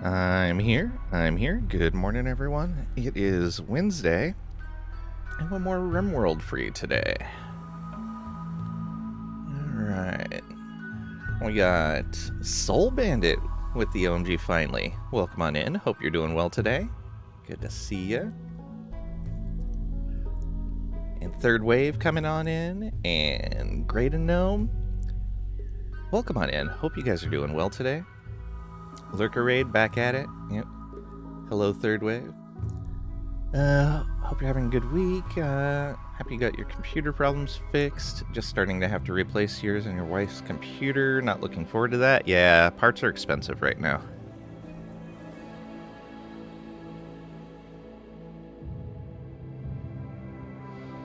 I'm here. I'm here. Good morning, everyone. It is Wednesday, and one more RimWorld for you today. Alright. We got Soul Bandit with the OMG finally. Welcome on in. Hope you're doing well today. Good to see ya. And Third Wave coming on in, and Great and Gnome. Welcome on in. Hope you guys are doing well today. Lurker Raid back at it. Yep. Hello, Third Wave. Hope you're having a good week. Happy you got your computer problems fixed. Just starting to have to replace yours and your wife's computer. Not looking forward to that. Yeah, parts are expensive right now.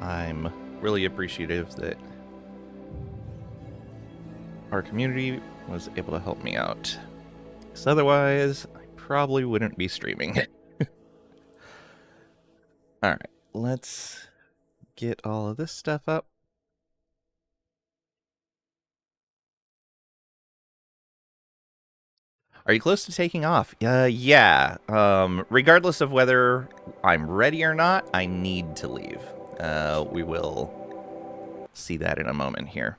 I'm really appreciative that our community was able to help me out. Because otherwise, I probably wouldn't be streaming. Alright, let's get all of this stuff up. Are you close to taking off? Yeah. Regardless of whether I'm ready or not, I need to leave. We will see that in a moment here.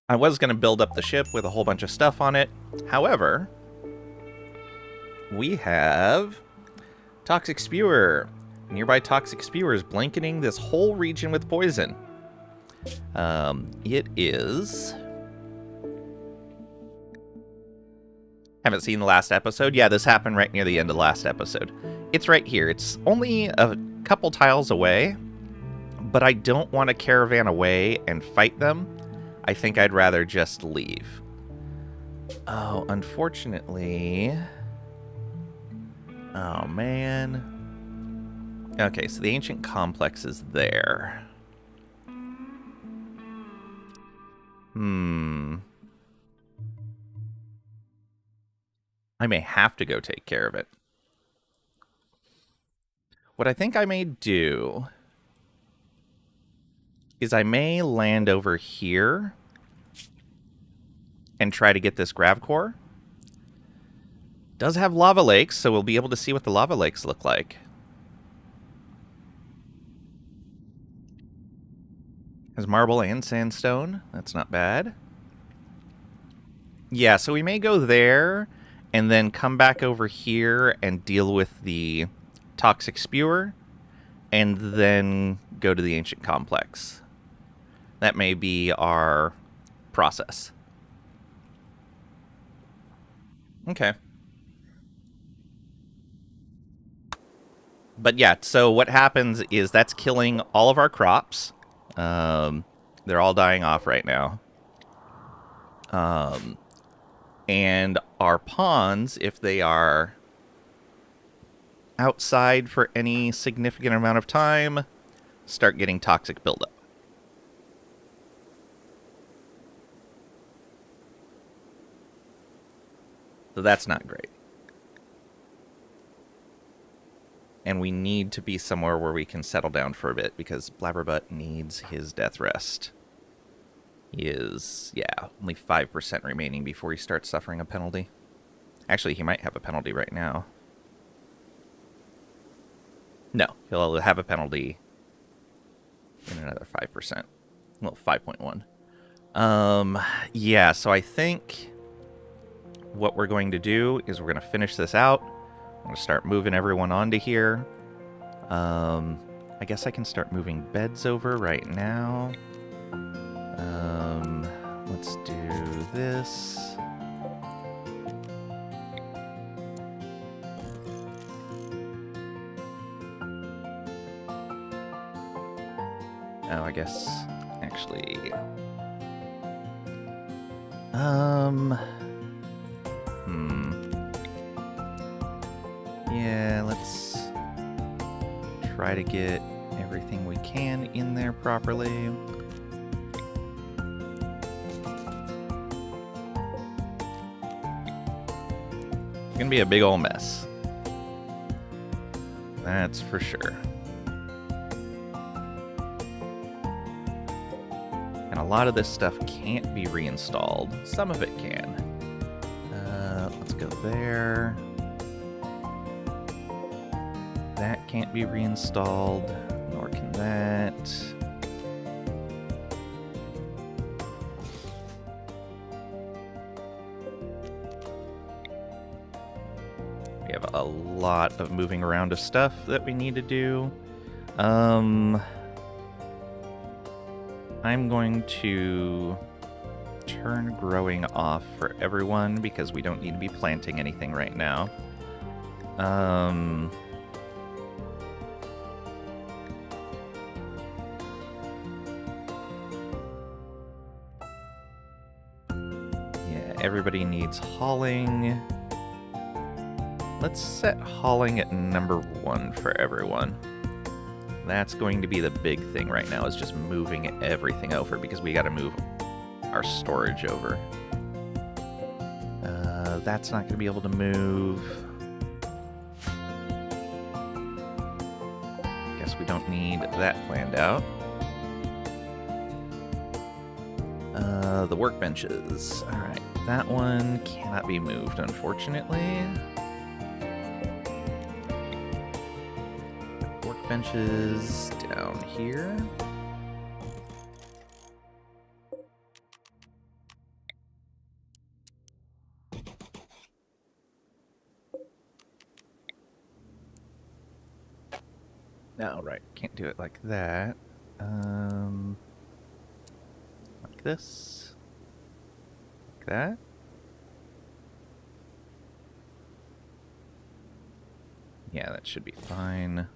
I was going to build up the ship with a whole bunch of stuff on it. However, we have Toxic Spewer. Nearby toxic spewers blanketing this whole region with poison. It is... Haven't seen the last episode? Yeah, this happened right near the end of the last episode. It's right here. It's only a couple tiles away, but I don't want to caravan away and fight them. I think I'd rather just leave. Oh, unfortunately... Oh, man... Okay, so the ancient complex is there. I may have to go take care of it. What I think I may do is I may land over here and try to get this grav core. Does have lava lakes, so we'll be able to see what the lava lakes look like. Has marble and sandstone. That's not bad. Yeah, so we may go there and then come back over here and deal with the toxic spewer and then go to the ancient complex. That may be our process. Okay. But yeah, so what happens is that's killing all of our crops. They're all dying off right now. And our pawns, if they are outside for any significant amount of time, start getting toxic buildup. So that's not great. And we need to be somewhere where we can settle down for a bit, because Blabberbutt needs his death rest. He is, yeah, only 5% remaining before he starts suffering a penalty. Actually, he might have a penalty right now. No, he'll have a penalty in another 5%. Well, 5.1. Yeah, so I think what we're going to do is we're going to finish this out. I'm going to start moving everyone onto here. I guess I can start moving beds over right now. Let's do this. Oh, I guess, actually... Yeah, let's try to get everything we can in there properly. It's gonna be a big ol' mess. That's for sure. And a lot of this stuff can't be reinstalled. Some of it can. Let's go there. That can't be reinstalled, nor can that. We have a lot of moving around of stuff that we need to do. I'm going to turn growing off for everyone because we don't need to be planting anything right now. Yeah, everybody needs hauling. Let's set hauling at number 1 for everyone. That's going to be the big thing right now, is just moving everything over, because we got to move our storage over. That's not going to be able to move. Guess we don't need that planned out. The workbenches. Alright, that one cannot be moved, unfortunately. Workbenches down here. No, right, can't do it like that. Like this. Like that. Yeah, that should be fine.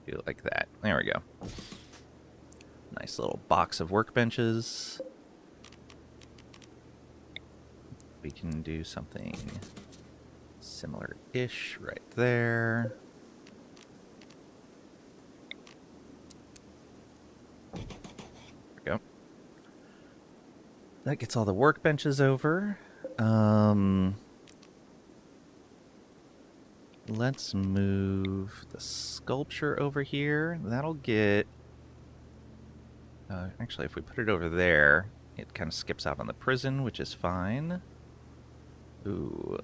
Do it like that. There we go. Nice little box of workbenches. We can do something similar-ish right there. There we go. That gets all the workbenches over. Let's move the sculpture over here. That'll get... actually, if we put it over there, it kind of skips out on the prison, which is fine. Ooh,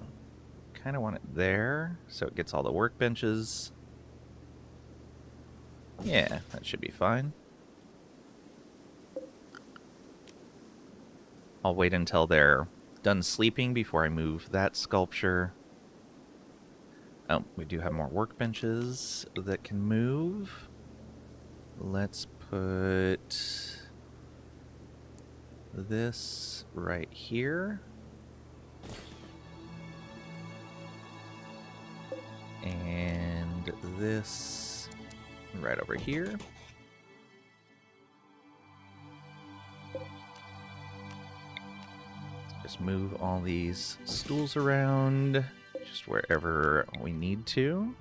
kind of want it there, so it gets all the workbenches. Yeah, that should be fine. I'll wait until they're done sleeping before I move that sculpture. Oh, we do have more workbenches that can move. Let's put this right here. And this right over here. Just move all these stools around, just wherever we need to.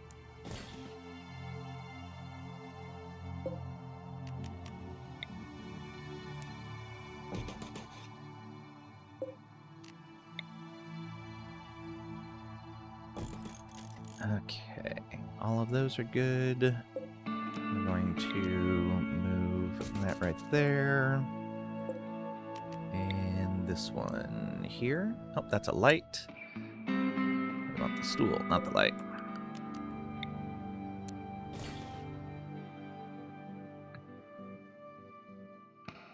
Okay, all of those are good. I'm going to move that right there. And this one here. Oh, that's a light. We want the stool, not the light.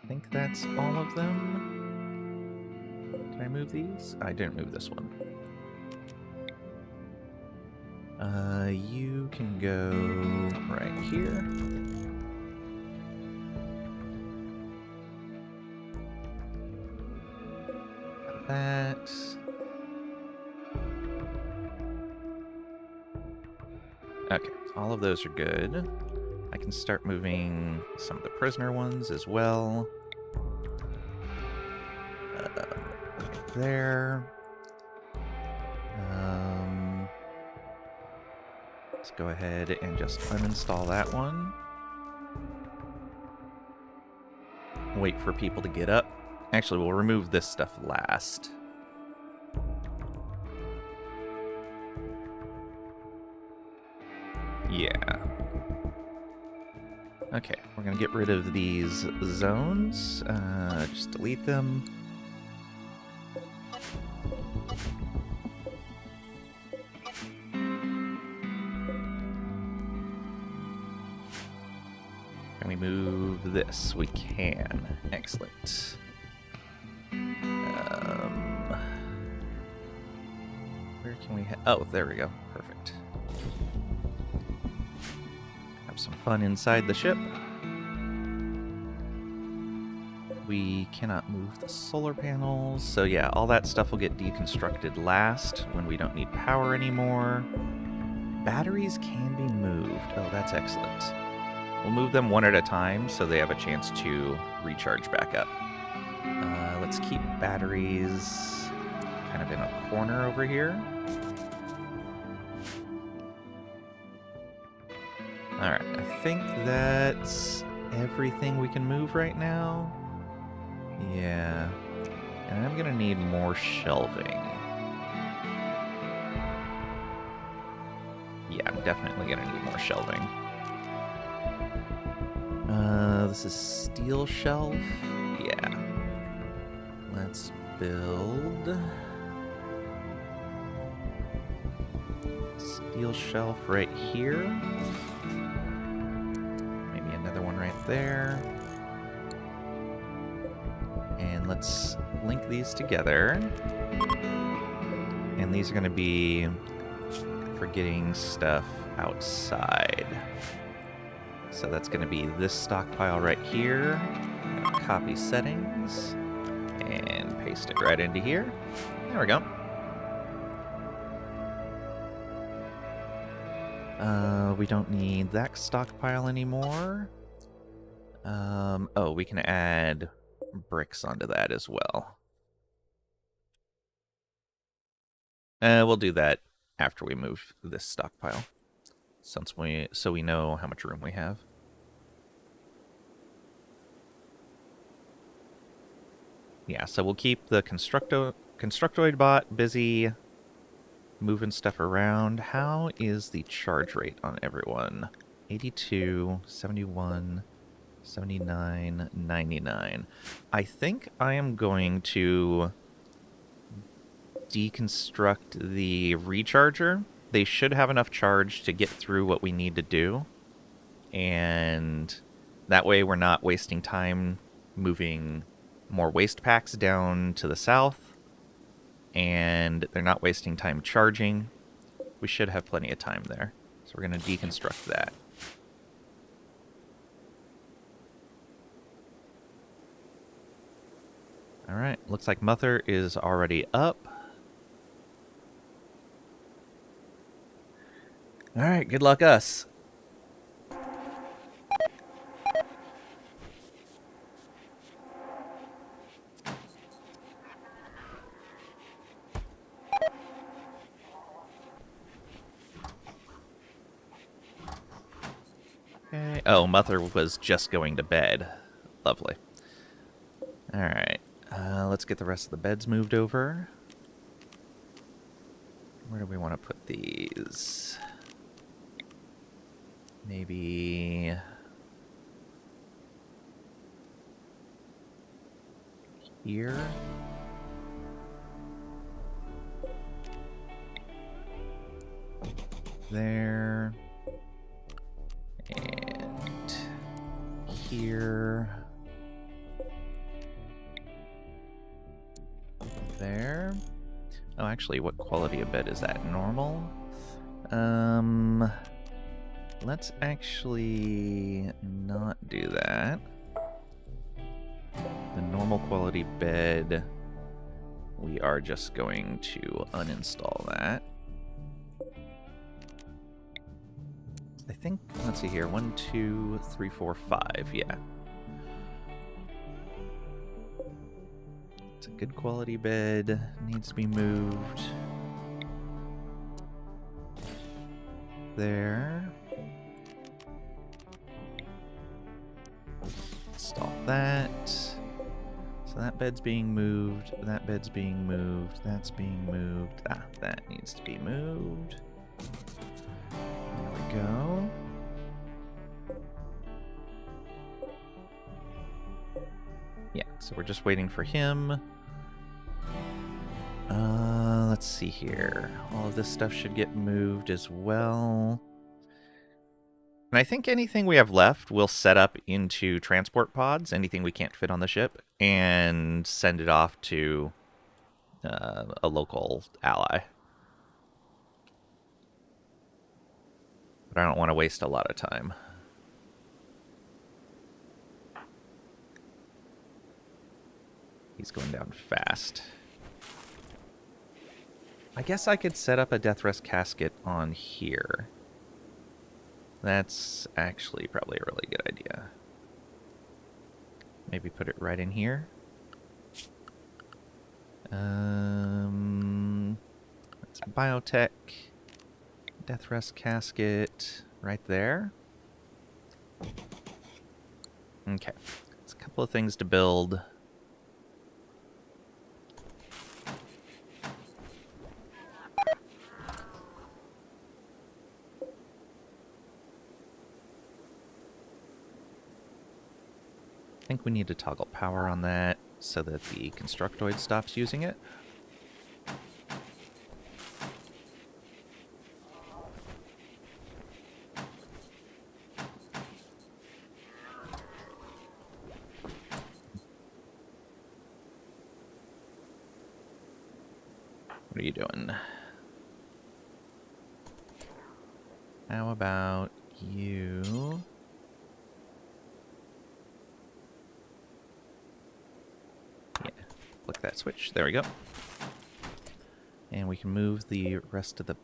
I think that's all of them. Did I move these? I didn't move this one. You can go right here. That. Okay, all of those are good. I can start moving some of the prisoner ones as well. Right there. Let's go ahead and just uninstall that one. Wait for people to get up. Actually, we'll remove this stuff last. Yeah. Okay, we're gonna get rid of these zones. Just delete them. Can we move this? We can. Excellent. Where can we oh, there we go. Perfect. Have some fun inside the ship. We cannot move the solar panels. So yeah, all that stuff will get deconstructed last when we don't need power anymore. Batteries can be moved. Oh, that's excellent. We'll move them one at a time so they have a chance to recharge back up. Let's keep batteries kind of in a corner over here. Alright, I think that's everything we can move right now. Yeah. And I'm gonna need more shelving. Yeah, I'm definitely gonna need more shelving. This is steel shelf. Yeah. Let's build steel shelf right here. Maybe another one right there. And let's link these together. And these are going to be for getting stuff outside. So that's going to be this stockpile right here. Copy settings. And paste it right into here. There we go. We don't need that stockpile anymore. Oh, we can add bricks onto that as well. We'll do that after we move this stockpile, so we know how much room we have. Yeah, so we'll keep the constructoid bot busy moving stuff around. How is the charge rate on everyone? 82, 71, 79, 99. I think I am going to deconstruct the recharger. They should have enough charge to get through what we need to do. And that way we're not wasting time moving more waste packs down to the south. And they're not wasting time charging. We should have plenty of time there. So we're going to deconstruct that. Alright, looks like Mother is already up. Alright, good luck us. Okay. Oh, Mother was just going to bed. Lovely. Alright, let's get the rest of the beds moved over. Where do we want to put these? Maybe here? There. And here. There. Oh, actually, what quality of bed is that? Normal? Let's actually not do that. The normal quality bed, we are just going to uninstall that. I think, let's see here, 1, 2, 3, 4, 5, yeah. It's a good quality bed, needs to be moved. There. Install that. So that bed's being moved, that bed's being moved, that's being moved. Ah, that needs to be moved. There we go. Yeah, so we're just waiting for him. Let's see here. All of this stuff should get moved as well. And I think anything we have left we'll set up into transport pods, anything we can't fit on the ship, and send it off to a local ally. But I don't want to waste a lot of time. He's going down fast. I guess I could set up a death rest casket on here. That's actually probably a really good idea. Maybe put it right in here. That's biotech. Death rest casket right there. Okay. It's a couple of things to build. I think we need to toggle power on that so that the constructoid stops using it. What are you doing? How about you? Yeah, flick that switch. There we go. And we can move the rest of the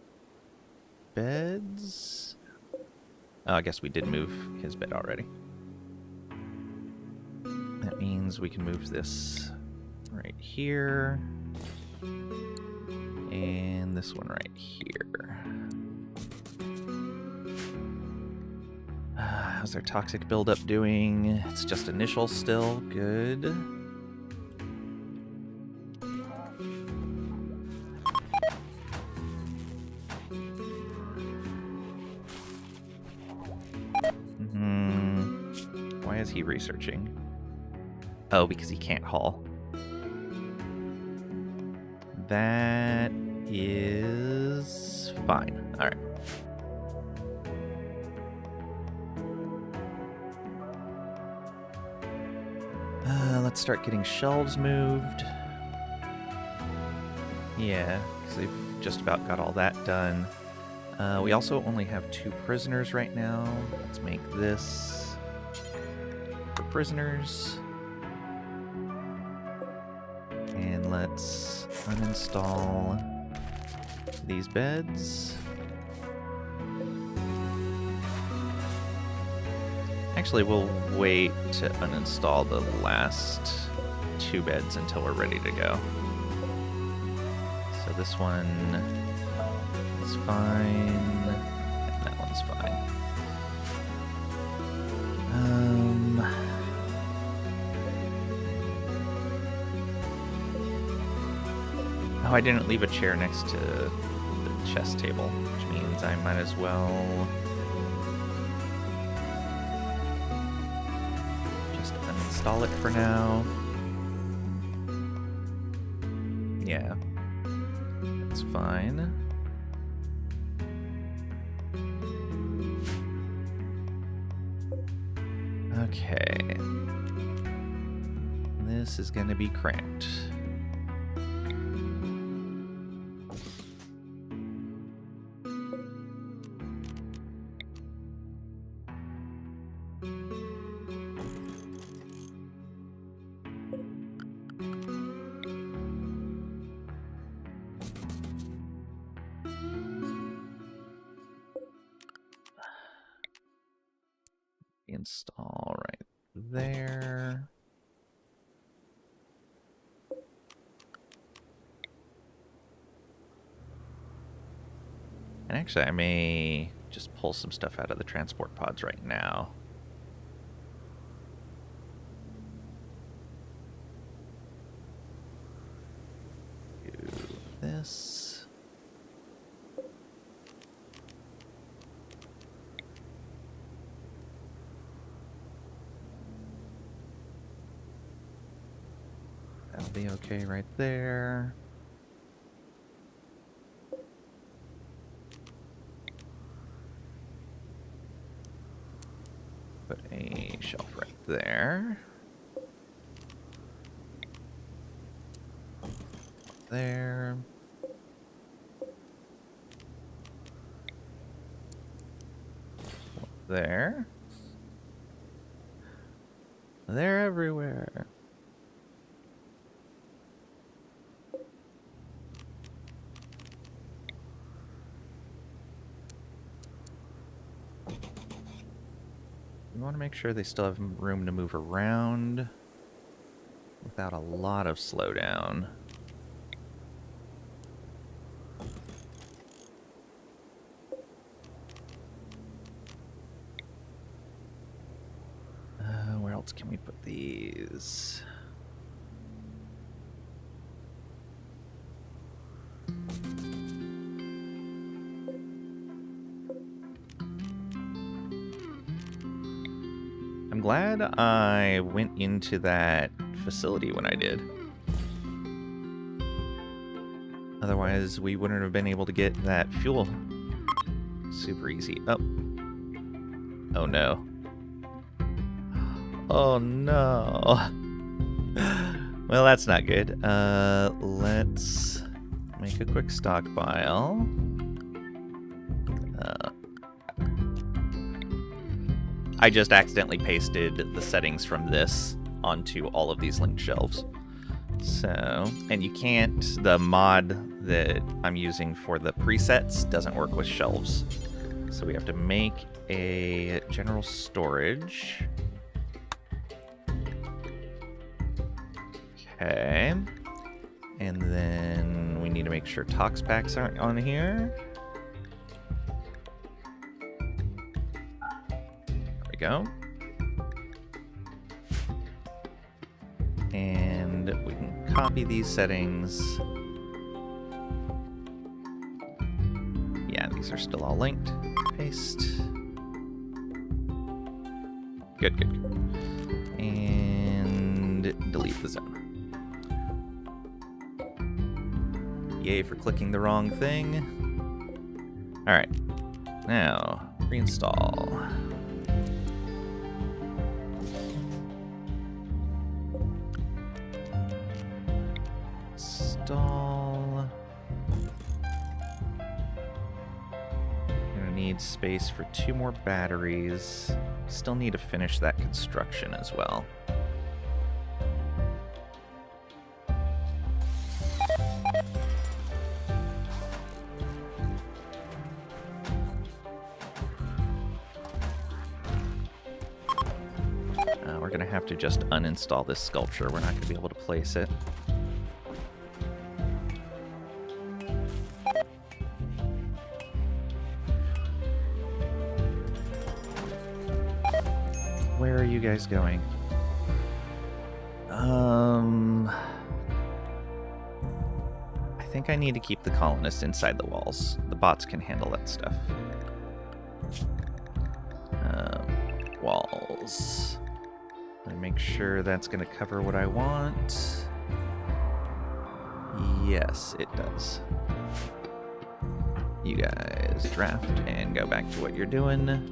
beds. Oh, I guess we did move his bed already. That means we can move this right here. And this one right here. How's their toxic buildup doing? It's just initial still. Good. Why is he researching? Oh, because he can't haul. That is fine. All right. Let's start getting shelves moved. Yeah, because they've just about got all that done. We also only have 2 prisoners right now. Let's make this for prisoners. And let's uninstall these beds. Actually, we'll wait to uninstall the last 2 beds until we're ready to go. So this one is fine, and that one's fine. Oh, I didn't leave a chair next to the chess table, which means I might as well just uninstall it for now. Yeah, that's fine. Okay. This is gonna be cramped. Install right there. And actually, I may just pull some stuff out of the transport pods right now. Do this. be okay right there. Put a shelf right there. There. There. They're everywhere. We want to make sure they still have room to move around without a lot of slowdown. Where else can we put these? I'm glad I went into that facility when I did. Otherwise, we wouldn't have been able to get that fuel super easy. Oh. Oh no. Oh no. Well, that's not good. Let's make a quick stockpile. I just accidentally pasted the settings from this onto all of these linked shelves. So, and you can't, the mod that I'm using for the presets doesn't work with shelves. So we have to make a general storage. Okay. And then we need to make sure tox packs aren't on here. Go. And we can copy these settings. Yeah, these are still all linked. Paste. Good, good, good. And delete the zone. Yay for clicking the wrong thing. Alright. Now, reinstall. Install. Gonna need space for 2 more batteries. Still need to finish that construction as well. We're gonna have to just uninstall this sculpture. We're not gonna be able to place it. Where are you guys going? I think I need to keep the colonists inside the walls. The bots can handle that stuff. Walls. And make sure that's going to cover what I want. Yes, it does. You guys draft and go back to what you're doing. There,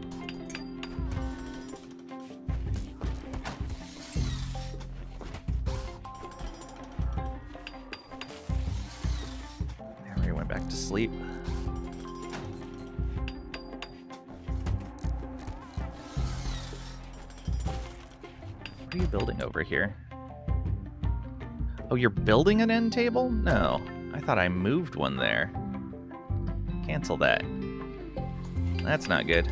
we went back to sleep. What are you building over here? Oh, you're building an end table? No, I thought I moved one there. Cancel that. That's not good.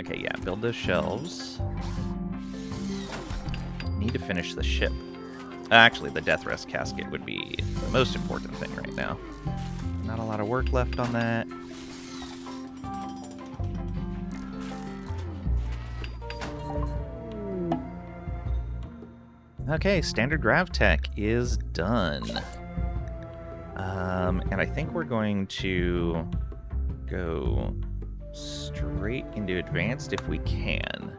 Okay, yeah, build those shelves. Need to finish the ship. Actually, the death rest casket would be the most important thing right now. Not a lot of work left on that. Okay, standard grav tech is done. And I think we're going to go straight into advanced if we can.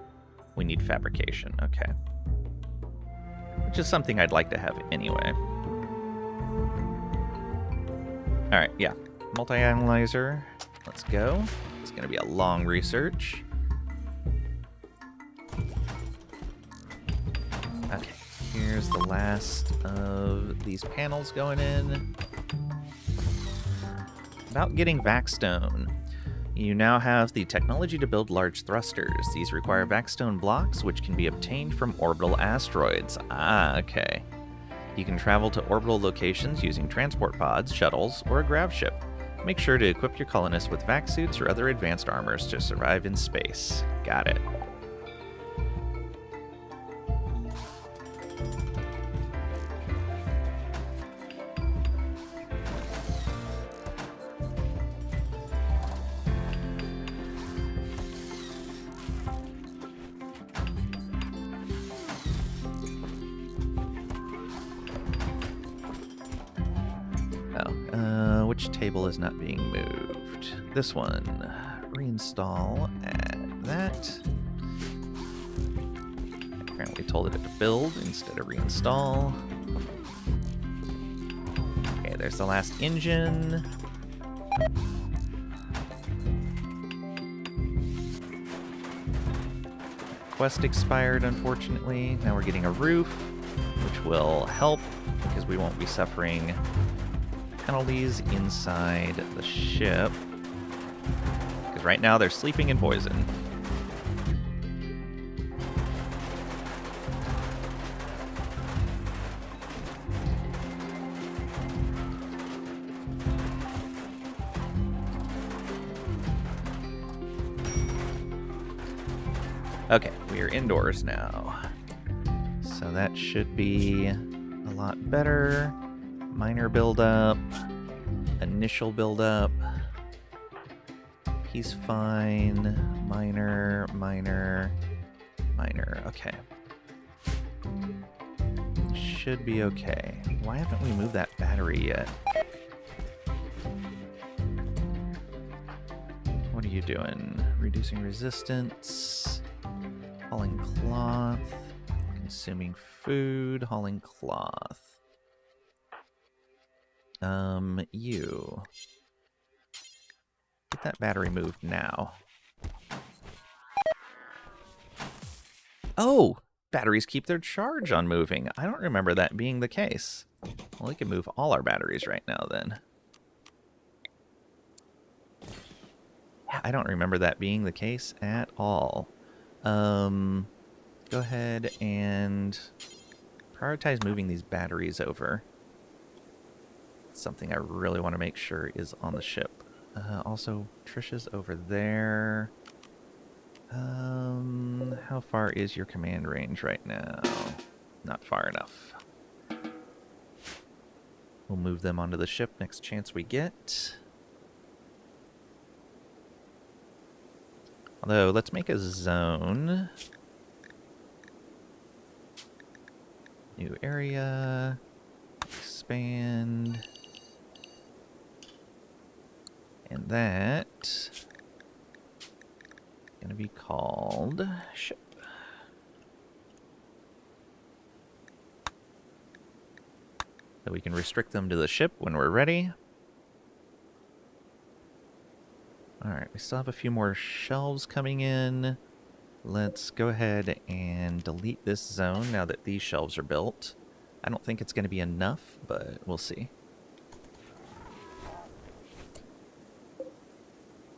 We need fabrication, okay. which is something I'd like to have anyway. Alright, yeah. Multi-analyzer. Let's go. It's going to be a long research. Okay, here's the last of these panels going in. About getting Vaxstone. You now have the technology to build large thrusters. These require Vaxstone blocks, which can be obtained from orbital asteroids. Ah, okay. You can travel to orbital locations using transport pods, shuttles, or a grav ship. Make sure to equip your colonists with vac suits or other advanced armors to survive in space. Got it. Which table is not being moved? This one. Reinstall. Add that. Apparently told it to build instead of reinstall. Okay, there's the last engine. Quest expired, unfortunately. Now we're getting a roof, which will help because we won't be suffering penalties inside the ship. Because right now they're sleeping in poison. Okay, we are indoors now. So that should be a lot better. Minor buildup, initial buildup. He's fine. Minor, minor, minor. Okay. Should be okay. Why haven't we moved that battery yet? What are you doing? Reducing resistance. Hauling cloth. Consuming food. Hauling cloth. You. Get that battery moved now. Oh! Batteries keep their charge on moving. I don't remember that being the case. Well, we can move all our batteries right now, then. Yeah, I don't remember that being the case at all. Go ahead and prioritize moving these batteries over. Something I really want to make sure is on the ship. Also, Trisha's over there. How far is your command range right now? Not far enough. We'll move them onto the ship next chance we get. Although, let's make a zone. New area. Expand. And that gonna be called ship. So we can restrict them to the ship when we're ready. Alright, we still have a few more shelves coming in. Let's go ahead and delete this zone now that these shelves are built. I don't think it's going to be enough, but we'll see.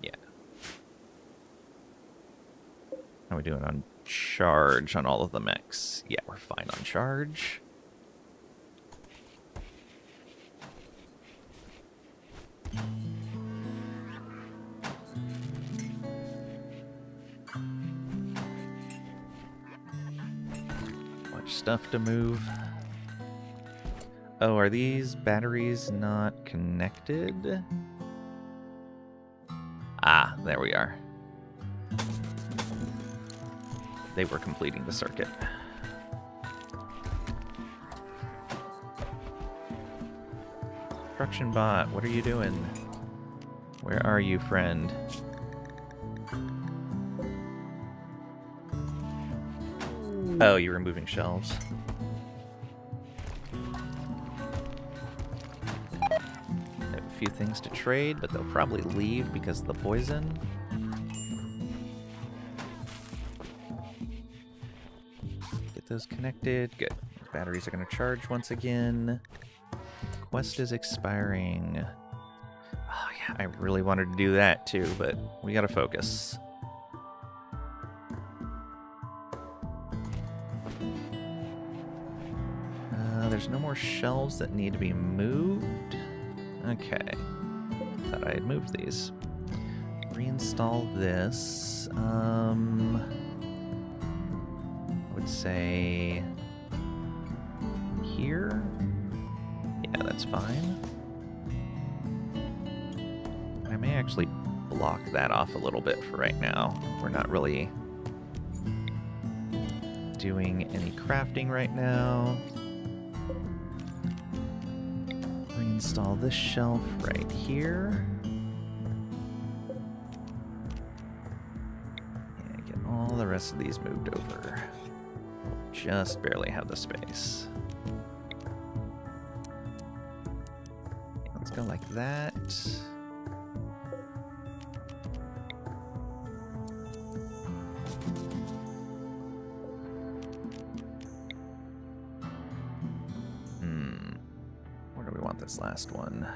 Yeah. How are we doing on charge on all of the mechs? Yeah, we're fine on charge. Much stuff to move. Oh, are these batteries not connected? Ah, there we are. They were completing the circuit. Construction bot, what are you doing? Where are you, friend? Oh, you were moving shelves. few things to trade, but they'll probably leave because of the poison. Get those connected. Good. Batteries are going to charge once again. Quest is expiring. Oh, yeah, I really wanted to do that too, but we got to focus. There's no more shelves that need to be moved. Okay. Thought I had moved these. Reinstall this. I would say here. Yeah, that's fine. I may actually block that off a little bit for right now. We're not really doing any crafting right now. Reinstall this shelf right here. Yeah, get all the rest of these moved over. Just barely have the space. Let's go like that. Where do we want this last one?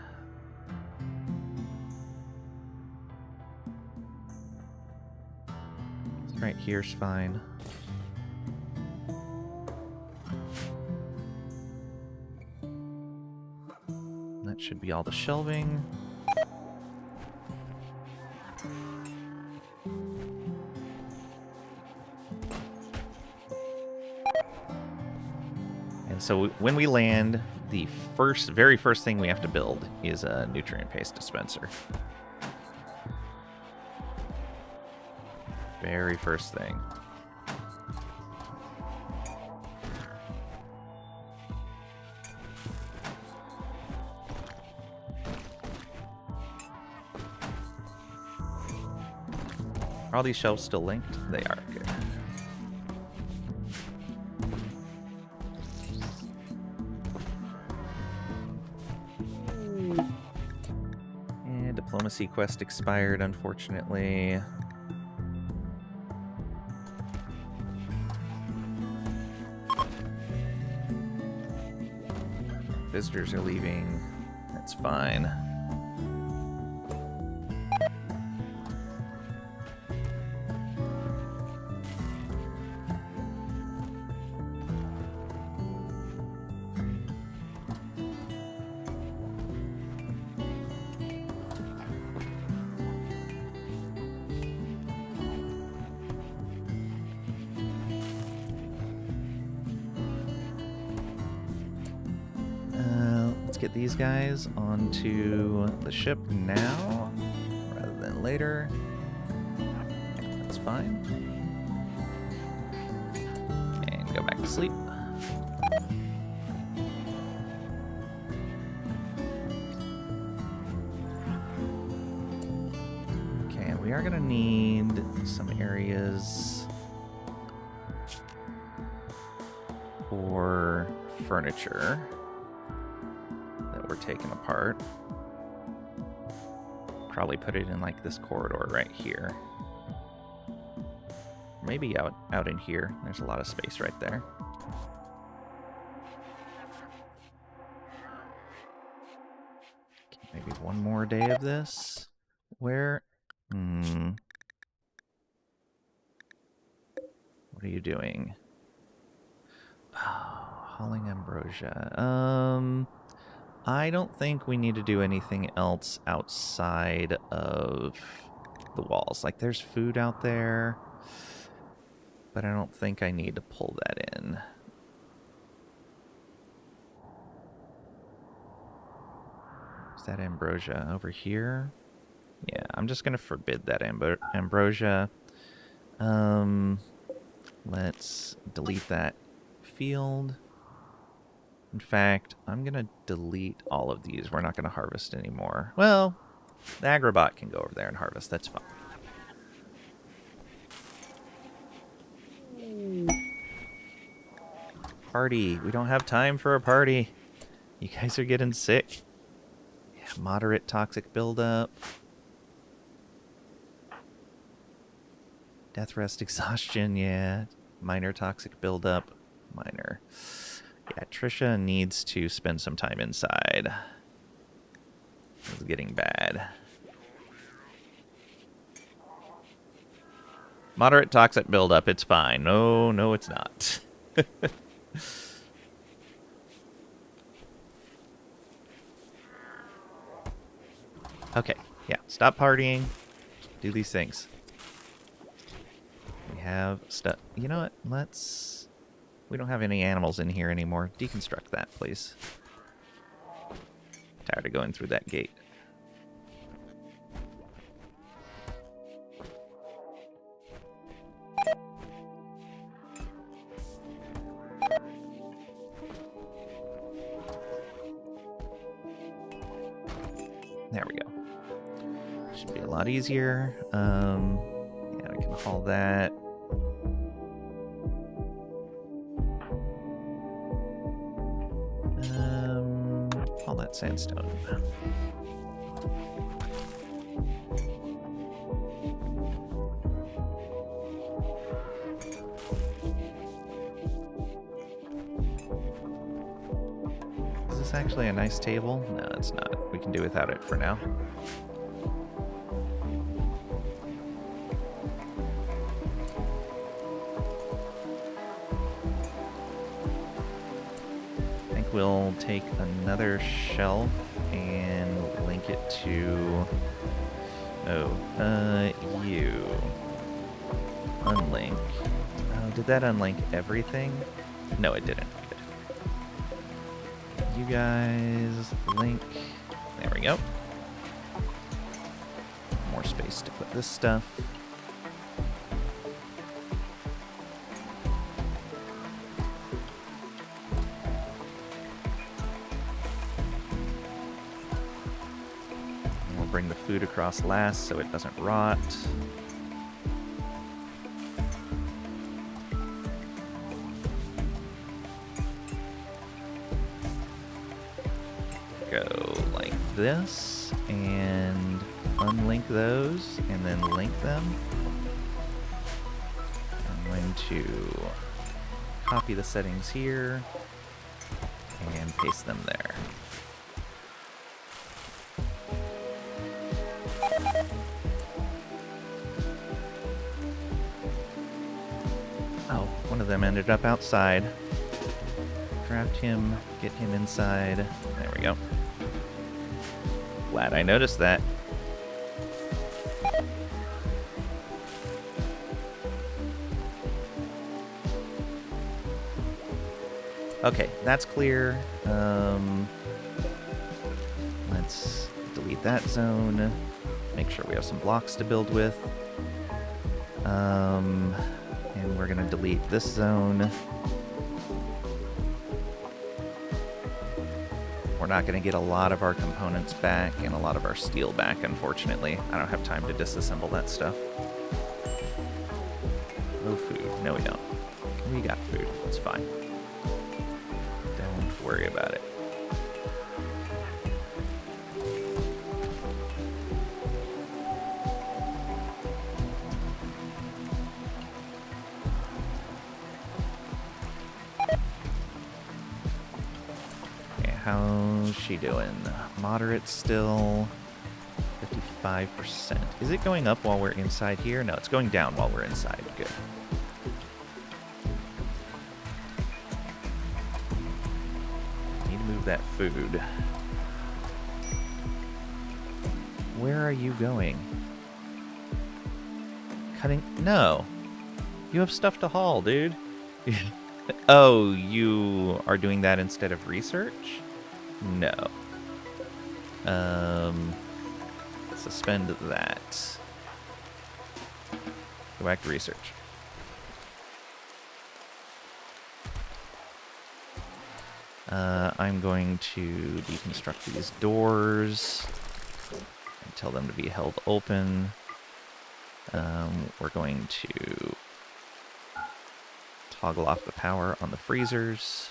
Right here's fine. That should be all the shelving. And so when we land, the very first thing we have to build is a nutrient paste dispenser. Very first thing. Are all these shelves still linked? They are. Good. And diplomacy quest expired, unfortunately. Visitors are leaving. That's fine. Let's get these guys onto the ship now, rather than later. That's fine. And go back to sleep. Okay, we are gonna need some areas for furniture that we're taking apart. Probably put it in like this corridor right here. Maybe out in here. There's a lot of space right there. Okay, maybe one more day of this. Where? What are you doing? Oh, hauling ambrosia. I don't think we need to do anything else outside of the walls. Like, there's food out there, but I don't think I need to pull that in. Is that ambrosia over here? Yeah, I'm just going to forbid that ambrosia. Let's delete that field. In fact, I'm going to delete all of these. We're not going to harvest anymore. Well, the agrobot can go over there and harvest. That's fine. Party. We don't have time for a party. You guys are getting sick. Yeah, Moderate toxic buildup. Death rest exhaustion, yeah. Minor toxic buildup. Minor. Yeah, Trisha needs to spend some time inside. It's getting bad. Moderate toxic buildup, it's fine. No, no, it's not. Okay, yeah, stop partying. Do these things. We have stuff. You know what? Let's... We don't have any animals in here anymore. Deconstruct that, please. Tired of going through that gate. There we go. Should be a lot easier. Yeah, we can haul that. Haul that sandstone. Is this actually a nice table? No, it's not. We can do without it for now. We'll take another shelf and link it to... you. Unlink. Oh, did that unlink everything? No, it didn't. Good. You guys, link. There we go. More space to put this stuff. Bring the food across last so it doesn't rot. Go like this and unlink those and then link them. I'm going to copy the settings here and paste them there. Them ended up outside. Draft him, get him inside. There we go. Glad I noticed that. Okay, that's clear. Let's delete that zone. Make sure we have some blocks to build with. And we're going to delete this zone. We're not going to get a lot of our components back and a lot of our steel back, unfortunately. I don't have time to disassemble that stuff. No food. No, we don't. We got food. It's fine. Don't worry about it. How's she doing? Moderate still. 55%. Is it going up while we're inside here? No, it's going down while we're inside. Good. Need to move that food. Where are you going? Cutting? No. You have stuff to haul, dude. Oh, you are doing that instead of research? No. Suspend that. Go back to research. I'm going to deconstruct these doors and tell them to be held open. We're going to toggle off the power on the freezers.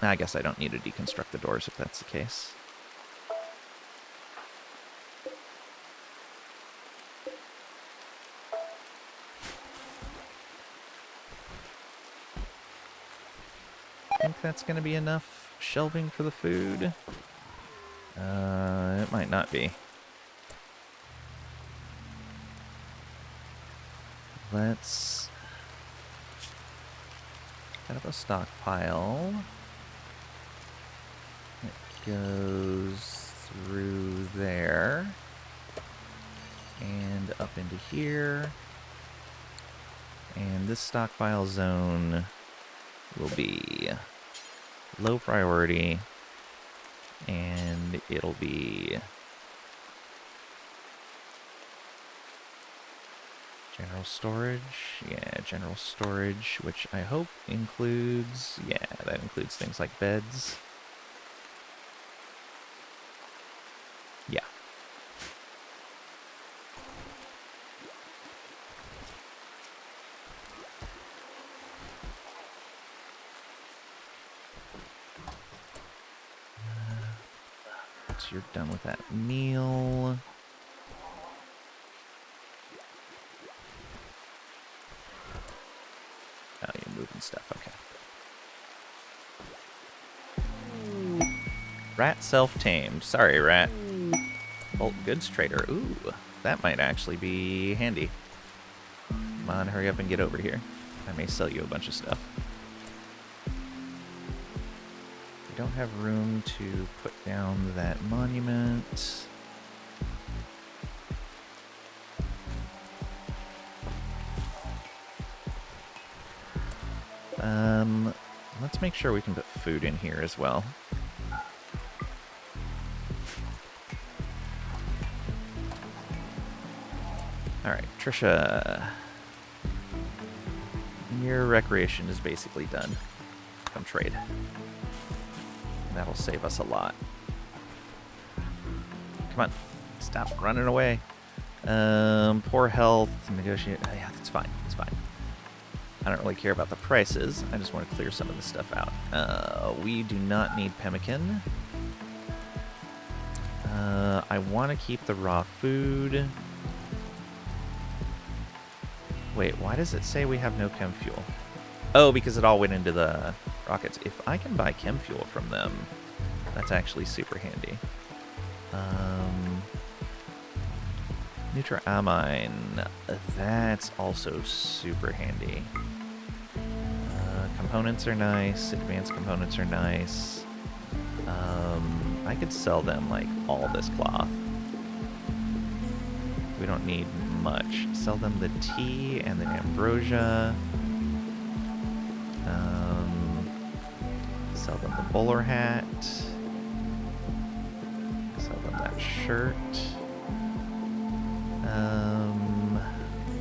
I guess I don't need to deconstruct the doors if that's the case. I think that's going to be enough shelving for the food. It might not be. Let's set up a stockpile. It goes through there and up into here. And this stockpile zone will be low priority, and it'll be general storage. Yeah, general storage, which I hope includes, yeah, that includes things like beds. Yeah. So you're done with that meal. Oh, you're moving stuff, okay. Rat self-tamed. Sorry, rat. Bulk goods trader. Ooh, that might actually be handy. Come on, hurry up and get over here. I may sell you a bunch of stuff. We don't have room to put down that monument. Let's make sure we can put food in here as well. Alright, Trisha. Your recreation is basically done. Come trade. That'll save us a lot. Come on. Stop running away. Poor health. Negotiate. Oh, yeah, that's fine. It's fine. I don't really care about the prices. I just want to clear some of this stuff out. We do not need pemmican. I want to keep the raw food. Wait, why does it say we have no chem fuel? Oh, because it all went into the rockets. If I can buy chem fuel from them, that's actually super handy. Nutramine, that's also super handy. Components are nice. Advanced components are nice. I could sell them, like, all this cloth. We don't need much. Sell them the tea and the ambrosia. Sell them the bowler hat. Sell them that shirt.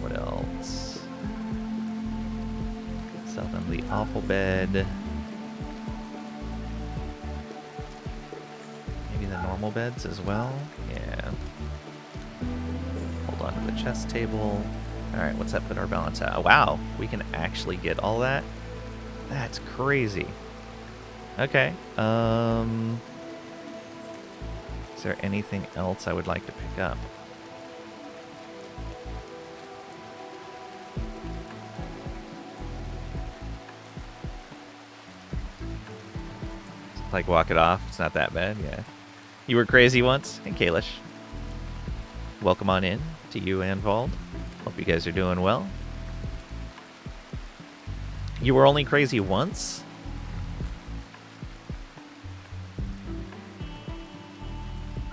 What else? Sell them the awful bed. Maybe the normal beds as well. Yeah. Hold on to the chest table. Alright, what's that put our balance at? Oh, wow, we can actually get all that? That's crazy. Okay. Is there anything else I would like to pick up? Like, walk it off. It's not that bad, yeah. You were crazy once? Hey, Kalish. Welcome on in to you and Vald. Hope you guys are doing well. You were only crazy once?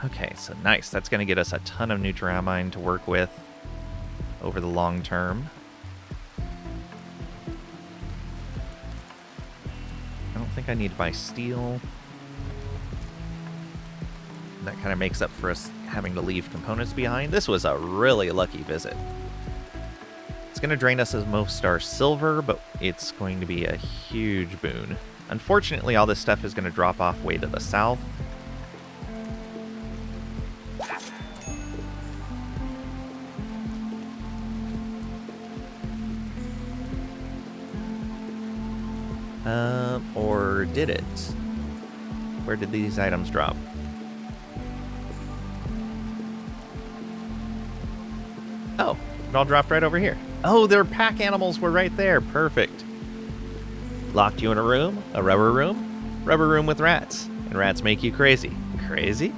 Okay, so nice. That's going to get us a ton of Nutramine to work with over the long term. I don't think I need to buy steel. That kind of makes up for us having to leave components behind. This was a really lucky visit. It's going to drain us as most our silver, but it's going to be a huge boon. Unfortunately, all this stuff is going to drop off way to the south. Or did it? Where did these items drop? Oh, it all dropped right over here. Oh, their pack animals were right there. Perfect. Locked you in a room, a rubber room with rats. And rats make you crazy. Crazy?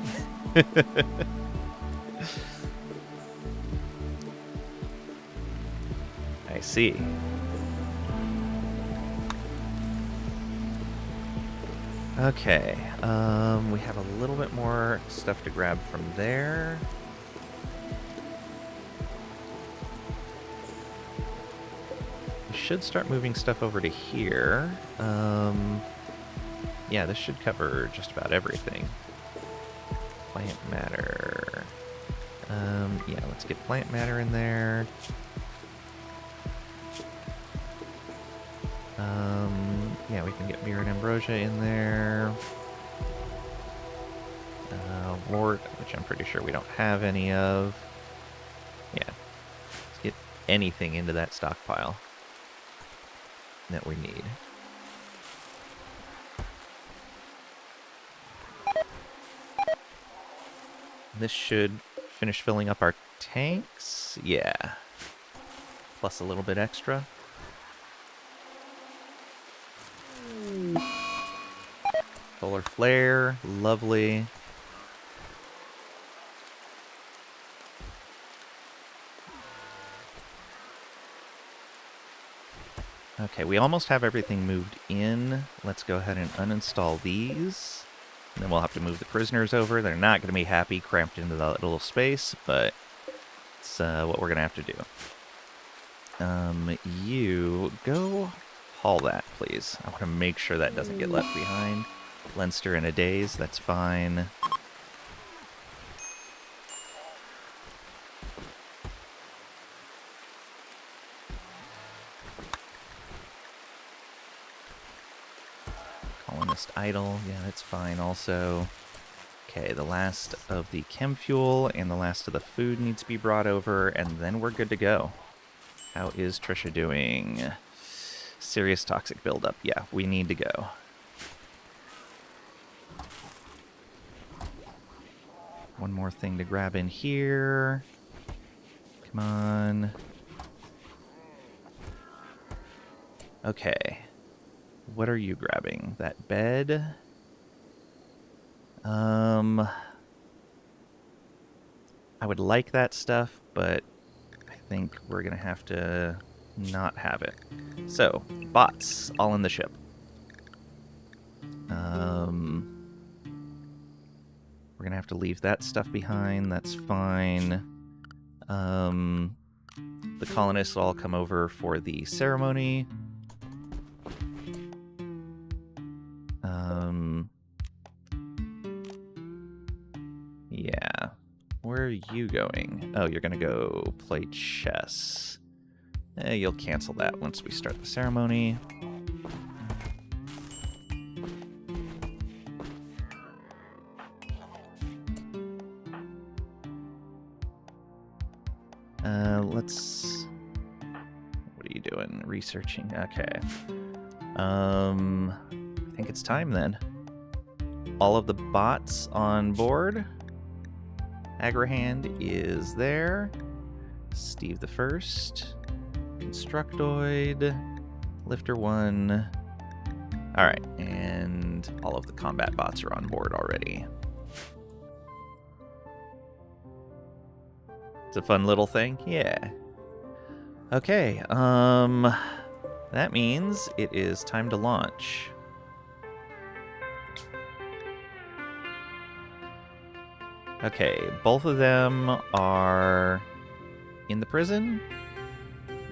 I see. Okay, we have a little bit more stuff to grab from there. We should start moving stuff over to here. Yeah, this should cover just about everything. Plant matter. Yeah, let's get plant matter in there. Yeah, we can get beer and ambrosia in there. Wort, which I'm pretty sure we don't have any of. Yeah, let's get anything into that stockpile that we need. This should finish filling up our tanks. Yeah. Plus a little bit extra. Solar flare. Lovely. Okay, we almost have everything moved in. Let's go ahead and uninstall these. And then we'll have to move the prisoners over. They're not going to be happy cramped into that little space, but it's what we're going to have to do. You go haul that, please. I want to make sure that doesn't get left behind. Leinster in a daze, that's fine. Colonist idle, yeah, that's fine also. Okay, the last of the chem fuel and the last of the food needs to be brought over, and then we're good to go. How is Trisha doing? Serious toxic buildup. Yeah, we need to go. One more thing to grab in here. Come on. Okay. What are you grabbing? That bed? I would like that stuff, but I think we're gonna have to not have it. So, bots, all in the ship. We're gonna have to leave that stuff behind, that's fine. The colonists all come over for the ceremony. Yeah. Where are you going? Oh, you're gonna go play chess. You'll cancel that once we start the ceremony. Let's... What are you doing? Researching. Okay. I think it's time then. All of the bots on board. Agrahand is there. Steve the First. Constructoid. Lifter 1. Alright, and all of the combat bots are on board already. It's a fun little thing? Yeah. Okay, that means it is time to launch. Okay, both of them are in the prison?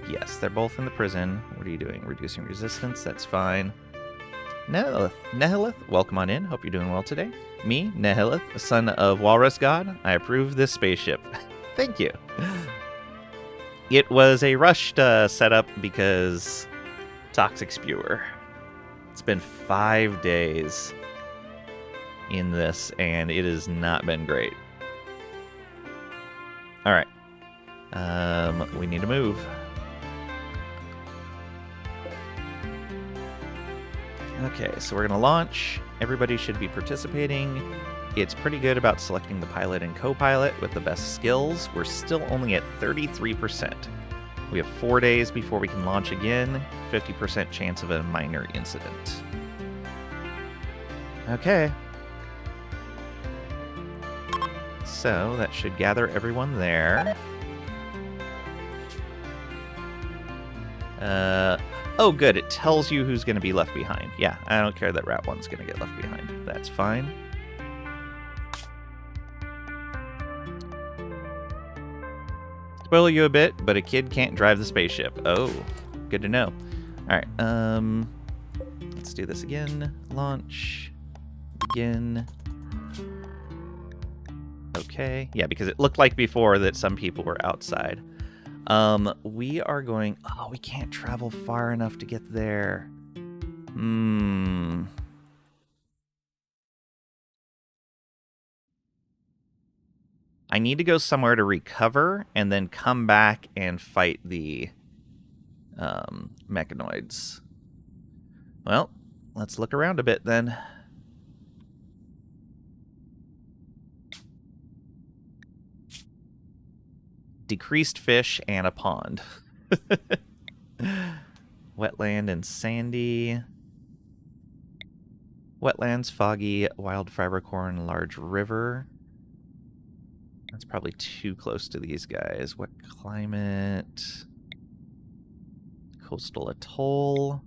Yes, they're both in the prison. What are you doing? Reducing resistance, that's fine. Nehilith, welcome on in. Hope you're doing well today. Me, Nehilith, son of Walrus God, I approve this spaceship. Thank you. It was a rushed setup because Toxic Spewer. It's been 5 days in this, and it has not been great. Alright. We need to move. Okay, so we're going to launch. Everybody should be participating. It's pretty good about selecting the pilot and co-pilot with the best skills. We're still only at 33%. We have 4 days before we can launch again. 50% chance of a minor incident. Okay. So that should gather everyone there. Oh, good. It tells you who's going to be left behind. Yeah, I don't care that Route 1's going to get left behind. That's fine. Spoil you a bit, but a kid can't drive the spaceship. Oh, good to know. All right, let's do this again. Launch. Begin. Okay. Yeah, because it looked like before that some people were outside. We are going... Oh, we can't travel far enough to get there. I need to go somewhere to recover and then come back and fight the mechanoids. Well, let's look around a bit then. Decreased fish and a pond. Wetland and sandy. Wetlands, foggy, wild fibercorn, large river. That's probably too close to these guys. Wet climate. Coastal atoll.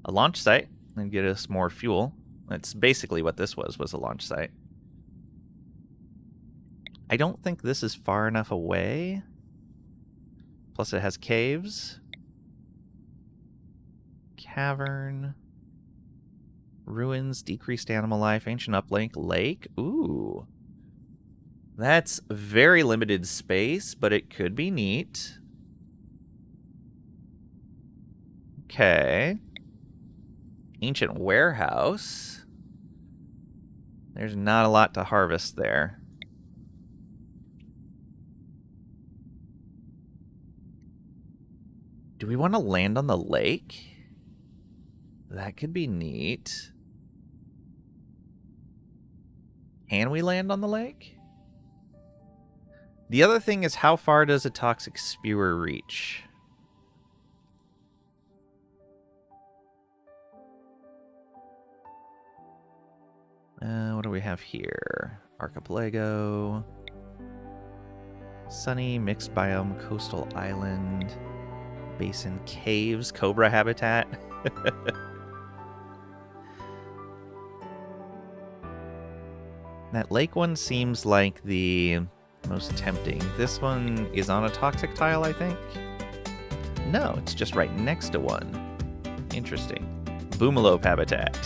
A launch site. And get us more fuel. That's basically what this was a launch site. I don't think this is far enough away. Plus it has caves. Cavern. Ruins, decreased animal life, ancient uplink, lake. Ooh. That's very limited space, but it could be neat. Okay. Ancient warehouse. There's not a lot to harvest there. Do we want to land on the lake? That could be neat. Can we land on the lake? The other thing is, how far does a toxic spewer reach? What do we have here? Archipelago. Sunny, mixed biome, coastal island. Basin, caves, cobra habitat. That lake one seems like the most tempting. This one is on a toxic tile, I think. No, it's just right next to one. Interesting. Boomalope habitat.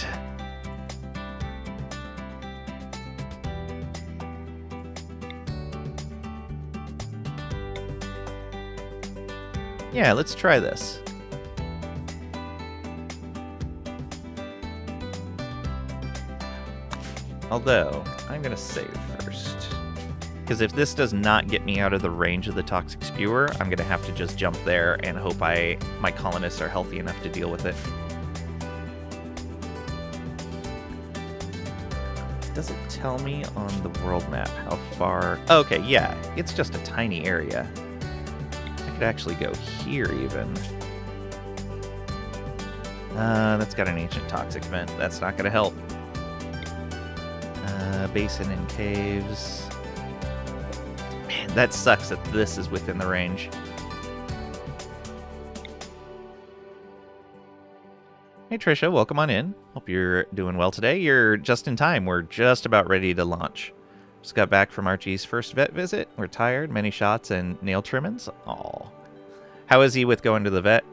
Yeah, let's try this. Although, I'm going to save first. Because if this does not get me out of the range of the toxic spewer, I'm going to have to just jump there and hope my colonists are healthy enough to deal with it. Does it tell me on the world map how far... Okay, yeah, it's just a tiny area. I could actually go here even. That's got an ancient toxic vent. That's not going to help. Basin and caves. Man, that sucks that this is within the range. Hey Trisha, welcome on in. Hope you're doing well today. You're just in time. We're just about ready to launch. Just got back from Archie's first vet visit. We're tired. Many shots and nail trimmings. Aw. How is he with going to the vet?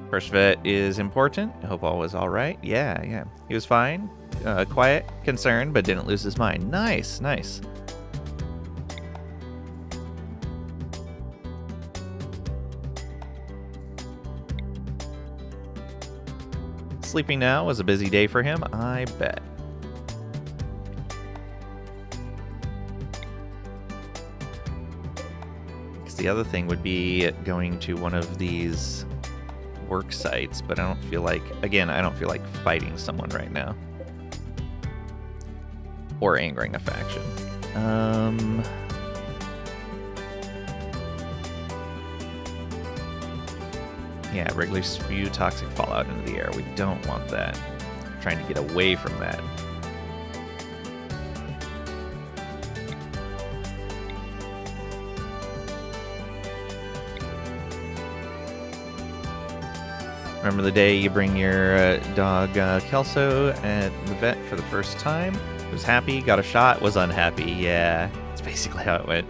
First vet is important. I hope all was all right. Yeah. He was fine. Quiet, concerned, but didn't lose his mind. Nice. Sleeping now was a busy day for him, I bet. the other thing would be going to one of these work sites, but I don't feel like, again, I don't feel like fighting someone right now. Or angering a faction. Yeah, regularly spew toxic fallout into the air. We don't want that. We're trying to get away from that. Remember the day you bring your dog Kelso at the vet for the first time? Was happy, got a shot, was unhappy. Yeah, that's basically how it went.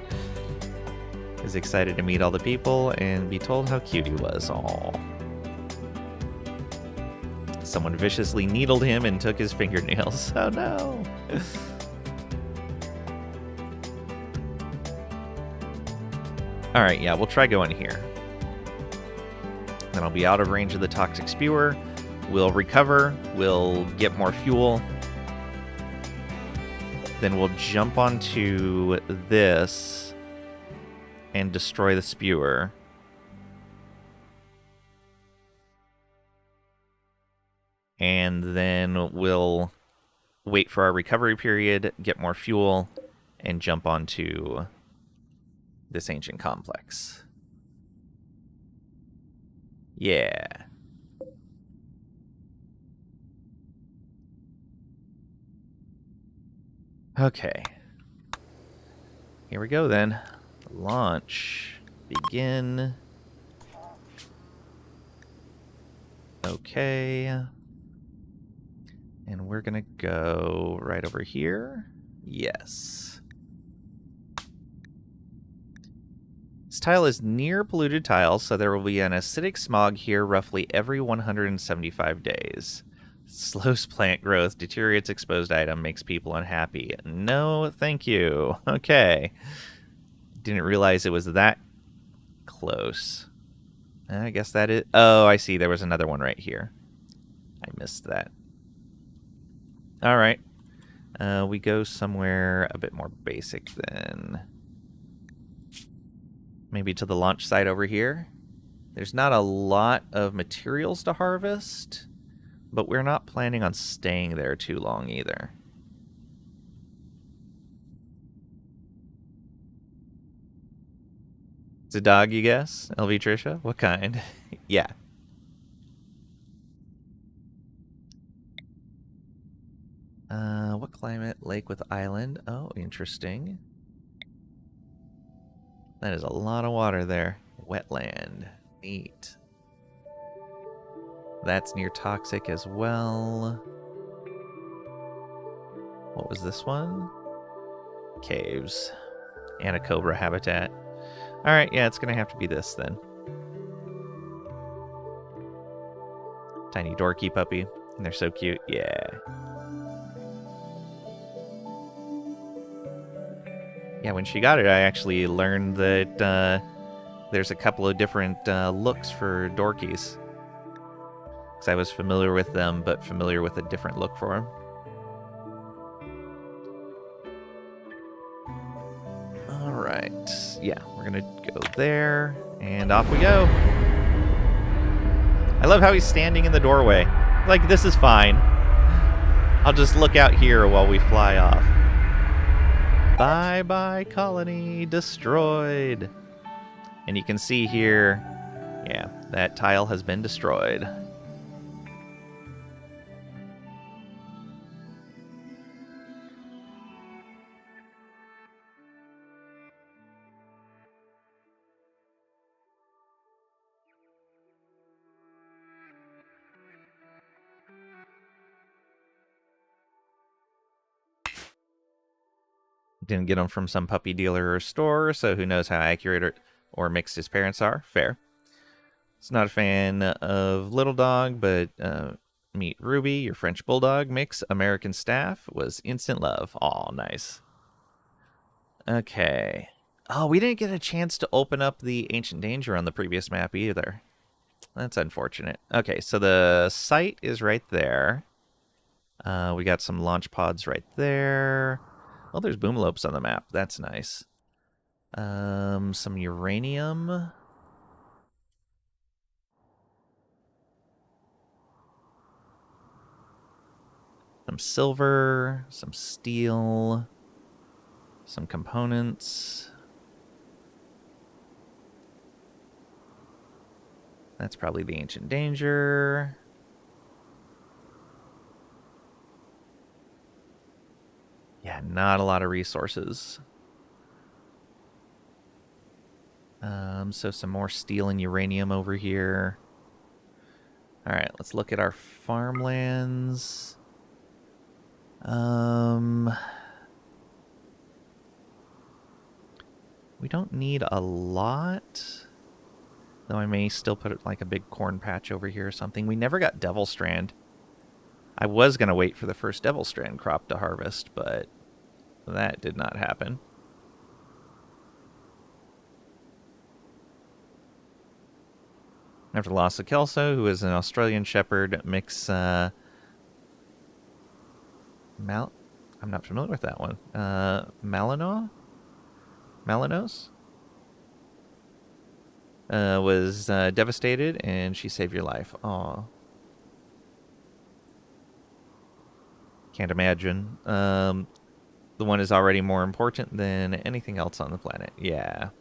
Was excited to meet all the people and be told how cute he was. Aww. Someone viciously needled him and took his fingernails. Oh no. Alright, yeah, we'll try going here. Then I'll be out of range of the toxic spewer. We'll recover. We'll get more fuel. Then we'll jump onto this and destroy the spewer. And then we'll wait for our recovery period, get more fuel, and jump onto this ancient complex. Yeah. Okay. Here we go then. Launch. Begin. Okay. And we're gonna go right over here. Yes. This tile is near polluted tiles, so there will be an acidic smog here roughly every 175 days. Slows plant growth, deteriorates exposed item, makes people unhappy. No, thank you. Okay. Didn't realize it was that close. I guess that is... Oh, I see. There was another one right here. I missed that. All right. We go somewhere a bit more basic then. Maybe to the launch site over here. There's not a lot of materials to harvest, but we're not planning on staying there too long either. It's a dog, you guess? LV Trisha? What kind? Yeah. What climate? Lake with island. Oh, interesting. That is a lot of water there. Wetland. Neat. That's near toxic as well. What was this one? Caves. And a cobra habitat. Alright, yeah, it's gonna have to be this then. Tiny dorky puppy. And they're so cute. Yeah. Yeah, when she got it, I actually learned that there's a couple of different looks for dorkies. Because I was familiar with them, but familiar with a different look for them. Alright. Yeah, we're going to go there, and off we go. I love how he's standing in the doorway. Like, this is fine. I'll just look out here while we fly off. Bye-bye, colony. Destroyed. And you can see here, yeah, that tile has been destroyed. Didn't get them from some puppy dealer or store, so who knows how accurate or mixed his parents are. Fair. It's not a fan of Little Dog, but meet Ruby, your French Bulldog mix. American Staff was instant love. Aw, nice. Okay. Oh, we didn't get a chance to open up the Ancient Danger on the previous map either. That's unfortunate. Okay, so the site is right there. We got some launch pods right there. Oh, there's boomalopes on the map. That's nice. Some uranium. Some silver, some steel, some components. That's probably the Ancient Danger. Yeah, not a lot of resources. So some more steel and uranium over here. All right, let's look at our farmlands. We don't need a lot. Though I may still put like a big corn patch over here or something. We never got Devil Strand. I was going to wait for the first Devil Strand crop to harvest, but that did not happen. After the loss of Kelso, who is an Australian Shepherd, mix I'm not familiar with that one. Malinos? Was devastated, and she saved your life. Aw. Can't imagine. The one is already more important than anything else on the planet. Yeah.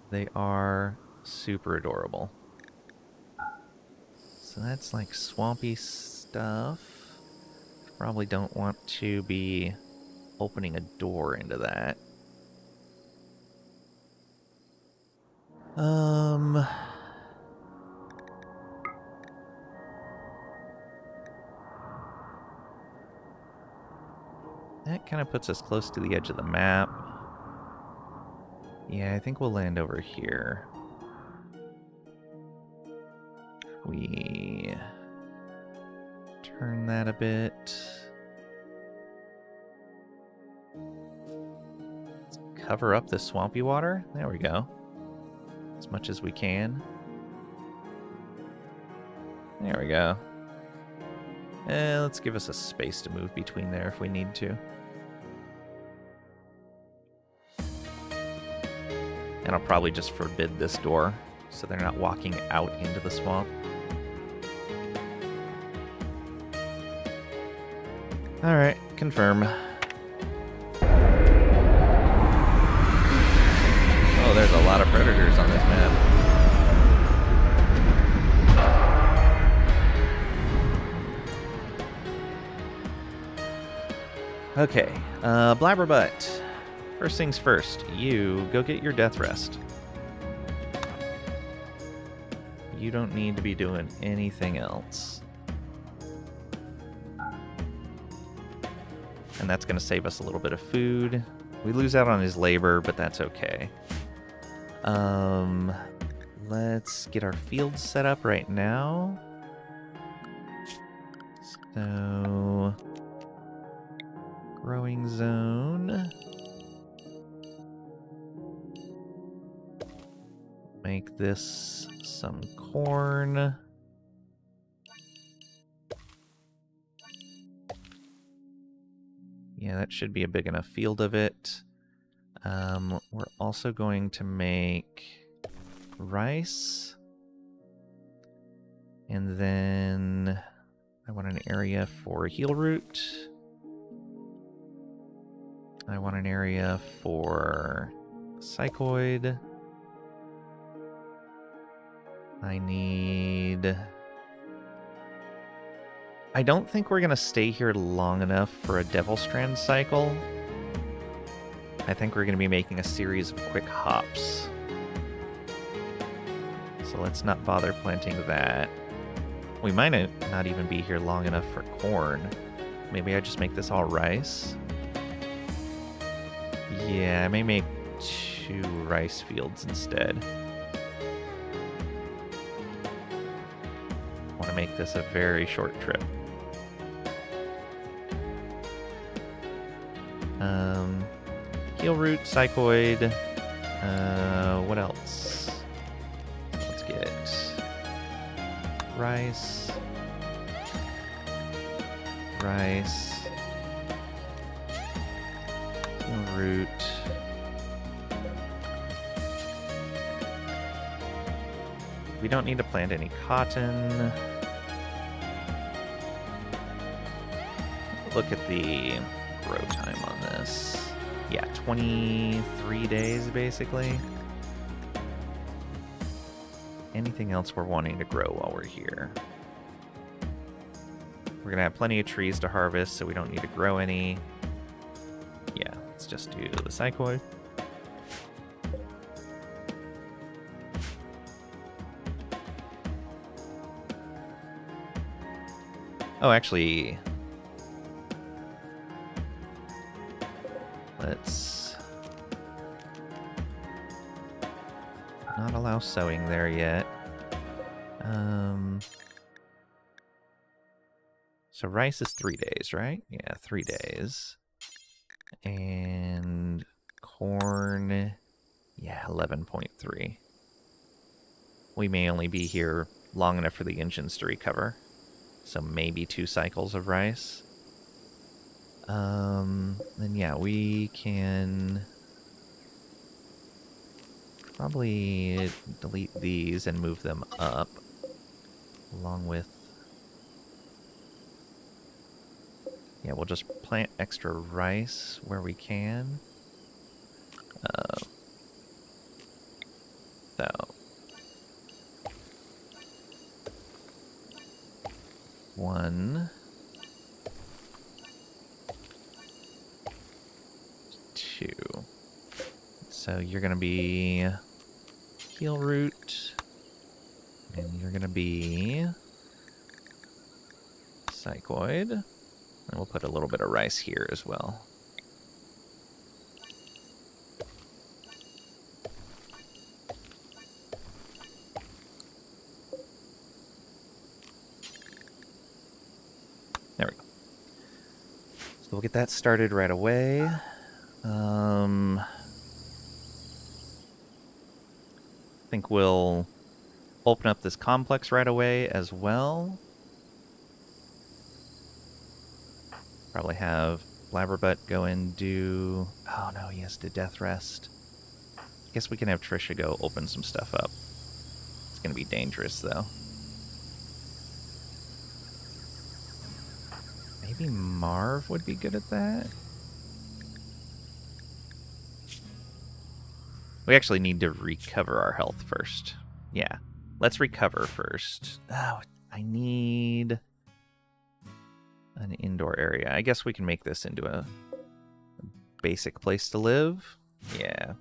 They are super adorable. So that's like swampy stuff. Probably don't want to be opening a door into that. That kind of puts us close to the edge of the map. Yeah, I think we'll land over here. We turn that a bit. Let's cover up the swampy water. There we go. As much as we can. There we go. Let's give us a space to move between there if we need to. And I'll probably just forbid this door so they're not walking out into the swamp. Alright, confirm. Oh, there's a lot of predators on this map. Okay, Blabberbutt. First things first, you go get your death rest. You don't need to be doing anything else. And that's going to save us a little bit of food. We lose out on his labor, but that's okay. Let's get our field set up right now. So, growing zone. Make this some corn. Yeah, that should be a big enough field of it. We're also going to make rice. And then I want an area for heel root. I want an area for psychoid. I don't think we're going to stay here long enough for a Devil Strand cycle. I think we're going to be making a series of quick hops. So let's not bother planting that. We might not even be here long enough for corn. Maybe I just make this all rice. Yeah, I may make 2 rice fields instead. I want to make this a very short trip. Heel root, psychoid. What else? Let's get rice. rice. Root. We don't need to plant any cotton. Look at the grow time on this. Yeah, 23 days basically. Anything else we're wanting to grow while we're here? We're gonna have plenty of trees to harvest, so we don't need to grow any. Yeah, let's just do the psychoid. Oh, actually, let's not allow sowing there yet. So rice is 3 days, right? Yeah, 3 days. And corn, yeah, 11.3. We may only be here long enough for the engines to recover. So maybe 2 cycles of rice. Then yeah, we can probably delete these and move them up, along with... Yeah, we'll just plant extra rice where we can. So... 1, 2. So you're going to be heel root, and you're going to be psychoid, and we'll put a little bit of rice here as well. There we go. So we'll get that started right away. I think we'll open up this complex right away as well. Probably have Blabberbutt go and do... Oh no, he has to death rest. I guess we can have Trisha go open some stuff up. It's going to be dangerous though. Maybe Marv would be good at that. We actually need to recover our health first. Yeah, let's recover first. Oh, I need an indoor area. I guess we can make this into a basic place to live. Yeah.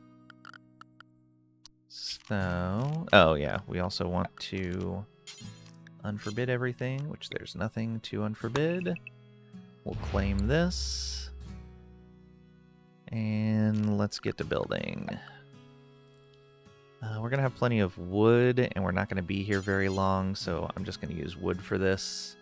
So, oh yeah, we also want to unforbid everything, which there's nothing to unforbid. We'll claim this. And let's get to building. We're going to have plenty of wood, and we're not going to be here very long, so I'm just going to use wood for this.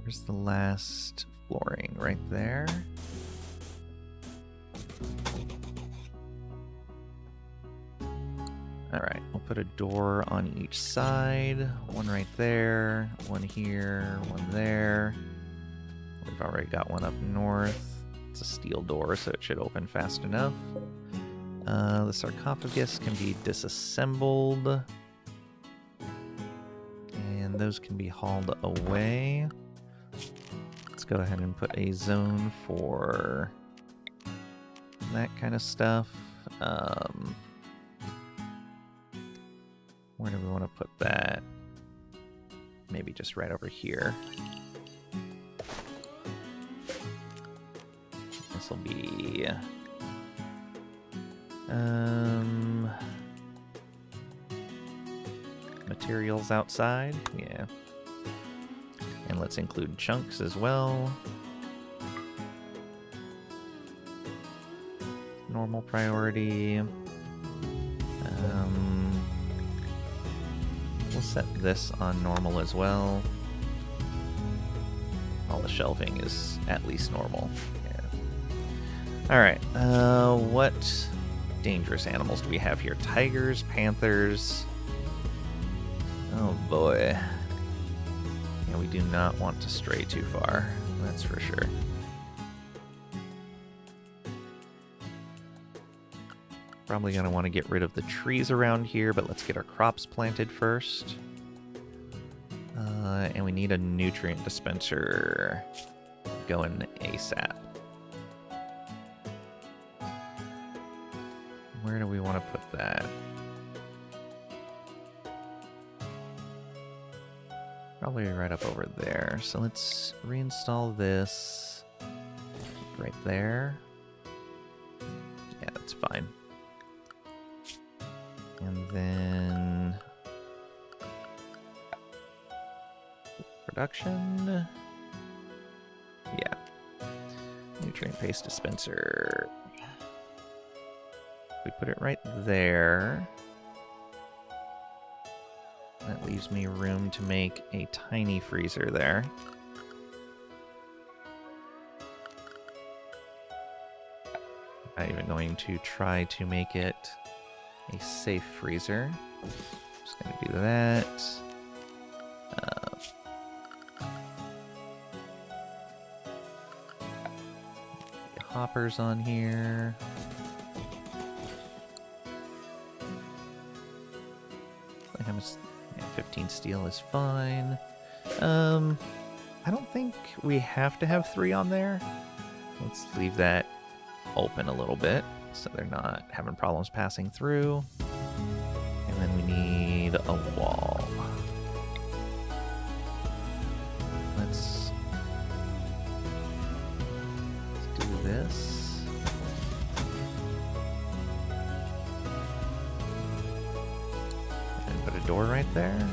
Where's the last flooring? Right there. Alright, we'll put a door on each side. One right there, one here, one there. We've already got one up north. It's a steel door, so it should open fast enough. The sarcophagus can be disassembled. And those can be hauled away. Let's go ahead and put a zone for that kind of stuff. Where do we want to put that? Maybe just right over here. This will be materials outside. Yeah. And let's include chunks as well. Normal priority. We'll set this on normal as well. All the shelving is at least normal. Yeah. Alright, what dangerous animals do we have here? Tigers, panthers. Oh boy. Yeah, we do not want to stray too far. That's for sure. Probably going to want to get rid of the trees around here, but let's get our crops planted first. And we need a nutrient dispenser going ASAP. Where do we want to put that? Probably right up over there. So let's reinstall this right there. Yeah, that's fine. And then production. Yeah. Nutrient paste dispenser. We put it right there. That leaves me room to make a tiny freezer there. I'm even going to try to make it a safe freezer. Just gonna do that. Hoppers on here. How much? Yeah, 15 steel is fine. I don't think we have to have 3 on there. Let's leave that open a little bit so they're not having problems passing through. And then we need a wall. Let's do this. And put a door right there.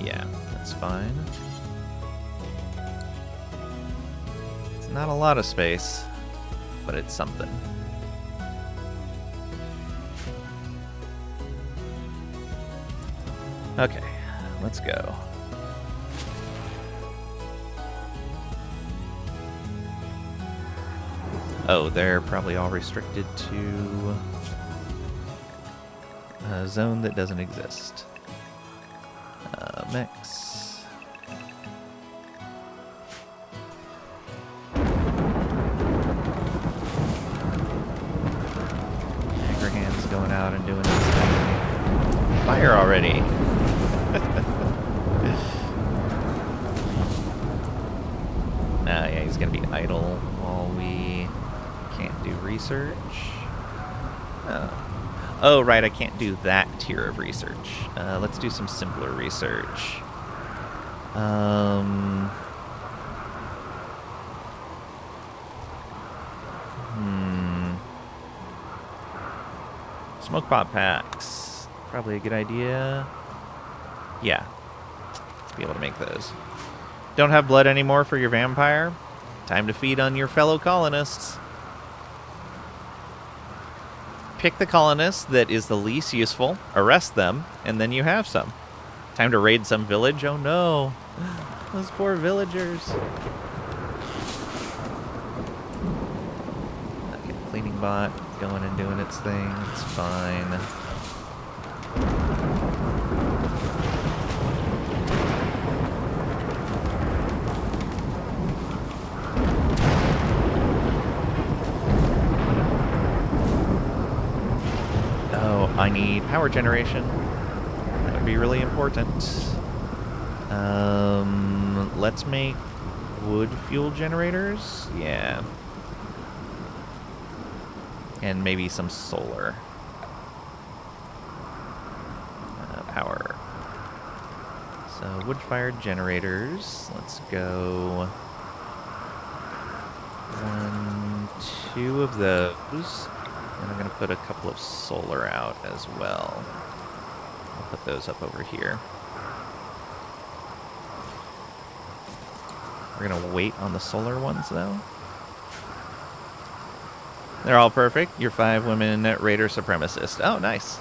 Yeah, that's fine. It's not a lot of space, but it's something. Okay, let's go. Oh, they're probably all restricted to a zone that doesn't exist. Mix. Agrahan's going out and doing his thing. Fire already! Yeah, he's gonna be idle while we can't do research. Oh, right, I can't do that tier of research. Let's do some simpler research. Smoke pot packs. Probably a good idea. Yeah. Be able to make those. Don't have blood anymore for your vampire? Time to feed on your fellow colonists. Pick the colonist that is the least useful, arrest them, and then you have some. Time to raid some village? Oh no. Those poor villagers. Okay, cleaning bot going and doing its thing. It's fine. I need power generation. That would be really important. Let's make wood fuel generators. Yeah. And maybe some solar. Power. So wood-fired generators. Let's go 1, 2 of those. And I'm going to put a couple of solar out as well. I'll put those up over here. We're going to wait on the solar ones, though. They're all perfect. You're 5 women raider supremacist. Oh, nice.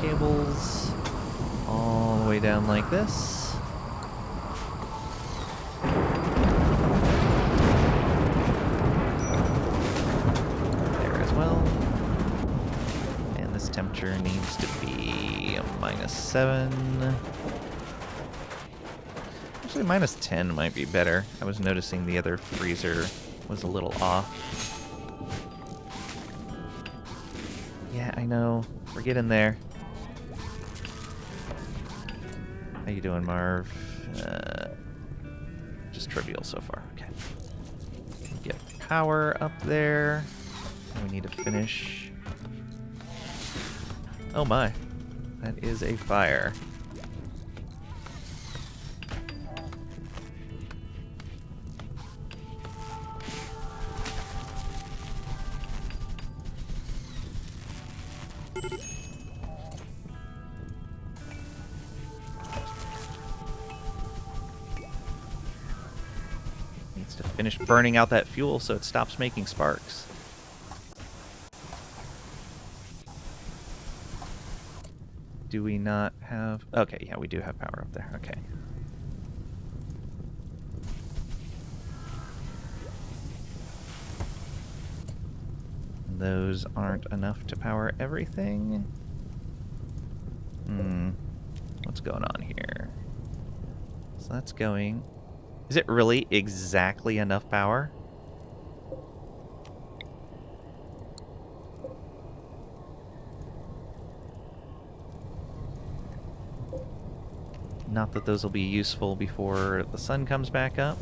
cables all the way down like this. There as well. And this temperature needs to be a -7. Actually, -10 might be better. I was noticing the other freezer was a little off. Yeah, I know. We're getting there. How you doing, Marv? Just trivial so far. Okay. Get power up there. We need to finish. Oh my. That is a fire. Needs to finish burning out that fuel so it stops making sparks. Do we not have... Okay, yeah, we do have power up there. Okay. Those aren't enough to power everything. What's going on here? So that's going... Is it really exactly enough power? Not that those will be useful before the sun comes back up.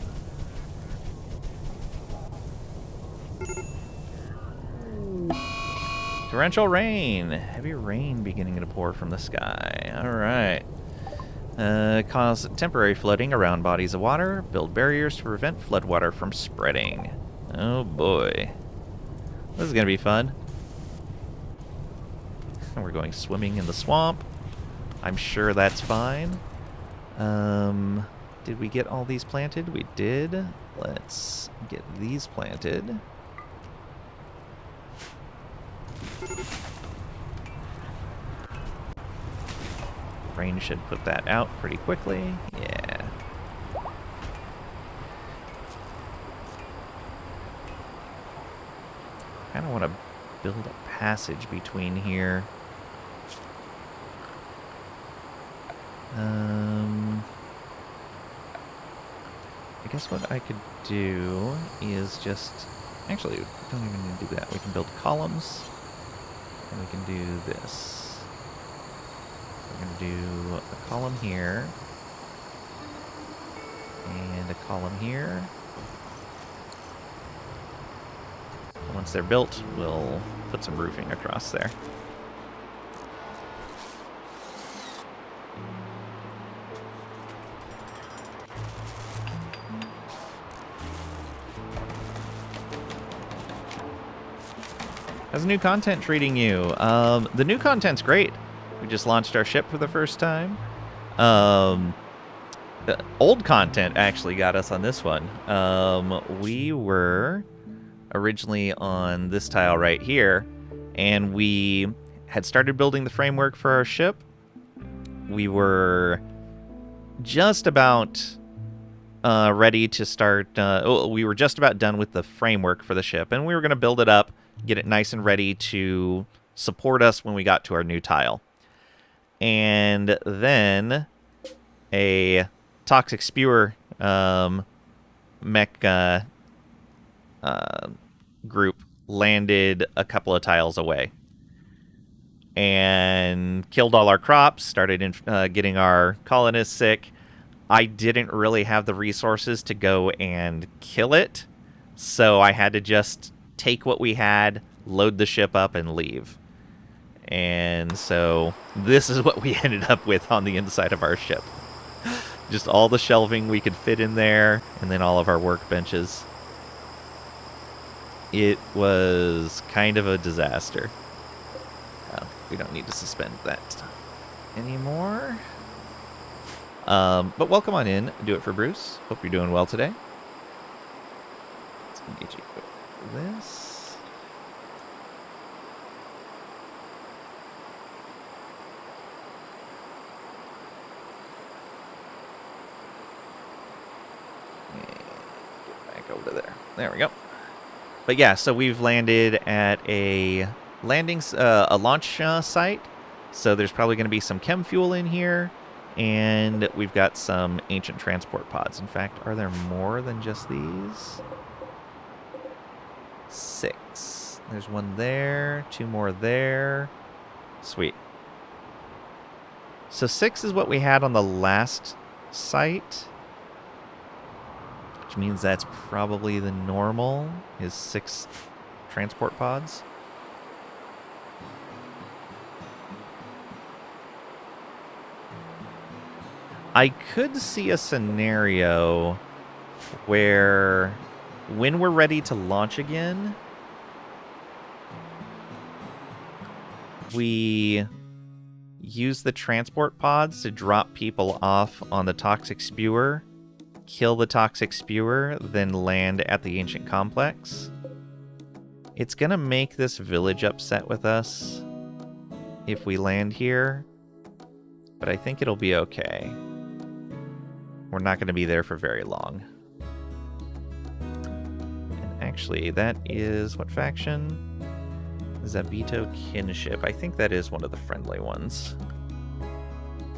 Torrential rain! Heavy rain beginning to pour from the sky. Alright. Cause temporary flooding around bodies of water. Build barriers to prevent floodwater from spreading. Oh boy. This is gonna be fun. We're going swimming in the swamp. I'm sure that's fine. Did we get all these planted? We did. Let's get these planted. Rain should put that out pretty quickly. Yeah. Kind of want to build a passage between here. I guess what I could do is just... Actually, we don't even need to do that. We can build columns. And we can do this. We're going to do a column here. And a column here. And once they're built, we'll put some roofing across there. How's the new content treating you? The new content's great. We just launched our ship for the first time. The old content actually got us on this one. We were originally on this tile right here, and we had started building the framework for our ship. We were just about ready to start... we were just about done with the framework for the ship, and we were going to build it up, get it nice and ready to support us when we got to our new tile. And then a toxic spewer mech group landed a couple of tiles away and killed all our crops, started getting our colonists sick. I didn't really have the resources to go and kill it, so I had to just take what we had, load the ship up, and leave. And so this is what we ended up with on the inside of our ship. Just all the shelving we could fit in there, and then all of our workbenches. It was kind of a disaster. We don't need to suspend that anymore. But welcome on in. Do it for Bruce. Hope you're doing well today. Let's get you this. There we go. But yeah, so we've landed at a launch site. So there's probably going to be some chem fuel in here. And we've got some ancient transport pods. In fact, are there more than just these? 6. There's one there, 2 more there. Sweet. So 6 is what we had on the last site. Which means that's probably the normal, is 6 transport pods. I could see a scenario where when we're ready to launch again, we use the transport pods to drop people off on the toxic spewer, kill the toxic spewer, then land at the ancient complex. It's gonna make this village upset with us if we land here, but I think it'll be okay. We're not going to be there for very long. And actually, that is what faction? Zabito Kinship. I think that is one of the friendly ones.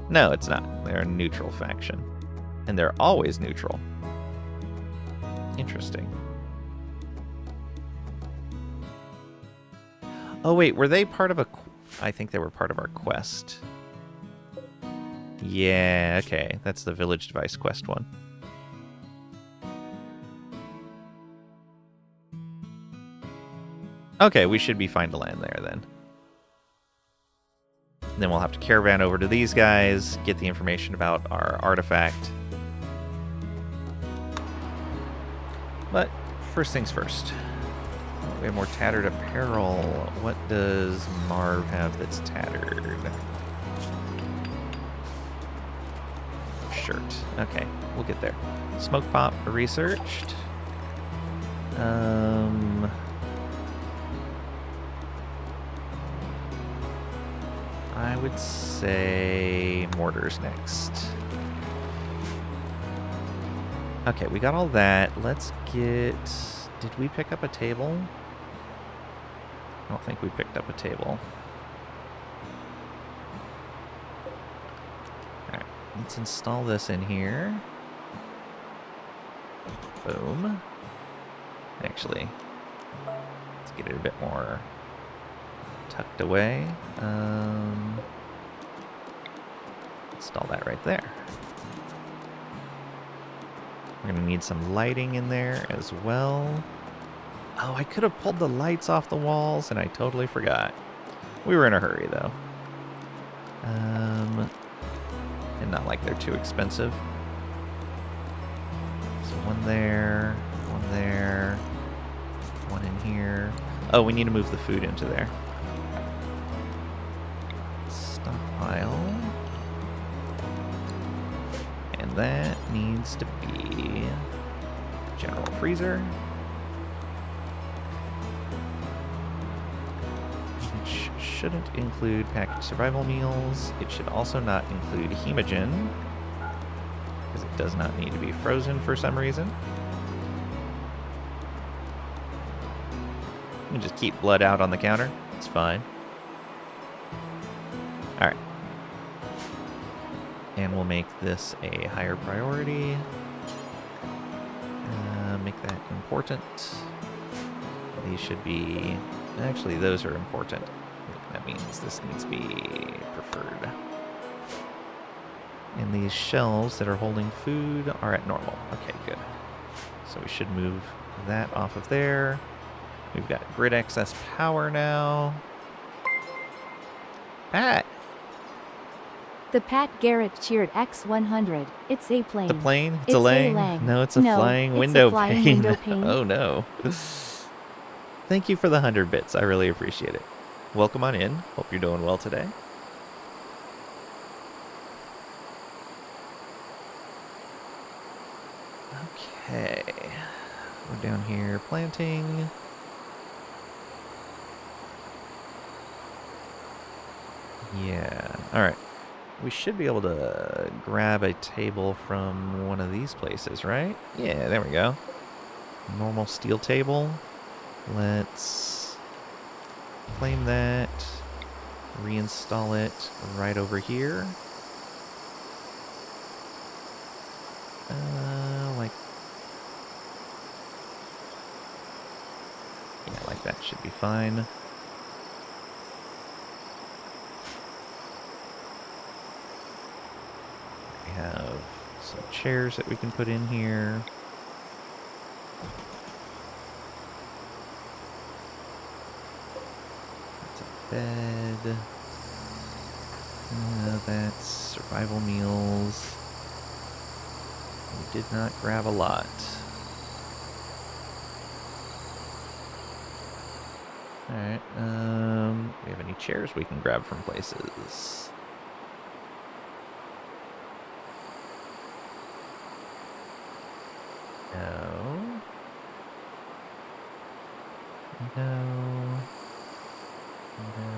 No, it's not. They're a neutral faction. And they're always neutral. Interesting. Oh, wait. Were they part of a... I think they were part of our quest. Yeah, okay. That's the Village Device quest one. Okay, we should be fine to land there then. Then we'll have to caravan over to these guys, get the information about our artifact. But first things first. Oh, we have more tattered apparel. What does Marv have that's tattered? Shirt. Okay, we'll get there. Smoke pop researched. I would say mortars next. Okay, we got all that. Let's get... Did we pick up a table? I don't think we picked up a table. Alright, let's install this in here. Boom. Actually, let's get it a bit more tucked away. Install that right there. We're going to need some lighting in there as well. Oh, I could have pulled the lights off the walls, and I totally forgot. We were in a hurry, though. And not like they're too expensive. So one there, one in here. Oh, we need to move the food into there. Stockpile. And that needs to be general freezer. Which shouldn't include packaged survival meals. It should also not include hemogen, because it does not need to be frozen for some reason. You can just keep blood out on the counter. It's fine. Alright. And we'll make this a higher priority. Make that important. These should be... Actually, those are important. That means this needs to be preferred. And these shelves that are holding food are at normal. Okay, good. So we should move that off of there. We've got grid excess power now. Pat! The Pat Garrett cheered X100. It's a plane. The plane? It's a laying? No, it's a flying window pane. Oh no. Thank you for the 100 bits. I really appreciate it. Welcome on in. Hope you're doing well today. Okay. We're down here planting. Yeah. Alright. We should be able to grab a table from one of these places, right? Yeah, there we go. normal steel table. Let's claim that, reinstall it right over here. Like that should be fine. We have some chairs that we can put in here. That's a bed. That's survival meals. We did not grab a lot. Alright, we have any chairs we can grab from places? No. No. No.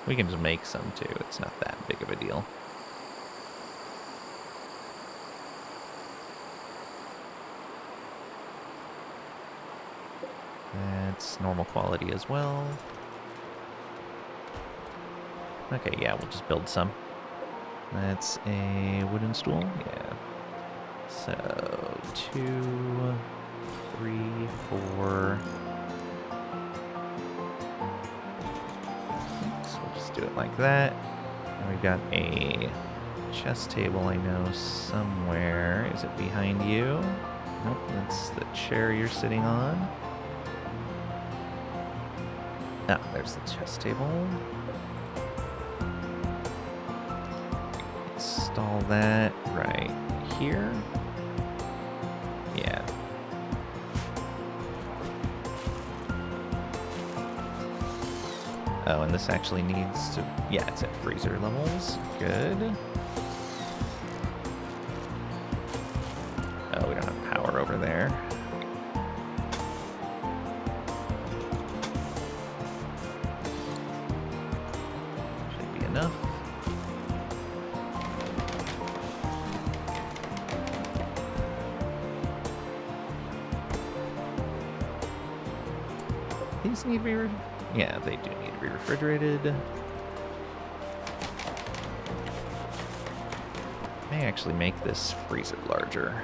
We can just make some too. It's not that big of a deal. That's normal quality as well. Okay, yeah, we'll just build some. That's a wooden stool? Yeah. So, 2, 3, 4. So we'll just do it like that. And we've got a chess table, I know, somewhere. Is it behind you? Nope, that's the chair you're sitting on. Ah, there's the chess table. Install that right here. Yeah. Oh, and this actually needs to... Yeah, it's at freezer levels. Good. Oh, we don't have power over there. Should be enough. These need to be... Yeah, they do need to be refrigerated. May actually make this freezer larger.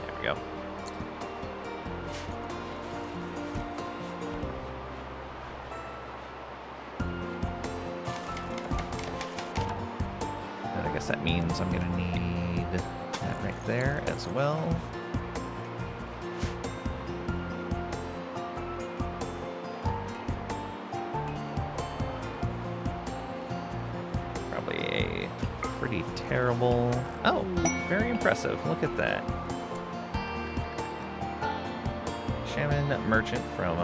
There we go. I guess that means I'm gonna need that right there as well. Probably a pretty terrible... Oh, very impressive. Look at that. Shaman merchant from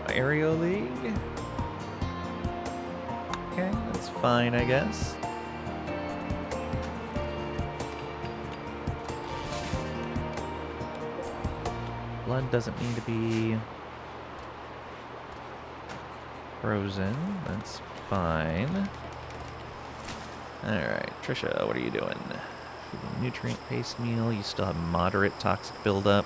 Aerial League. Okay, that's fine, I guess. Blood doesn't need to be frozen. That's fine. Alright, Trisha, what are you doing? Nutrient paste meal. You still have moderate toxic buildup.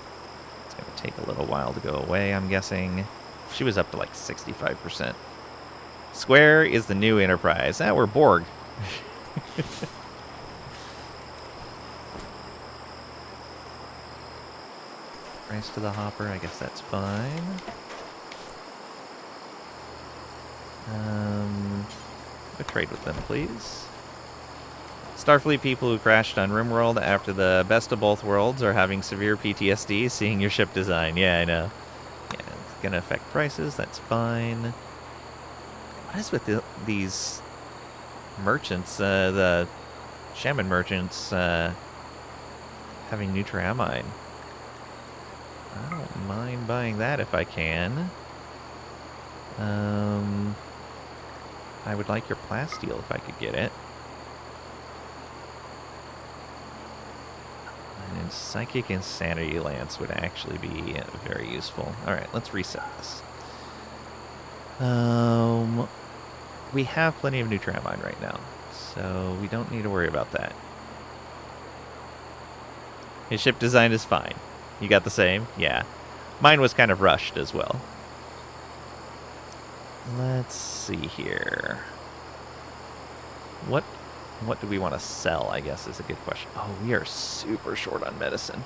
It's going to take a little while to go away, I'm guessing. She was up to like 65%. Square is the new Enterprise. Ah, we're Borg. Rice to the hopper, I guess that's fine. Go trade with them, please. Starfleet people who crashed on RimWorld after the best of both worlds are having severe PTSD seeing your ship design. Yeah, I know. Yeah, it's gonna affect prices, that's fine. What is with these merchants, the shaman merchants, having Nutriamine? I don't mind buying that if I can. I would like your plasteel if I could get it. And Psychic Insanity Lance would actually be very useful. Alright, let's reset this. We have plenty of Nutramine right now, so we don't need to worry about that. His ship design is fine. You got the same? Yeah. Mine was kind of rushed as well. Let's see here. What do we want to sell, I guess, is a good question. Oh, we are super short on medicine.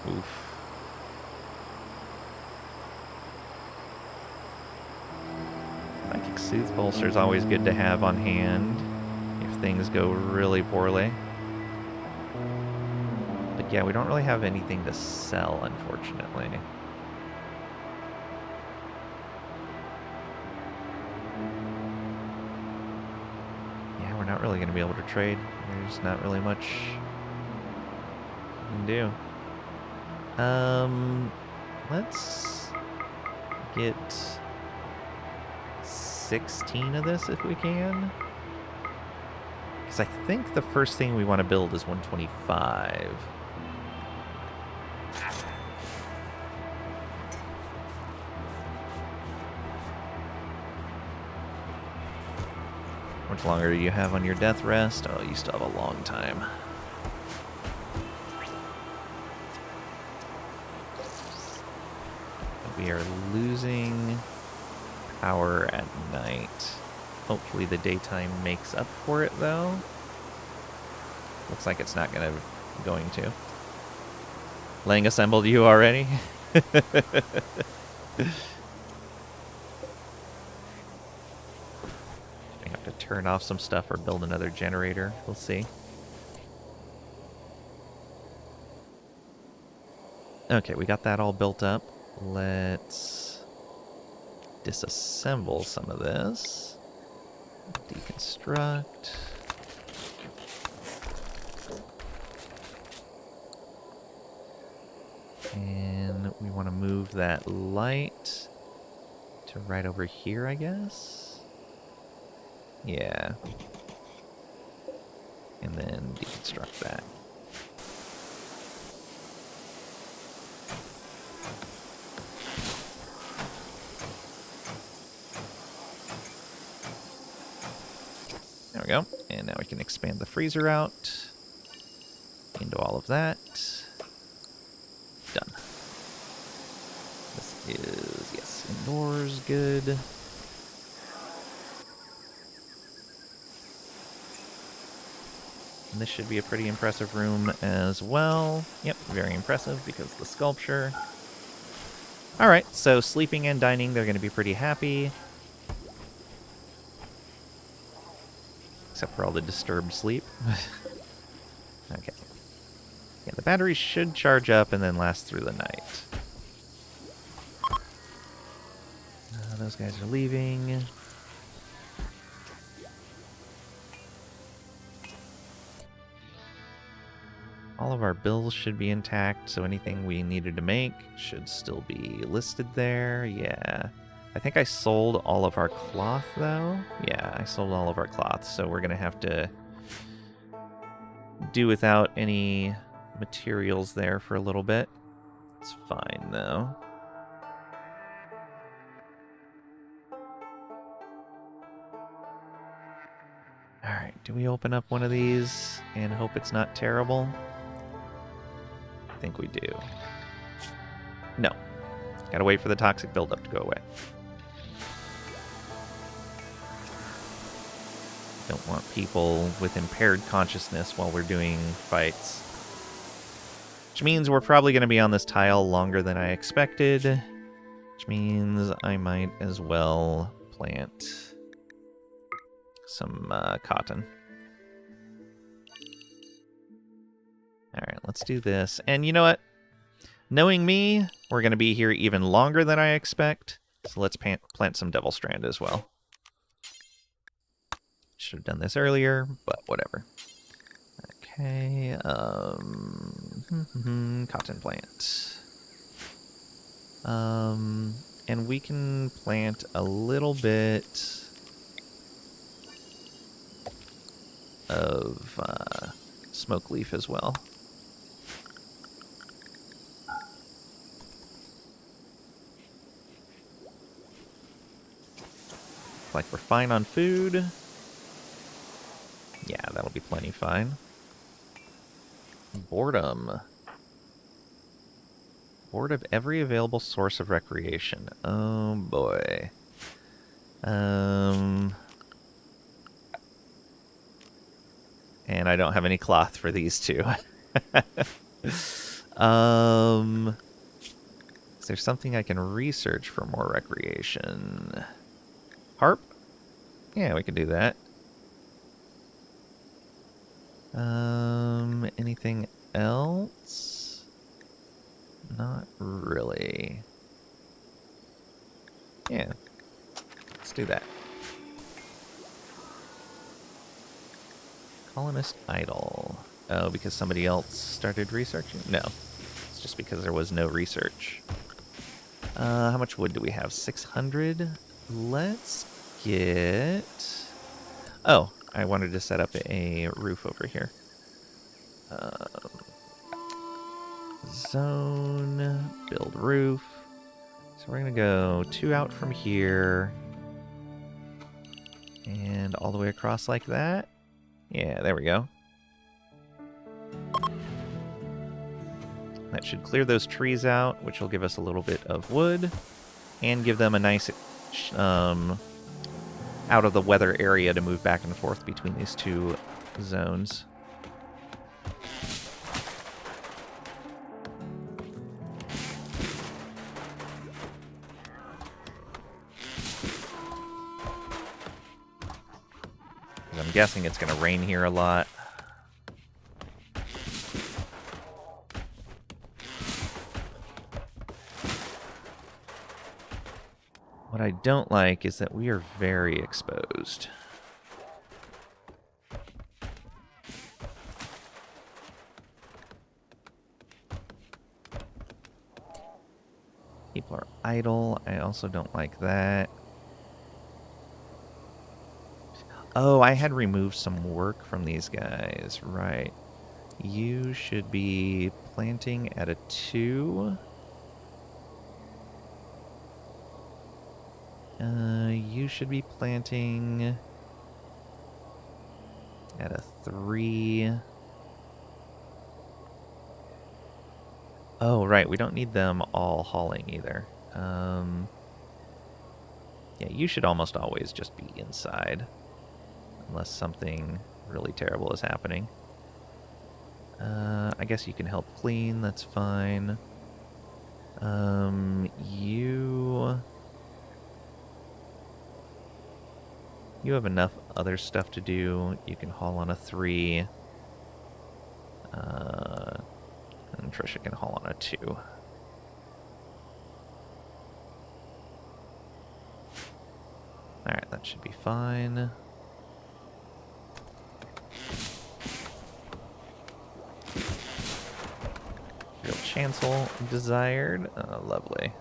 Oof. Psychic Soothe Bolster is always good to have on hand if things go really poorly. But yeah, we don't really have anything to sell, unfortunately. Yeah, we're not really going to be able to trade. There's not really much we can do. Let's get 16 of this if we can. Because I think the first thing we want to build is 125. How much longer do you have on your death rest? Oh, you still have a long time. We are losing power at night. Hopefully the daytime makes up for it, though. Looks like it's not going to. Lang assembled you already? We have to turn off some stuff or build another generator. We'll see. Okay, we got that all built up. Let's disassemble some of this. Deconstruct. And we want to move that light to right over here, I guess. Yeah. And then deconstruct that. There we go. And now we can expand the freezer out into all of that. Done. This is, yes, indoors, good. And this should be a pretty impressive room as well. Yep, very impressive because of the sculpture. Alright, so sleeping and dining, they're going to be pretty happy. Except for all the disturbed sleep. Okay. Yeah, the batteries should charge up and then last through the night. Those guys are leaving. All of our bills should be intact, so anything we needed to make should still be listed there. Yeah. I think I sold all of our cloth, though. Yeah, I sold all of our cloth, so we're going to have to do without any materials there for a little bit. It's fine, though. Alright, do we open up one of these and hope it's not terrible? I think we do. No. Gotta wait for the toxic buildup to go away. Don't want people with impaired consciousness while we're doing fights. Which means we're probably going to be on this tile longer than I expected. Which means I might as well plant some cotton. Alright, let's do this. And you know what? Knowing me, we're going to be here even longer than I expect. So let's plant some Devil Strand as well. Should have done this earlier, but whatever. Okay, cotton plant. And we can plant a little bit of smoke leaf as well. like we're fine on food. Yeah, that'll be plenty fine. Boredom. Bored of every available source of recreation. Oh boy. And I don't have any cloth for these two. Is there something I can research for more recreation? Harp? Yeah, we can do that. Anything else? Not really. Yeah, let's do that. Colonist idle. Oh, because somebody else started researching? No, it's just because there was no research. How much wood do we have? 600? Let's get... Oh, I wanted to set up a roof over here. Zone, build roof. So we're going to go 2 out from here. And all the way across like that. Yeah, there we go. That should clear those trees out, which will give us a little bit of wood. And give them a nice out of the weather area to move back and forth between these two zones. I'm guessing it's going to rain here a lot. What I don't like is that we are very exposed. People are idle. I also don't like that. Oh, I had removed some work from these guys. Right. You should be planting at a 2. You should be planting at a 3. Oh, right. We don't need them all hauling either. Yeah, you should almost always just be inside. Unless something really terrible is happening. I guess you can help clean. That's fine. You have enough other stuff to do. You can haul on a 3. And Trisha can haul on a 2. Alright, that should be fine. Real chancel desired. Lovely.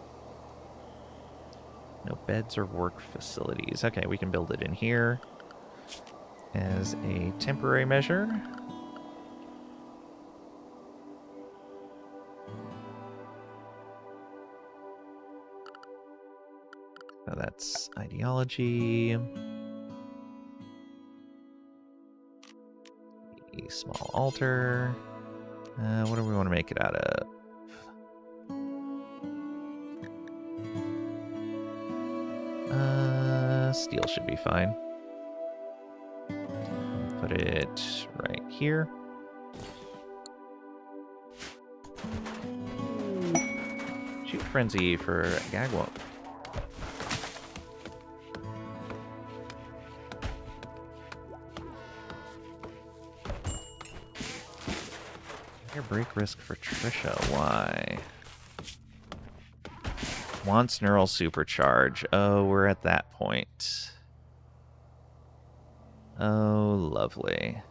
No beds or work facilities. Okay, we can build it in here as a temporary measure. So that's ideology. A small altar. What do we want to make it out of? Steel should be fine. Put it right here. Shoot Frenzy for Gagwop. Air break risk for Trisha. Why? Wants neural supercharge. Oh, we're at that point. Oh, lovely.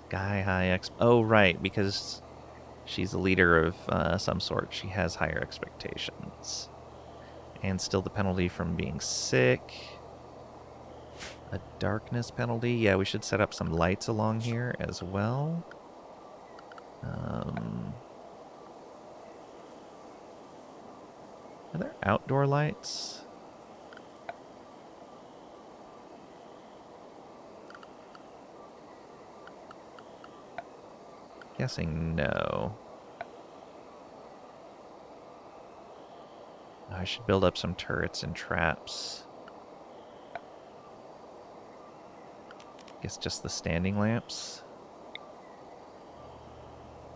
Sky high oh, right, because she's a leader of some sort. She has higher expectations. And still the penalty from being sick. A darkness penalty. Yeah, we should set up some lights along here as well. Are there outdoor lights? Guessing no. Oh, I should build up some turrets and traps. Guess just the standing lamps.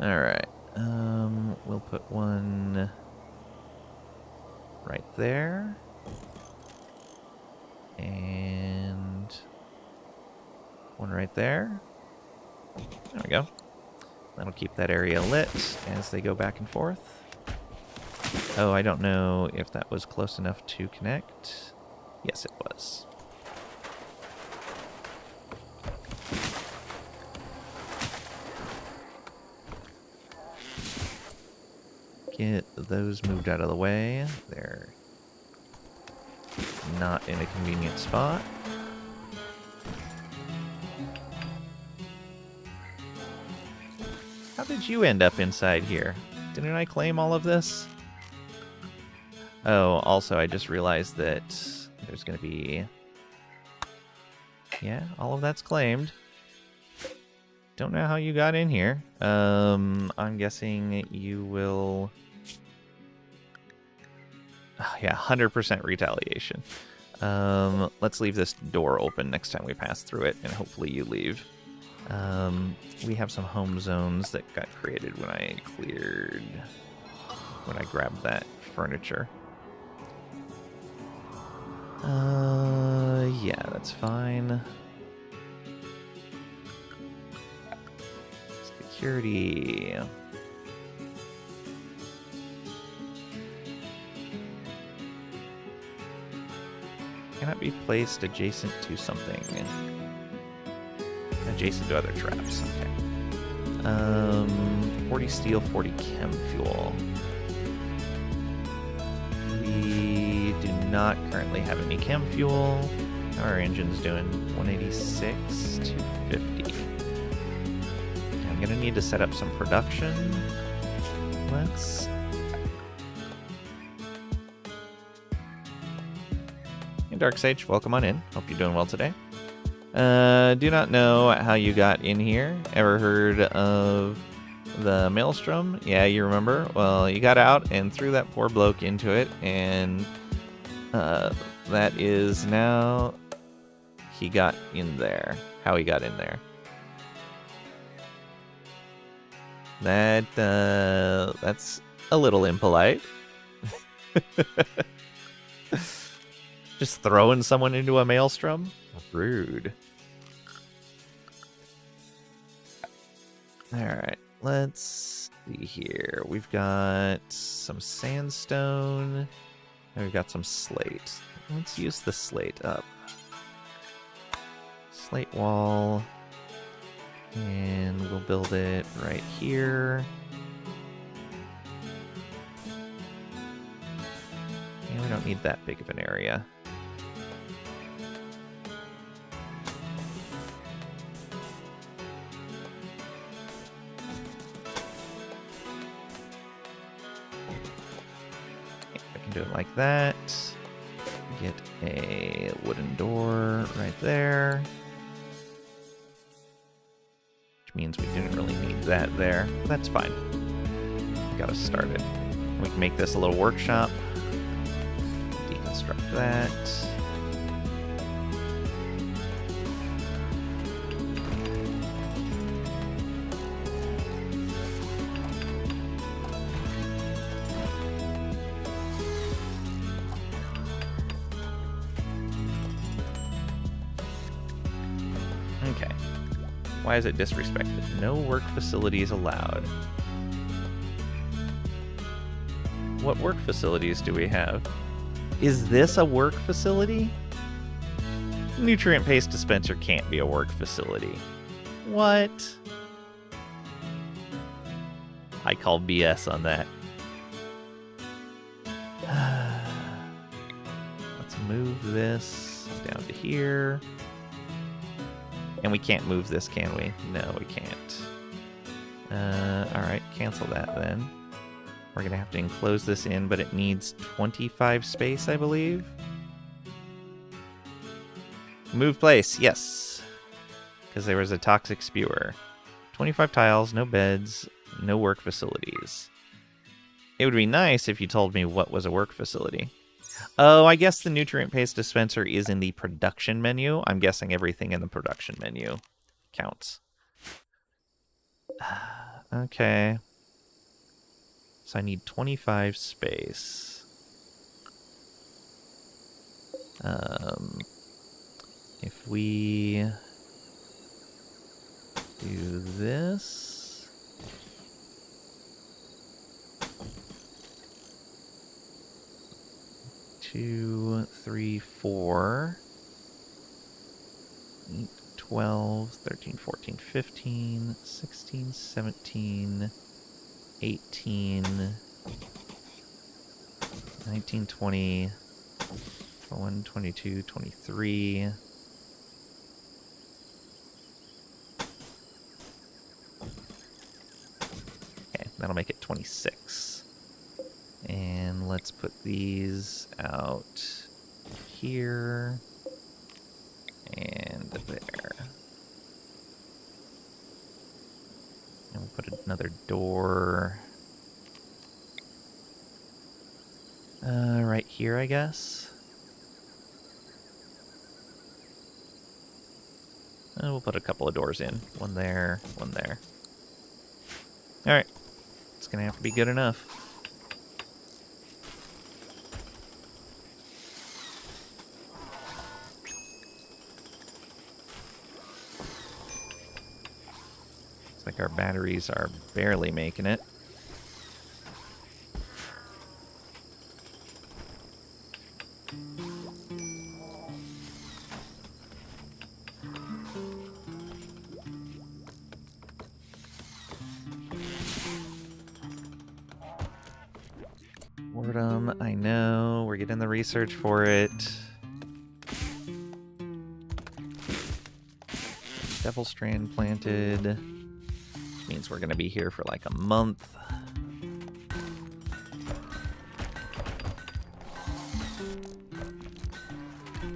Alright. We'll put one right there. And one right there. There we go. That'll keep that area lit as they go back and forth. Oh, I don't know if that was close enough to connect. Yes, it was. Get those moved out of the way. They're not in a convenient spot. How did you end up inside here? Didn't I claim all of this? Oh, also I just realized that there's going to be... Yeah, all of that's claimed. Don't know how you got in here. I'm guessing you will... Oh, yeah, 100% retaliation. Let's leave this door open next time we pass through it, and hopefully you leave. We have some home zones that got created when I grabbed that furniture. Yeah, that's fine. Security. Cannot be placed adjacent to something. Adjacent to other traps, okay. 40 steel, 40 chem fuel. We do not currently have any chem fuel. How are our engines doing? 186, 250. I'm gonna need to set up some production. Let's... Hey, Darksage, welcome on in. Hope you're doing well today. Do not know how you got in here. Ever heard of the Maelstrom? Yeah, you remember? Well, you got out and threw that poor bloke into it, and that is now he got in there. How he got in there. That's a little impolite. Just throwing someone into a maelstrom? Rude. Alright, let's see here. We've got some sandstone, and we've got some slate. Let's use the slate up. Slate wall. And we'll build it right here. And we don't need that big of an area. I can do it like that. Get a wooden door right there. Which means we didn't really need that there. But that's fine. Got us started. We can make this a little workshop. Deconstruct that. Okay. Why is it disrespected? No work facilities allowed. What work facilities do we have? Is this a work facility? Nutrient paste dispenser can't be a work facility. What? I call BS on that. Let's move this down to here. And we can't move this, can we? No, we can't. Alright, cancel that then. We're going to have to enclose this in, but it needs 25 space, I believe. Move place, yes. Because there was a toxic spewer. 25 tiles, no beds, no work facilities. It would be nice if you told me what was a work facility. Oh, I guess the nutrient paste dispenser is in the production menu. I'm guessing everything in the production menu counts. Okay. So I need 25 space. If we do this... 2, 3, 4, 8, 12, 13, 14, 15, 16, 17, 18, 19, 20, 21, 22, 23. Okay, that'll make it 26. And let's put these out here and there. And we'll put another door right here, I guess. And we'll put a couple of doors in. One there, one there. Alright. It's gonna have to be good enough. Like our batteries are barely making it. Boredom, I know. We're getting the research for it. Devil strand planted. Means we're going to be here for like a month.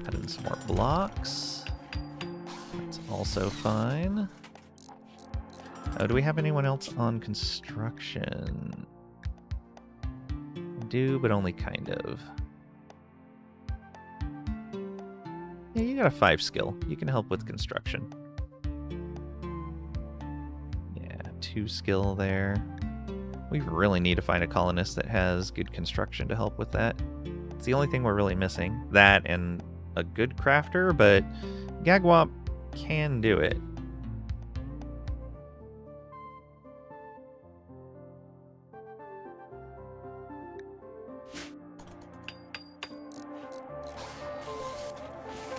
Add in some more blocks. That's also fine. Oh, do we have anyone else on construction? We do, but only kind of. Yeah, you got a 5 skill. You can help with construction. 2 skill there. We really need to find a colonist that has good construction to help with that. It's the only thing we're really missing. That and a good crafter, but Gagwop can do it.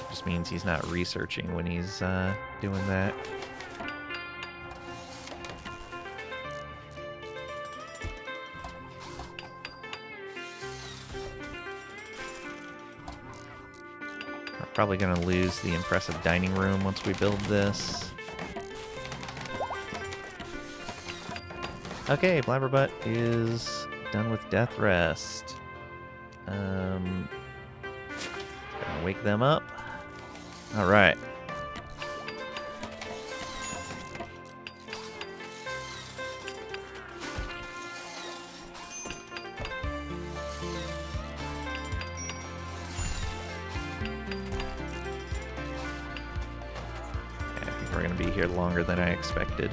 Just means he's not researching when he's doing that. Probably going to lose the impressive dining room once we build this. Okay, Blabberbutt is done with death rest. Gonna wake them up. All right. Here longer than I expected.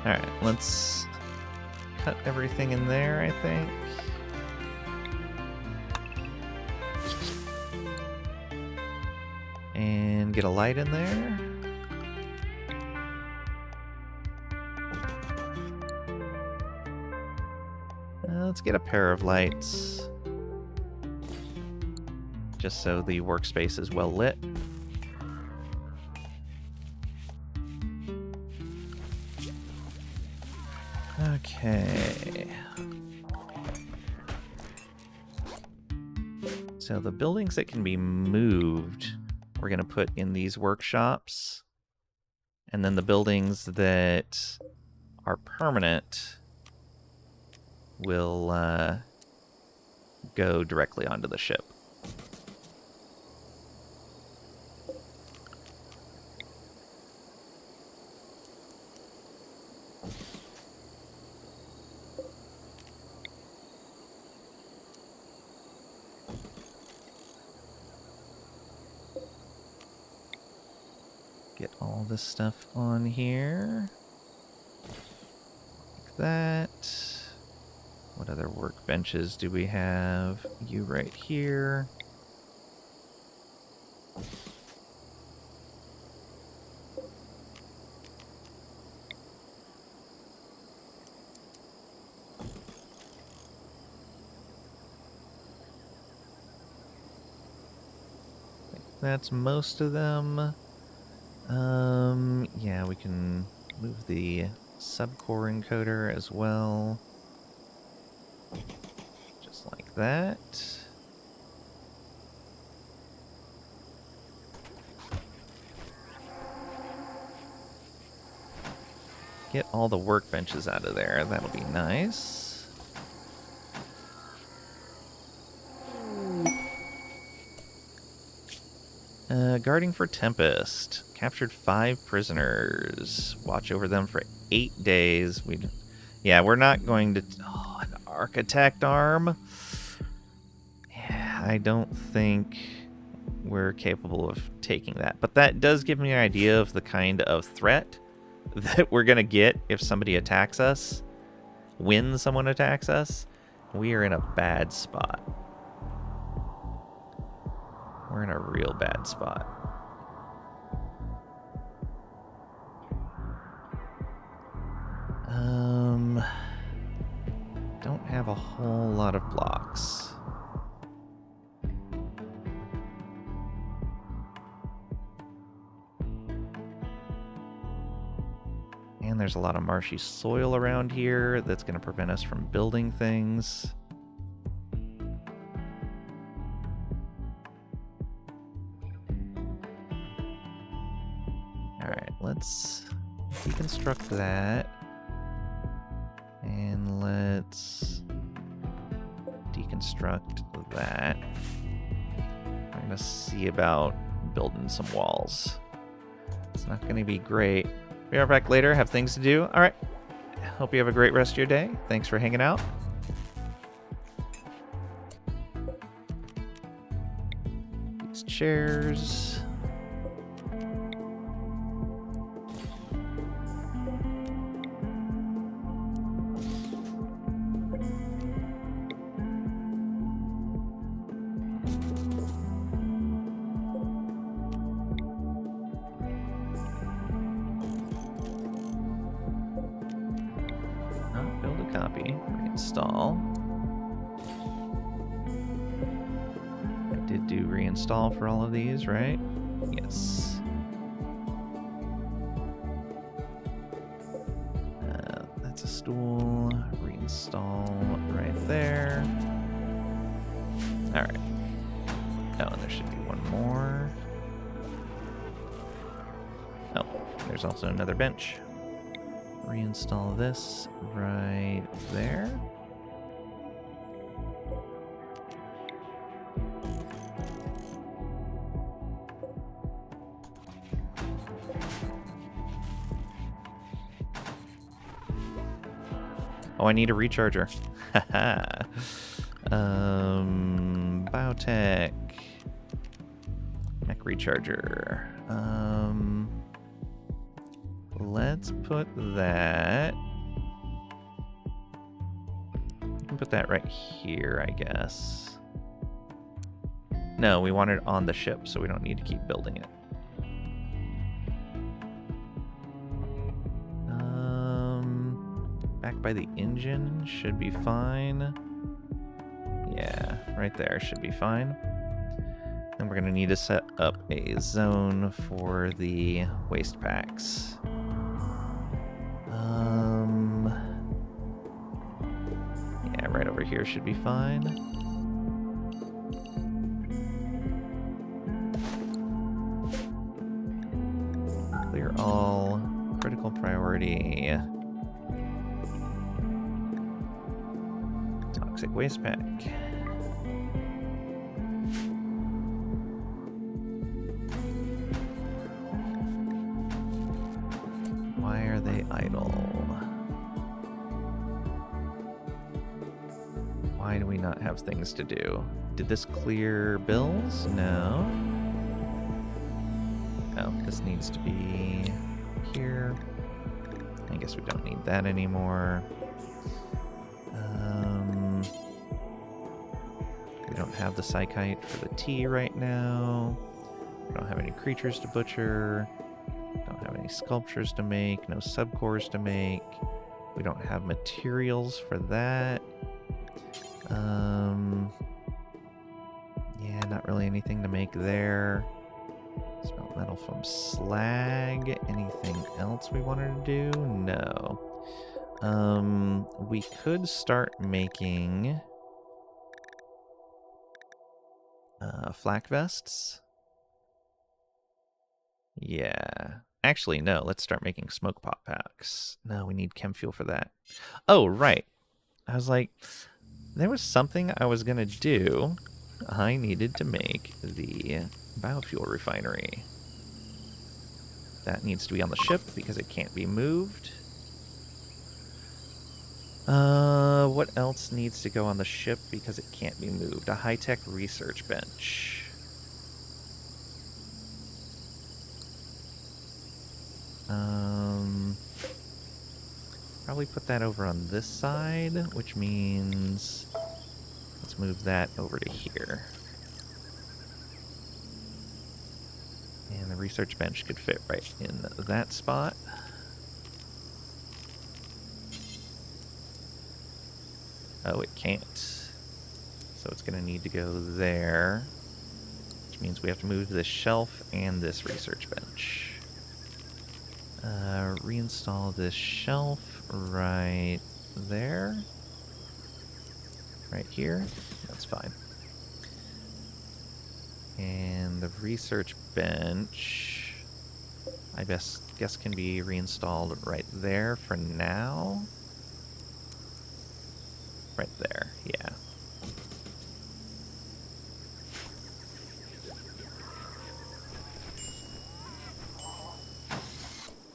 Alright, let's cut everything in there, I think. And get a light in there. Let's get a pair of lights, just so the workspace is well lit. Okay. So the buildings that can be moved, we're going to put in these workshops. And then the buildings that are permanent will go directly onto the ship. Get all this stuff on here. Like that. What other workbenches do we have? You right here. That's most of them. Yeah, we can move the subcore encoder as well. Just like that. Get all the workbenches out of there. That'll be nice. Guarding for Tempest. Captured 5 prisoners. Watch over them for 8 days. Yeah, we're not going to... Oh, an architect arm? Yeah, I don't think we're capable of taking that. But that does give me an idea of the kind of threat that we're going to get if somebody attacks us. When someone attacks us, we are in a bad spot. We're in a real bad spot. Don't have a whole lot of blocks. And there's a lot of marshy soil around here that's going to prevent us from building things. Alright, let's deconstruct that. And let's deconstruct that. I'm going to see about building some walls. It's not going to be great. Be right back later. Have things to do. All right. Hope you have a great rest of your day. Thanks for hanging out. These chairs. Copy, reinstall. I did do reinstall for all of these, right? Yes. That's a stool. Reinstall right there. Alright. Oh, and there should be one more. Oh, there's also another bench. Reinstall this right there. Oh, I need a recharger. Haha. Biotech. Mech recharger. Let's put that... We can put that right here, I guess. No, we want it on the ship, so we don't need to keep building it. Back by the engine should be fine. Yeah, right there should be fine. Then we're going to need to set up a zone for the waste packs. here should be fine. Clear all. Critical priority. Toxic waste pack. Why are they idle? Why do we not have things to do? Did this clear bills? No. Oh, this needs to be here. I guess we don't need that anymore. We don't have the psychite for the tea right now. We don't have any creatures to butcher. Don't have any sculptures to make. No subcores to make. We don't have materials for that. Yeah, not really anything to make there. Smelt metal from slag. Anything else we wanted to do? No. We could start making flak vests. Yeah. Actually, no. Let's start making smoke pot packs. No, we need chem fuel for that. Oh, right. I was like, there was something I was going to do. I needed to make the biofuel refinery. That needs to be on the ship because it can't be moved. What else needs to go on the ship because it can't be moved? A high-tech research bench. Probably put that over on this side, which means let's move that over to here. And the research bench could fit right in that spot. Oh, it can't. So it's going to need to go there, which means we have to move this shelf and this research bench. Reinstall this shelf right there. Right here. That's fine. And the research bench, I guess can be reinstalled right there for now. Right there, yeah.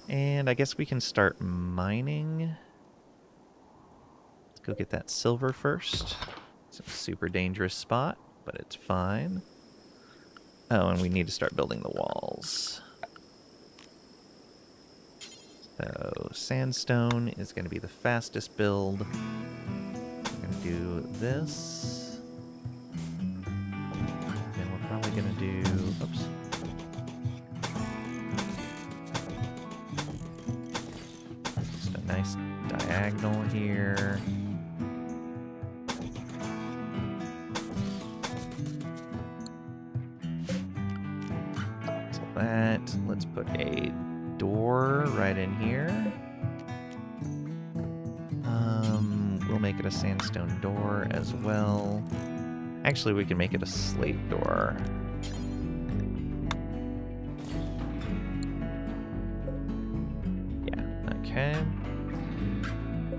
And I guess we can start mining. Let's go get that silver first. It's a super dangerous spot, but it's fine. Oh, and we need to start building the walls. So, sandstone is going to be the fastest build. We're going to do this. And we're probably going to do... Oops. Just a nice diagonal here. So that, let's put a door right in here. We'll make it a sandstone door as well. Actually, we can make it a slate door. Yeah, okay.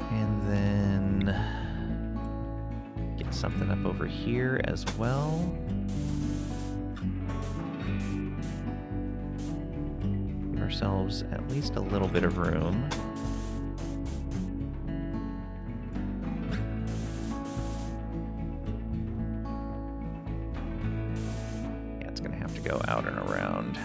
And then get something up over here as well. Give ourselves at least a little bit of room. Go out and around.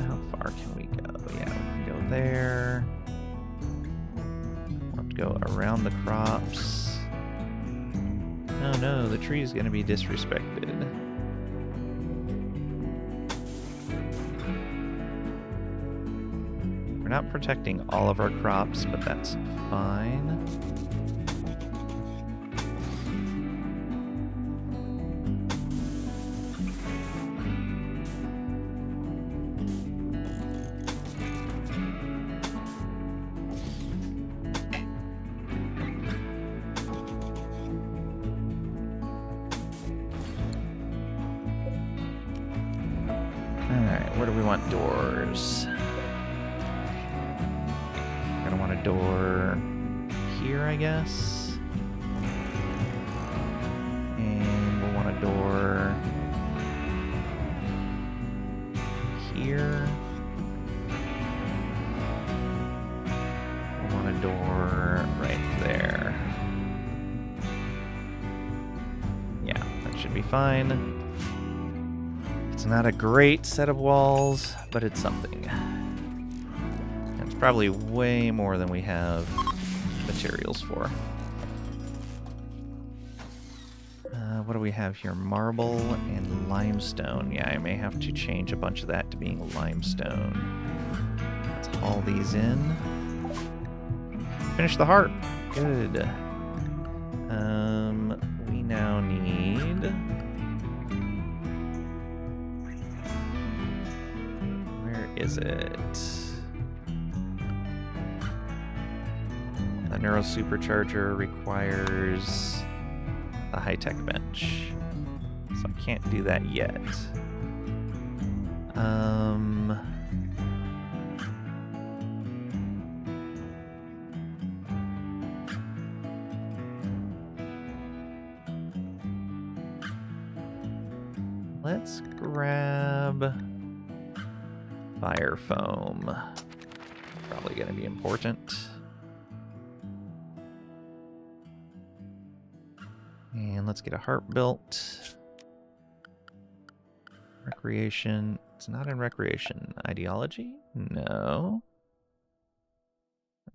How far can we go? Yeah, we can go there. Go around the crops. Oh no, the tree is going to be disrespected. We're not protecting all of our crops, but that's fine. Alright, where do we want doors? We're gonna want a door here, I guess. And we'll want a door here. We'll want a door right there. Yeah, that should be fine. It's not a great set of walls, but it's something. And it's probably way more than we have materials for. What do we have here? Marble and limestone. Yeah, I may have to change a bunch of that to being limestone. Let's haul these in. Finish the harp. Good. We now need... Where is it? The Neuro Supercharger requires a high-tech bench. So I can't do that yet. Let's grab fire foam. Probably going to be important. And let's get a harp built. Recreation. It's not in recreation. Ideology? No.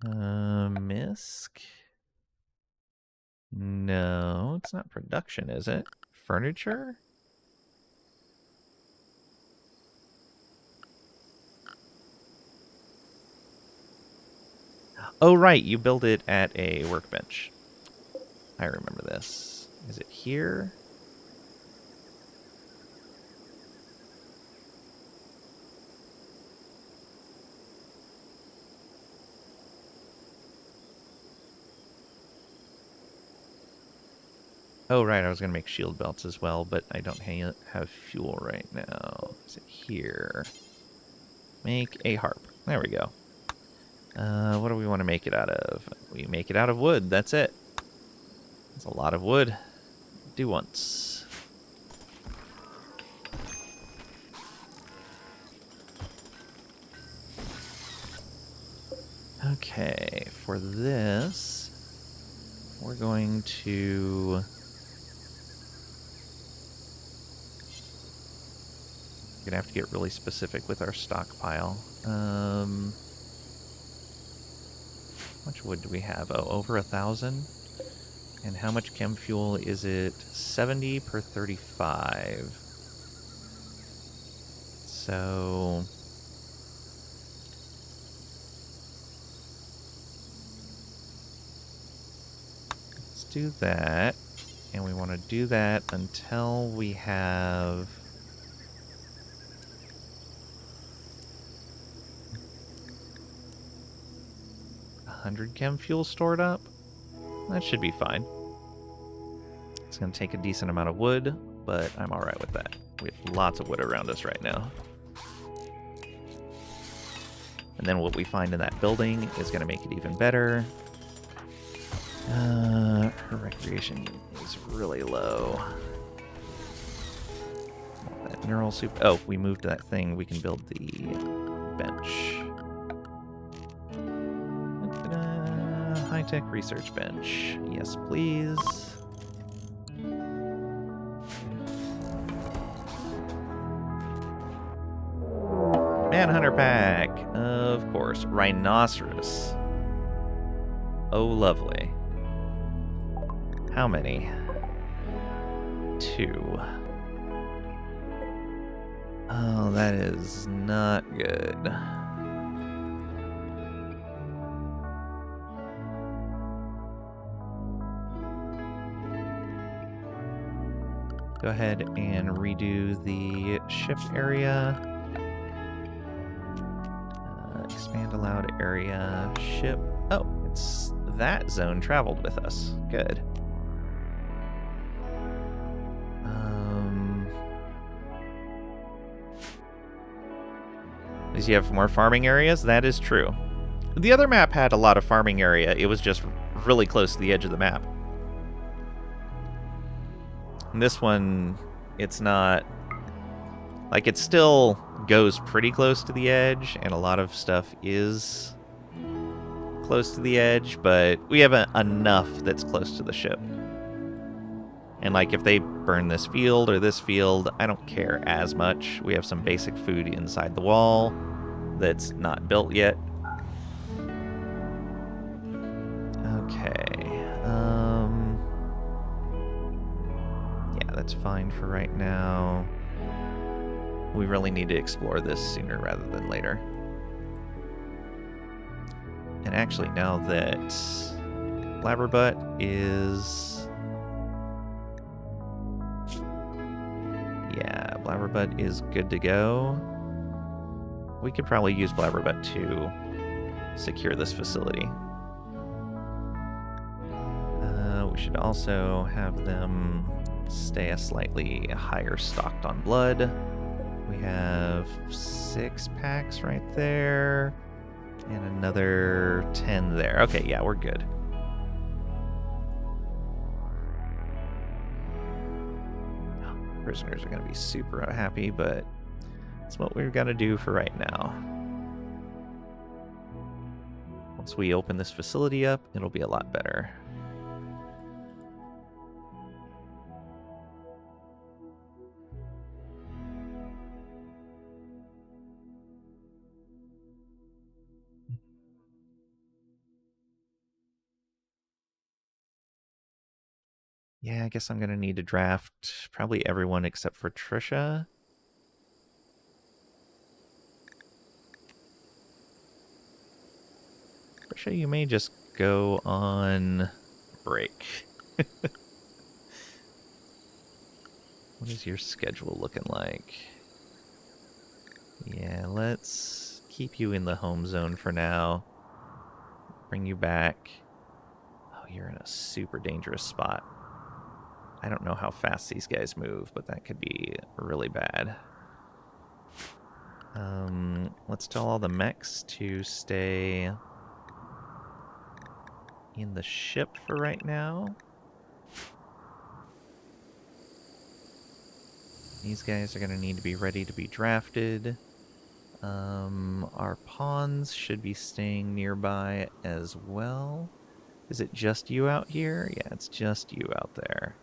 Misc? No. It's not production, is it? Furniture? Oh, right. You build it at a workbench. I remember this. Is it here? Oh, right. I was going to make shield belts as well, but I don't have fuel right now. Is it here? Make a harp. There we go. What do we want to make it out of? We make it out of wood. That's it. That's a lot of wood. Do once. Okay, for this, we're going to... We're gonna have to get really specific with our stockpile. How much wood do we have? Oh, over 1,000. And how much chem fuel is it? 70 per 35. So... let's do that. And we want to do that until we have... 100 chem fuel stored up. That should be fine. It's going to take a decent amount of wood, but I'm alright with that. We have lots of wood around us right now. And then what we find in that building is going to make it even better. Her recreation is really low. That neural soup. Oh, we moved that thing. We can build the bench. High-tech research bench. Yes, please. Manhunter pack. Of course. Rhinoceros. Oh, lovely. How many? 2. Oh, that is not good. Go ahead and redo the ship area. Expand allowed area, ship. Oh, it's that zone traveled with us. Good. At least you have more farming areas. That is true. The other map had a lot of farming area. It was just really close to the edge of the map. And this one, it's not... Like, it still goes pretty close to the edge, and a lot of stuff is close to the edge, but we have enough that's close to the ship. And, like, if they burn this field or this field, I don't care as much. We have some basic food inside the wall that's not built yet. Okay. Yeah, that's fine for right now. We really need to explore this sooner rather than later. And actually, now that Blabberbutt is... Yeah, Blabberbutt is good to go. We could probably use Blabberbutt to secure this facility. We should also have them stay a slightly higher stocked on blood. We have 6 packs right there, and another 10 there. Okay, yeah, we're good. Prisoners are going to be super unhappy, but it's what we've got to do for right now. Once we open this facility up, it'll be a lot better. Yeah, I guess I'm going to need to draft probably everyone except for Trisha. Trisha, you may just go on break. What is your schedule looking like? Yeah, let's keep you in the home zone for now. Bring you back. Oh, you're in a super dangerous spot. I don't know how fast these guys move, but that could be really bad. Let's tell all the mechs to stay in the ship for right now. These guys are going to need to be ready to be drafted. Our pawns should be staying nearby as well. Is it just you out here? Yeah, it's just you out there.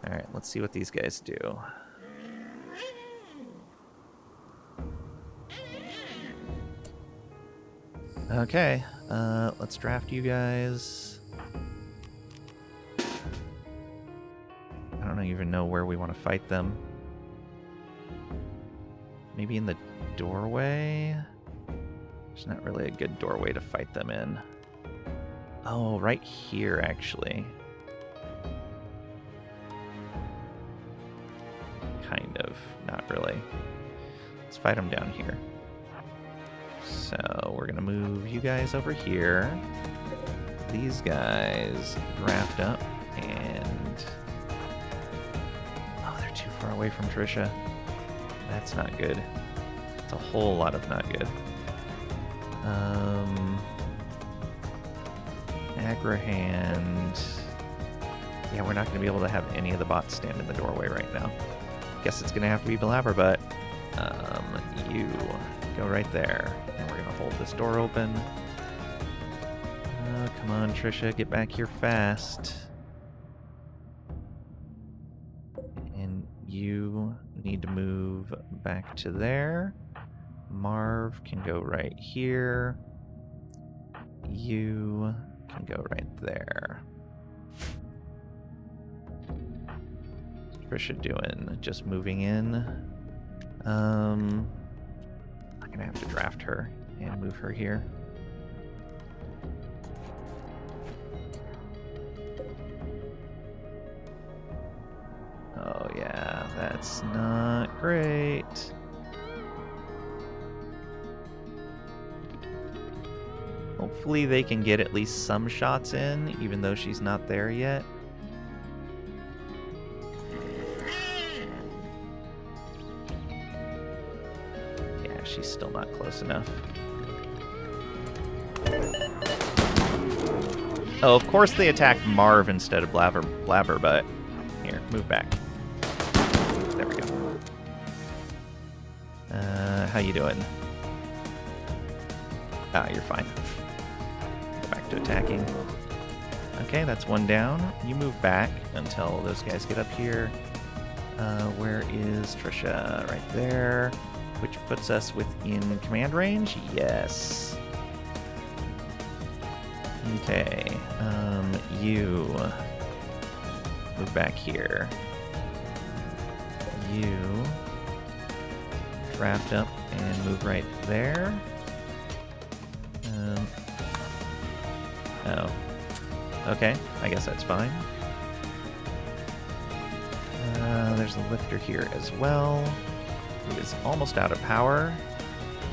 Alright, let's see what these guys do. Okay, let's draft you guys. I don't even know where we want to fight them. Maybe in the doorway? There's not really a good doorway to fight them in. Oh, right here, actually. Kind of. Not really. Let's fight them down here. So, we're going to move you guys over here. These guys draft up, and... Oh, they're too far away from Trisha. That's not good. It's a whole lot of not good. Agrahand. Yeah, we're not going to be able to have any of the bots stand in the doorway right now. Guess it's going to have to be Blabberbutt. You go right there. And we're going to hold this door open. Oh, come on, Trisha, get back here fast. And you need to move back to there. Marv can go right here. You can go right there. Trisha doing? Just moving in. I'm gonna have to draft her and move her here. Oh, That's not great. Hopefully they can get at least some shots in, even though she's not there yet. Yeah, she's still not close enough. Oh, of course they attack Marv instead of Blabberbutt. Here, move back. There we go. How you doing? Ah, you're fine. Go back to attacking. Okay, that's one down. You move back until those guys get up here. Where is Trisha? Right there. Which puts us within command range? Yes. Okay. You move back here. You draft up and move right there. Oh. Okay, I guess that's fine. There's a lifter here as well, who is almost out of power,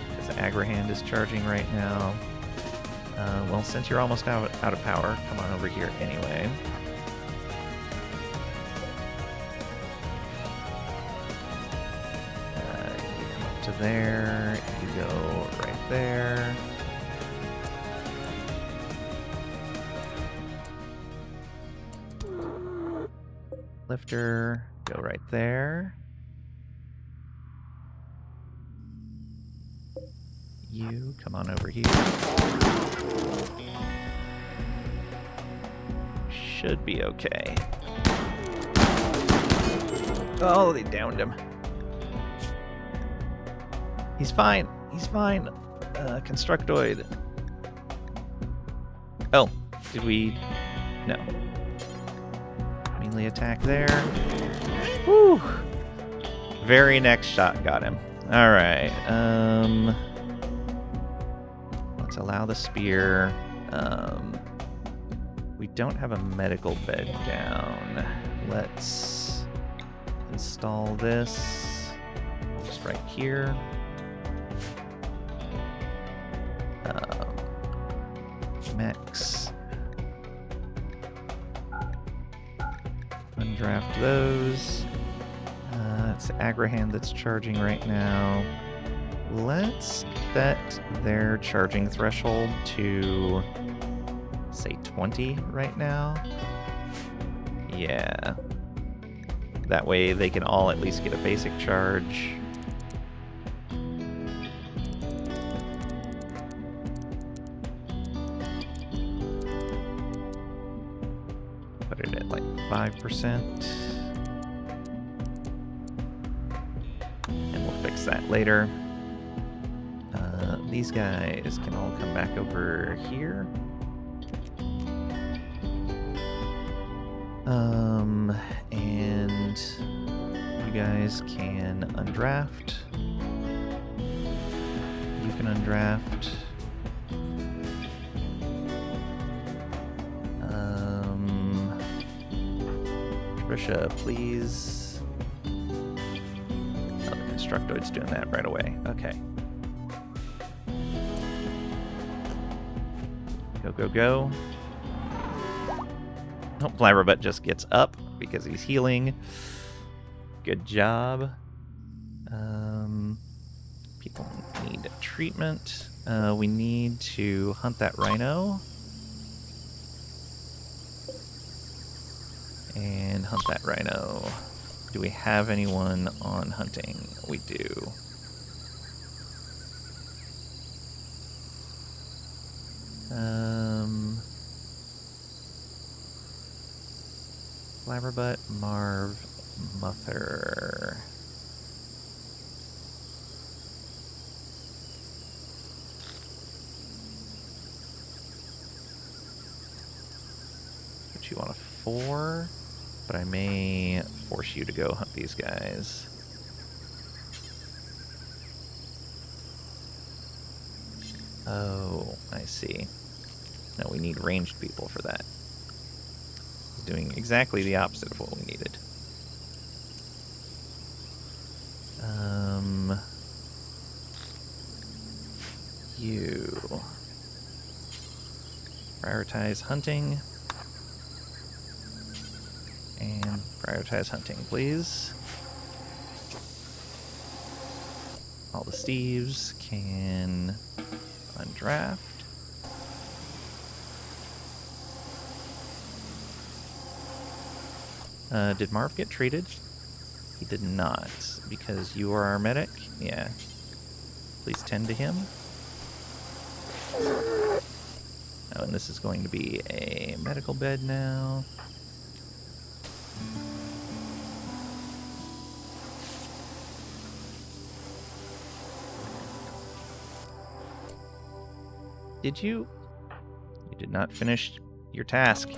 because Agrahand is charging right now. Well, since you're almost out of power, come on over here anyway. You come up to there, you go right there. Lifter, go right there. You come on over here. Should be okay. Oh, they downed him. He's fine. He's fine. Constructoid. Oh, did we? No. Melee attack there. Whew. Very next shot got him. All right. Let's allow the spear. We don't have a medical bed down. Let's install this just right here. Mechs. Undraft those. It's Agrahand that's charging right now. Let's set their charging threshold to, say, 20 right now. Yeah. That way they can all at least get a basic charge. Put it at like 5%. And we'll fix that later. These guys can all come back over here. And you guys can undraft. You can undraft. Trisha, please. Oh, the Constructoid's doing that right away. Okay. Go, go, go. Oh, Blabberbutt just gets up because he's healing. Good job. People need treatment. We need to hunt that rhino. And hunt that rhino. Do we have anyone on hunting? We do. Blabberbutt, Marv, Mother. Put you on a 4, but I may force you to go hunt these guys. Oh, I see. No, we need ranged people for that. Doing exactly the opposite of what we needed. You prioritize hunting. And prioritize hunting, please. All the Steves can undraft. Did Marv get treated? He did not, because you are our medic. Yeah. Please tend to him. Oh, and this is going to be a medical bed now. Did you? You did not finish your task.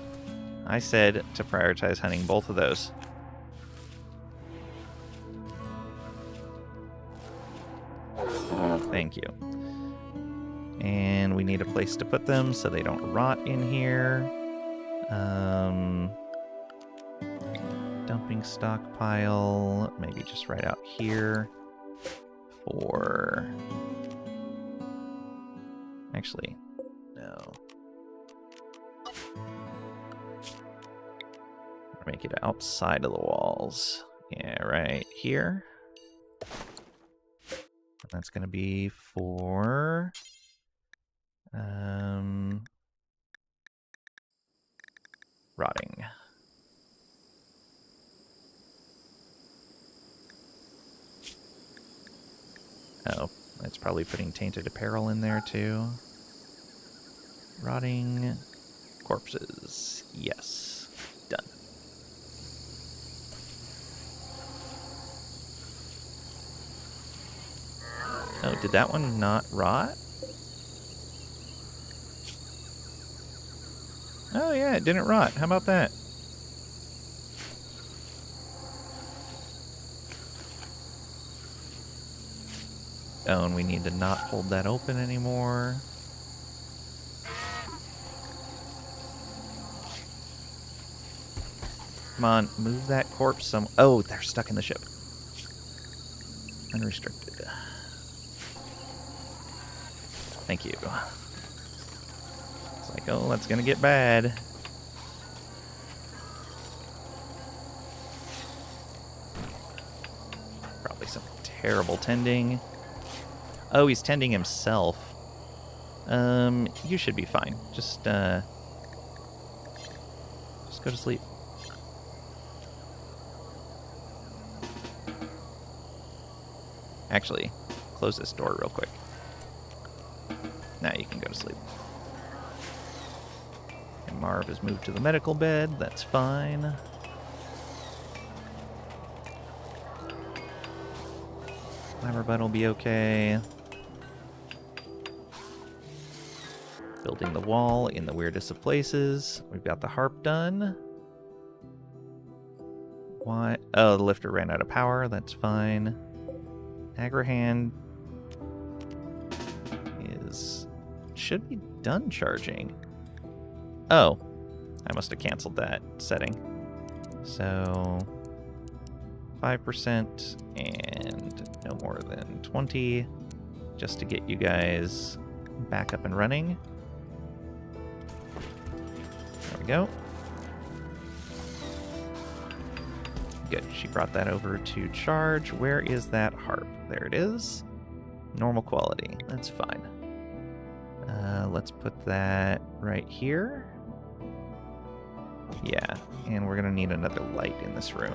I said to prioritize hunting both of those. Thank you. And we need a place to put them so they don't rot in here. Dumping stockpile, maybe just right out here for... Actually, no. Make it outside of the walls. Yeah, right here. And that's going to be for... rotting. Oh, that's probably putting tainted apparel in there too. Rotting corpses. Yes. Done. Oh, did that one not rot? Oh yeah, it didn't rot. How about that? Oh, and we need to not hold that open anymore. Come on, move that corpse some... Oh, they're stuck in the ship. Unrestricted. Thank you. It's like, oh, that's gonna get bad. Probably some terrible tending. Oh, he's tending himself. You should be fine. Just go to sleep. Actually, close this door real quick. Now you can go to sleep. And Marv has moved to the medical bed. That's fine. Clamberbun will be okay. Building the wall in the weirdest of places. We've got the harp done. Why? Oh, the lifter ran out of power. That's fine. Agrahan should be done charging. Oh, I must have canceled that setting. So 5% and no more than 20 just to get you guys back up and running. There we go. Good, she brought that over to charge. Where is that harp? There it is. Normal quality, that's fine. Let's put that right here. Yeah, and we're gonna need another light in this room.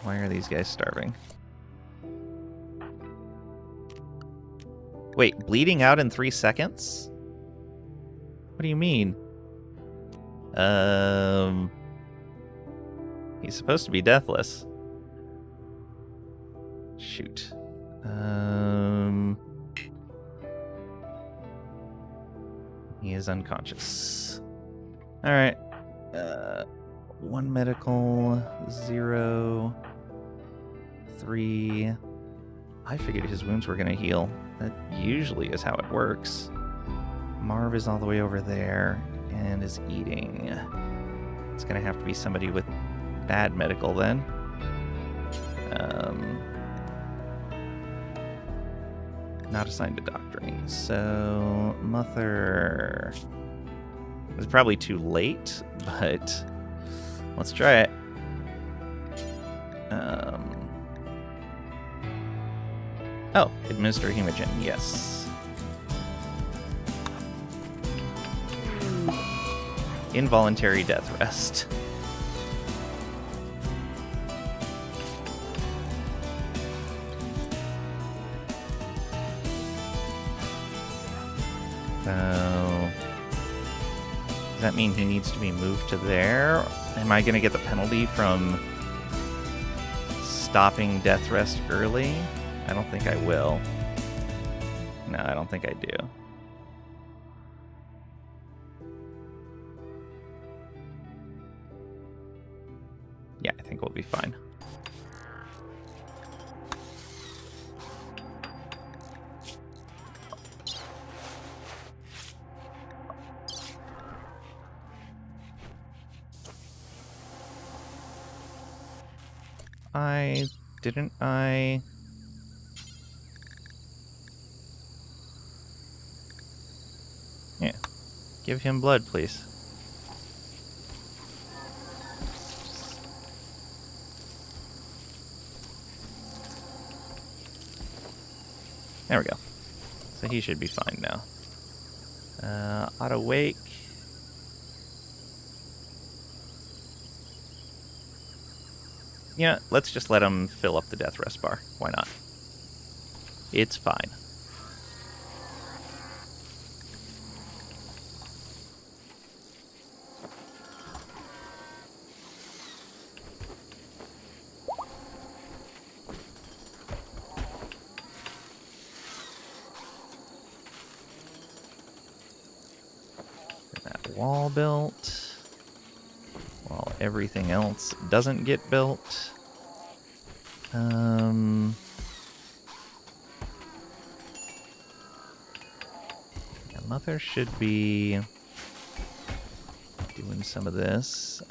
Why are these guys starving? Wait, bleeding out in 3 seconds? What do you mean? He's supposed to be deathless. Shoot. He is unconscious. Alright. 1 medical, 0, 3. I figured his wounds were going to heal. That usually is how it works. Marv is all the way over there and is eating. It's going to have to be somebody with bad medical then. Not assigned to doctoring. So, Mother... It's probably too late, but let's try it. Oh, administer hemogen, yes. Involuntary death rest. So, does that mean he needs to be moved to there? Am I going to get the penalty from stopping death rest early? I don't think I will. No, I don't think I do. Yeah, I think we'll be fine. Didn't I... Yeah. Give him blood, please. There we go. So he should be fine now. Auto wake. Yeah, let's just let him fill up the death rest bar. Why not? It's fine. Get that wall built. While everything else doesn't get built. Yeah, Mother should be doing some of this.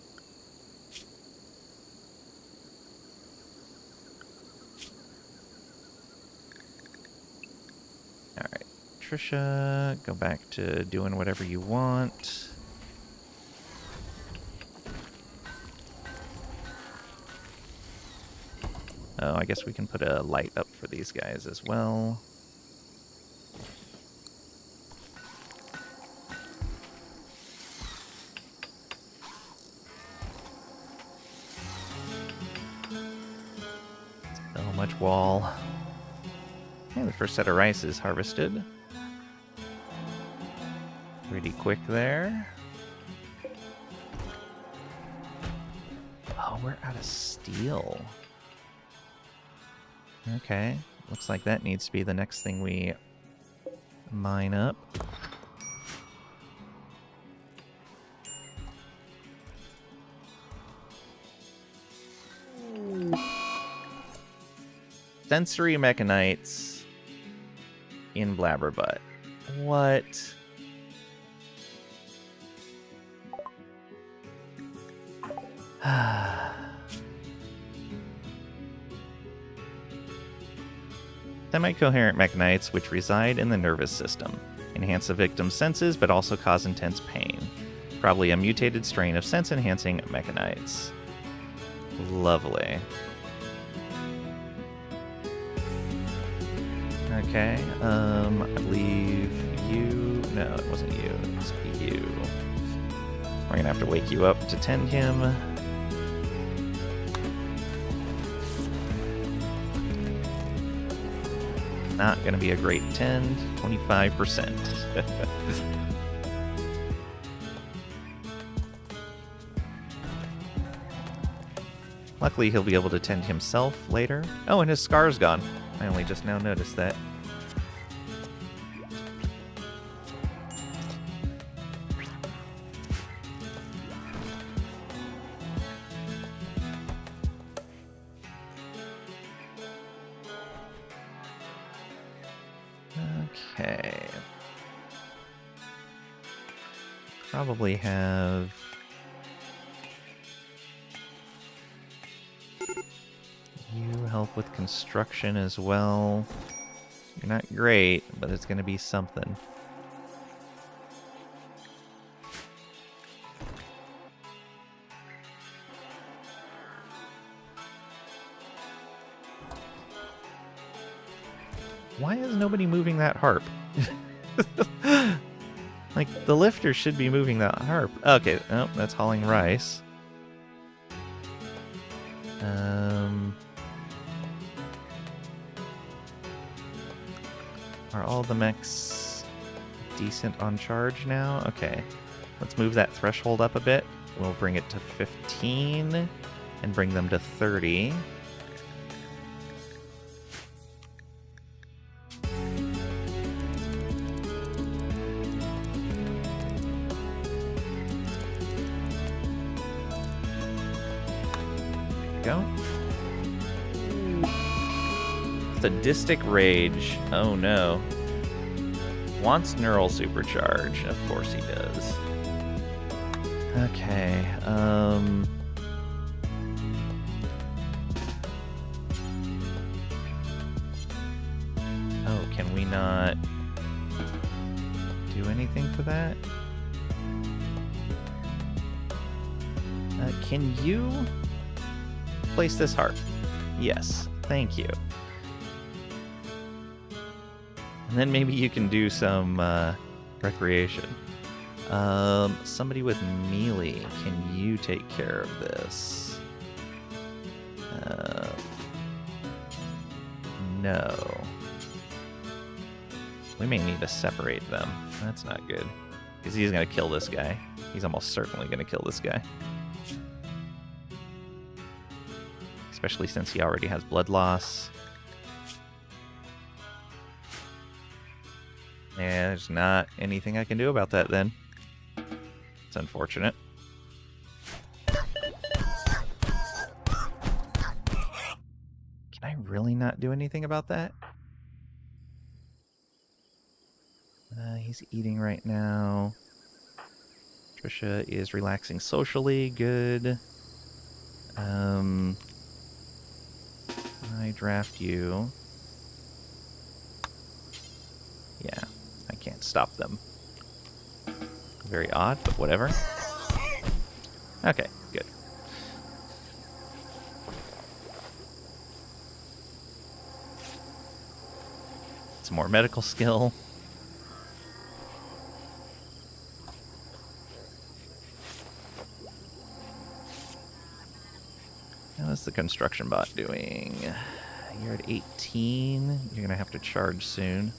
Alright, Trisha, go back to doing whatever you want. Oh, I guess we can put a light up for these guys as well. So much wall. Okay, the first set of rice is harvested. Pretty quick there. Oh, we're out of steel. Okay, looks like that needs to be the next thing we mine up. Sensory mechanites in Blabberbutt. What? Semi-coherent mechanites which reside in the nervous system. Enhance the victim's senses, but also cause intense pain. Probably a mutated strain of sense-enhancing mechanites. Lovely. Okay, I believe you... No, it wasn't you. It was you. We're gonna have to wake you up to tend him. Not gonna be a great tend. 25%. Luckily, he'll be able to tend himself later. Oh, and his scar's gone. I only just now noticed that. Okay. Probably have... you help with construction as well. You're not great, but it's going to be something. Why is nobody moving that harp? Like, the lifter should be moving that harp. Okay, oh, that's hauling rice. Are all the mechs decent on charge now? Okay, let's move that threshold up a bit. We'll bring it to 15 and bring them to 30. Go. Sadistic Rage. Oh no. Wants Neural Supercharge. Of course he does. Okay, Oh, can we not do anything for that? Can you place this harp? Yes, thank you. And then maybe you can do some recreation. Somebody with melee, can you take care of this? No. We may need to separate them. That's not good. Because he's going to kill this guy. He's almost certainly going to kill this guy. Especially since he already has blood loss. Yeah, there's not anything I can do about that then. It's unfortunate. Can I really not do anything about that? He's eating right now. Trisha is relaxing socially. Good. I draft you. Yeah, I can't stop them. Very odd, but whatever. Okay, good. Some more medical skill. How's the construction bot doing? You're at 18. You're going to have to charge soon.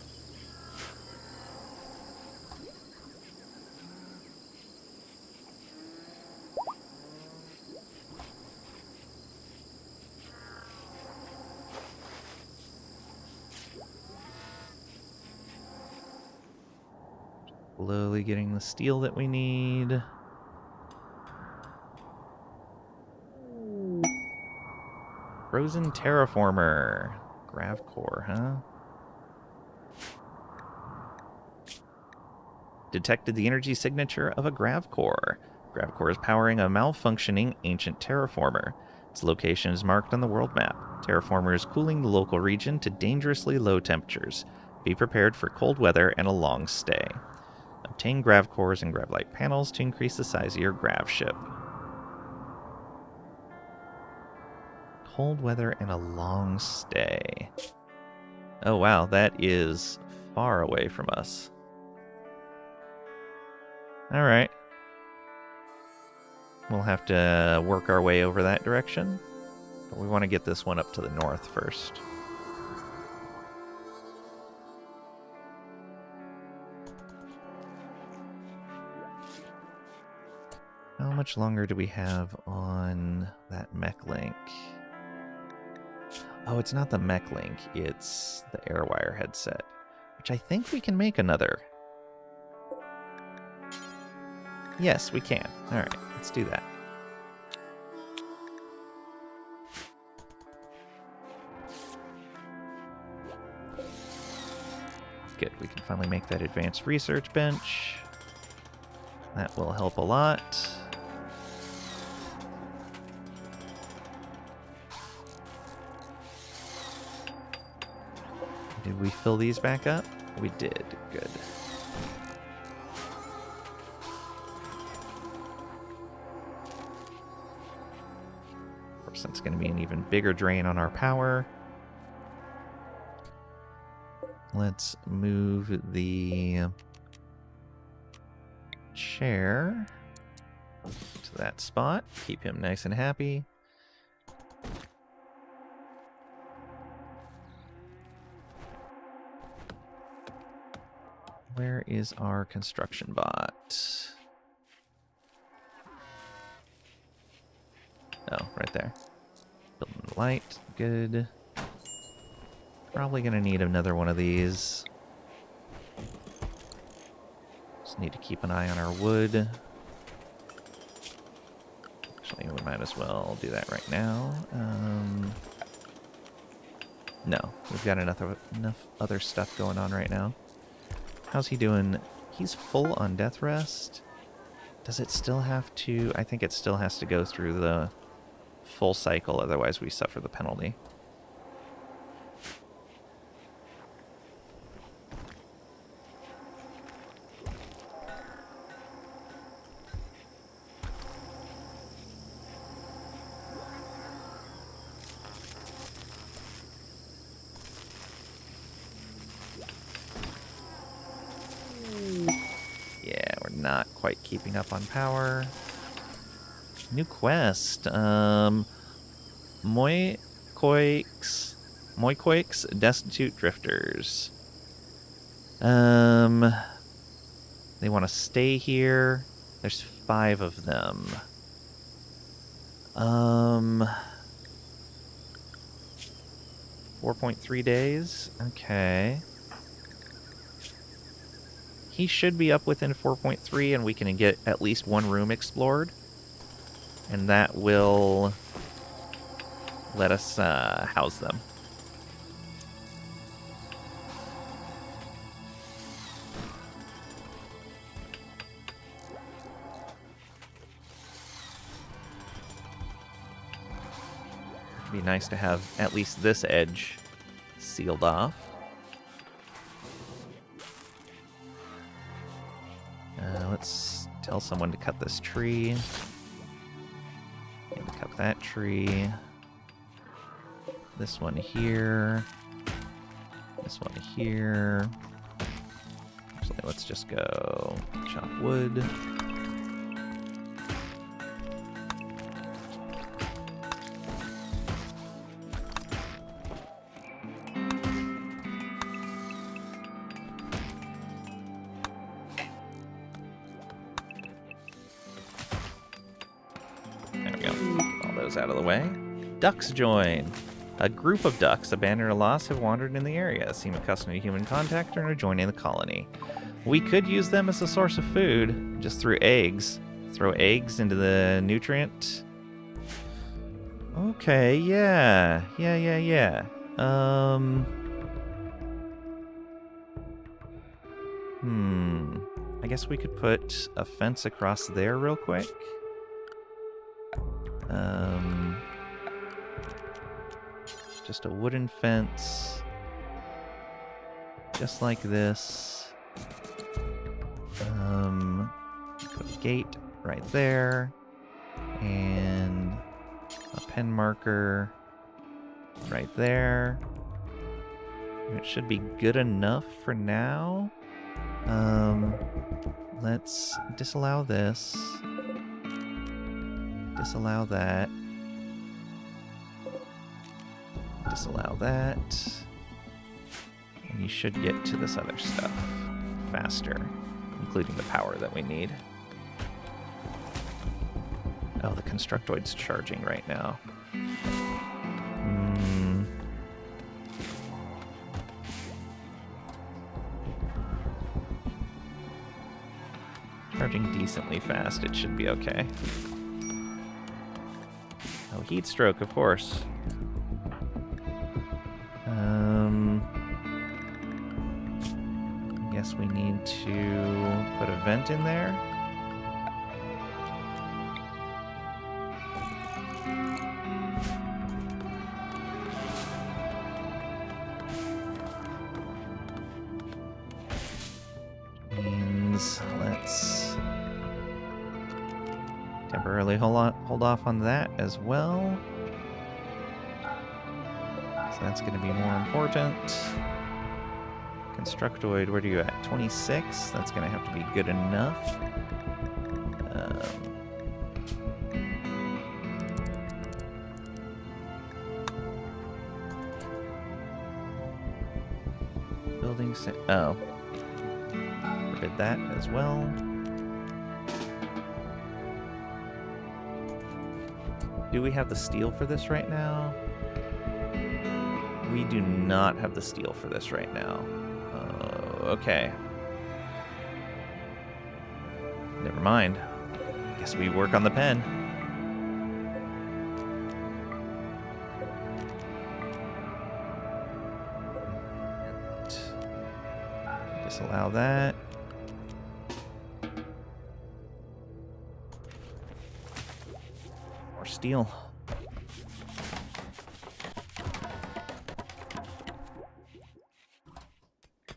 Slowly getting the steel that we need. Frozen Terraformer. Gravcore, huh? Detected the energy signature of a Gravcore. Gravcore is powering a malfunctioning ancient terraformer. Its location is marked on the world map. Terraformer is cooling the local region to dangerously low temperatures. Be prepared for cold weather and a long stay. Obtain Gravcores and Gravlight panels to increase the size of your Grav ship. Cold weather and a long stay. Oh wow, that is far away from us. Alright. We'll have to work our way over that direction. But we want to get this one up to the north first. How much longer do we have on that mech link? Oh, it's not the mech link, it's the Airwire headset, which I think we can make another. Yes, we can. Alright, let's do that. Good, we can finally make that advanced research bench. That will help a lot. Did we fill these back up? We did. Good. Of course, that's going to be an even bigger drain on our power. Let's move the chair to that spot. Keep him nice and happy. Where is our construction bot? Oh, right there. Building the light. Good. Probably gonna need another one of these. Just need to keep an eye on our wood. Actually, we might as well do that right now. No, we've got enough other stuff going on right now. How's he doing? He's full on death rest. Does it still have to? I think it still has to go through the full cycle, otherwise we suffer the penalty. Not quite keeping up on power. New quest. Moyquakes Destitute Drifters. They want to stay here. There's 5 of them. 4.3 days. Okay. He should be up within 4.3, and we can get at least one room explored. And that will let us house them. It'd be nice to have at least this edge sealed off. Let's tell someone to cut this tree. And cut that tree. This one here. This one here. Actually, let's just go chop wood. Out of the way. Ducks join. A group of ducks, abandoned or lost, have wandered in the area, seem accustomed to human contact, and are joining the colony. We could use them as a source of food, just through eggs. Throw eggs into the nutrient. Okay, yeah. I guess we could put a fence across there real quick. Just a wooden fence, just like this. Put a gate right there, and a pen marker right there. It should be good enough for now. Let's disallow this. Disallow that. Disallow that. And you should get to this other stuff faster, including the power that we need. Oh, the Constructoid's charging right now. Charging decently fast, it should be okay. Oh, heat stroke, of course. guess we need to put a vent in there. Means let's temporarily hold off on that as well. So that's going to be more important. Constructoid, where are you at? 26? That's going to have to be good enough. Building... Oh. Forbid that as well. Do we have the steel for this right now? We do not have the steel for this right now. Okay. Never mind. Guess we work on the pen. Disallow that. More steel.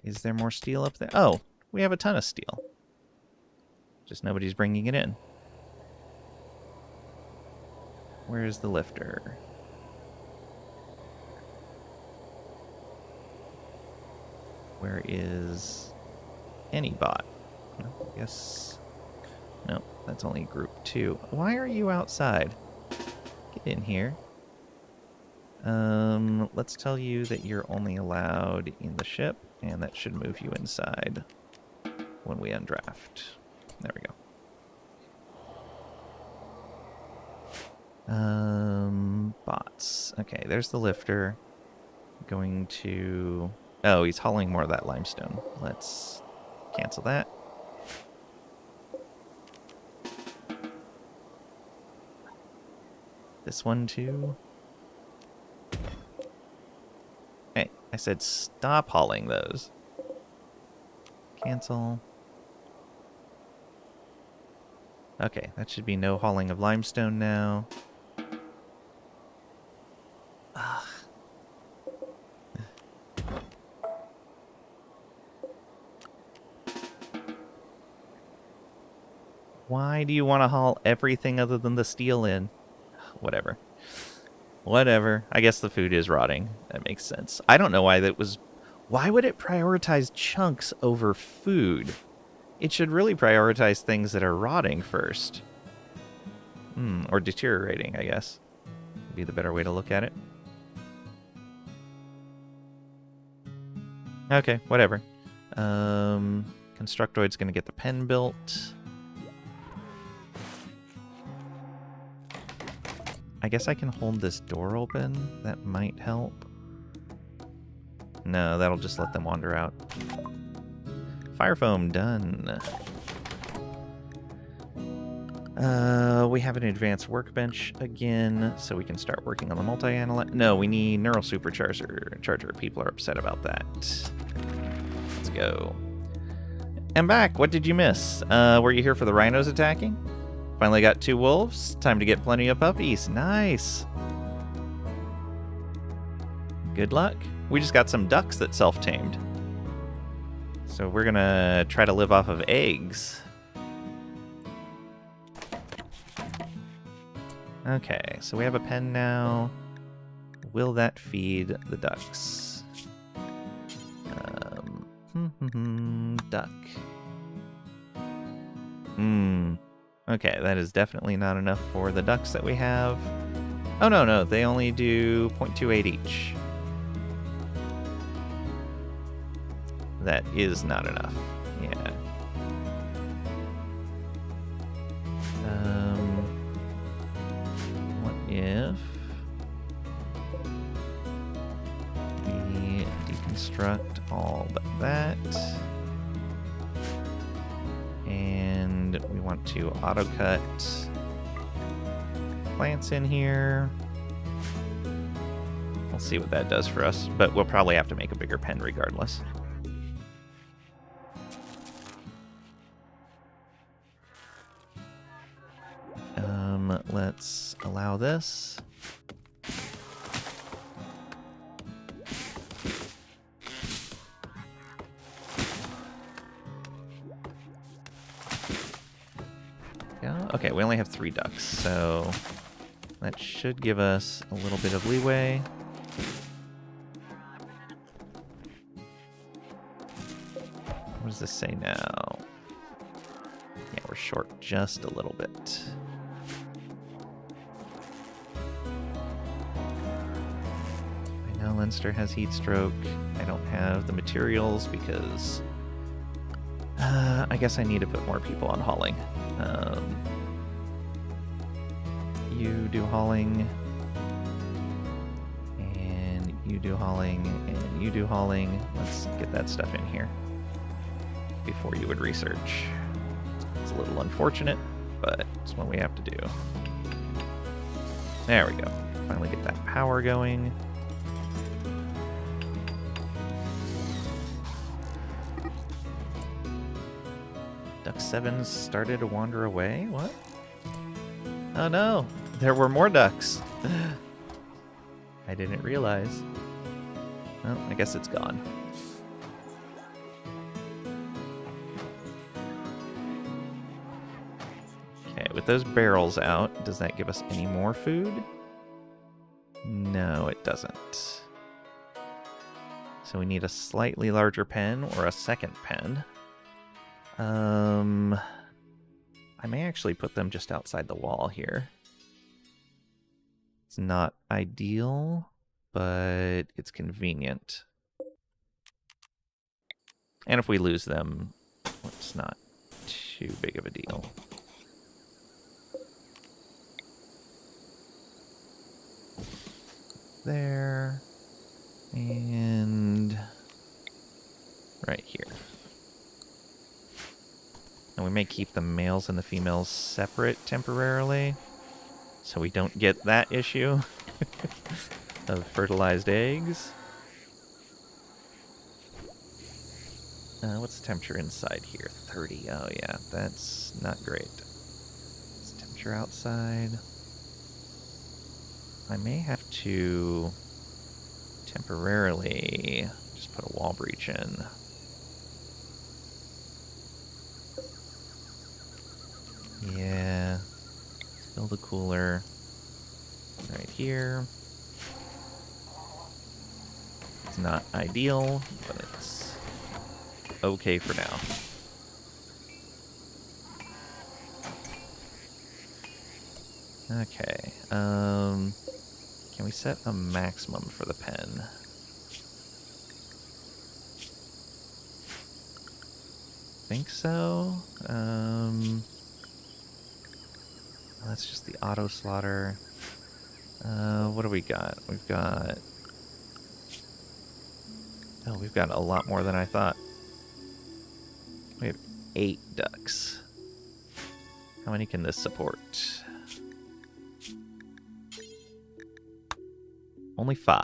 Is there more steel up there? Oh, we have a ton of steel. Just nobody's bringing it in. Where's the lifter? Where is any bot? I guess... No, that's only group 2. Why are you outside? Get in here. Let's tell you that you're only allowed in the ship, and that should move you inside when we undraft. There we go. Bots. Okay, there's the lifter. Going to... Oh, he's hauling more of that limestone. Let's cancel that. This one too. Hey, I said stop hauling those. Cancel. Okay, that should be no hauling of limestone now. Ugh. Why do you want to haul everything other than the steel in? Whatever. Whatever. I guess the food is rotting. That makes sense. I don't know why that was... Why would it prioritize chunks over food? It should really prioritize things that are rotting first. Or deteriorating, I guess. Would be the better way to look at it. Okay, whatever. Constructoid's gonna get the pen built. I guess I can hold this door open. That might help. No, that'll just let them wander out. Fire foam done. We have an advanced workbench again, so we can start working on the multi-analyte. No, we need neural supercharger. People are upset about that. Let's go. I'm back. What did you miss? Were you here for the rhinos attacking? Finally got 2 wolves. Time to get plenty of puppies. Nice. Good luck. We just got some ducks that self-tamed. So we're gonna try to live off of eggs. Okay, so we have a pen now. Will that feed the ducks? Duck. Okay, that is definitely not enough for the ducks that we have. Oh, no, they only do 0.28 each. That is not enough. Yeah. What if we deconstruct all but that? And we want to auto cut plants in here. We'll see what that does for us, but we'll probably have to make a bigger pen regardless. let's allow this. Yeah, okay, we only have 3 ducks, so that should give us a little bit of leeway. What does this say now? Yeah, we're short just a little bit. I know Leinster has heat stroke. I don't have the materials because I guess I need to put more people on hauling. You do hauling, and you do hauling, and you do hauling. Let's get that stuff in here before you would research. It's a little unfortunate, but it's what we have to do. There we go. Finally get that power going. Duck 7 started to wander away? What? Oh no, there were more ducks. I didn't realize. Well, I guess it's gone. Okay, with those barrels out, does that give us any more food? No, it doesn't. So we need a slightly larger pen or a second pen. I may actually put them just outside the wall here. It's not ideal, but it's convenient. And if we lose them, it's not too big of a deal. There. And right here. And we may keep the males and the females separate temporarily, so we don't get that issue of fertilized eggs. What's the temperature inside here? 30. Oh yeah, that's not great. What's the temperature outside? I may have to temporarily just put a wall breach in. Yeah, build a cooler right here. It's not ideal, but it's okay for now. Okay, can we set a maximum for the pen? Think so. That's just the auto slaughter. What do we got? We've got... Oh, we've got a lot more than I thought. We have 8 ducks. How many can this support? Only 5.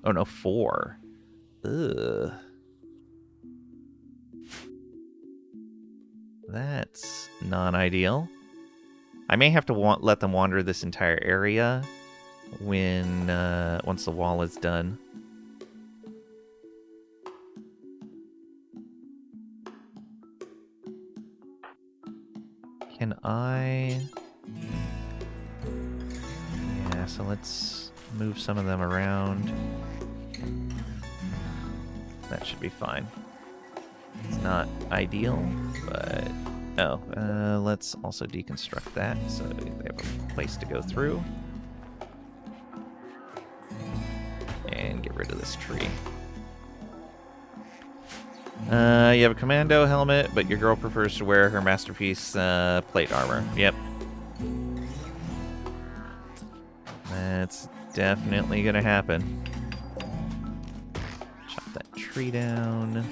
Oh no, 4. Ugh. That's non-ideal. I may have to let them wander this entire area when once the wall is done. Can I... Yeah, so let's move some of them around. That should be fine. It's not ideal, but... Oh, let's also deconstruct that so they have a place to go through. And get rid of this tree. You have a commando helmet, but your girl prefers to wear her masterpiece plate armor. Yep. That's definitely gonna happen. Chop that tree down.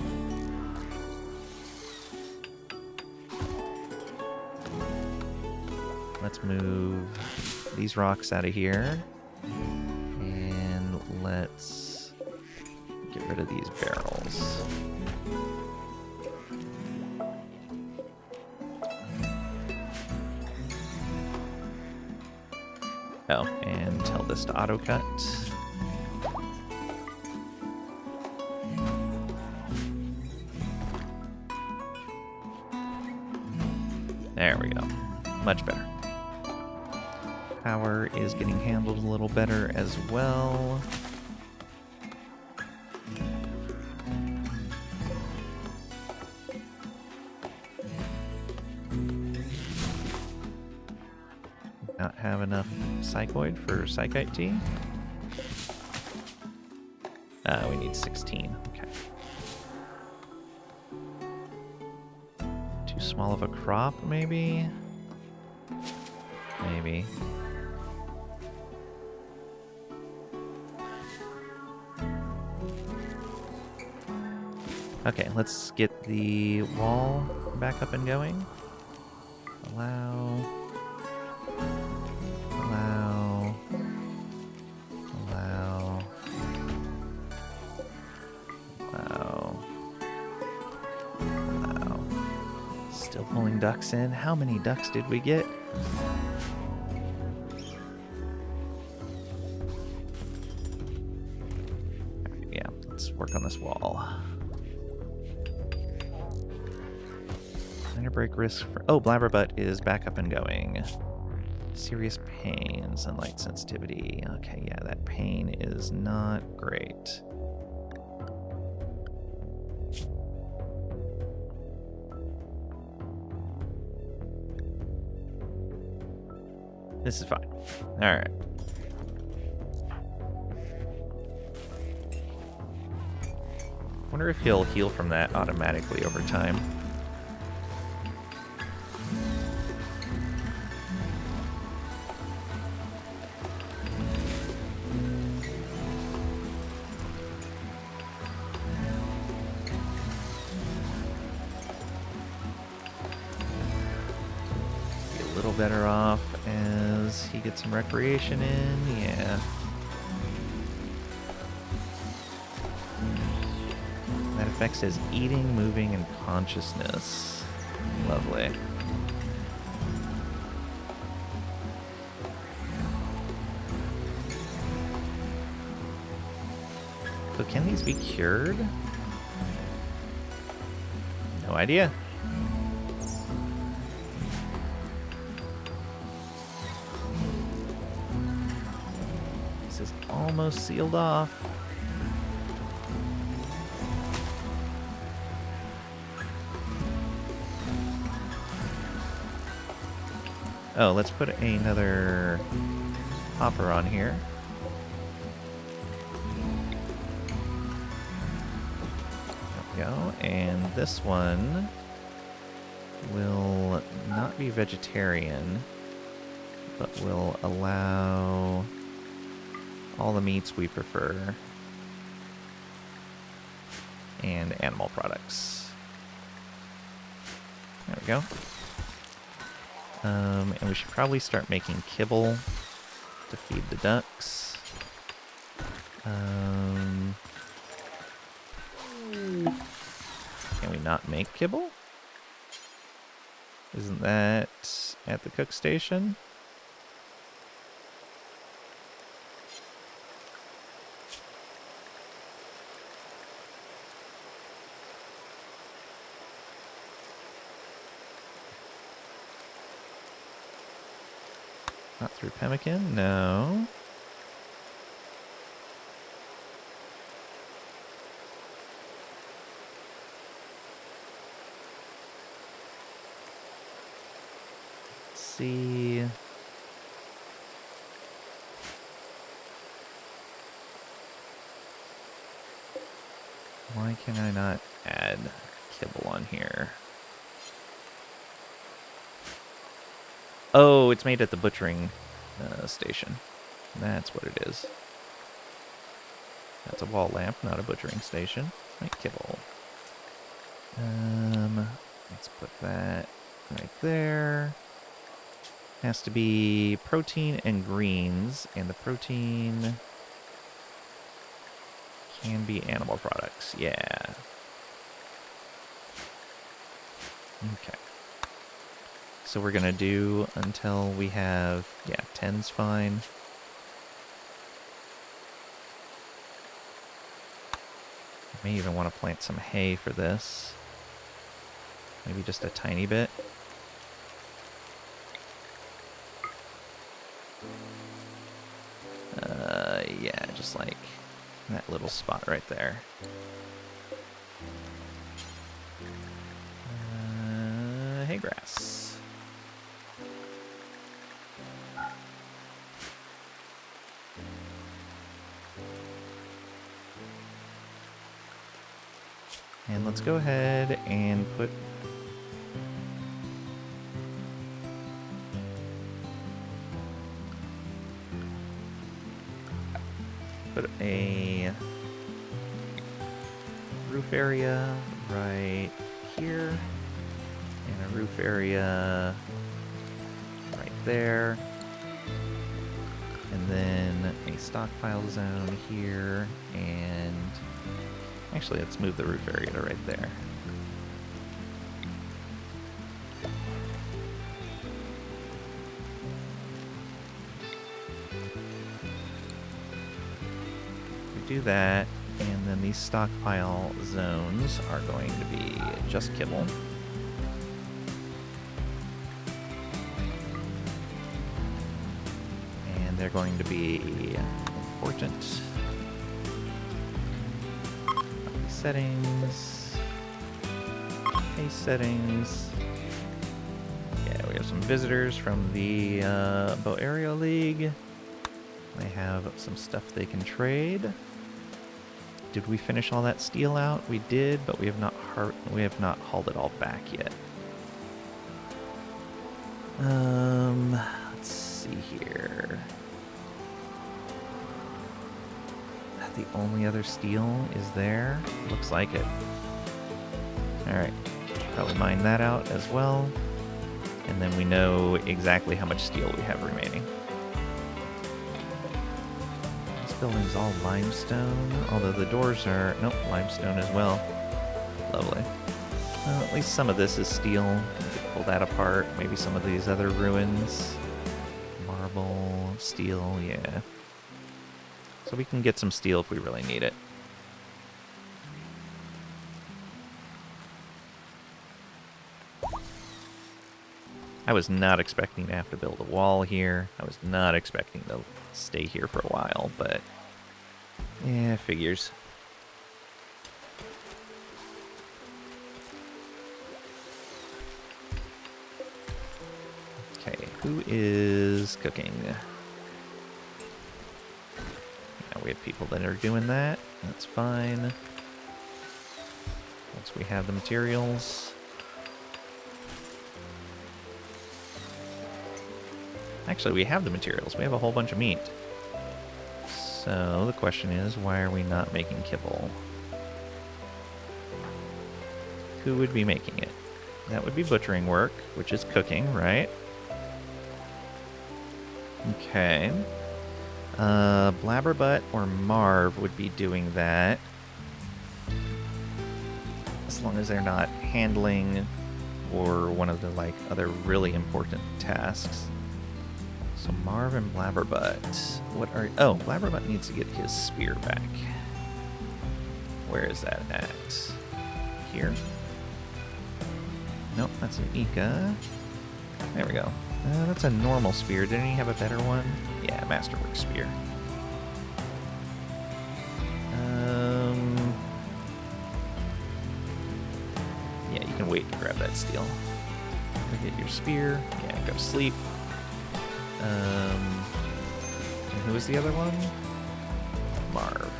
Let's move these rocks out of here. And let's get rid of these barrels. Oh, and tell this to auto cut. There we go. Much better. Power is getting handled a little better as well. Not have enough psychoid for psychite T. We need 16. Okay. Too small of a crop, maybe? Maybe. Okay, let's get the wall back up and going. Allow. Allow. Allow. Allow. Allow. Still pulling ducks in. How many ducks did we get? Yeah, let's work on this wall. Minor break risk for... Oh, Blabberbutt is back up and going. Serious pain, sunlight sensitivity. Okay, yeah, that pain is not great. This is fine. Alright. Wonder if he'll heal from that automatically over time. Better off as he gets some recreation in. Yeah. That affects his eating, moving, and consciousness. Lovely. So can these be cured? No idea. Almost sealed off. Oh, let's put another hopper on here. There we go. And this one will not be vegetarian, but will allow all the meats we prefer, and animal products. There we go. And we should probably start making kibble to feed the ducks. Can we not make kibble? Isn't that at the cook station? Not through pemmican? No. Let's see. Why can I not add kibble on here? Oh, it's made at the butchering station. That's what it is. That's a wall lamp, not a butchering station. Make kibble. Let's put that right there. Has to be protein and greens, and the protein can be animal products. Yeah. So we're going to do until we have, yeah, 10's fine. I may even want to plant some hay for this. Maybe just a tiny bit. Yeah, just like that little spot right there. Hay grass. And let's go ahead and put a roof area right here, and a roof area right there, and then a stockpile zone here, and actually let's move the roof area to right there. Do that, and then these stockpile zones are going to be just kibble. And they're going to be important. Settings. Case settings. Yeah, we have some visitors from the Bow Area League. They have some stuff they can trade. Did we finish all that steel out? We did, but we have not hauled it all back yet. Let's see here. The only other steel is there. Looks like it. Alright. Probably mine that out as well. And then we know exactly how much steel we have remaining. This building's all limestone, although the doors are... Nope, limestone as well. Lovely. Well, at least some of this is steel. We could pull that apart. Maybe some of these other ruins. Marble, steel, yeah. So we can get some steel if we really need it. I was not expecting to have to build a wall here. I was not expecting to stay here for a while, but yeah, figures. Okay, who is cooking? We have people that are doing that. That's fine. Once we have the materials. Actually, we have the materials. We have a whole bunch of meat. So the question is, why are we not making kibble? Who would be making it? That would be butchering work, which is cooking, right? Okay. Blabberbutt or Marv would be doing that. As long as they're not handling or one of the, like, other really important tasks. So Marv and Blabberbutt. What are... Oh, Blabberbutt needs to get his spear back. Where is that at? Here? Nope, that's an Ika. There we go. That's a normal spear. Didn't he have a better one? Yeah, Masterwork spear. Yeah, you can wait to grab that steel. Get your spear. Yeah, go to sleep. And who was the other one? Marv.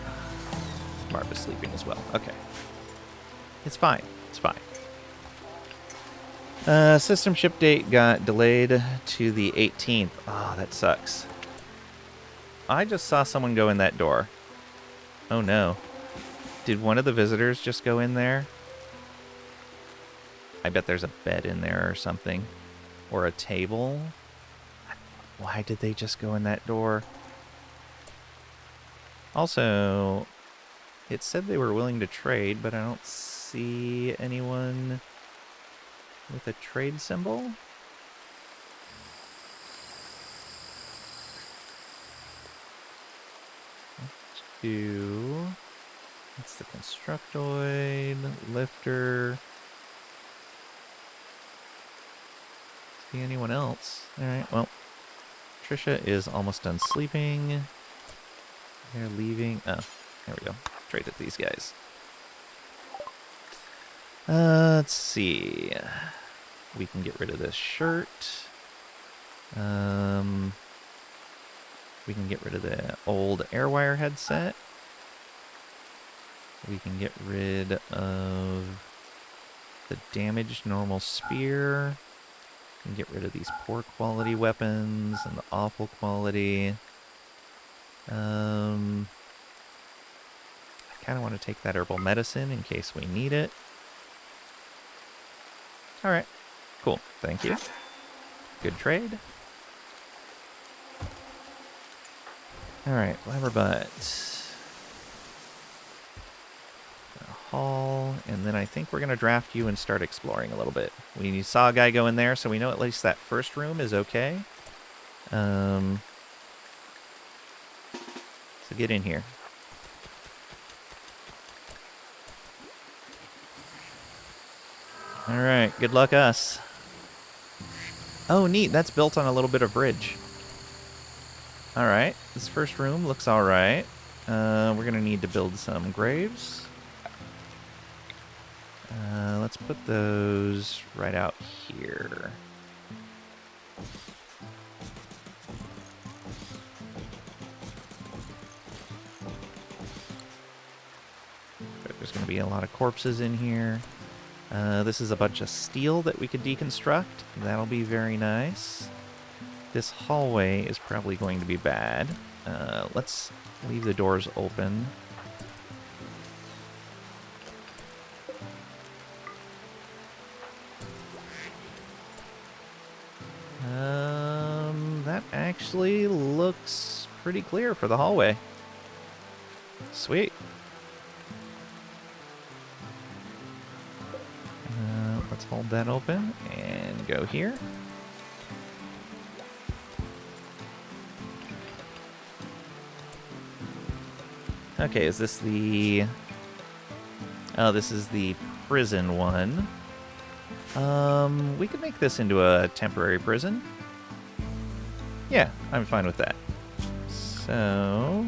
Marv is sleeping as well. Okay. It's fine. It's fine. System ship date got delayed to the 18th. Oh, that sucks. I just saw someone go in that door. Oh no. Did one of the visitors just go in there? I bet there's a bed in there or something. Or a table. Why did they just go in that door? Also, it said they were willing to trade, but I don't see anyone with a trade symbol. to... That's the constructoid, lifter. See anyone else? Alright, well. Trisha is almost done sleeping. They're leaving. Oh, there we go. Traded these guys. Let's see. We can get rid of this shirt. We can get rid of the old Airwire headset. We can get rid of the damaged normal spear. We can get rid of these poor quality weapons and the awful quality. I kind of want to take that herbal medicine in case we need it. Alright, cool, thank you. Good trade. Alright, Blabberbutt. Hall, and then I think we're going to draft you and start exploring a little bit. We saw a guy go in there, so we know at least that first room is okay. So get in here. Alright, good luck us. Oh, neat, that's built on a little bit of bridge. Alright, this first room looks alright. We're going to need to build some graves. Let's put those right out here. There's going to be a lot of corpses in here. This is a bunch of steel that we could deconstruct. That'll be very nice. This hallway is probably going to be bad. Let's leave the doors open. That actually looks pretty clear for the hallway. Sweet. Let's hold that open and go here. Okay, is this the... Oh, this is the prison one. We could make this into a temporary prison. Yeah, I'm fine with that. So...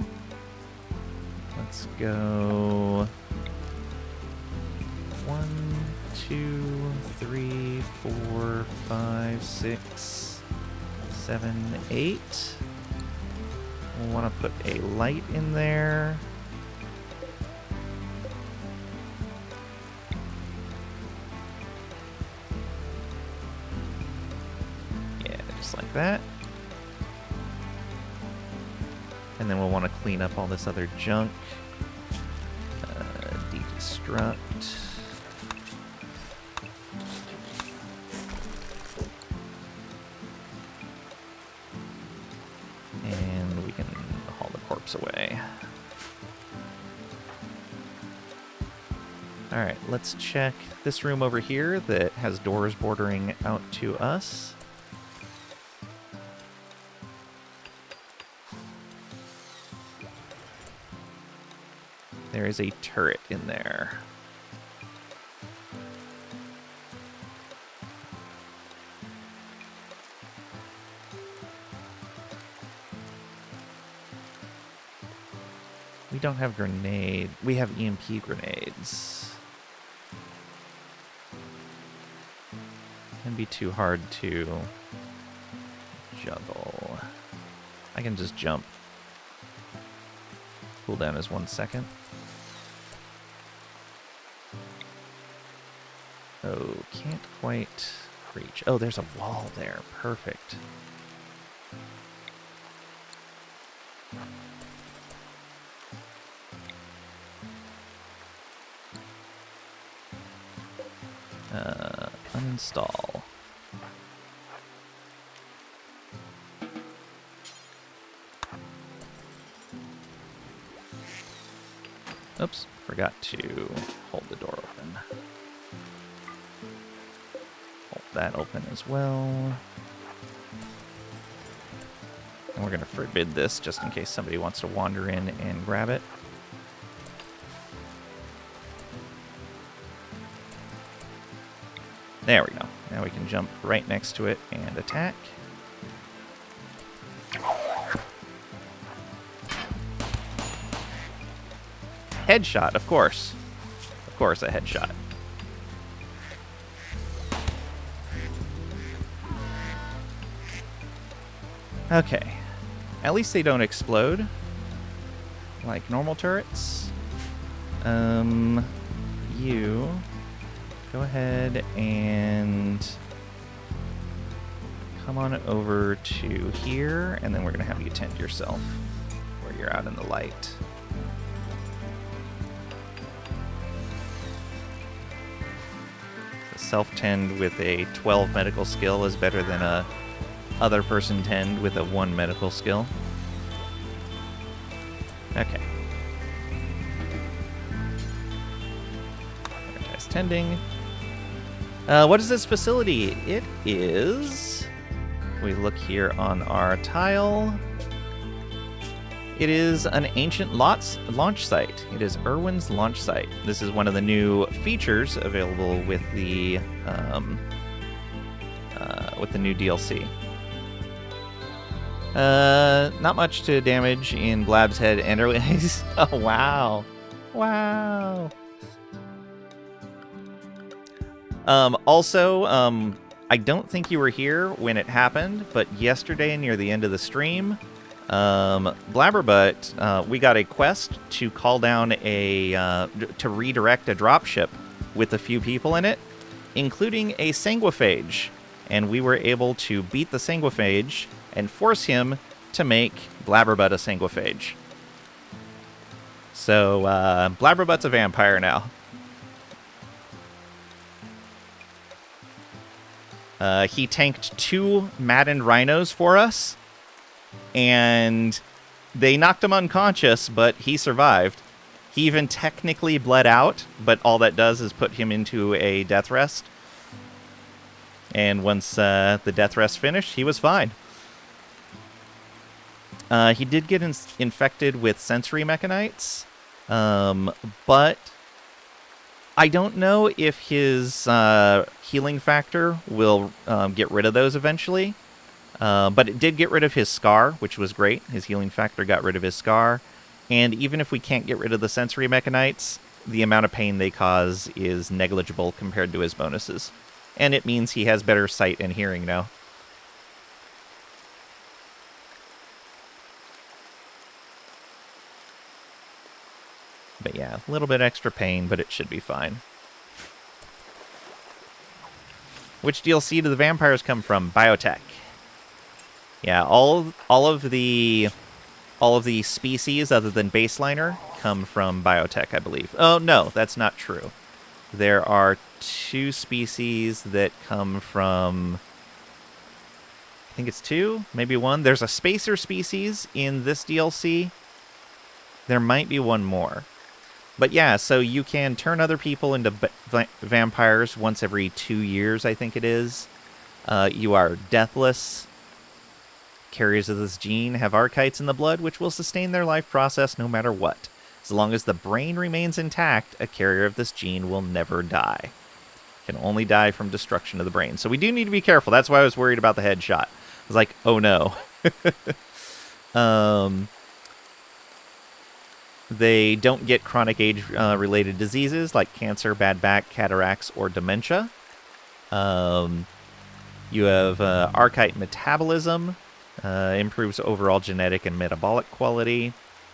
Let's go... 1, 2, 3, 4, 5, 6, 7, 8. We'll want to put a light in there. Yeah, just like that. And then we'll want to clean up all this other junk. Deconstruct. And we can haul the corpse away. Alright, let's check this room over here that has doors bordering out to us. There is a turret in there. We don't have grenade. We have EMP grenades. Can be too hard to juggle. I can just jump. Cooldown is 1 second. Oh, can't quite reach. Oh, there's a wall there. Perfect. Uninstall. Oops, forgot to hold the door open. Hold that open as well. And we're going to forbid this just in case somebody wants to wander in and grab it. There we go. Now we can jump right next to it and attack. Headshot, of course. Of course, a headshot. Okay. At least they don't explode like normal turrets. You go ahead and come on over to here, and then we're going to have you tend yourself where you're out in the light. Self-tend with a 12 medical skill is better than a other person tend with a 1 medical skill. Okay. Prioritize tending. What is this facility? It is... If we look here on our tile, it is an ancient launch site. It is Irwin's launch site. This is one of the new features available with the new DLC. Not much to damage in Blab's head and early. Oh wow, wow. Also, I don't think you were here when it happened, but yesterday near the end of the stream, Blabberbutt, we got a quest to call down to redirect a dropship with a few people in it, including a sanguiphage, and we were able to beat the sanguiphage and force him to make Blabberbutt a sanguiphage. So, Blabberbutt's a vampire now. He tanked 2 maddened rhinos for us, and they knocked him unconscious, but he survived. He even technically bled out, but all that does is put him into a death rest. And once the death rest finished, he was fine. He did get infected with sensory mechanites, but I don't know if his healing factor will get rid of those eventually. But it did get rid of his scar, which was great. His healing factor got rid of his scar. And even if we can't get rid of the sensory mechanites, the amount of pain they cause is negligible compared to his bonuses. And it means he has better sight and hearing now. But yeah, a little bit extra pain, but it should be fine. Which DLC do the vampires come from? Biotech. Yeah, all of the species other than Baseliner come from Biotech, I believe. Oh no, that's not true. There are 2 species that come from, I think it's 2, maybe 1. There's a spacer species in this DLC. There might be 1 more. But yeah, so you can turn other people into vampires once every 2 years, I think it is. You are deathless. Carriers of this gene have archites in the blood, which will sustain their life process no matter what. As long as the brain remains intact, a carrier of this gene will never die. Can only die from destruction of the brain. So we do need to be careful. That's why I was worried about the headshot. I was like, oh no. They don't get chronic age-related diseases like cancer, bad back, cataracts, or dementia. You have archite metabolism, improves overall genetic and metabolic quality.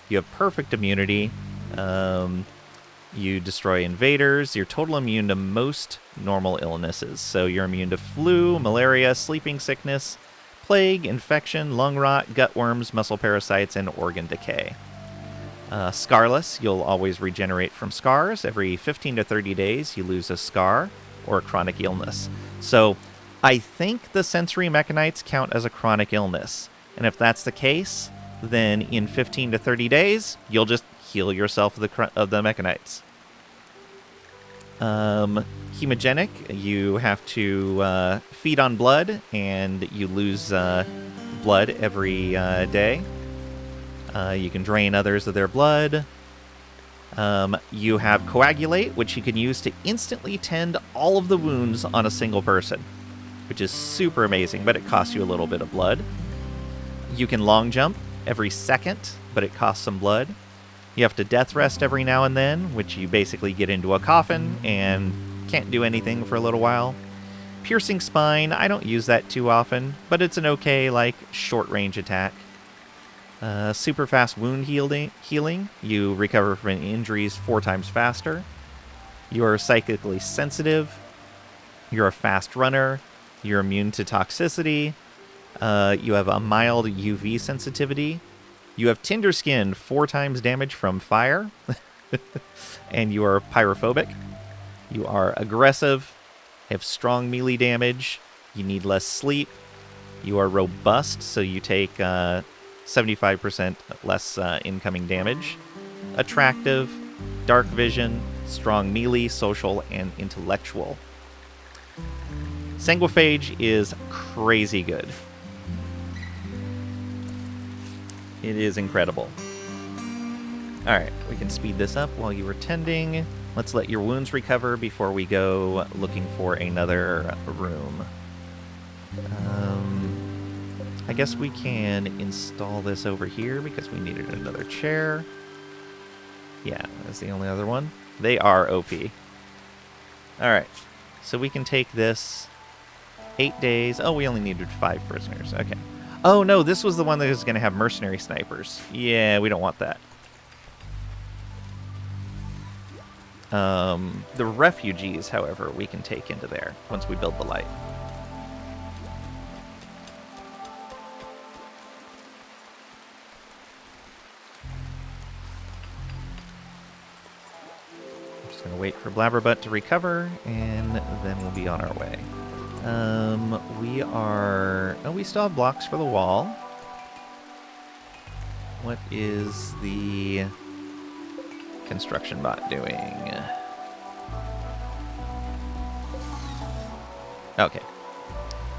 You have perfect immunity. You destroy invaders. You're total immune to most normal illnesses. So you're immune to flu, malaria, sleeping sickness, plague, infection, lung rot, gut worms, muscle parasites, and organ decay. Scarless, you'll always regenerate from scars. Every 15 to 30 days, you lose a scar or a chronic illness. So I think the sensory mechanites count as a chronic illness. And if that's the case, then in 15 to 30 days, you'll just heal yourself of the mechanites. Hemogenic, you have to feed on blood, and you lose blood every day. You can drain others of their blood. You have Coagulate, which you can use to instantly tend all of the wounds on a single person, which is super amazing, but it costs you a little bit of blood. You can long jump every second, but it costs some blood. You have to death rest every now and then, which you basically get into a coffin and can't do anything for a little while. Piercing Spine, I don't use that too often, but it's an okay, like, short-range attack. Super fast wound healing. You recover from injuries 4 times faster. You are psychically sensitive. You're a fast runner. You're immune to toxicity. You have a mild UV sensitivity. You have Tinder Skin, 4 times damage from fire. And you are pyrophobic. You are aggressive. Have strong melee damage. You need less sleep. You are robust, so you take 75% less incoming damage. Attractive, dark vision, strong melee, social, and intellectual. Sanguiphage is crazy good. It is incredible. Alright, we can speed this up while you were tending. Let's let your wounds recover before we go looking for another room. I guess we can install this over here because we needed another chair. Yeah, that's the only other one. They are OP. Alright, so we can take this 8 days. Oh, we only needed 5 prisoners. Okay. Oh, no, this was the one that was going to have mercenary snipers. Yeah, we don't want that. The refugees, however, we can take into there once we build the light. I'm just going to wait for Blabberbutt to recover, and then we'll be on our way. We are... Oh, we still have blocks for the wall. What is the construction bot doing? Okay.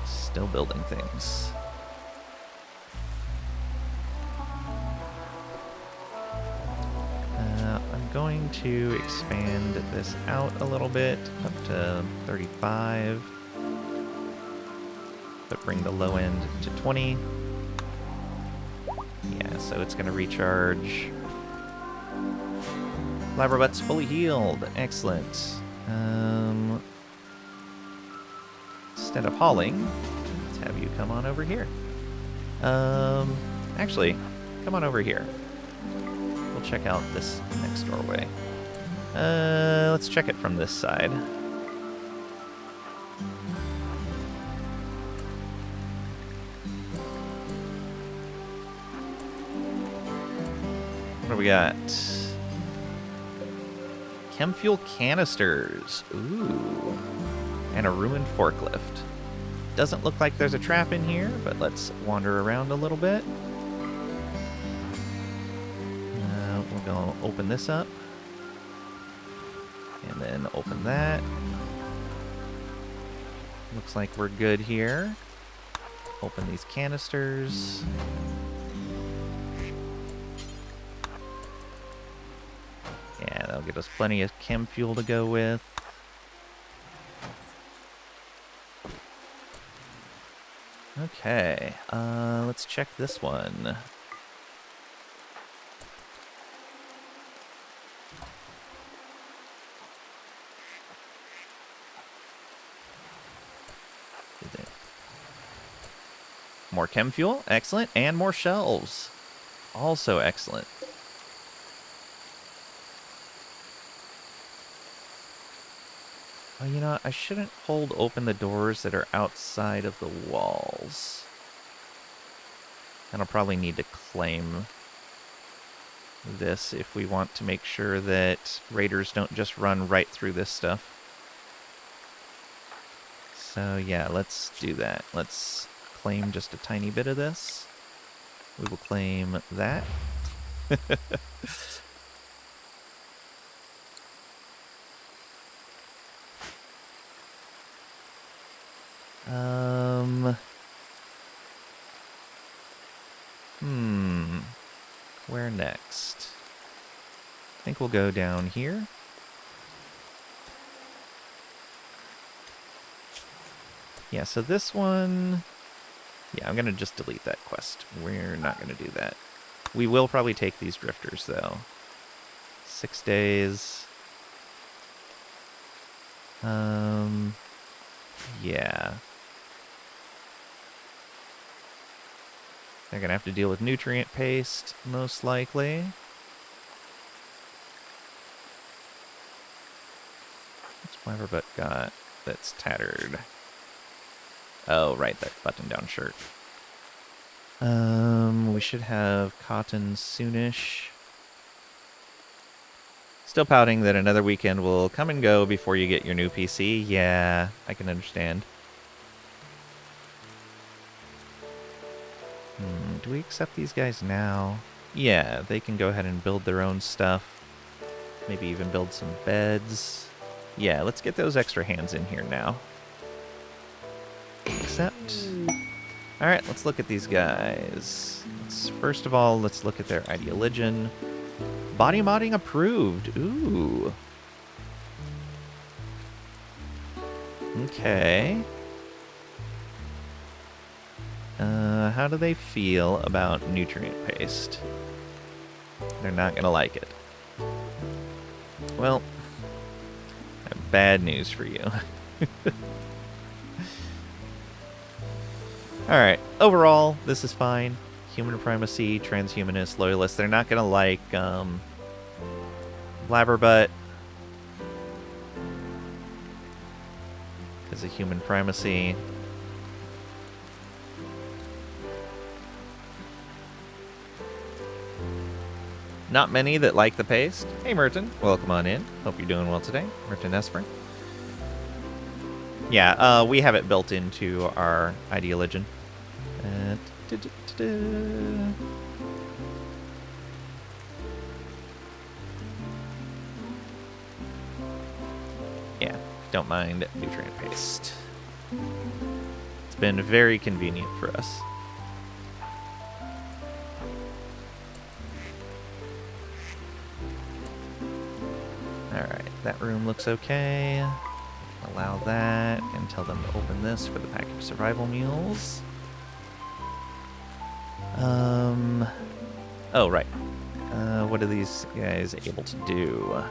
Still building things. I'm going to expand this out a little bit, up to 35. But bring the low end to 20. Yeah, so it's going to recharge. Blabberbutt's fully healed. Excellent. Instead of hauling, let's have you come on over here. Actually, come on over here. We'll check out this next doorway. Let's check it from this side. What do we got? Chem fuel canisters. Ooh. And a ruined forklift. Doesn't look like there's a trap in here, but let's wander around a little bit. We're going to open this up. And then open that. Looks like we're good here. Open these canisters. Yeah, that'll give us plenty of chem fuel to go with. Okay, let's check this one. More chem fuel, excellent, and more shelves. Also excellent. Oh, you know, I shouldn't hold open the doors that are outside of the walls. And I'll probably need to claim this if we want to make sure that raiders don't just run right through this stuff. So yeah, let's do that. Let's claim just a tiny bit of this. We will claim that. Where next? think we'll go down here. Yeah, so this one... Yeah, I'm going to just delete that quest. We're not going to do that. We will probably take these drifters, though. 6 days. Yeah. They're going to have to deal with nutrient paste, most likely. What's Blabberbutt got that's tattered? Oh, right, that button-down shirt. We should have cotton soonish. Still pouting that another weekend will come and go before you get your new PC. Yeah, I can understand. Do we accept these guys now? Yeah, they can go ahead and build their own stuff. Maybe even build some beds. Yeah, let's get those extra hands in here now. Accept. Alright, let's look at these guys. First of all, let's look at their ideologian. Body modding approved. Ooh. Okay. How do they feel about nutrient paste? They're not gonna like it. Well, I have bad news for you. Alright, overall, this is fine. Human primacy, transhumanist, loyalist. They're not gonna like, Blabberbutt. Because of human primacy. Not many that like the paste. Hey, Merton. Welcome on in. Hope you're doing well today. Merton Esper. Yeah, we have it built into our ideologian. Yeah, don't mind nutrient paste. It's been very convenient for us. Alright, that room looks okay. Allow that, and tell them to open this for the package survival meals. Oh, right. What are these guys able to do?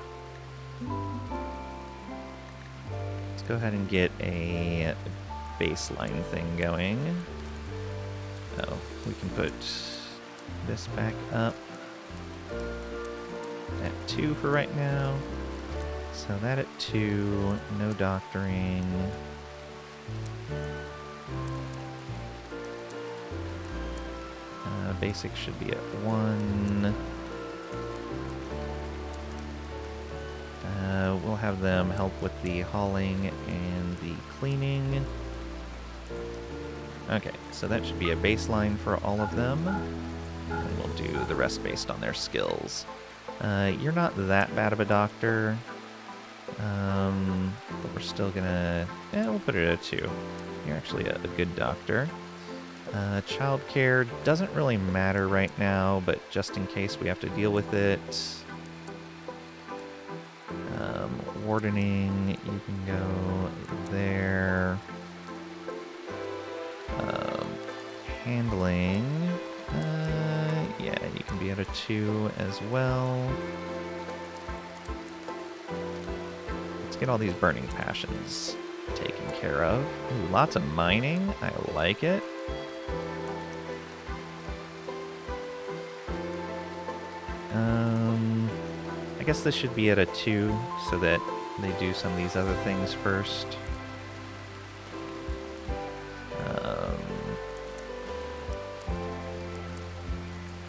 Let's go ahead and get a baseline thing going. Oh, we can put this back up at 2 for right now. So that at 2, no doctoring. Basic should be at 1. We'll have them help with the hauling and the cleaning. Okay, so that should be a baseline for all of them. And we'll do the rest based on their skills. You're not that bad of a doctor. But we're still gonna... we'll put it at 2. You're actually a good doctor. Childcare doesn't really matter right now, but just in case we have to deal with it. Wardening, you can go there. Handling, yeah, you can be at a 2 as well. Let's get all these burning passions taken care of. Ooh, lots of mining. I like it. I guess this should be at a 2 so that they do some of these other things first.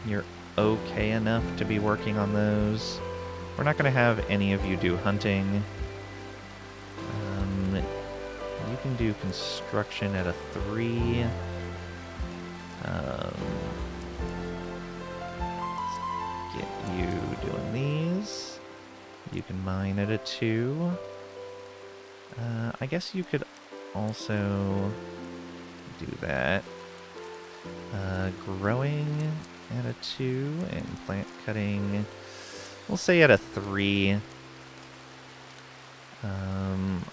You're okay enough to be working on those. We're not going to have any of you do hunting. You can do construction at a 3. Let's get you doing these. You can mine at a 2. I guess you could also do that. Growing at a 2 and plant cutting. We'll say at a 3.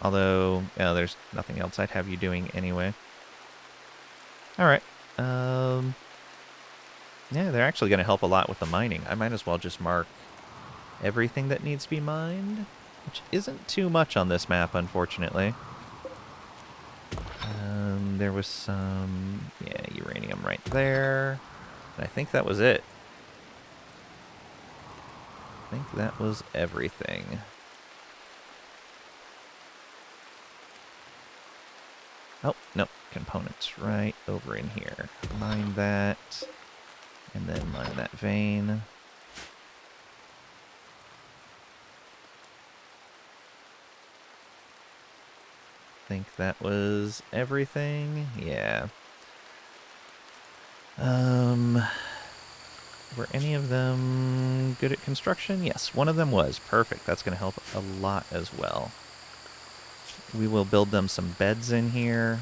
Although, there's nothing else I'd have you doing anyway. Alright. Yeah, they're actually going to help a lot with the mining. I might as well just mark everything that needs to be mined, which isn't too much on this map, unfortunately. There was some, uranium right there. And I think that was it. I think that was everything. Oh, no, components right over in here. Mine that, and then mine that vein. I think that was everything. Yeah. Were any of them good at construction? Yes, one of them was. Perfect. That's going to help a lot as well. We will build them some beds in here.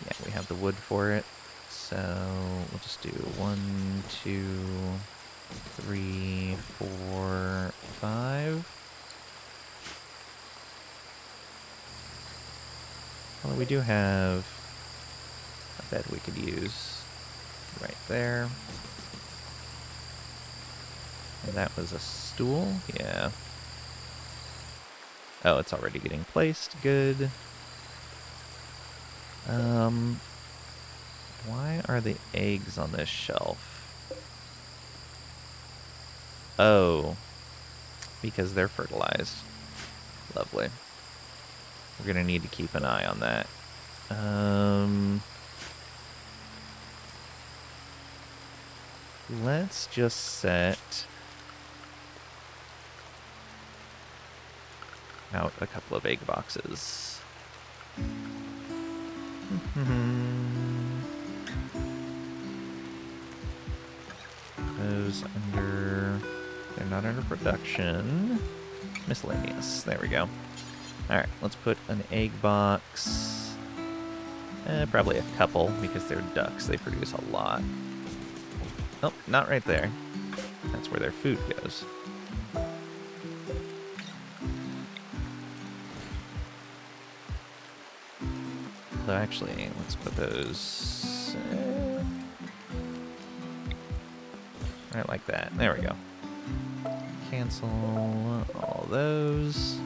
Yeah, we have the wood for it. So we'll just do 1, 2, 3, 4, 5. Well, we do have a bed we could use right there. And that was a stool? Yeah. Oh, it's already getting placed. Good. Why are the eggs on this shelf? Oh, because they're fertilized. Lovely. We're going to need to keep an eye on that. Let's just set out a couple of egg boxes. Those under... They're not under production. Miscellaneous. There we go. Alright, let's put an egg box. Probably a couple, because they're ducks. They produce a lot. Oh, not right there. That's where their food goes. So actually, let's put those... right like that. There we go. Cancel all those.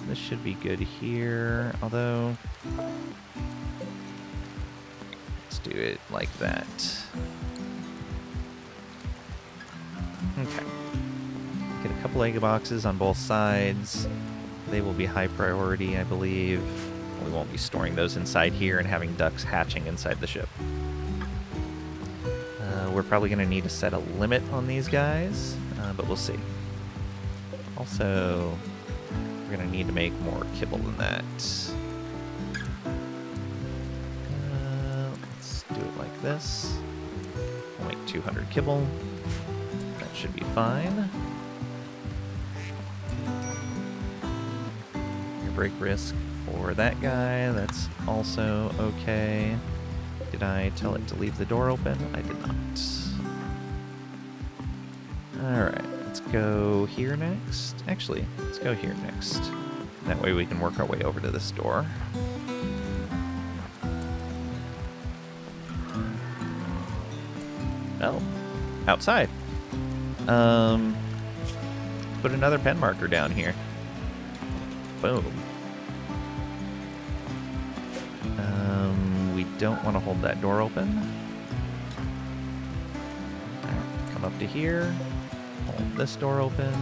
This should be good here, although... let's do it like that. Okay. Get a couple egg boxes on both sides. They will be high priority, I believe. We won't be storing those inside here and having ducks hatching inside the ship. We're probably going to need to set a limit on these guys, but we'll see. Also, we're going to need to make more kibble than that. Let's do it like this. We'll make 200 kibble. That should be fine. Your break risk for that guy, that's also okay. Did I tell it to leave the door open? I did not. Alright, let's go here next. Actually, let's go here next. That way we can work our way over to this door. Oh, outside. Put another pen marker down here. Boom. We don't want to hold that door open. Alright, come up to here. Hold this door open.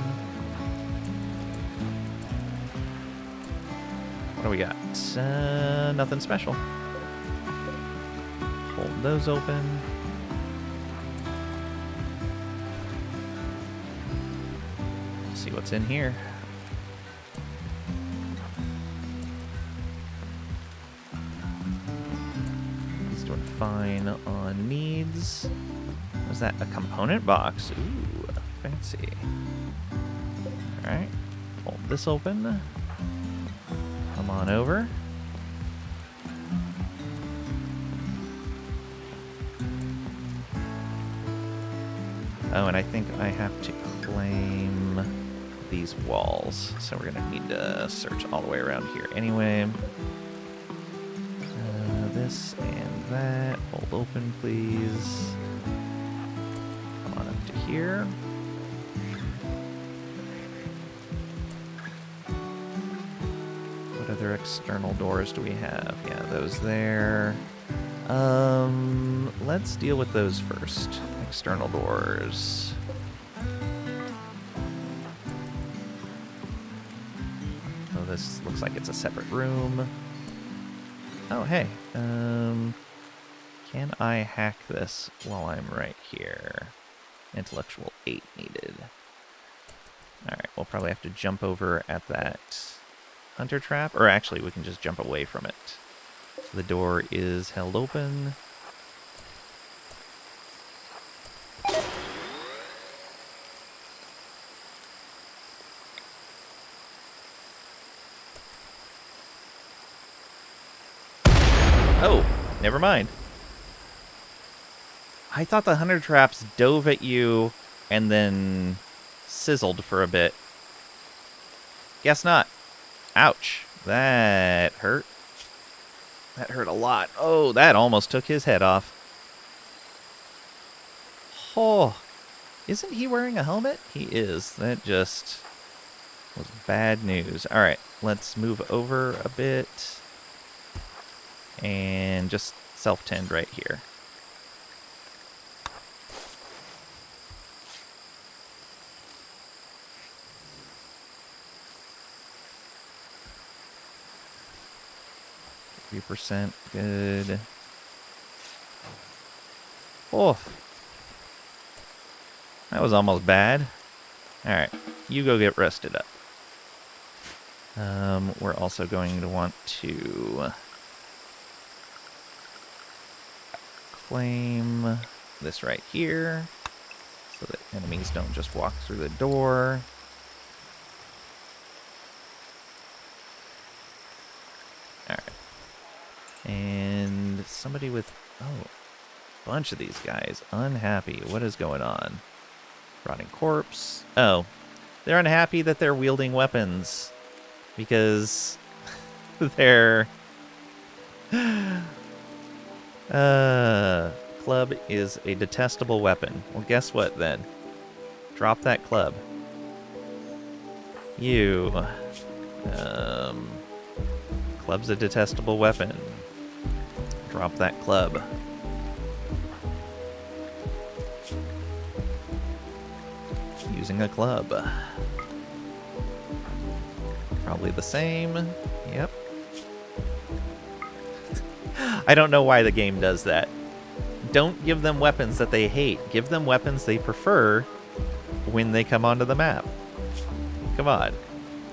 What do we got? Nothing special. Hold those open. See what's in here. He's doing fine on needs. Was that a component box? Ooh, fancy. Alright, hold this open. Come on over. Oh, and I think I have to claim these walls. So we're going to need to search all the way around here anyway. This and that. Hold open, please. Come on up to here. What other external doors do we have? Yeah, those there. Let's deal with those first. External doors. Oh, this looks like it's a separate room. Oh, hey. Can I hack this while I'm right here? Intellectual 8 needed. Alright, we'll probably have to jump over at that hunter trap. Or actually, we can just jump away from it. So the door is held open. Oh, never mind. I thought the hunter traps dove at you and then sizzled for a bit. Guess not. Ouch. That hurt. That hurt a lot. Oh, that almost took his head off. Oh, isn't he wearing a helmet? He is. That just was bad news. All right, let's move over a bit. And just self-tend right here. %, good. Oh, that was almost bad. All right, you go get rested up. We're also going to want to claim this right here so that enemies don't just walk through the door. Alright. And somebody with... Oh, a bunch of these guys. Unhappy. What is going on? Rotting corpse. Oh, they're unhappy that they're wielding weapons. Because they're... club is a detestable weapon. Well, guess what then? Drop that club. You. Club's a detestable weapon. Drop that club. Using a club. Probably the same. Yep. I don't know why the game does that. Don't give them weapons that they hate. Give them weapons they prefer when they come onto the map. Come on.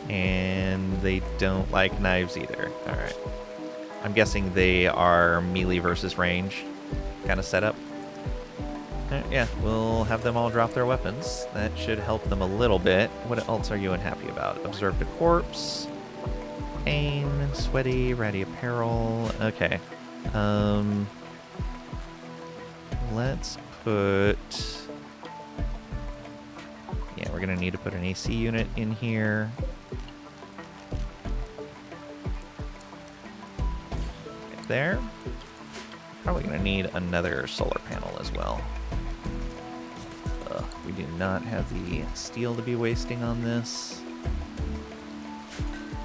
And they don't like knives either. Alright. I'm guessing they are melee versus range kind of setup. Yeah, we'll have them all drop their weapons. That should help them a little bit. What else are you unhappy about? Observed a corpse. Pain, sweaty, ratty apparel. Okay. Let's put... Yeah, we're gonna need to put an AC unit in here. Right there. Probably gonna need another solar panel as well. We do not have the steel to be wasting on this.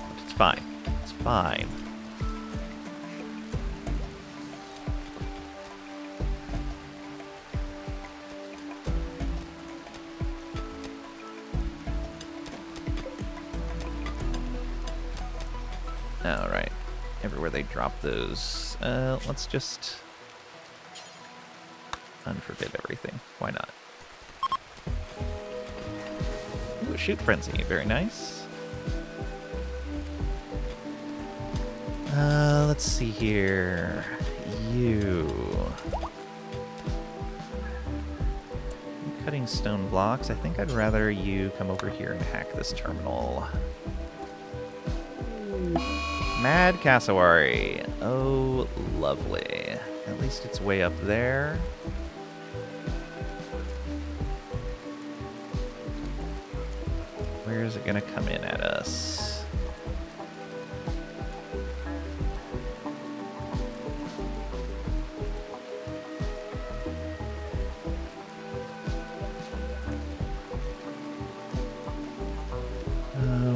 But it's fine. It's fine. Alright. Everywhere they drop those. Let's just unforbid everything. Why not? Ooh, shoot frenzy. Very nice. Let's see here. You. Cutting stone blocks. I think I'd rather you come over here and hack this terminal. Mad Cassowary. Oh, lovely. At least it's way up there. Where is it gonna come in at us?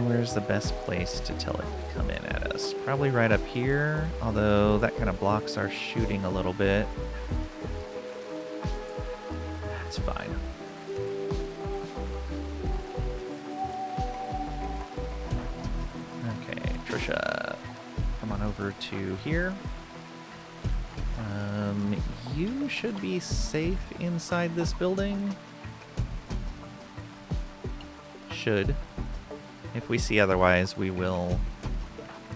Where's the best place to tell it to come in at us? Probably right up here, although that kind of blocks our shooting a little bit. That's fine. Okay, Trisha, come on over to here. You should be safe inside this building. Should. If we see otherwise, we will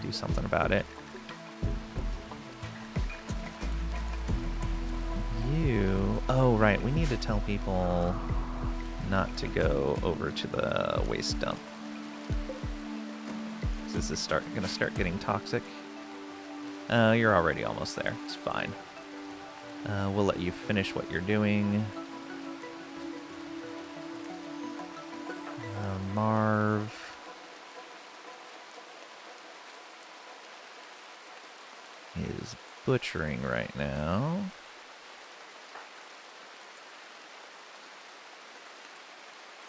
do something about it. You... Oh, right. We need to tell people not to go over to the waste dump. This is going to start getting toxic. You're already almost there. It's fine. We'll let you finish what you're doing. Marv... is butchering right now.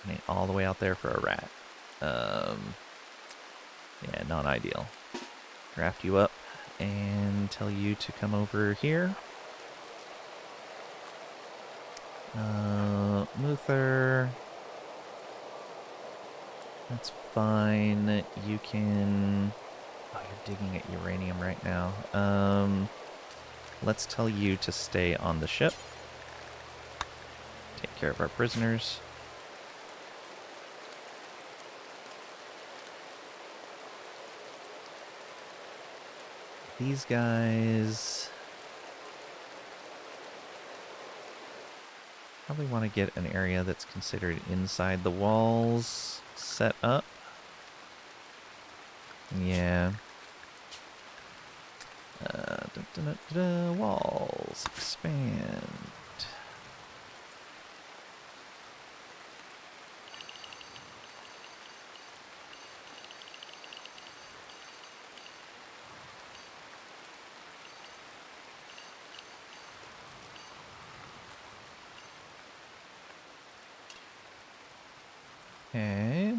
And all the way out there for a rat. Yeah, not ideal. Draft you up and tell you to come over here. Muther. That's fine. You can... Oh, you're digging at uranium right now. Let's tell you to stay on the ship. Take care of our prisoners. These guys... probably want to get an area that's considered inside the walls set up. Yeah. Walls expand. Okay.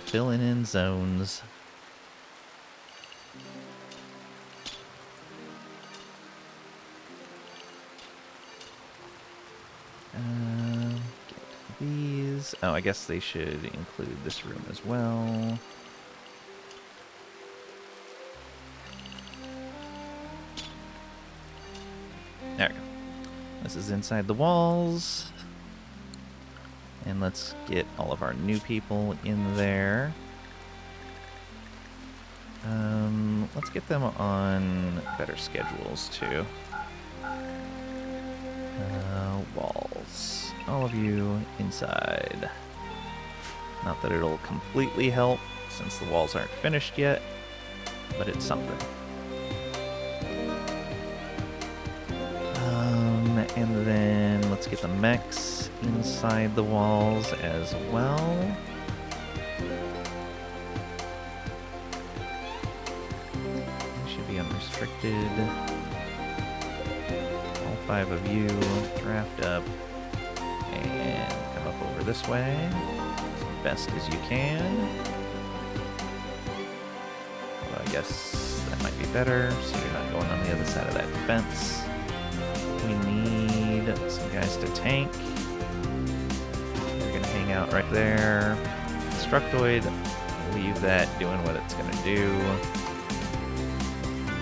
Filling in zones. Get these. Oh, I guess they should include this room as well. There we go. This is inside the walls. And let's get all of our new people in there. Let's get them on better schedules, too. Walls. All of you inside. Not that it'll completely help, since the walls aren't finished yet, but it's something. And then let's get the mechs inside the walls as well. They should be unrestricted. All 5 of you draft up and come up over this way as best as you can. Well, I guess that might be better, so you're not going on the other side of that fence. We need some guys to tank. They're gonna hang out right there. Destructoid, leave that doing what it's gonna do.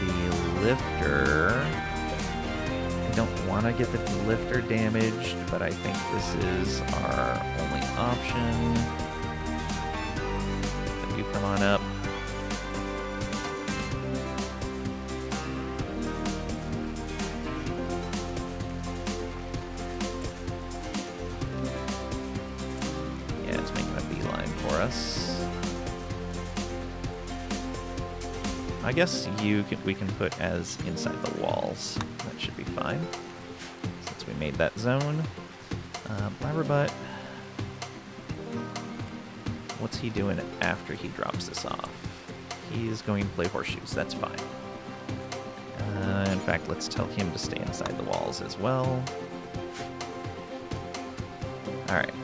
The lifter, I don't want to get the lifter damaged, but I think this is our only option. So you come on up. Yeah, it's making a beeline for us. I guess we can put as inside the walls. That should be fine, since we made that zone. Blabberbutt. What's he doing after he drops this off? He's going to play horseshoes. That's fine. In fact, let's tell him to stay inside the walls as well. Alright.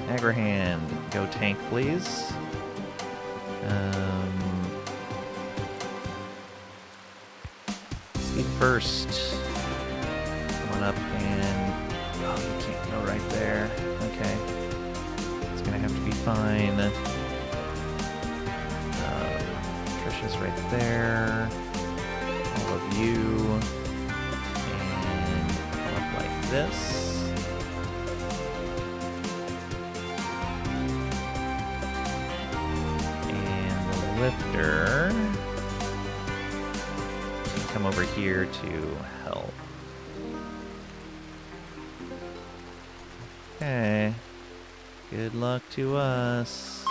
Aggro-hand, go tank, please. Speed first. Come on up and... Oh, you can't go right there. Okay. It's gonna have to be fine. Trisha's right there. All of you. And come up like this. Lifter come over here to help. Okay. Good luck to us.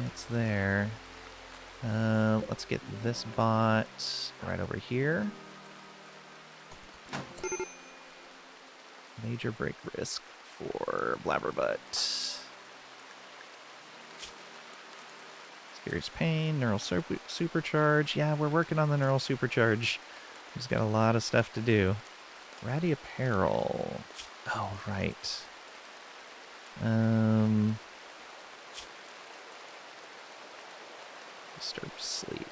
It's there. Let's get this bot right over here. Major break risk for Blabberbutt. Serious pain, neural supercharge. Yeah, we're working on the neural supercharge. He's got a lot of stuff to do. Ratty apparel. Oh, right. Disturbed sleep.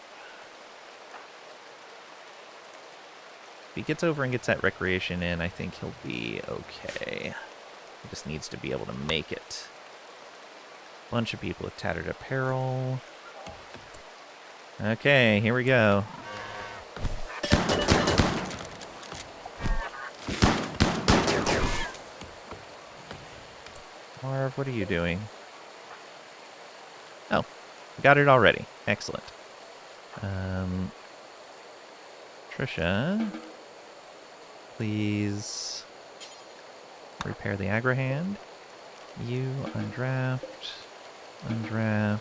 If he gets over and gets that recreation in, I think he'll be okay. He just needs to be able to make it. Bunch of people with tattered apparel. Okay, here we go. Marv, what are you doing? Oh, got it already. Excellent. Trisha, please repair the aggro hand. You undraft. Undraft.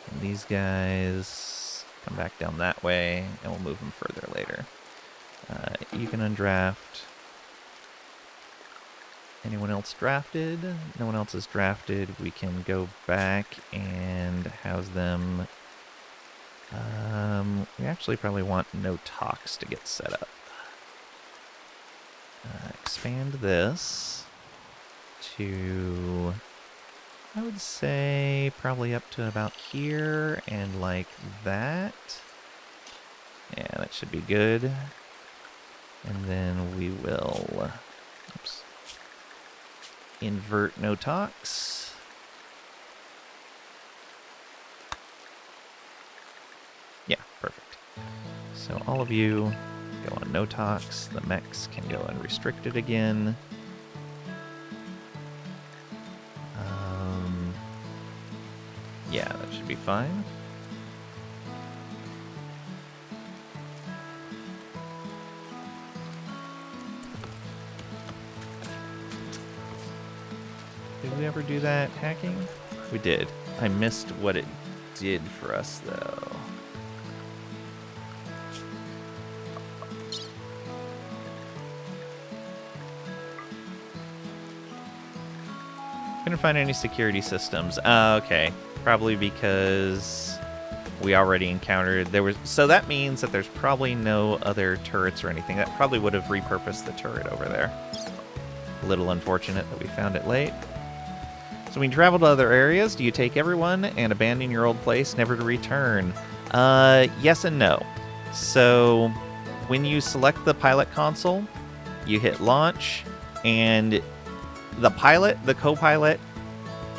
And these guys come back down that way, and we'll move them further later. You can undraft. Anyone else drafted? No one else is drafted. We can go back and house them. We actually probably want no talks to get set up. Expand this to... I would say probably up to about here and like that. Yeah, that should be good. And then we will invert no talks. Yeah, perfect. So all of you go on no talks. The mechs can go unrestricted again. Yeah, that should be fine. Did we ever do that hacking? We did. I missed what it did for us, though. Couldn't find any security systems. Okay. Probably because we already encountered so that means that there's probably no other turrets or anything. That probably would have repurposed the turret over there. A little unfortunate that we found it late. So when you travel to other areas, do you take everyone and abandon your old place, never to return? Yes and no. So when you select the pilot console, you hit launch, and the pilot, the co-pilot,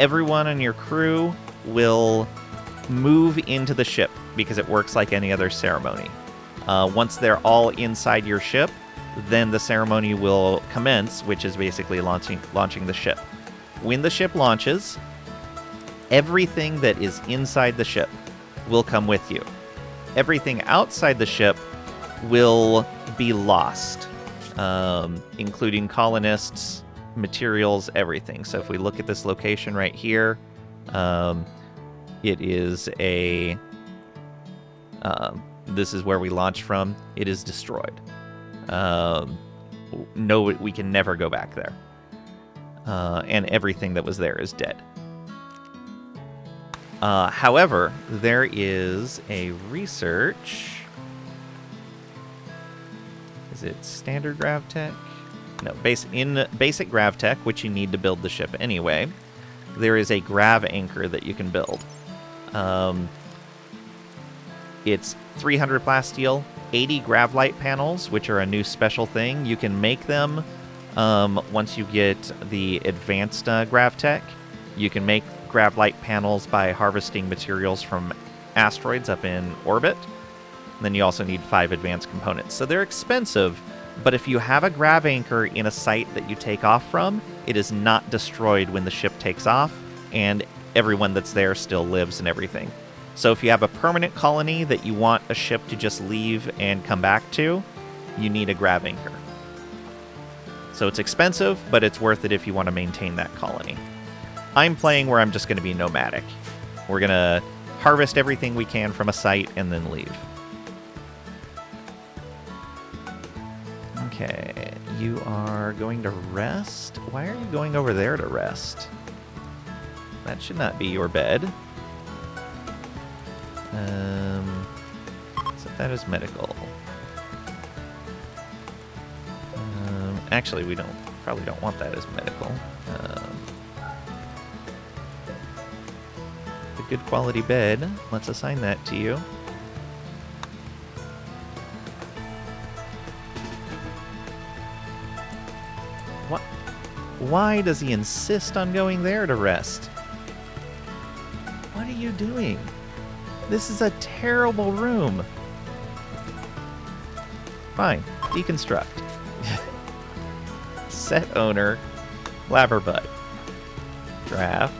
everyone on your crew will move into the ship because it works like any other ceremony. Once they're all inside your ship, then the ceremony will commence, which is basically launching the ship. When the ship launches, everything that is inside the ship will come with you. Everything outside the ship will be lost, including colonists, materials, everything. So if we look at this location right here, it is a... this is where we launched from. It is destroyed. No, we can never go back there. And everything that was there is dead. However, there is a research... Is it standard GravTech? No, in basic GravTech, which you need to build the ship anyway, there is a grav anchor that you can build. It's 300 plasteel, 80 gravlight panels, which are a new special thing. You can make them once you get the advanced GravTech. You can make gravlight panels by harvesting materials from asteroids up in orbit. And then you also need 5 advanced components. So they're expensive, but if you have a grav anchor in a site that you take off from, it is not destroyed when the ship takes off, and everyone that's there still lives and everything. So if you have a permanent colony that you want a ship to just leave and come back to, you need a grav anchor. So it's expensive, but it's worth it if you want to maintain that colony. I'm playing where I'm just going to be nomadic. We're going to harvest everything we can from a site and then leave. Okay, you are going to rest? Why are you going over there to rest? That should not be your bed. Set that as medical. Actually, we probably don't want that as medical. A good quality bed. Let's assign that to you. What? Why does he insist on going there to rest? What are you doing? This is a terrible room. Fine. Deconstruct. Set owner. Blabberbutt. Draft.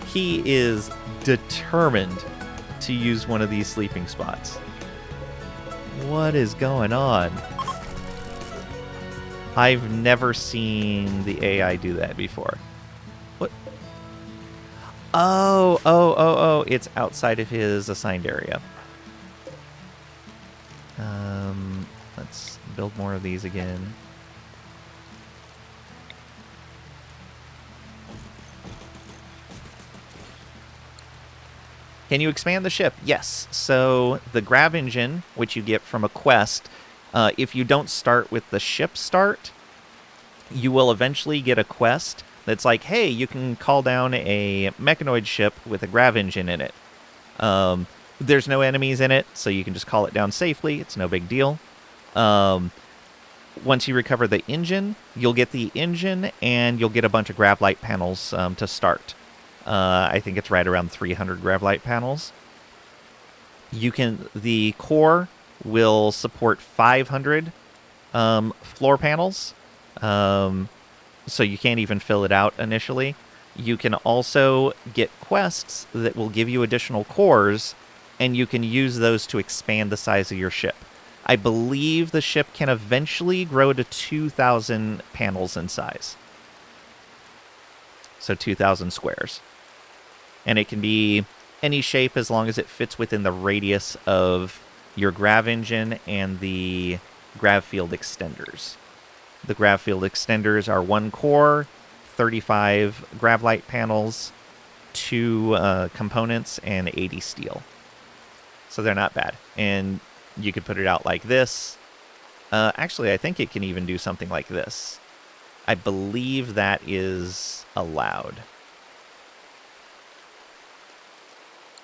He is determined to use one of these sleeping spots. What is going on? I've never seen the AI do that before. What? Oh, it's outside of his assigned area. Let's build more of these again. Can you expand the ship? Yes. So the grav engine, which you get from a quest, if you don't start with the ship start, you will eventually get a quest that's like, hey, you can call down a mechanoid ship with a grav engine in it. There's no enemies in it, so you can just call it down safely. It's no big deal. Once you recover the engine, you'll get the engine, and you'll get a bunch of gravlight panels to start. I think it's right around 300 gravlight panels. The core will support 500 floor panels, so you can't even fill it out initially. You can also get quests that will give you additional cores, and you can use those to expand the size of your ship. I believe the ship can eventually grow to 2,000 panels in size. So 2,000 squares. And it can be any shape as long as it fits within the radius of your grav engine and the grav field extenders. The grav field extenders are 1 core, 35 gravlight panels, 2 components, and 80 steel. So they're not bad. And you could put it out like this. Actually, I think it can even do something like this. I believe that is allowed.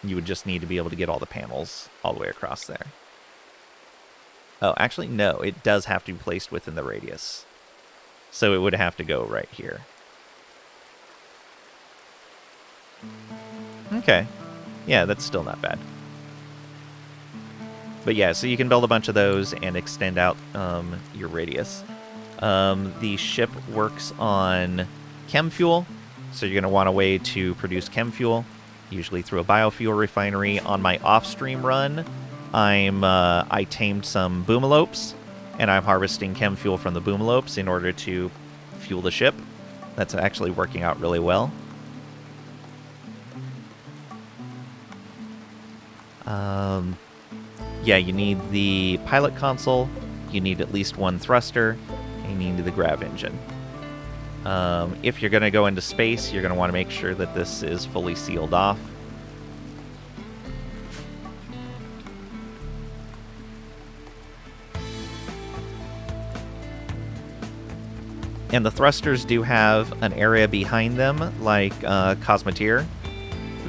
You would just need to be able to get all the panels all the way across there. Oh, actually, no. It does have to be placed within the radius. So it would have to go right here. Okay. Yeah, that's still not bad. But yeah, so you can build a bunch of those and extend out your radius. The ship works on chem fuel, so you're going to want a way to produce chem fuel, usually through a biofuel refinery. On my off-stream run, I tamed some boomalopes, and I'm harvesting chem fuel from the boomalopes in order to fuel the ship. That's actually working out really well. Yeah, you need the pilot console, you need at least one thruster, and you need the grav engine. If you're going to go into space, you're going to want to make sure that this is fully sealed off. And the thrusters do have an area behind them, like Cosmoteer,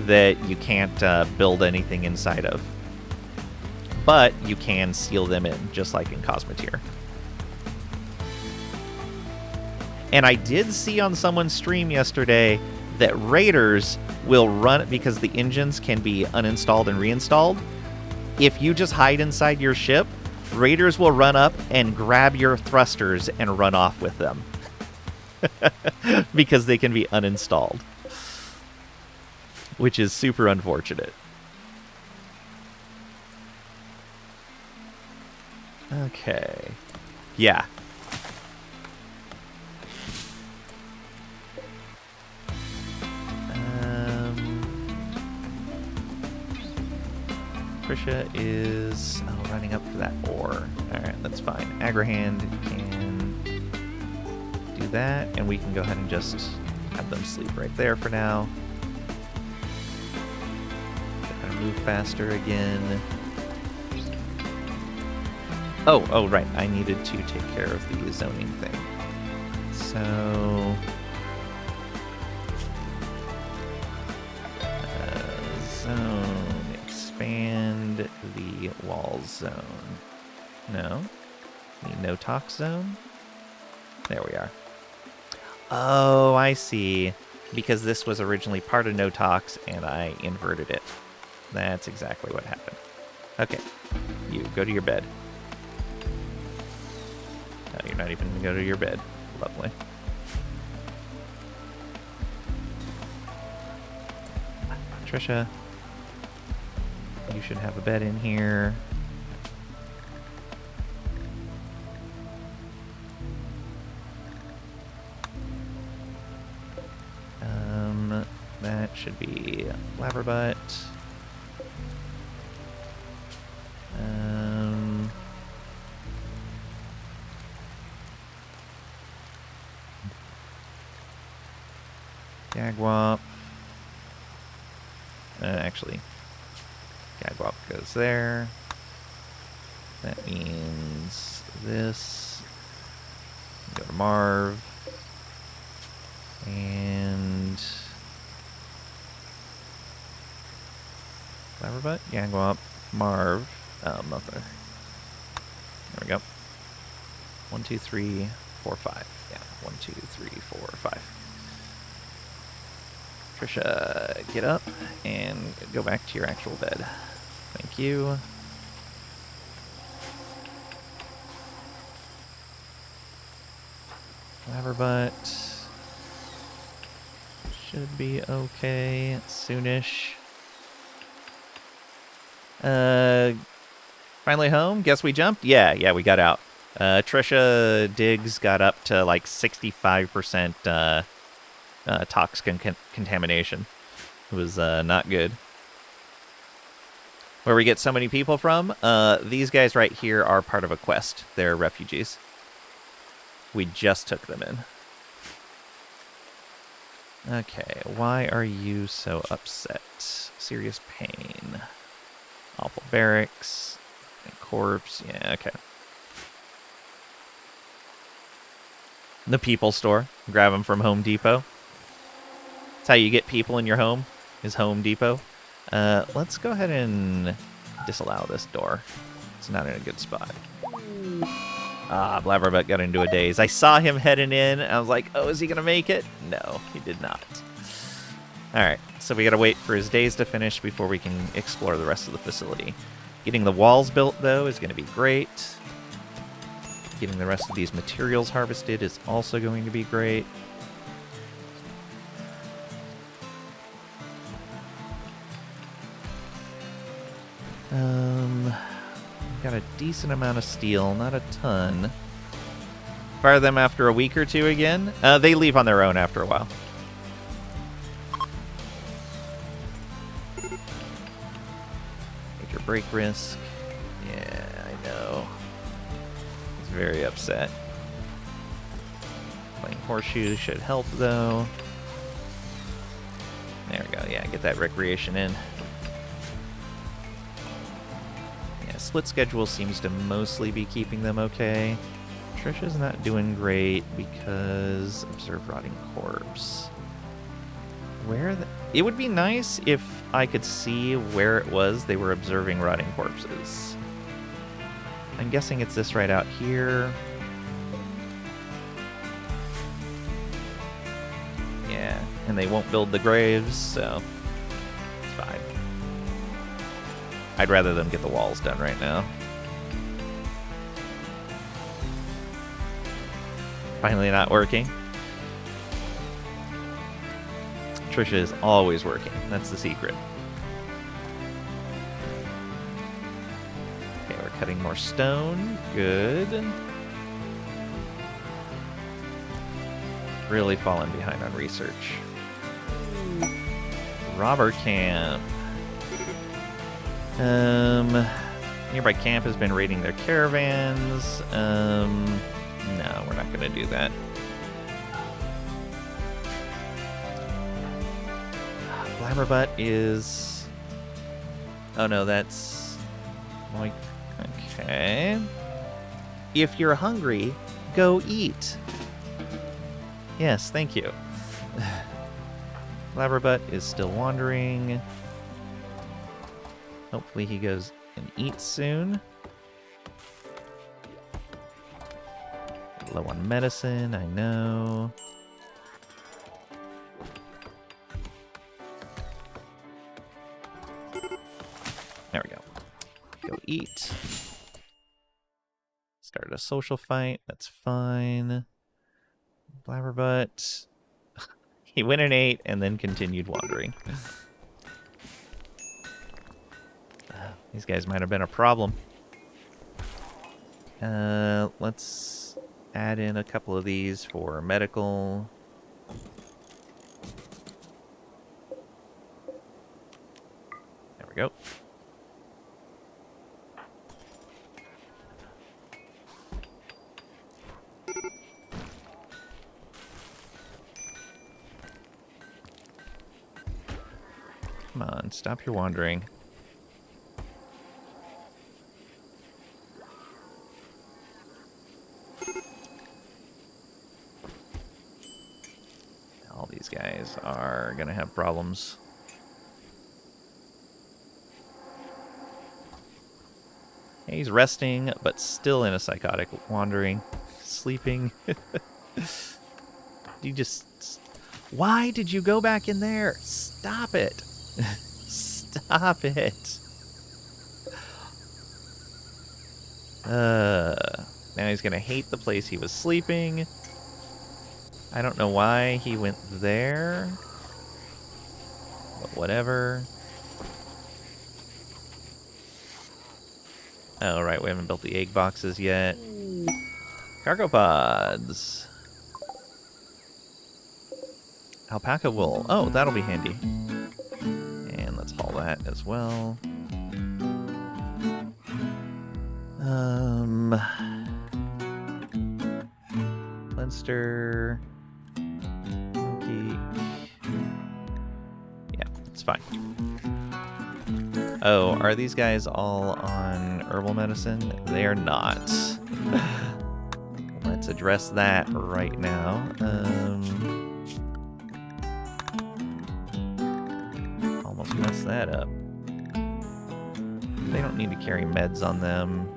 that you can't build anything inside of. But you can seal them in, just like in Cosmoteer. And I did see on someone's stream yesterday that raiders will run, because the engines can be uninstalled and reinstalled. If you just hide inside your ship, raiders will run up and grab your thrusters and run off with them. Because they can be uninstalled. Which is super unfortunate. Okay. Yeah. Trisha is running up for that ore. Alright, that's fine. Agrahand can do that, and we can go ahead and just have them sleep right there for now. Gotta move faster again. Oh, right. I needed to take care of the zoning thing. So... zone. Expand the wall zone. No. Need no talk zone. There we are. Oh, I see. Because this was originally part of no talks, and I inverted it. That's exactly what happened. Okay. You, go to your bed. No, you're not even going to go to your bed. Lovely. Trisha, you should have a bed in here. That should be Laverbutt. Gagwop. Actually, Gagwop goes there. That means this. Go to Marv. And... Laverbutt, Gagwop, Marv. Nothing. There we go. 1, 2, 3, 4, 5. Yeah, 1, 2, 3, 4, 5. Trisha, get up and go back to your actual bed. Thank you. Laverbutt should be okay soonish. Finally home? Guess we jumped? Yeah, we got out. Trisha Diggs got up to like 65% tox contamination. It was not good. Where we get so many people from? These guys right here are part of a quest. They're refugees. We just took them in. Okay, why are you so upset? Serious pain. Awful barracks. Corpse. Yeah, okay. The people store. Grab them from Home Depot. That's how you get people in your home, is Home Depot. Let's go ahead and disallow this door. It's not in a good spot. Ah, Blabberbutt got into a daze. I saw him heading in. I was like, oh, is he going to make it? No, he did not. All right, so we got to wait for his daze to finish before we can explore the rest of the facility. Getting the walls built, though, is going to be great. Getting the rest of these materials harvested is also going to be great. Got a decent amount of steel, not a ton. Fire them after a week or two again. They leave on their own after a while. Major break risk. Yeah, I know. He's very upset. Playing horseshoe should help, though. There we go. Yeah, get that recreation in. Split schedule seems to mostly be keeping them okay. Trisha's not doing great because observe rotting corpse. It would be nice if I could see where it was they were observing rotting corpses. I'm guessing it's this right out here. Yeah, and they won't build the graves, so it's fine. I'd rather them get the walls done right now. Finally not working. Trisha is always working. That's the secret. Okay, we're cutting more stone. Good. Really falling behind on research. Robber camp. Nearby camp has been raiding their caravans. No, we're not going to do that. Blabberbutt is... Oh no, that's... Okay. If you're hungry, go eat. Yes, thank you. Blabberbutt is still wandering. Hopefully he goes and eats soon. Low on medicine, I know. There we go. Go eat. Started a social fight, that's fine. Blabberbutt. He went and ate and then continued wandering. These guys might have been a problem. Let's add in a couple of these for medical. There we go. Come on, stop your wandering. All these guys are gonna have problems. He's resting, but still in a psychotic wandering, sleeping. You just... Why did you go back in there? Stop it. Stop it. Now he's gonna hate the place he was sleeping. I don't know why he went there. But whatever. Oh, right, we haven't built the egg boxes yet. Cargo pods. Alpaca wool. Oh, that'll be handy. And let's haul that as well. Leinster. Okay. Yeah, it's fine. Oh, are these guys all on herbal medicine? They are not. Let's address that right now. Almost messed that up. They don't need to carry meds on them.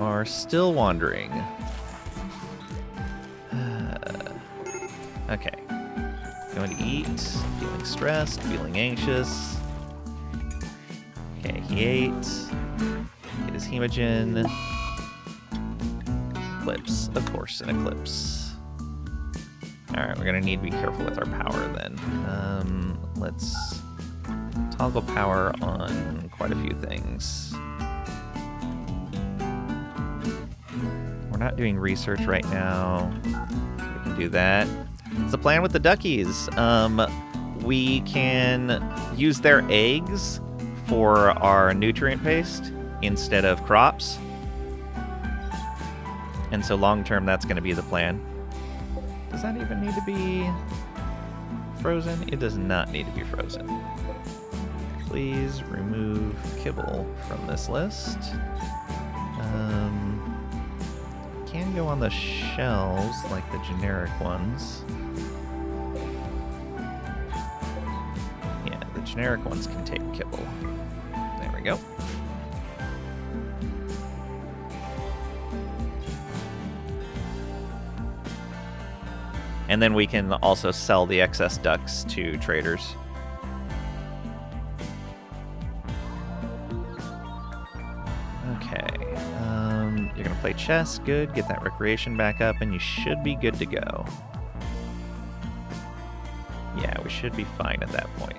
are still wandering. Okay. Going to eat. Feeling stressed. Feeling anxious. Okay, he ate. Get his hemogen. Eclipse. Of course, an eclipse. Alright, we're going to need to be careful with our power then. Let's toggle power on quite a few things. We're not doing research right now. We can do that. It's the plan with the duckies. We can use their eggs for our nutrient paste instead of crops. And so long term, that's going to be the plan. Does that even need to be frozen? It does not need to be frozen. Please remove kibble from this list. Can go on the shelves, like the generic ones. Yeah, the generic ones can take kibble. There we go. And then we can also sell the excess ducks to traders. Okay. You're going to play chess. Good. Get that recreation back up, and you should be good to go. Yeah, we should be fine at that point.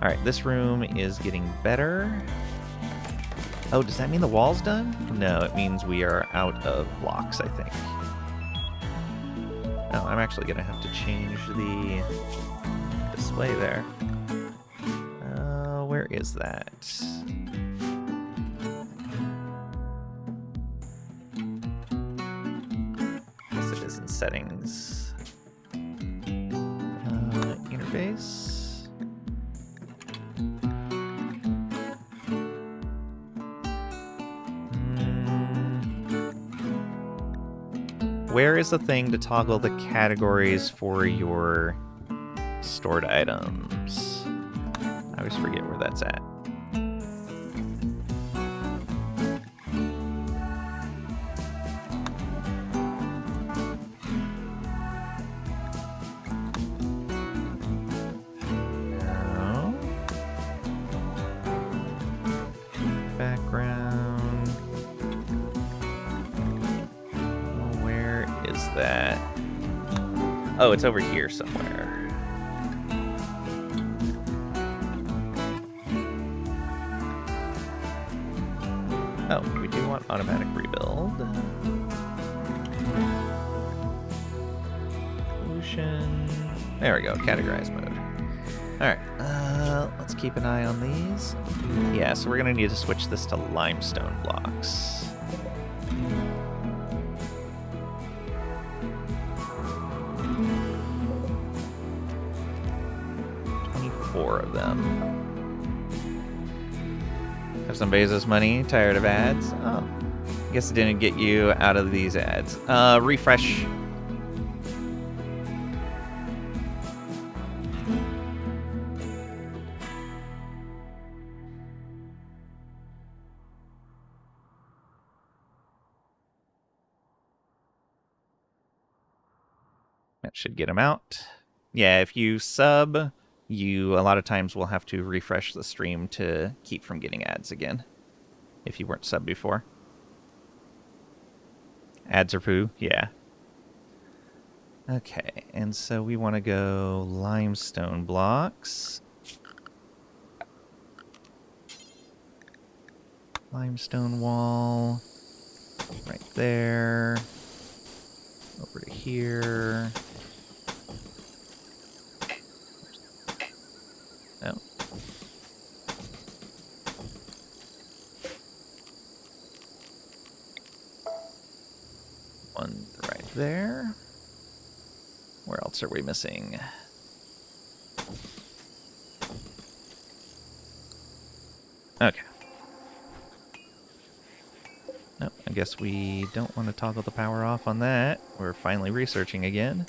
All right, this room is getting better. Oh, does that mean the wall's done? No, it means we are out of blocks, I think. Oh, I'm actually going to have to change the display there. Where is that? Guess it is in settings. Interface. Where is the thing to toggle the categories for your stored items? I always forget where that's at. No. Background. Where is that? Oh, it's over here somewhere. Oh, we do want automatic rebuild. Pollution. There we go, categorize mode. Alright, let's keep an eye on these. Yeah, so we're gonna need to switch this to limestone blocks. Four of them. Have some Bezos money, tired of ads. Oh, guess it didn't get you out of these ads. Refresh. That should get them out. Yeah, if you sub, you a lot of times will have to refresh the stream to keep from getting ads again, if you weren't subbed before. Ads are poo, yeah. Okay, and so we want to go limestone blocks. Limestone wall, right there. Over to here. No. One right there. Where else are we missing? Okay. No, I guess we don't want to toggle the power off on that. We're finally researching again.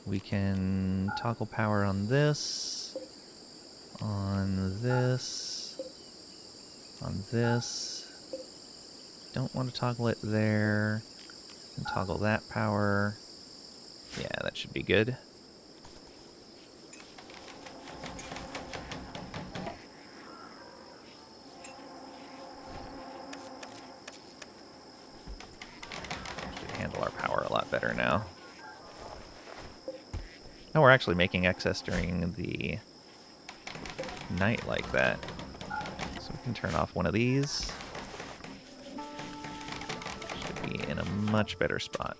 We can toggle power on this, on this. Don't want to toggle it there. And toggle that power. Yeah, that should be good. Should handle our power a lot better now. No, we're actually making excess during the night like that. So we can turn off one of these. Should be in a much better spot.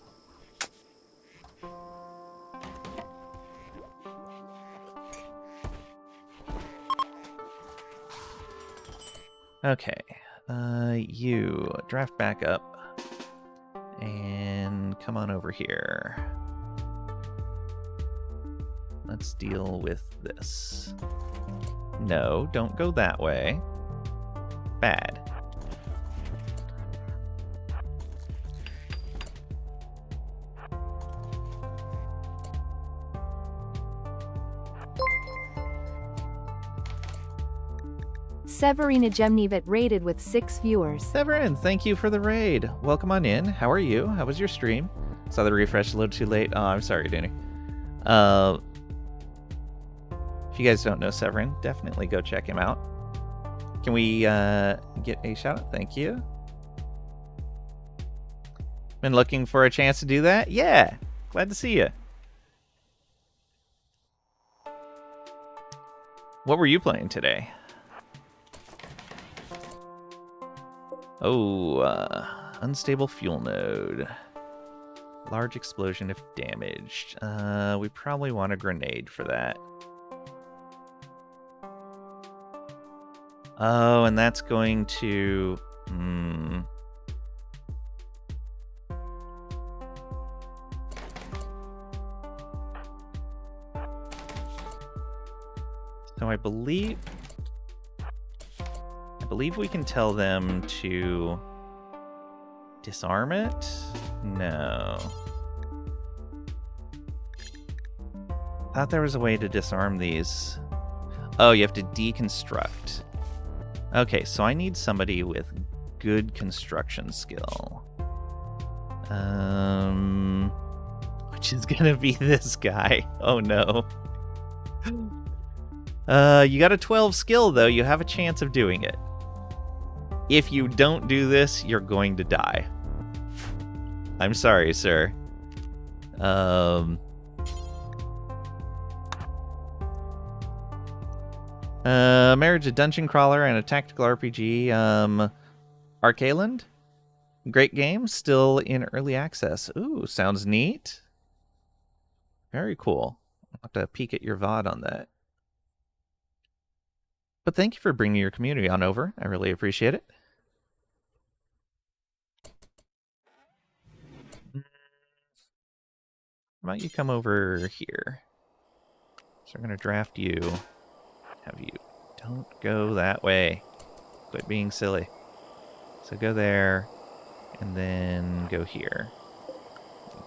Okay, you draft back up and come on over here. Let's deal with this. No, don't go that way. Bad. Severina Gemnevet raided with 6 viewers. Severin, thank you for the raid. Welcome on in. How are you? How was your stream? Saw the refresh a little too late. Oh, I'm sorry, Danny. If you guys don't know Severin, definitely go check him out. Can we get a shout out? Thank you. Been looking for a chance to do that? Yeah. Glad to see you. What were you playing today? Oh, unstable fuel node. Large explosion if damaged. We probably want a grenade for that. Oh, and that's going to... So I believe we can tell them to disarm it? No. Thought there was a way to disarm these. Oh, you have to deconstruct. Okay, so I need somebody with good construction skill. Which is gonna be this guy. Oh no. You got a 12 skill though, you have a chance of doing it. If you don't do this, you're going to die. I'm sorry, sir. Marriage, a dungeon crawler, and a tactical RPG. Arcaland? Great game, still in early access. Ooh, sounds neat. Very cool. I'll have to peek at your VOD on that. But thank you for bringing your community on over. I really appreciate it. How about you come over here? So we're going to draft you. Have you... Don't go that way. Quit being silly. So go there, and then go here.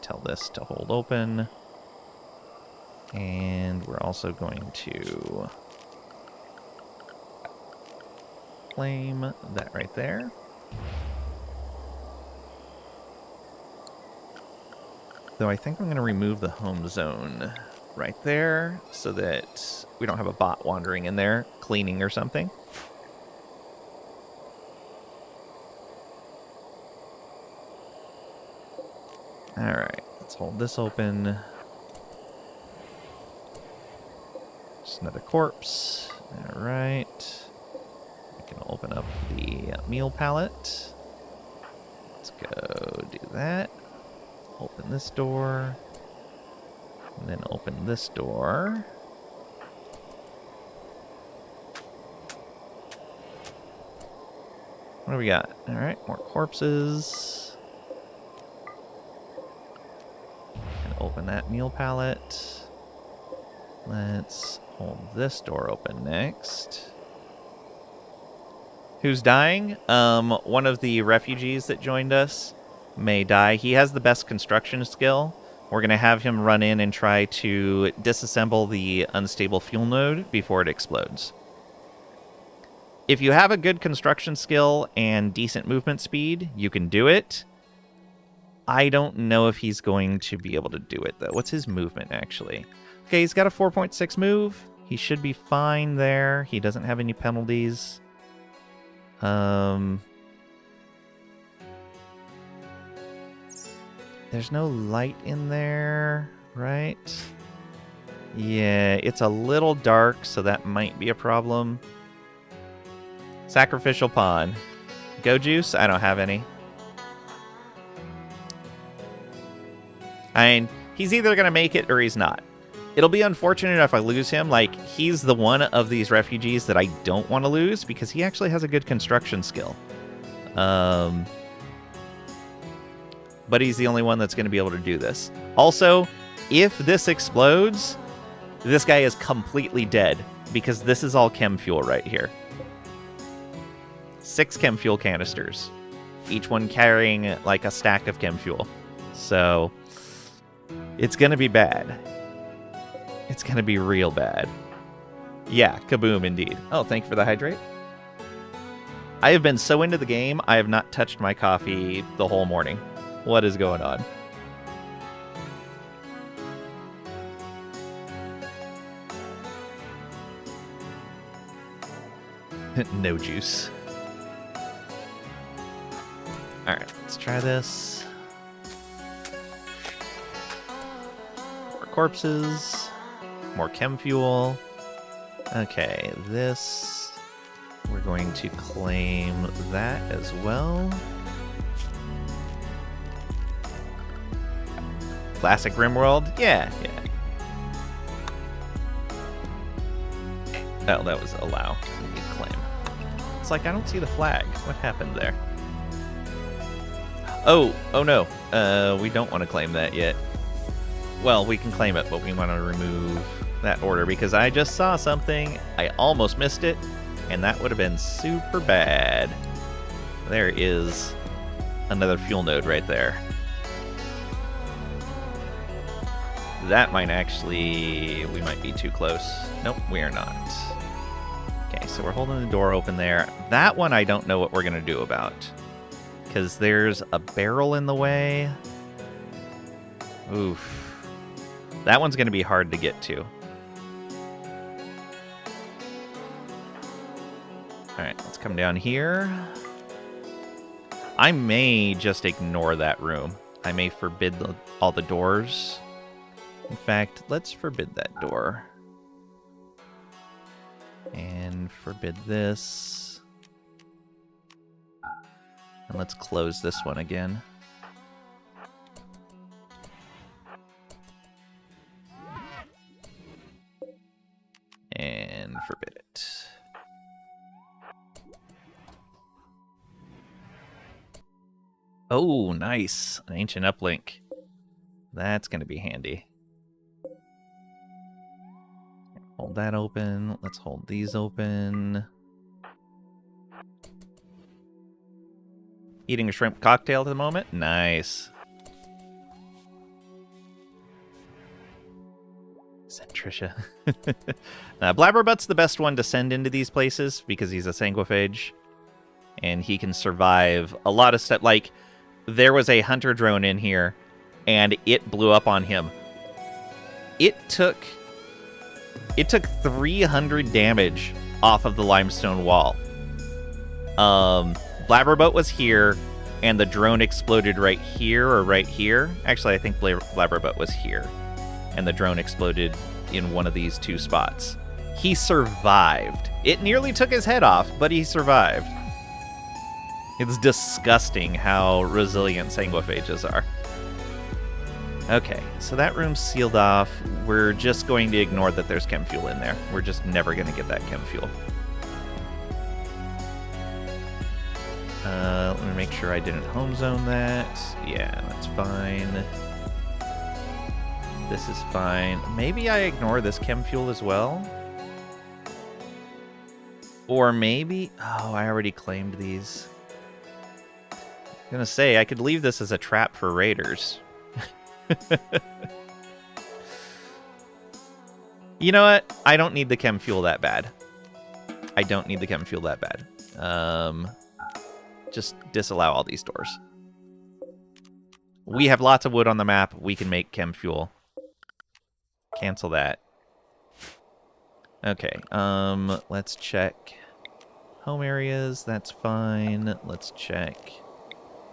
Tell this to hold open. And we're also going to claim that right there. Though I think I'm going to remove the home zone right there so that we don't have a bot wandering in there, cleaning or something. Alright, let's hold this open. Just another corpse. Alright. We can open up the meal palette. Let's go do that. Open this door. And then open this door. What do we got? Alright, more corpses. And open that meal palette. Let's hold this door open next. Who's dying? One of the refugees that joined us may die. He has the best construction skill. We're going to have him run in and try to disassemble the unstable fuel node before it explodes. If you have a good construction skill and decent movement speed, you can do it. I don't know if he's going to be able to do it, though. What's his movement, actually? Okay, he's got a 4.6 move. He should be fine there. He doesn't have any penalties. There's no light in there, right? Yeah, it's a little dark, so that might be a problem. Sacrificial Pawn. Go Juice? I don't have any. I mean, he's either going to make it or he's not. It'll be unfortunate if I lose him. Like, he's the one of these refugees that I don't want to lose because he actually has a good construction skill. But he's the only one that's going to be able to do this. Also, if this explodes, this guy is completely dead because this is all chem fuel right here. 6 chem fuel canisters, each one carrying like a stack of chem fuel. So it's going to be bad. It's going to be real bad. Yeah, kaboom indeed. Oh, thank you for the hydrate. I have been so into the game, I have not touched my coffee the whole morning. What is going on? No juice. Alright, let's try this. More corpses. More chem fuel. Okay, this... We're going to claim that as well. Classic RimWorld? Yeah. Oh, that was allow. We need claim. It's like, I don't see the flag. What happened there? Oh no. We don't want to claim that yet. Well, we can claim it, but we want to remove that order because I just saw something. I almost missed it, and that would have been super bad. There is another fuel node right there. That might actually... We might be too close. Nope, we are not. Okay, so we're holding the door open there. That one I don't know what we're going to do about. Because there's a barrel in the way. Oof. That one's going to be hard to get to. Alright, let's come down here. I may just ignore that room. I may forbid all the doors. In fact, let's forbid that door. And forbid this. And let's close this one again. And forbid it. Oh, nice. An ancient uplink. That's going to be handy. Hold that open. Let's hold these open. Eating a shrimp cocktail at the moment? Nice. Centrisha. Blabberbutt's the best one to send into these places because he's a sanguiphage. And he can survive a lot of stuff. Like, there was a hunter drone in here, and it blew up on him. It took 300 damage off of the limestone wall. Blabberbutt was here, and the drone exploded right here or right here. Actually, I think Blabberbutt was here, and the drone exploded in one of these two spots. He survived. It nearly took his head off, but he survived. It's disgusting how resilient sanguiphages are. Okay, so that room's sealed off. We're just going to ignore that there's chem fuel in there. We're just never going to get that chem fuel. Let me make sure I didn't home zone that. Yeah, that's fine. This is fine. Maybe I ignore this chem fuel as well. Or maybe... Oh, I already claimed these. I'm gonna say, I could leave this as a trap for raiders. You know what? I don't need the chem fuel that bad. I don't need the chem fuel that bad. Just disallow all these doors. We have lots of wood on the map. We can make chem fuel. Cancel that. Okay, let's check home areas. That's fine. Let's check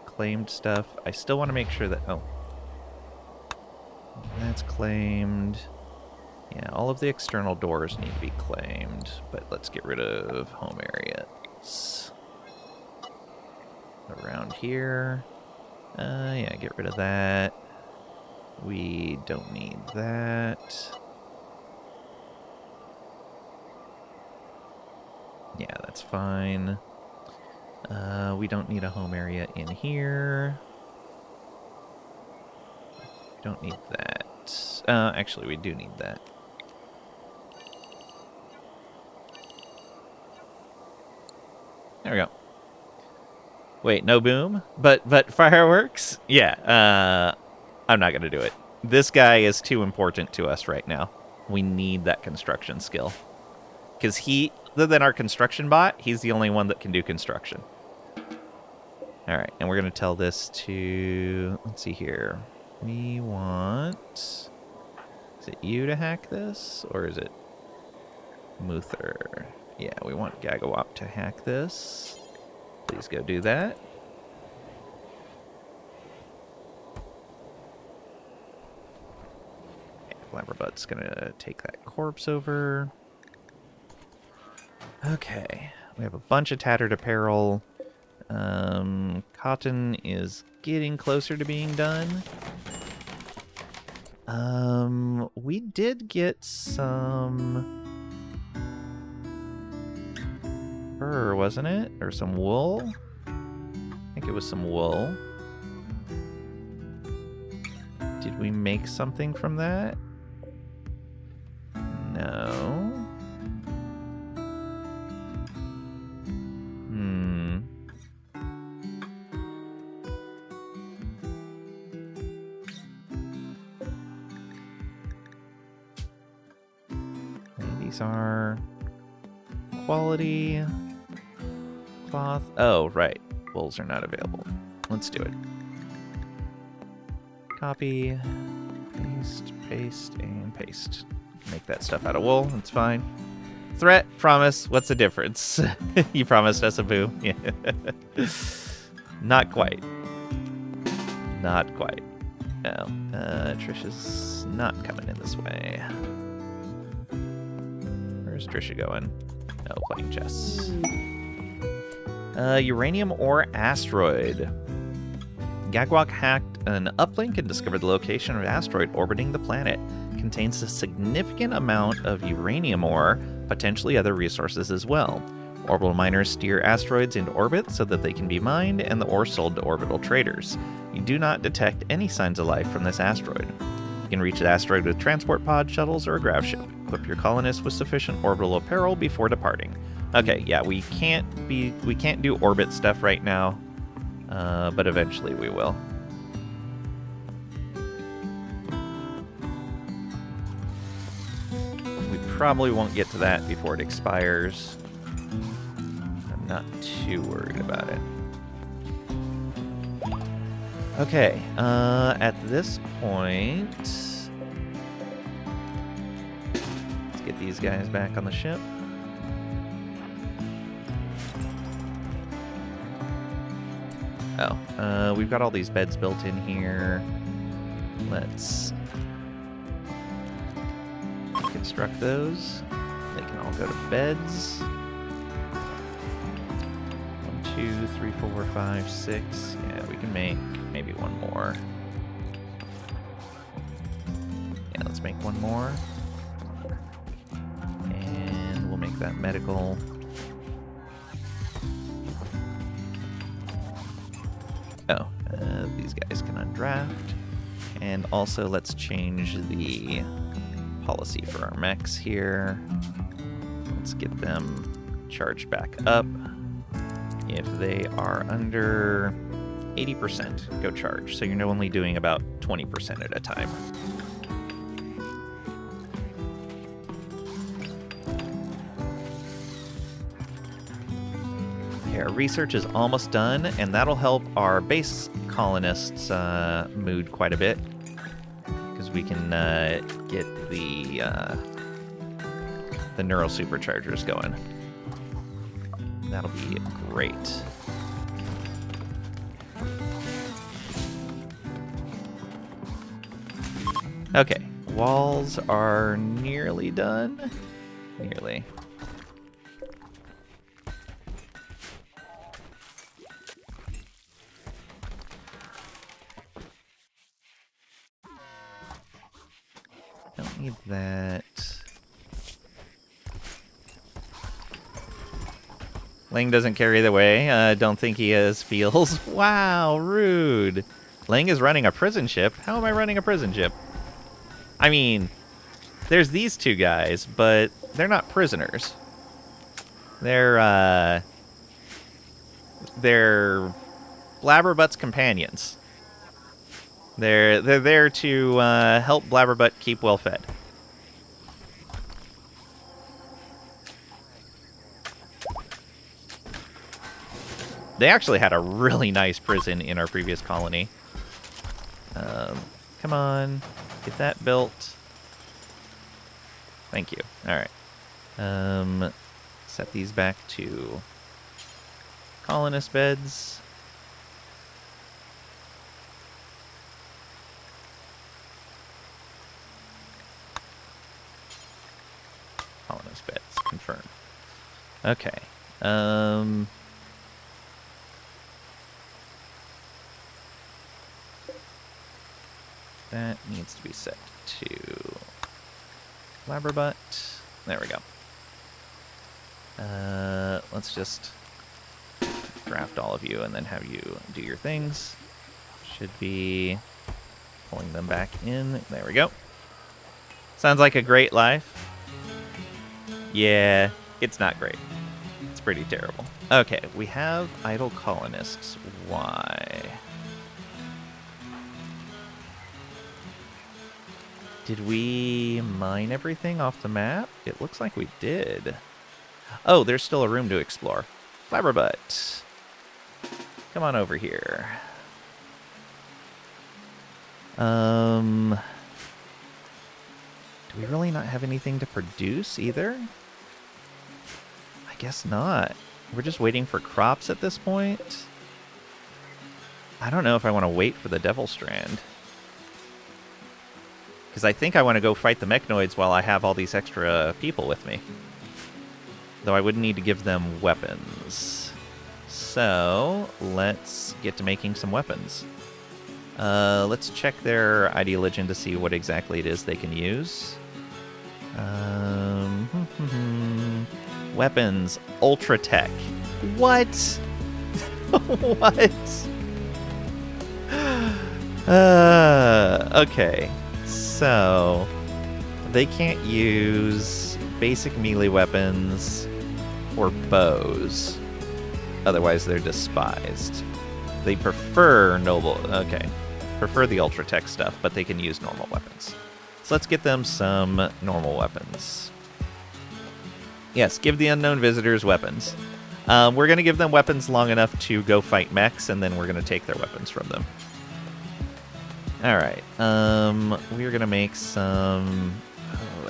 claimed stuff. I still want to make sure that... Oh. That's claimed. Yeah, all of the external doors need to be claimed, but let's get rid of home areas. Around here. Yeah, get rid of that. We don't need that. Yeah, that's fine. We don't need a home area in here. We don't need that. Actually, we do need that. There we go. Wait, no boom? But fireworks? Yeah, I'm not gonna do it. This guy is too important to us right now. We need that construction skill. Because he, other than our construction bot, he's the only one that can do construction. Alright, and we're gonna tell this to... Let's see here. We want... Is it you to hack this? Or is it Muther? Yeah, we want Gagawop to hack this. Please go do that. Blabberbutt's gonna take that corpse over. Okay, we have a bunch of tattered apparel. Cotton is getting closer to being done. We did get some fur, wasn't it? Or some wool? I think it was some wool. Did we make something from that? No. These are quality cloth. Oh, right. Wools are not available. Let's do it. Copy, paste, paste, and paste. Make that stuff out of wool. That's fine. Threat, promise. What's the difference? You promised us a boo. Yeah. Not quite. Not quite. No. Trisha's not coming in this way. Where's Trisha going? Oh, playing chess. Uranium ore asteroid. Gagwalk hacked an uplink and discovered the location of an asteroid orbiting the planet. Contains a significant amount of uranium ore, potentially other resources as well. Orbital miners steer asteroids into orbit so that they can be mined and the ore sold to orbital traders. You do not detect any signs of life from this asteroid. You can reach the asteroid with transport pod, shuttles, or a grav ship. Equip your colonists with sufficient orbital apparel before departing. Okay, yeah, we can't do orbit stuff right now, but eventually we will. We probably won't get to that before it expires. I'm not too worried about it. Okay, at this point, let's get these guys back on the ship. Oh, we've got all these beds built in here. Let's construct those. They can all go to beds. 1, 2, 3, 4, 5, 6. Yeah, we can make maybe one more. Yeah, let's make one more. And we'll make that medical. Oh, these guys can undraft. And also let's change the policy for our mechs here. Let's get them charged back up. If they are under 80%, go charge. So you're only doing about 20% at a time. Okay, our research is almost done, and that'll help our base colonists mood quite a bit. Because we can get the neural superchargers going. That'll be great. Okay, walls are nearly done. Nearly. Don't need that. Lang doesn't carry the way. Don't think he has feels. Wow, rude. Lang is running a prison ship. How am I running a prison ship? I mean, there's these two guys, but they're not prisoners. They're Blabberbutt's companions. They're there to help Blabberbutt keep well fed. They actually had a really nice prison in our previous colony. Come on, get that built. Thank you. All right. Set these back to colonist beds. Colonist beds, confirmed. Okay. That needs to be set to Blabberbutt. There we go. Let's just draft all of you and then have you do your things. Should be pulling them back in. There we go. Sounds like a great life. Yeah, it's not great. It's pretty terrible. Okay, we have idle colonists. Why? Did we mine everything off the map? It looks like we did. Oh, there's still a room to explore. Blabberbutt. Come on over here. Do we really not have anything to produce either? I guess not. We're just waiting for crops at this point. I don't know if I want to wait for the Devil Strand. Because I think I want to go fight the Mechnoids while I have all these extra people with me. Though I would need to give them weapons. So, let's get to making some weapons. Let's check their ideology to see what exactly it is they can use. Weapons. Ultra Tech. What? What? Okay. So, they can't use basic melee weapons or bows. Otherwise, they're despised. They prefer noble... Okay. Prefer the Ultra Tech stuff, but they can use normal weapons. So let's get them some normal weapons. Yes, give the unknown visitors weapons. We're going to give them weapons long enough to go fight mechs, and then we're going to take their weapons from them. Alright, we're gonna make some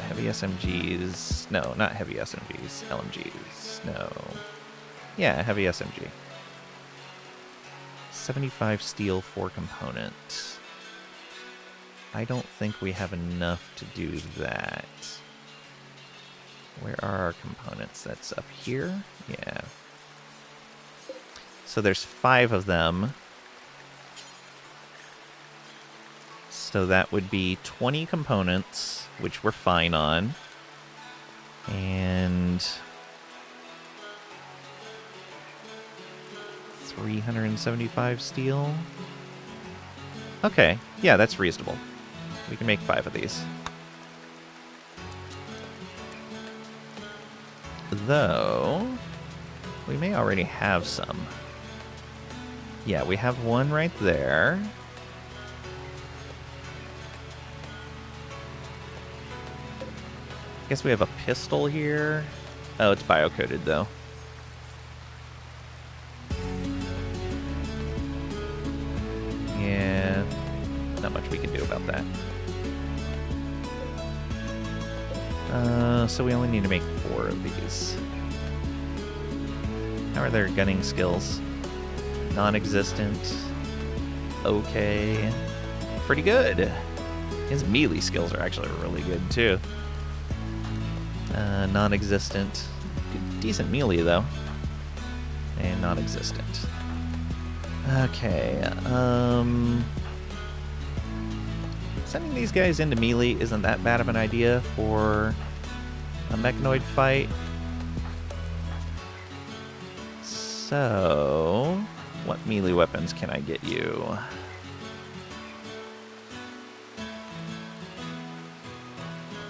heavy SMGs. No, not heavy SMGs. LMGs. No. Yeah, heavy SMG. 75 steel, 4 component. I don't think we have enough to do that. Where are our components? That's up here? Yeah. So there's 5 of them. So that would be 20 components, which we're fine on. And 375 steel. Okay, yeah, that's reasonable. We can make 5 of these. Though, we may already have some. Yeah, we have one right there. Guess we have a pistol here. Oh, it's biocoded though. much we can do about that. So we only need to make 4 of these. How are their gunning skills? Non-existent. Okay. Pretty good. His melee skills are actually really good, too. Non-existent. Decent melee, though. And non-existent. Okay, sending these guys into melee isn't that bad of an idea for a mechanoid fight. So, what melee weapons can I get you?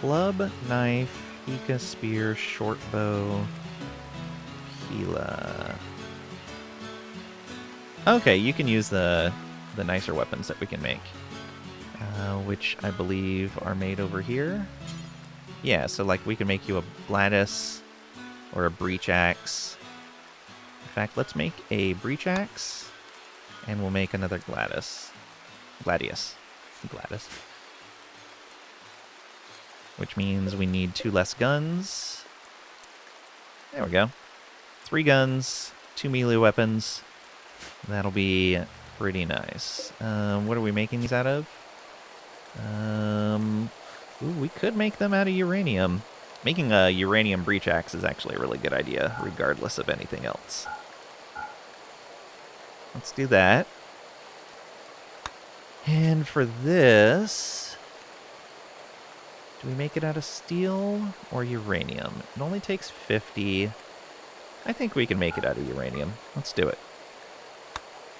Club, knife, Ika, spear, short bow, Pila. Okay, you can use the nicer weapons that we can make, which I believe are made over here. Yeah, so like we can make you a Gladys or a breach axe. In fact, let's make a breach axe, and we'll make another Gladys. Gladys. Which means we need 2 less guns. There we go. 3 guns, 2 melee weapons. That'll be pretty nice. What are we making these out of? Ooh, we could make them out of uranium. Making a uranium breach axe is actually a really good idea, regardless of anything else. Let's do that. And for this, do we make it out of steel or uranium? It only takes 50. I think we can make it out of uranium. Let's do it.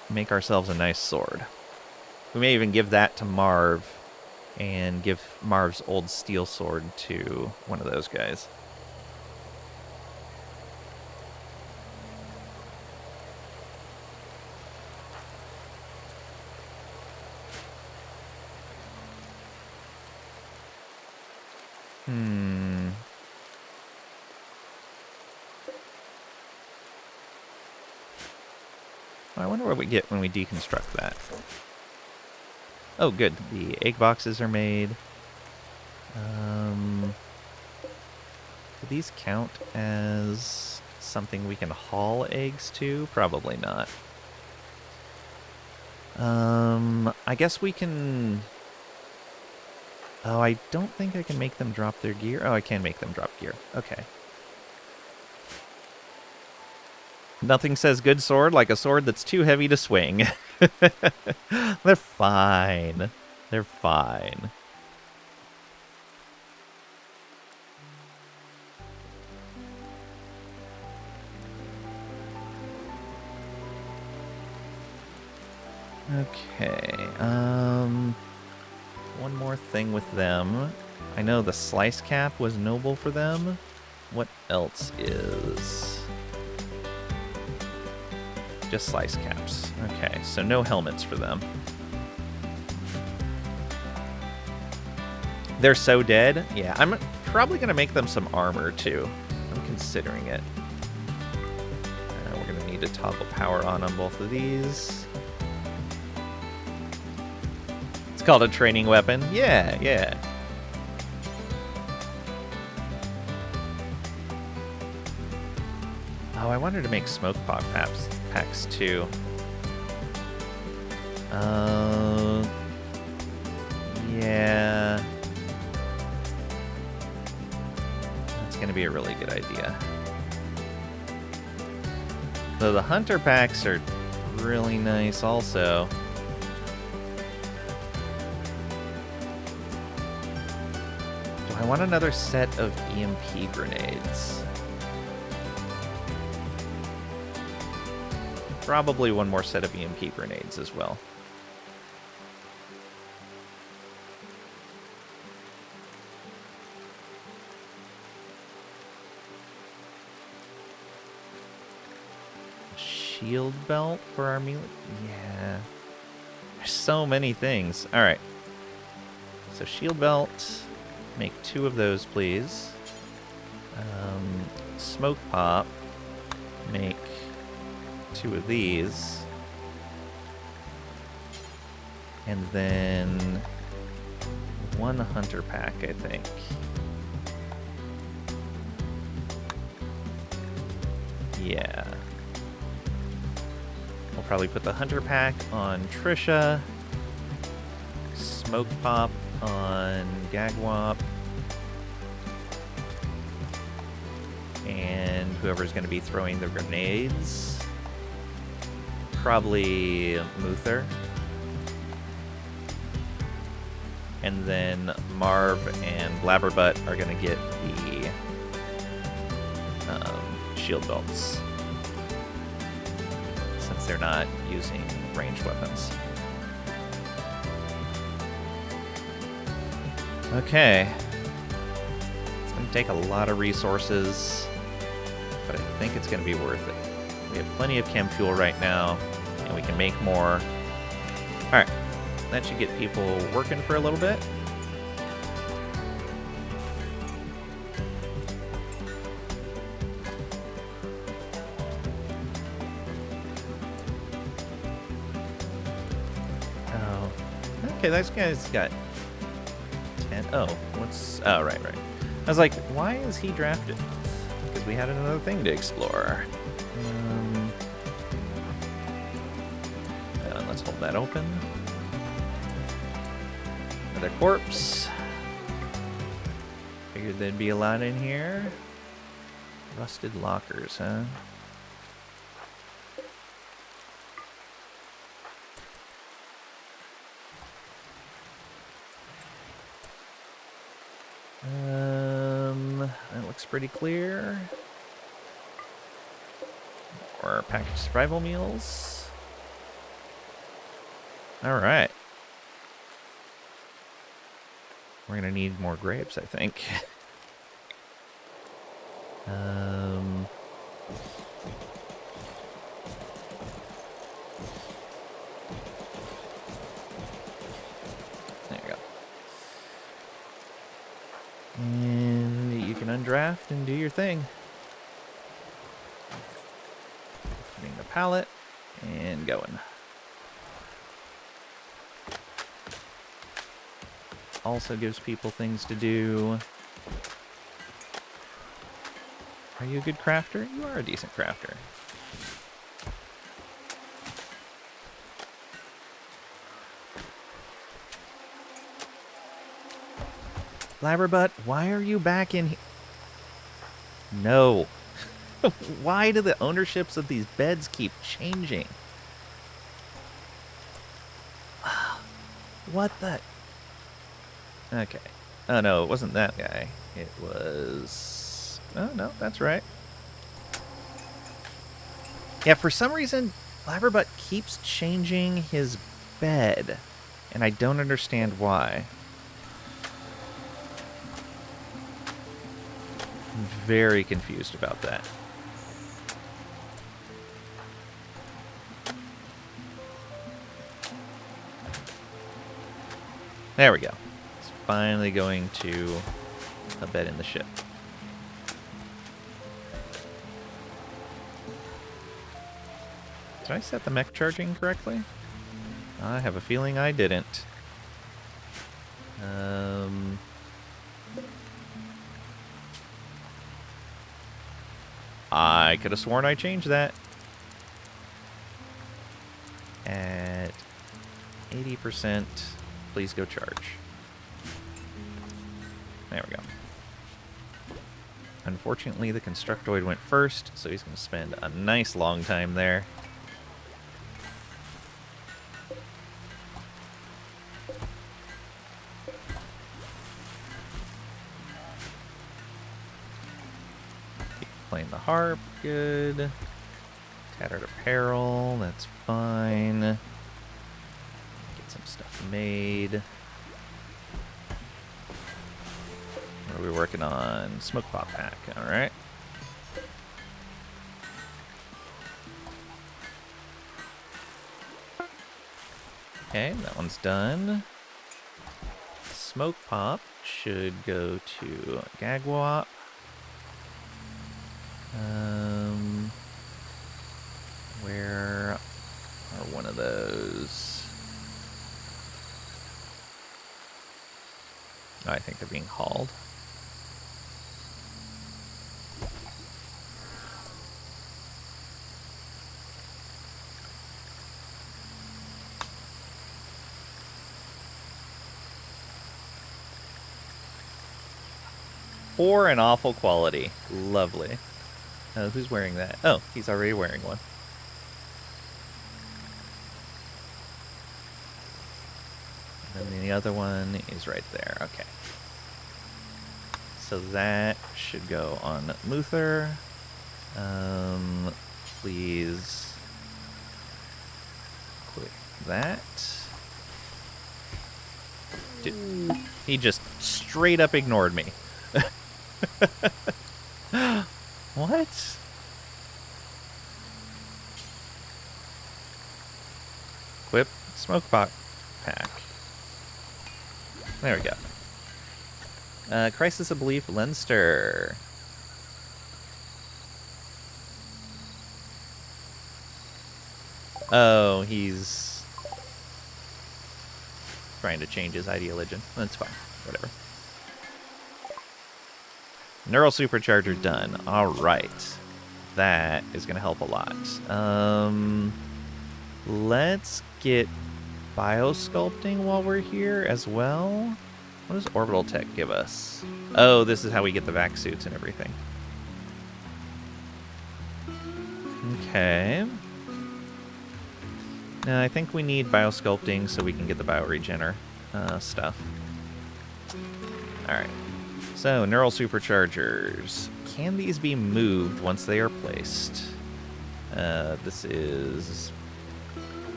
Make ourselves a nice sword. We may even give that to Marv and give Marv's old steel sword to one of those guys. I wonder what we get when we deconstruct that. Oh, good. The egg boxes are made. Do these count as something we can haul eggs to? Probably not. I guess we can... Oh, I don't think I can make them drop their gear. Oh, I can make them drop gear. Okay. Nothing says good sword like a sword that's too heavy to swing. They're fine. They're fine. Okay, one more thing with them. I know the slice cap was noble for them. What else is? Just slice caps. Okay, so no helmets for them. They're so dead. Yeah, I'm probably going to make them some armor, too. I'm considering it. We're going to need to toggle power on both of these. It's called a training weapon. Yeah, yeah. Oh, I wanted to make smoke pot packs too. Yeah. That's gonna be a really good idea. Though the hunter packs are really nice also. Do I want another set of EMP grenades? Probably one more set of EMP grenades as well. Shield belt for our melee? Yeah. There's so many things. Alright. So shield belt. Make 2 of those, please. Smoke pop. Make 2 of these. And then 1 hunter pack, I think. Yeah. We'll probably put the hunter pack on Trisha. Smoke pop on Gagwop. And whoever's going to be throwing the grenades. Probably Muther. And then Marv and Blabberbutt are going to get the shield belts. Since they're not using ranged weapons. Okay. It's going to take a lot of resources, but I think it's going to be worth it. We have plenty of chem fuel right now, and we can make more. Alright. That should get people working for a little bit. Oh. Okay, this guy's got 10. Oh, what's... Oh, right. I was like, why is he drafted? Because we had another thing to explore. Let's hold that open. Another corpse. Figured there'd be a lot in here. Rusted lockers, huh? That looks pretty clear. Or packaged survival meals. Alright. We're gonna need more grapes, I think. There you go. And you can undraft and do your thing. Putting the pallet and going. Also gives people things to do. Are you a good crafter? You are a decent crafter. Blabberbutt, why are you back in here? No. Why do the ownerships of these beds keep changing? What the... Okay. Oh, no, it wasn't that guy. It was... Oh, no, that's right. Yeah, for some reason, Blabberbutt keeps changing his bed. And I don't understand why. I'm very confused about that. There we go. Finally going to a bed in the ship. Did I set the mech charging correctly? I have a feeling I didn't. I could have sworn I changed that. At 80%, please go charge. There we go. Unfortunately, the Constructoid went first, so he's going to spend a nice long time there. Keep playing the harp, good. Tattered apparel, that's fine. Get some stuff made. What are we working on? Smoke pop pack, alright. Okay, that one's done. Smoke pop should go to Gagwop. Where are one of those? I think they're being hauled. Poor and awful quality. Lovely. Who's wearing that? Oh, he's already wearing one. And then the other one is right there. Okay. So that should go on Muther. Please click that. Dude, he just straight up ignored me. What? Equip smoke pot pack. There we go. Crisis of Belief, Leinster. Oh, he's trying to change his ideology. That's fine. Whatever. Neural Supercharger done. Alright. That is going to help a lot. Let's get Biosculpting while we're here as well. What does Orbital Tech give us? Oh, this is how we get the vac suits and everything. Okay. Now, I think we need Biosculpting so we can get the Bioregener stuff. Alright. So, Neural Superchargers. Can these be moved once they are placed? This is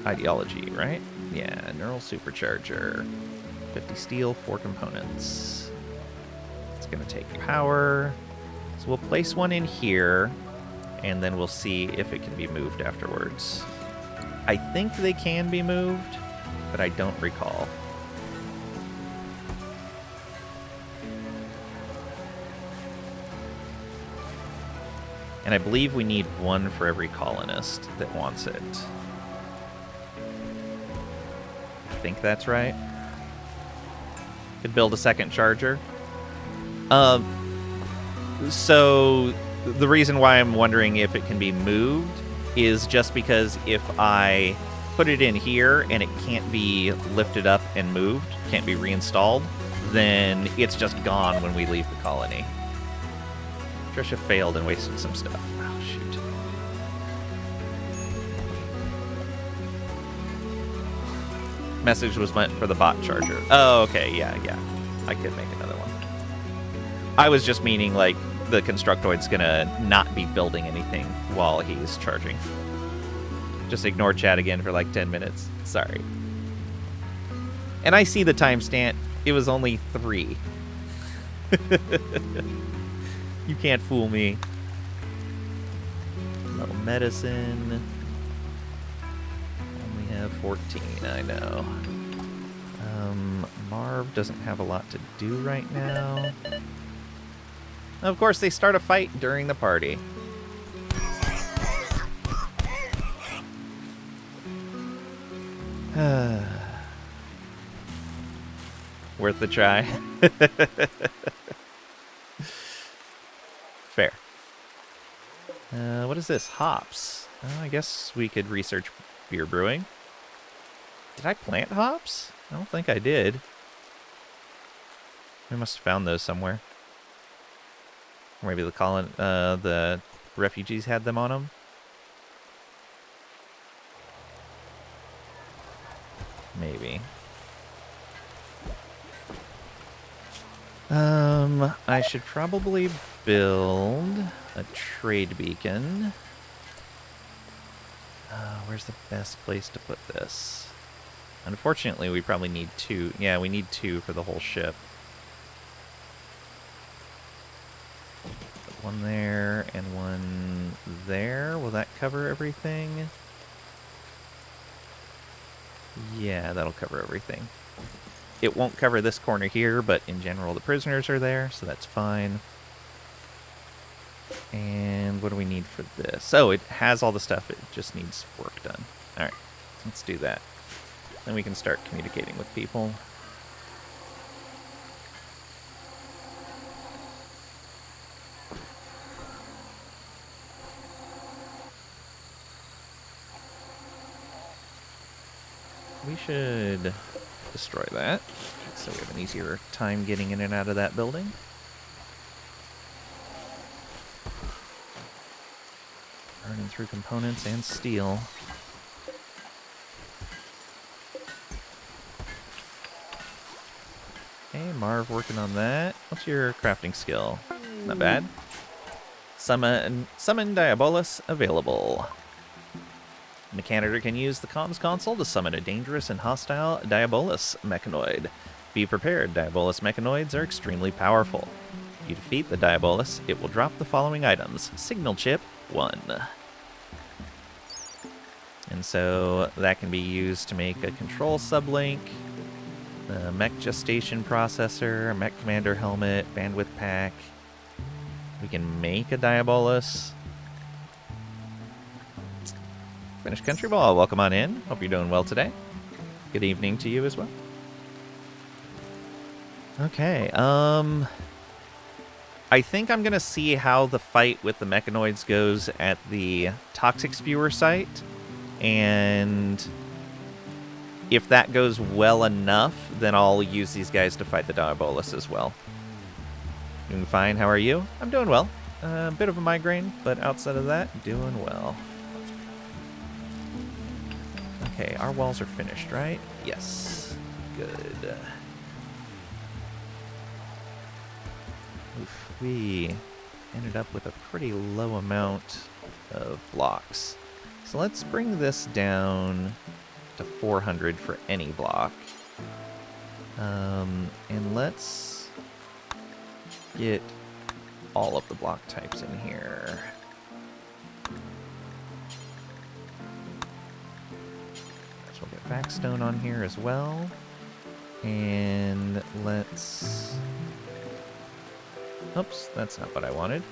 Ideology, right? Yeah, Neural Supercharger. 50 steel, 4 components. It's going to take power. So we'll place one in here, and then we'll see if it can be moved afterwards. I think they can be moved, but I don't recall. And I believe we need one for every colonist that wants it. I think that's right. Could build a second charger. So the reason why I'm wondering if it can be moved is just because if I put it in here and it can't be lifted up and moved, can't be reinstalled, then it's just gone when we leave the colony. Trisha failed and wasted some stuff. Oh, shoot. Message was meant for the bot charger. Oh, okay, yeah. I could make another one. I was just meaning, like, the Constructoid's gonna not be building anything while he's charging. Just ignore chat again for like 10 minutes. Sorry. And I see the timestamp. It was only 3. You can't fool me. No medicine. Only have 14, I know. Marv doesn't have a lot to do right now. Of course, they start a fight during the party. Worth the try. Fair. What is this? Hops. I guess we could research beer brewing. Did I plant hops? I don't think I did. We must have found those somewhere. Or maybe the refugees had them on them. Maybe. I should probably build a trade beacon. Where's the best place to put this? Unfortunately, we probably need 2. Yeah, we need 2 for the whole ship. Put one there and one there. Will that cover everything? Yeah, that'll cover everything. It won't cover this corner here, but in general the prisoners are there, so that's fine. And what do we need for this? Oh, it has all the stuff. It just needs work done. All right, let's do that. Then we can start communicating with people. should destroy that, so we have an easier time getting in and out of that building. Burning through components and steel. Okay, Marv working on that. What's your crafting skill? Not bad. Summon Diabolus available. Mechanitor can use the comms console to summon a dangerous and hostile Diabolus mechanoid. Be prepared, Diabolus mechanoids are extremely powerful. If you defeat the Diabolus, it will drop the following items. Signal chip, 1. And so that can be used to make a control sublink, the mech gestation processor, mech commander helmet, bandwidth pack. We can make a Diabolus. Finnish Country Ball, welcome on in. Hope you're doing well today. Good evening to you as well. Okay, I think I'm going to see how the fight with the mechanoids goes at the Toxic Spewer site. And if that goes well enough, then I'll use these guys to fight the Diabolus as well. Doing fine, how are you? I'm doing well. A bit of a migraine, but outside of that, doing well. Okay, our walls are finished, right? Yes. Good. Oof, we ended up with a pretty low amount of blocks. So let's bring this down to 400 for any block. And let's get all of the block types in here. So we'll get Backstone on here as well. And let's... Oops, that's not what I wanted.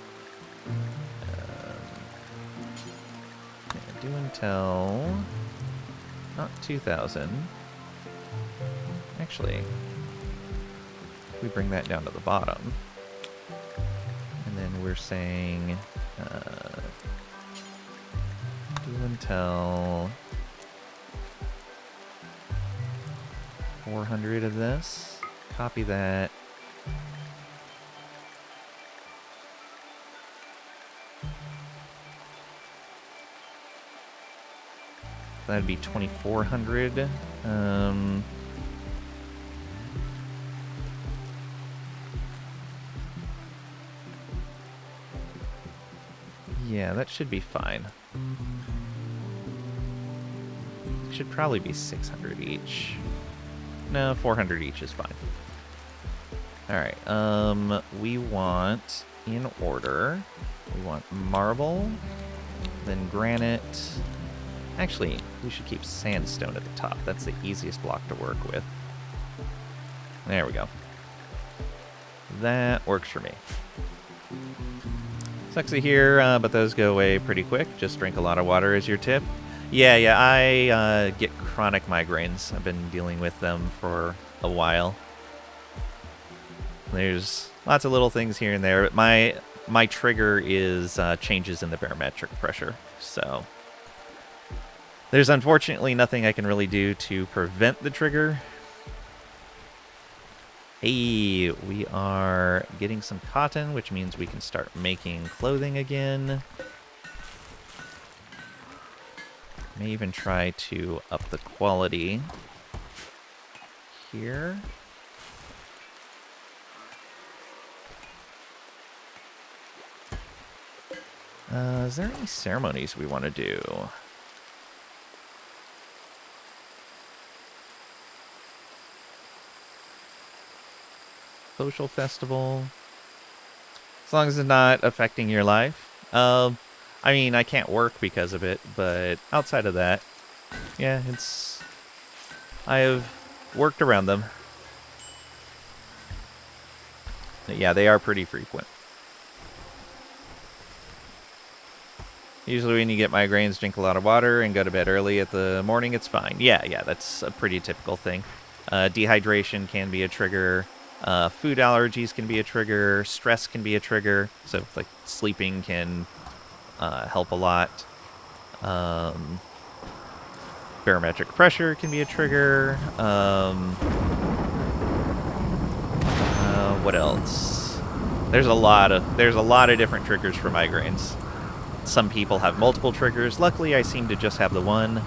Do until... Not 2,000. Actually, we bring that down to the bottom. And then we're saying... do until... 400 of this. Copy that. That'd be 2,400. Yeah, that should be fine. Should probably be 600 each. No, 400 each is fine. Alright, we want, in order, we want marble, then granite. Actually, we should keep sandstone at the top. That's the easiest block to work with. There we go. That works for me. Sucks to hear, but those go away pretty quick. Just drink a lot of water is your tip. Yeah, I get chronic migraines. I've been dealing with them for a while. There's lots of little things here and there, but my trigger is changes in the barometric pressure, so... There's unfortunately nothing I can really do to prevent the trigger. Hey, we are getting some cotton, which means we can start making clothing again. May even try to up the quality here. Is there any ceremonies we want to do? Social festival. As long as it's not affecting your life. I mean, I can't work because of it, but outside of that, yeah, I have worked around them. Yeah, they are pretty frequent. Usually when you get migraines, drink a lot of water and go to bed early at the morning, it's fine. Yeah, that's a pretty typical thing. Dehydration can be a trigger. Food allergies can be a trigger. Stress can be a trigger. So, like, sleeping can help a lot. Barometric pressure can be a trigger. What else? There's a lot of different triggers for migraines. Some people have multiple triggers. Luckily, I seem to just have the one.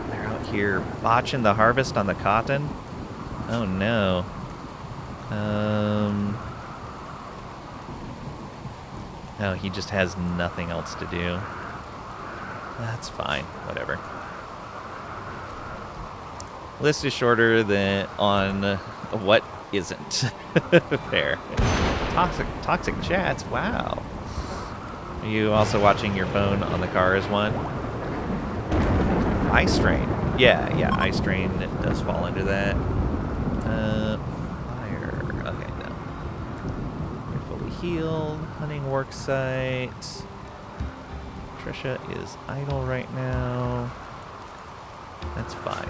They're out here botching the harvest on the cotton. Oh no. No, he just has nothing else to do. That's fine. Whatever. List is shorter than on what isn't. Fair. Toxic chats. Wow. Are you also watching your phone on the car as one? Eye strain. Yeah, eye strain does fall under that. Fire. Okay, no. You're fully healed. Hunting work site. Trisha is idle right now. That's fine.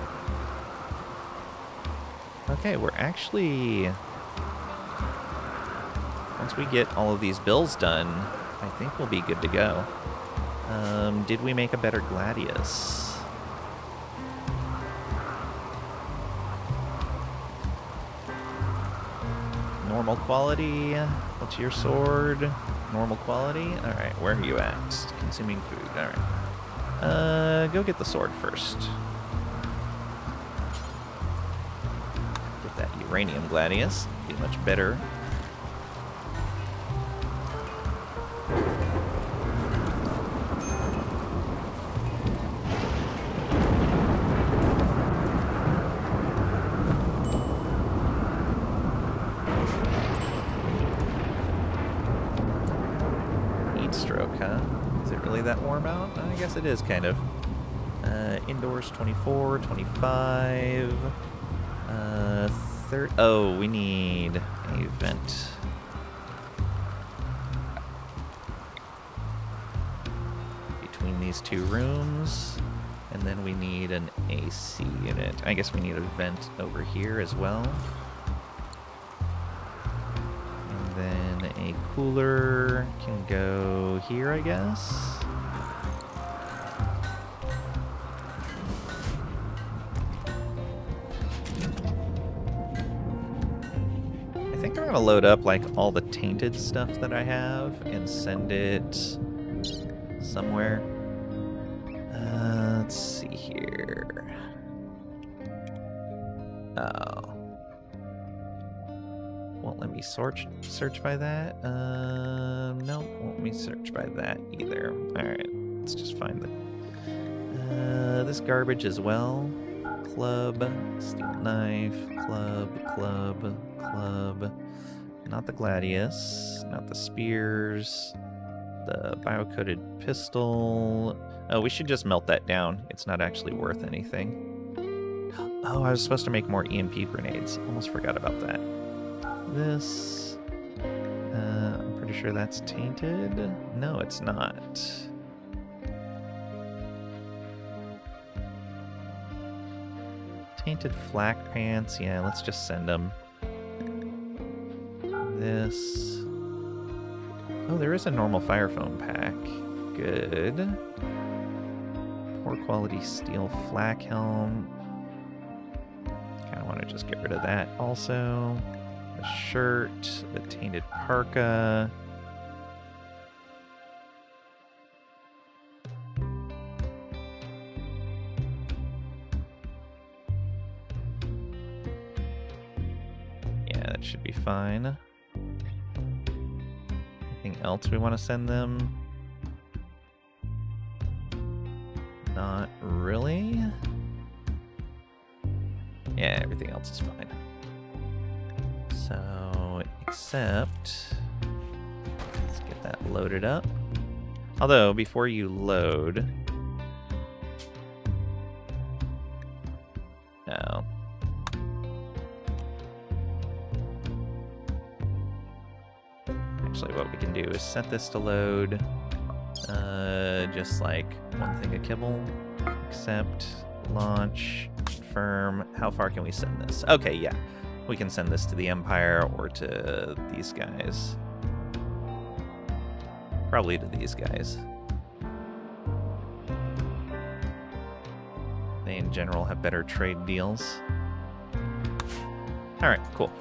Okay, we're actually... Once we get all of these bills done, I think we'll be good to go. Did we make a better Gladius? Normal quality. What's your sword? Normal quality? Alright, where are you at? Consuming food. Alright. Go get the sword first. Get that uranium Gladius. Be much better. I guess it is, kind of. Indoors 24, 25. Oh, we need a vent. Between these two rooms. And then we need an AC unit. I guess we need a vent over here as well. And then a cooler can go here, I guess. I'm gonna load up like all the tainted stuff that I have and send it somewhere. Let's see here. Oh, won't let me search by that. Nope, won't let me search by that either. All right, let's just find this garbage as well. Club, steel knife, club. Not the Gladius, not the spears, the bio-coated pistol. Oh, we should just melt that down. It's not actually worth anything. Oh, I was supposed to make more EMP grenades. Almost forgot about that. This, I'm pretty sure that's tainted. No, it's not. Tainted flak pants. Yeah, let's just send them. This. Oh, there is a normal fire foam pack. Good. Poor quality steel flak helm. Kind of want to just get rid of that also. The shirt, the tainted parka. Yeah, that should be fine. Anything else we want to send them? Not really. Yeah, everything else is fine. So, except... Let's get that loaded up. Although, before you load... No. Actually, what we can do is set this to load. Just like one thing of kibble. Accept, launch, confirm. How far can we send this? Okay, yeah. We can send this to the Empire or to these guys. Probably to these guys. They, in general, have better trade deals. Alright, cool.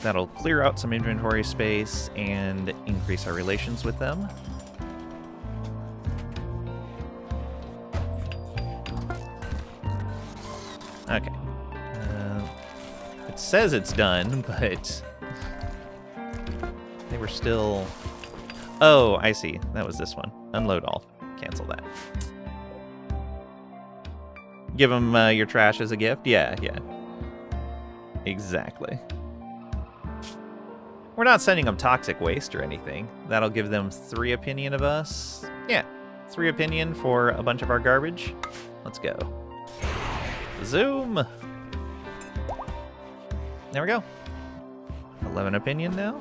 That'll clear out some inventory space and increase our relations with them. Okay. It says it's done, but they were still... Oh, I see. That was this one. Unload all. Cancel that. Give them your trash as a gift? Yeah, yeah. Exactly. We're not sending them toxic waste or anything. That'll give them 3 opinion of us. Yeah, 3 opinion for a bunch of our garbage. Let's go. Zoom! There we go. 11 opinion now.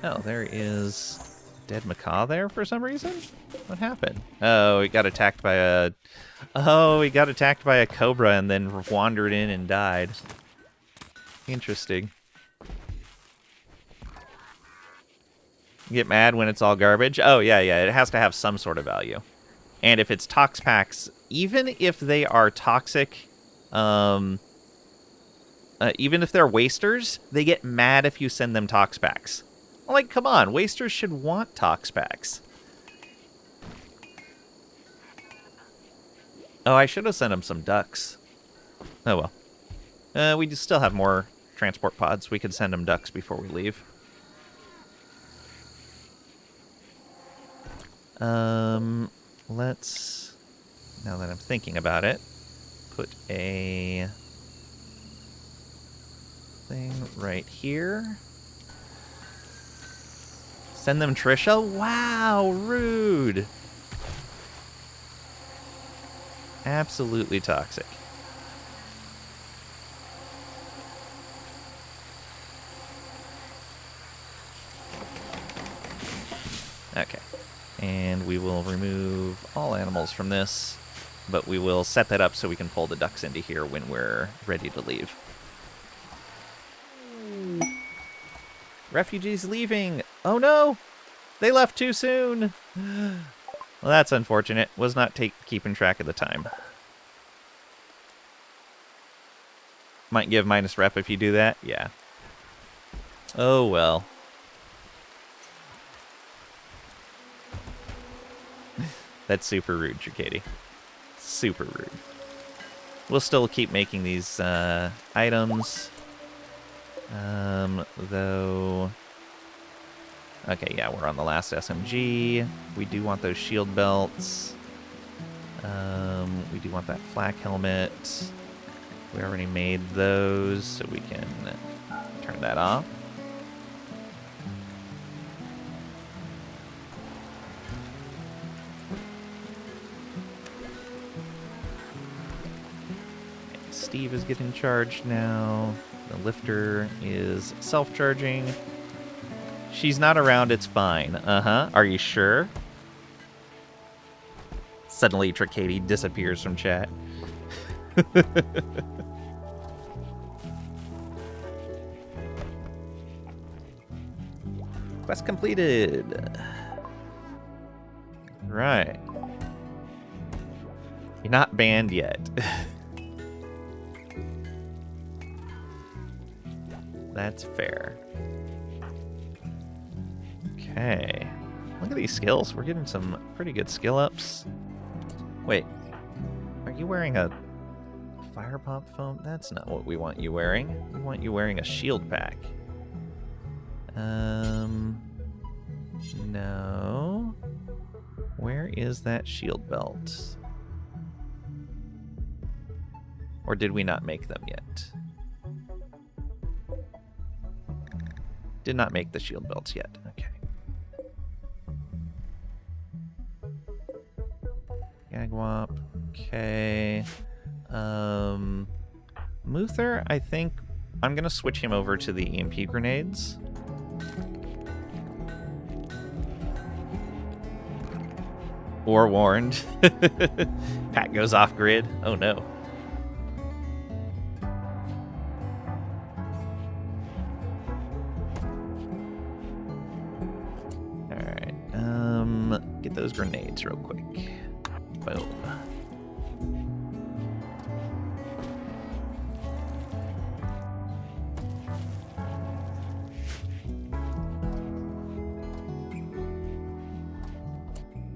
Oh, there is dead macaw there for some reason? What happened? Oh, he got attacked by a... Oh, he got attacked by a cobra and then wandered in and died. Interesting. You get mad when it's all garbage? Oh, yeah, yeah, it has to have some sort of value. And if it's tox packs, even if they are toxic, even if they're wasters, they get mad if you send them tox packs. Like, come on, wasters should want tox packs. Oh, I should have sent them some ducks. Oh well. We still have more transport pods. We could send them ducks before we leave. Let's, now that I'm thinking about it, put a thing right here. Send them Trisha? Wow, rude. Absolutely toxic. Okay. And we will remove all animals from this, but we will set that up so we can pull the ducks into here when we're ready to leave. Refugees leaving. Oh no! They left too soon. Well, that's unfortunate. Was not keeping track of the time. Might give minus rep if you do that. Yeah. Oh well. That's super rude, Tricady. Super rude. We'll still keep making these items. Though... Okay, yeah, we're on the last SMG. We do want those shield belts. We do want that flak helmet. We already made those, so we can turn that off. Steve is getting charged now. The lifter is self-charging. She's not around, it's fine. Uh-huh. Are you sure? Suddenly, Tricady disappears from chat. Quest completed. Right. You're not banned yet. That's fair. Okay. Look at these skills. We're getting some pretty good skill ups. Wait. Are you wearing a fire pump foam? That's not what we want you wearing. We want you wearing a shield pack. No. Where is that shield belt? Or did we not make them yet? Did not make the shield belts yet. Okay. Gagwop. Okay. Muther, I think I'm going to switch him over to the EMP grenades. Or warned. Pat goes off grid. Oh no. Alright, get those grenades real quick. Boom.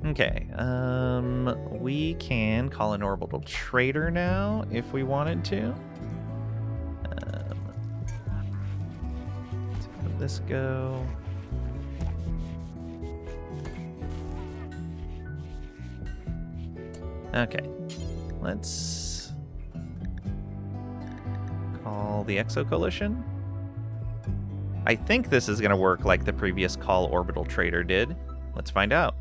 Okay, we can call an orbital trader now if we wanted to. Let's let this go. Okay, let's call the Exo Coalition. I think this is going to work like the previous call orbital trader did. Let's find out.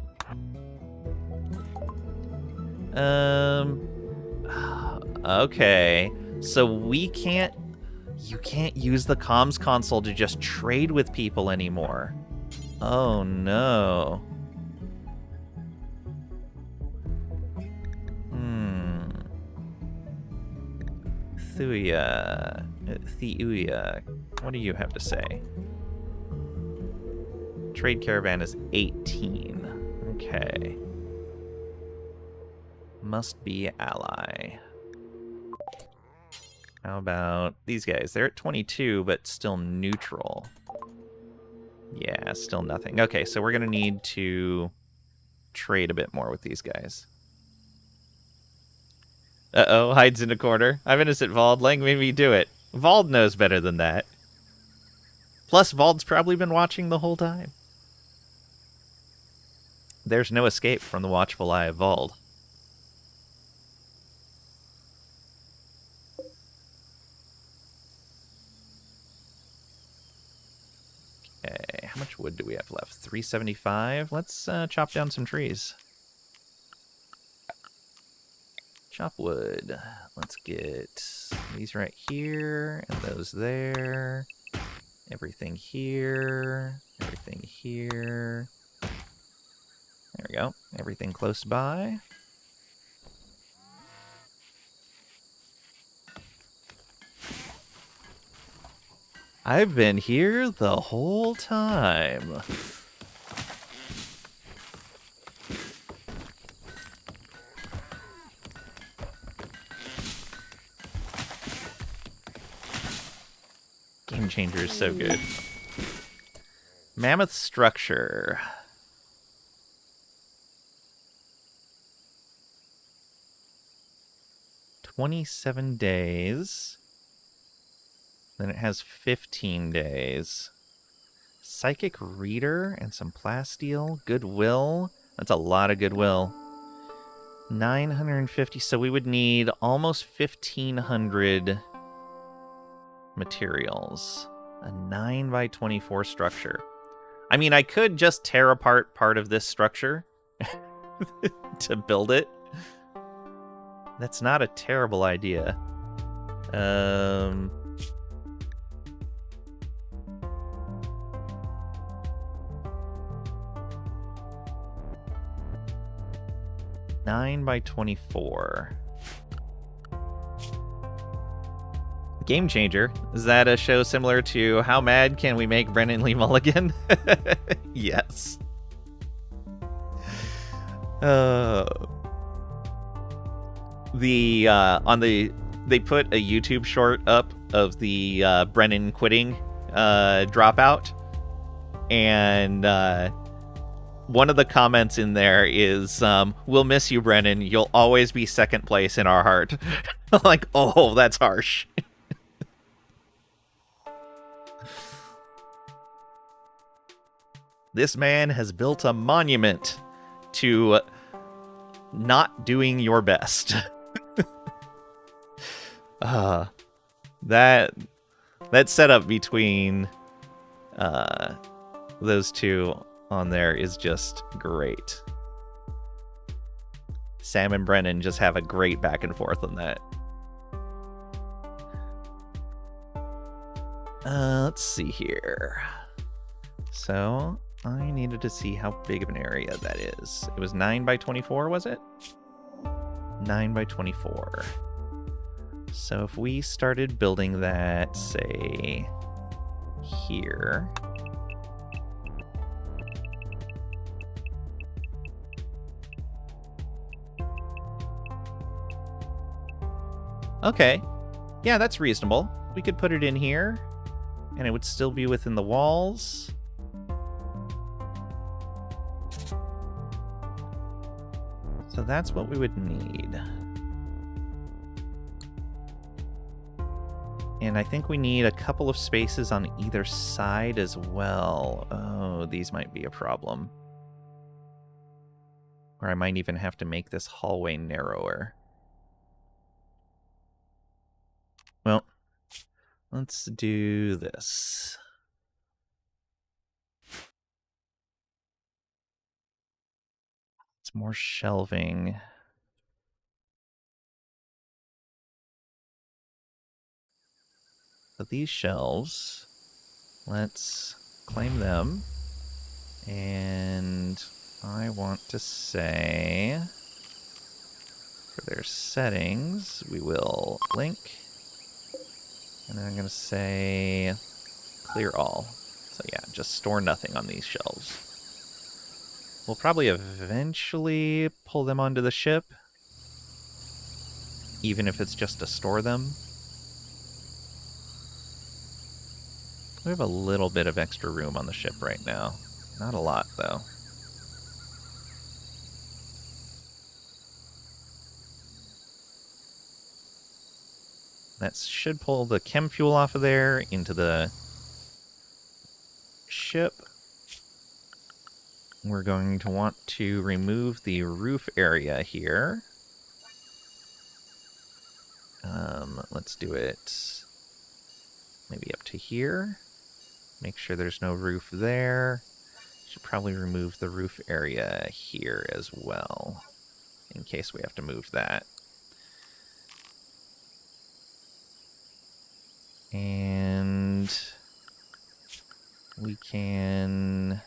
Okay, so you can't use the comms console to just trade with people anymore. Oh no. Thuya, what do you have to say? Trade caravan is 18. Okay. Must be ally. How about these guys? They're at 22, but still neutral. Yeah, still nothing. Okay, so we're going to need to trade a bit more with these guys. Uh-oh, hides in a corner. I'm innocent, Vald. Lang made me do it. Vald knows better than that. Plus, Vald's probably been watching the whole time. There's no escape from the watchful eye of Vald. Okay, how much wood do we have left? 375. Let's chop down some trees. Chop wood. Let's get these right here, and those there. Everything here. Everything here. There we go. Everything close by. I've been here the whole time. Game Changer is so good. Mammoth structure. $27 days. Then it has 15 days. Psychic Reader and some plasteel. Goodwill. That's a lot of goodwill. 950. So we would need almost 1,500 materials. A 9x24 structure. I mean, I could just tear apart part of this structure to build it. That's not a terrible idea. 9x24. Game Changer. Is that a show similar to How Mad Can We Make Brennan Lee Mulligan? Yes. They put a YouTube short up of the Brennan quitting dropout, and one of the comments in there is, "We'll miss you, Brennan. You'll always be second place in our heart." I'm like, oh, that's harsh. This man has built a monument to not doing your best. That setup between those two on there is just great. Sam and Brennan just have a great back and forth on that. Let's see here. So I needed to see how big of an area that is. It was 9 by 24, was it? 9 by 24. So if we started building that, say, here. Okay. Yeah, that's reasonable. We could put it in here, and it would still be within the walls. So that's what we would need. And I think we need a couple of spaces on either side as well. Oh, these might be a problem. Or I might even have to make this hallway narrower. Well, let's do this. It's more shelving. So these shelves, let's claim them. And I want to say, for their settings, we will link. And then I'm going to say clear all. So yeah, just store nothing on these shelves. We'll probably eventually pull them onto the ship, even if it's just to store them. We have a little bit of extra room on the ship right now. Not a lot, though. That should pull the chem fuel off of there into the ship. We're going to want to remove the roof area here. Let's do it maybe up to here. Make sure there's no roof there. Should probably remove the roof area here as well, in case we have to move that. And we can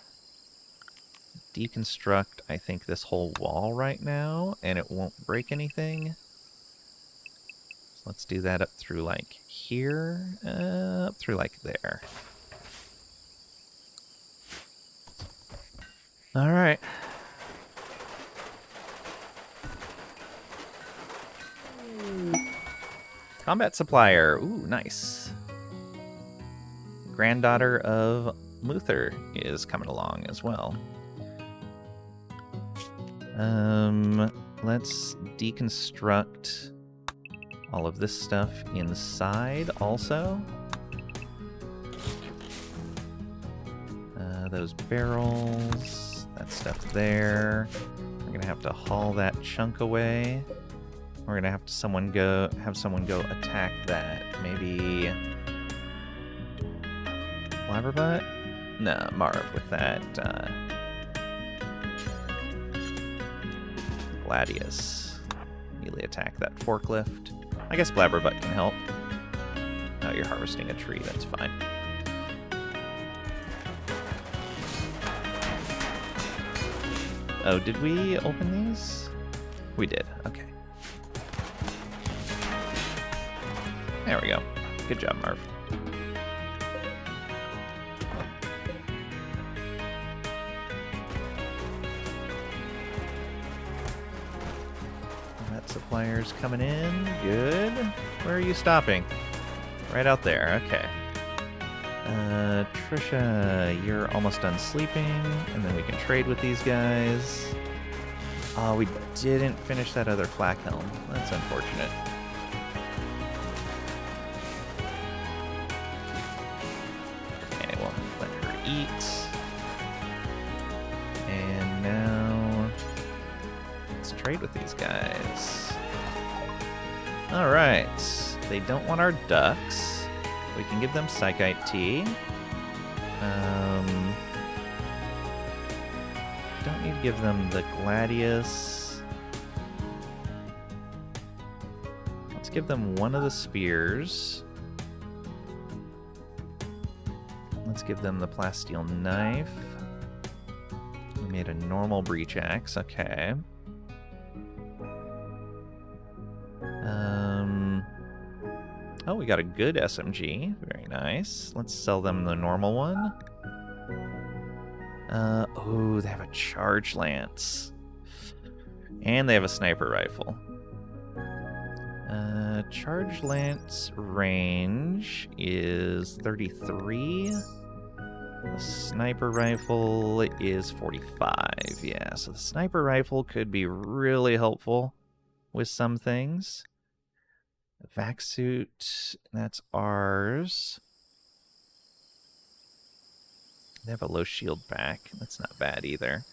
deconstruct, I think, this whole wall right now, and it won't break anything. So let's do that up through, like, here, up through, like, there. All right. Combat supplier. Ooh, nice. Granddaughter of Luther is coming along as well. Let's deconstruct all of this stuff inside also. Those barrels, that stuff there. We're gonna have to haul that chunk away. We're gonna have to have someone go attack that. Maybe Blabberbutt? No, Marv with that Gladius. Immediately attack that forklift. I guess Blabberbutt can help. Oh, you're harvesting a tree, that's fine. Oh, did we open these? We did, okay. There we go. Good job, Marv. That supplier's coming in. Good. Where are you stopping? Right out there. Okay. Trisha, you're almost done sleeping, and then we can trade with these guys. Oh, we didn't finish that other flak helm. That's unfortunate. Okay, we'll let her eat. And now let's trade with these guys. All right. They don't want our ducks. We can give them Psychite tea. Don't need to give them the Gladius. Let's give them one of the spears. Let's give them the plasteel knife. We made a normal breach axe. Okay. Oh, we got a good SMG. Very nice. Let's sell them the normal one. Oh, they have a charge lance. And they have a sniper rifle. Charge lance range is 33. The sniper rifle is 45. Yeah, so the sniper rifle could be really helpful with some things. The vac suit, that's ours. They have a low shield back. That's not bad either.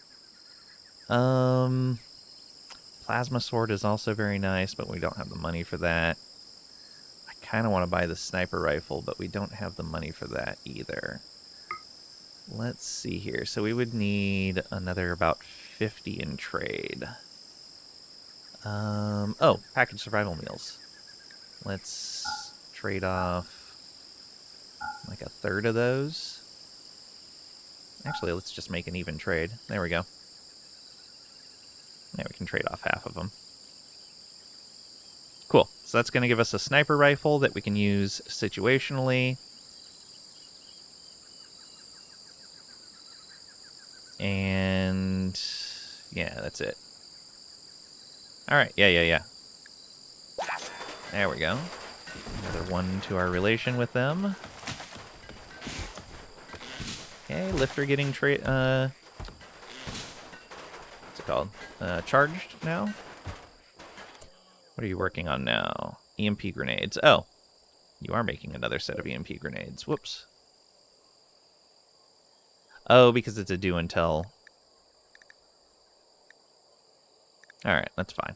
Plasma sword is also very nice, but we don't have the money for that. I kind of want to buy the sniper rifle, but we don't have the money for that either. Let's see here. So we would need another about 50 in trade. Oh, packaged survival meals. Let's trade off like a third of those. Actually, let's just make an even trade. There we go. Yeah, we can trade off half of them. Cool. So that's going to give us a sniper rifle that we can use situationally. And yeah, that's it. All right. Yeah. There we go. Another one to our relation with them. Okay, lifter getting what's it called? Charged now? What are you working on now? EMP grenades. Oh, you are making another set of EMP grenades. Whoops. Oh, because it's a do until. Alright, that's fine.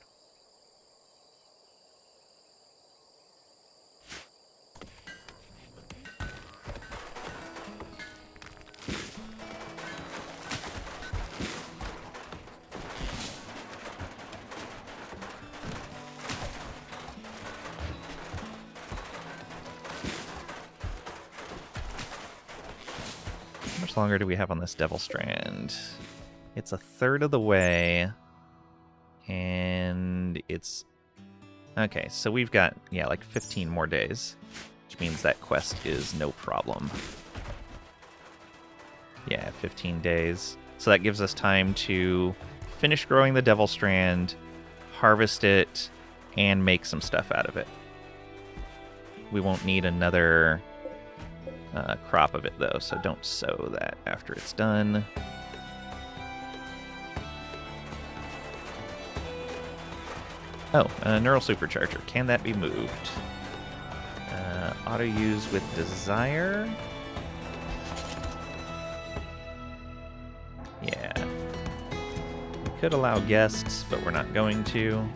How much longer do we have on this Devil Strand? It's a third of the way. And it's... Okay, so we've got, yeah, like 15 more days. Which means that quest is no problem. Yeah, 15 days. So that gives us time to finish growing the Devil Strand, harvest it, and make some stuff out of it. We won't need another crop of it, though, so don't sow that after it's done. Oh, Neural Supercharger. Can that be moved? Auto use with desire. Yeah. We could allow guests, but we're not going to.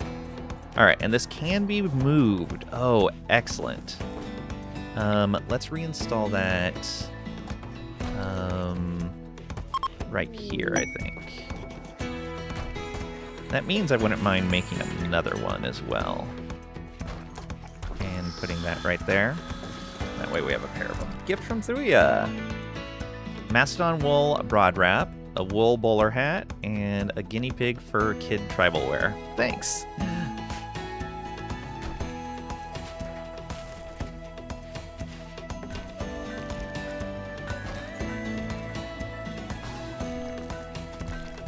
Alright, and this can be moved. Oh, excellent. Let's reinstall that right here, I think. That means I wouldn't mind making another one as well. And putting that right there. That way we have a pair of them. Gift from Thuya. Mastodon wool broad wrap, a wool bowler hat, and a guinea pig fur kid tribal wear. Thanks.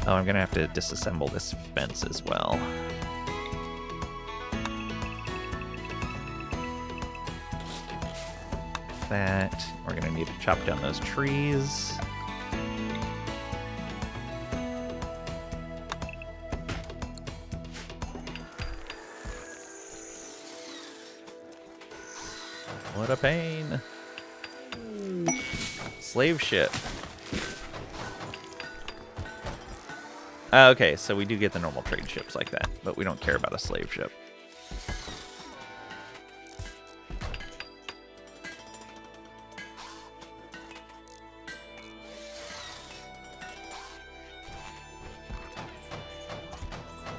Oh, I'm gonna have to disassemble this fence as well. That. We're gonna need to chop down those trees. What a pain. Slave ship. Okay, so we do get the normal trade ships like that, but we don't care about a slave ship.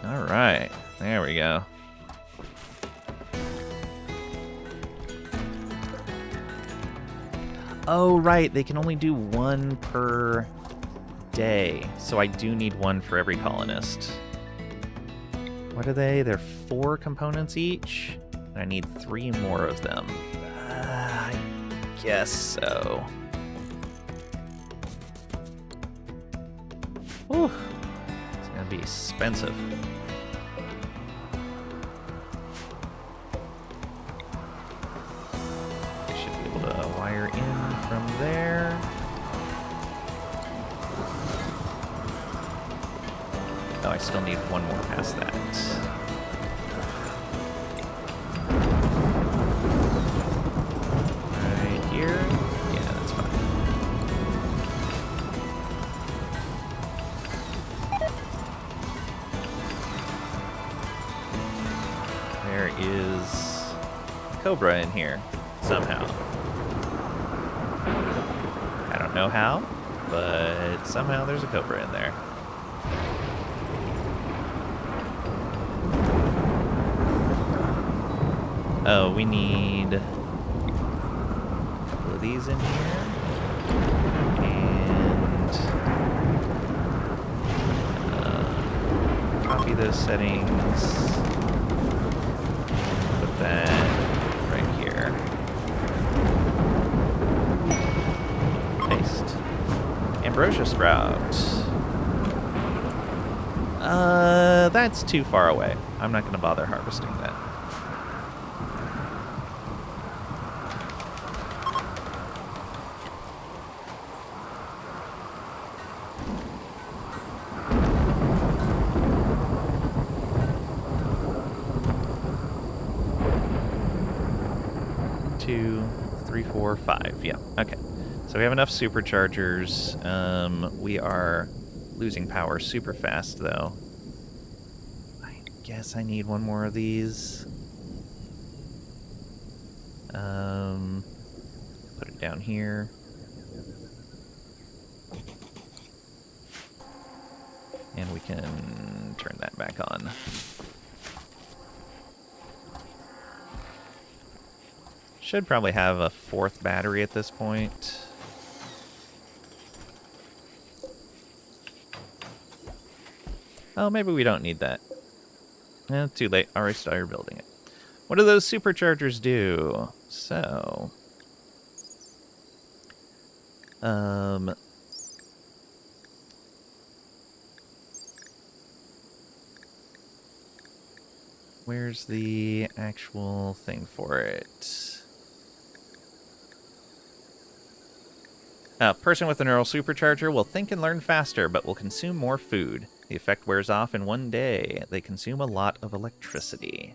All right, there we go. Oh, right, they can only do one per day, so I do need one for every colonist. What are they? They're 4 components each? I need 3 more of them. I guess so. Whew. It's gonna be expensive. I should be able to wire in from there. Oh, I still need one more past that. Right here? Yeah, that's fine. There is a Cobra in here, somehow. I don't know how, but somehow there's a Cobra in there. Oh, we need a couple of these in here. And copy those settings. Put that right here. Paste. Ambrosia Sprout. That's too far away. I'm not going to bother harvesting that. Two, three, four, five. Yeah, okay. So we have enough superchargers. We are losing power super fast, though. I guess I need one more of these. Put it down here. And we can turn that back on. Should probably have a 4th battery at this point. Oh, maybe we don't need that. Too late. Already started building it. What do those superchargers do? So... where's the actual thing for it? A person with a neural supercharger will think and learn faster, but will consume more food. The effect wears off in 1 day. They consume a lot of electricity.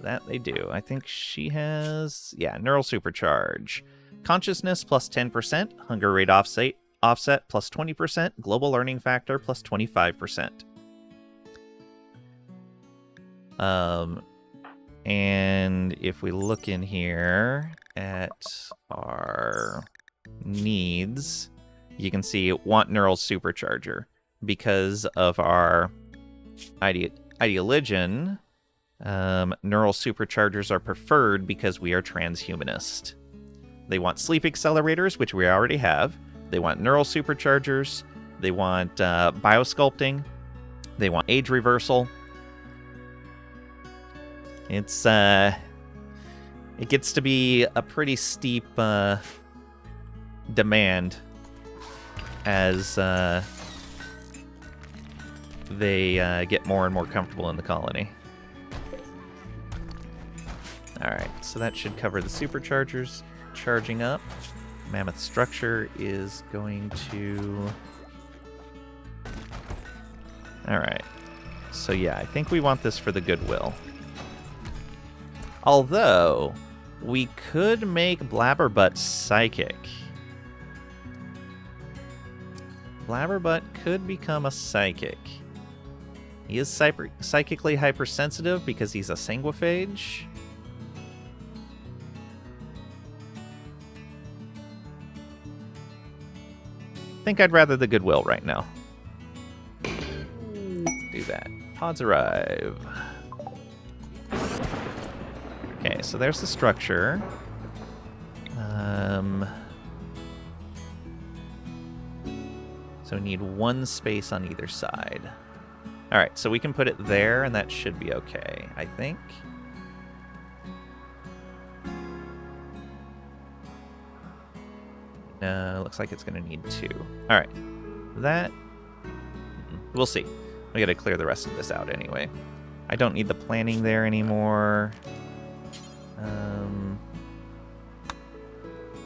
That they do. I think she has... yeah, neural supercharge. Consciousness plus 10%. Hunger rate offset plus 20%. Global learning factor plus 25%. And if we look in here at our needs, you can see want neural supercharger. Because of our ideologian, neural superchargers are preferred because we are transhumanist. They want sleep accelerators, which we already have. They want neural superchargers. They want biosculpting. They want age reversal. It's it gets to be a pretty steep demand as they get more and more comfortable in the colony. Alright, so that should cover the superchargers charging up. Mammoth structure is going to... Alright, so yeah, I think we want this for the Goodwill. Although, we could make Blabberbutt psychic. Blabberbutt could become a psychic. He is psychically hypersensitive because he's a sanguiphage. I think I'd rather the Goodwill right now. Do that. Pods arrive. Okay, so there's the structure. So we need one space on either side. All right, so we can put it there, and that should be okay, I think. No, looks like it's going to need 2. All right, that... We'll see. We got to clear the rest of this out anyway. I don't need the planning there anymore.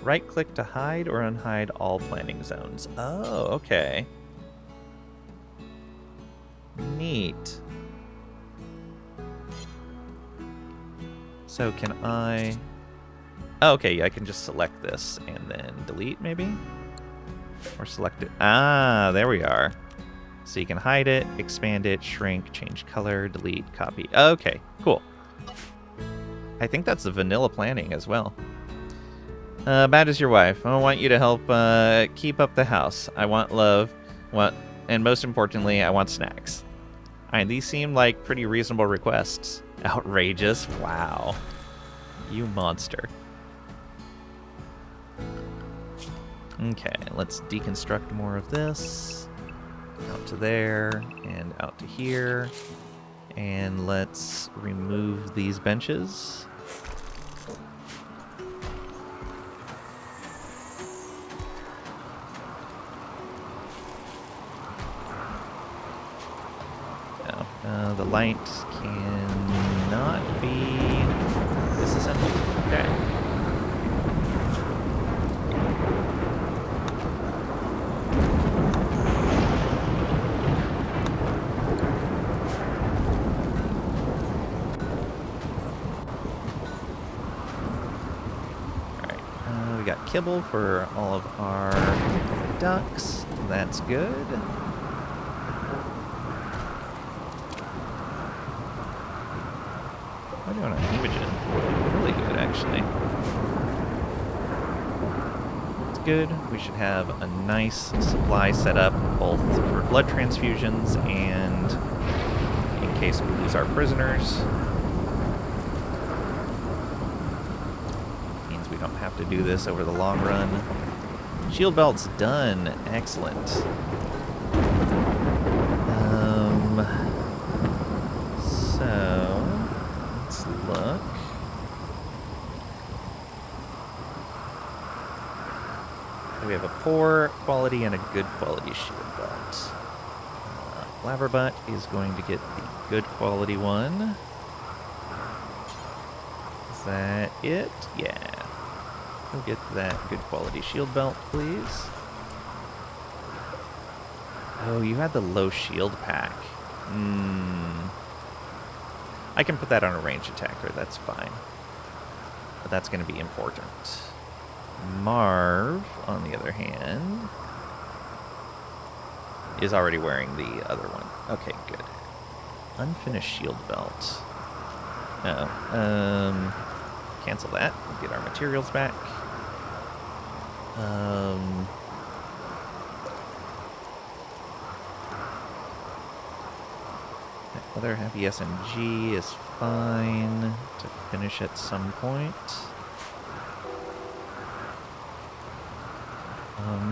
Right-click to hide or unhide all planning zones. Oh, okay. Neat. So can I... Oh, okay, yeah, I can just select this and then delete, maybe? Or select it. Ah, there we are. So you can hide it, expand it, shrink, change color, delete, copy. Okay, cool. I think that's the vanilla planning as well. Bad as your wife. I want you to help keep up the house. I want love. And most importantly, I want snacks. These seem like pretty reasonable requests. Outrageous. Wow. You monster. Okay, let's deconstruct more of this. Out to there, and out to here. And let's remove these benches. No, the light cannot be disassembled. Okay. We got kibble for all of our ducks. That's good. We're doing on Imogen. Really good, actually. It's good. We should have a nice supply set up, both for blood transfusions and in case we lose our prisoners. Don't have to do this over the long run. Shield belt's done. Excellent. So let's look. We have a poor quality and a good quality shield belt. Blabberbutt is going to get the good quality one. Is that it? Yeah. We'll get that good quality shield belt, please. Oh, you had the low shield pack. I can put that on a range attacker, that's fine. But that's going to be important. Marv, on the other hand, is already wearing the other one. Okay, good. Unfinished shield belt. Oh, cancel that. We'll get our materials back. That other heavy SMG is fine to finish at some point.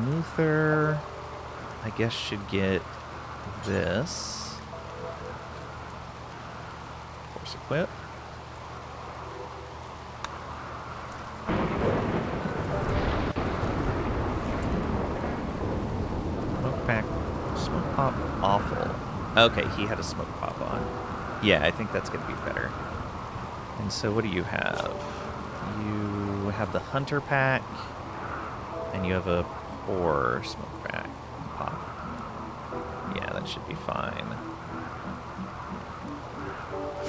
Luther, I guess, should get this. Force equip. Smoke pop awful. Okay, he had a smoke pop on. Yeah, I think that's going to be better. And so what do you have? You have the hunter pack, and you have a poor smoke pack pop. Yeah, that should be fine.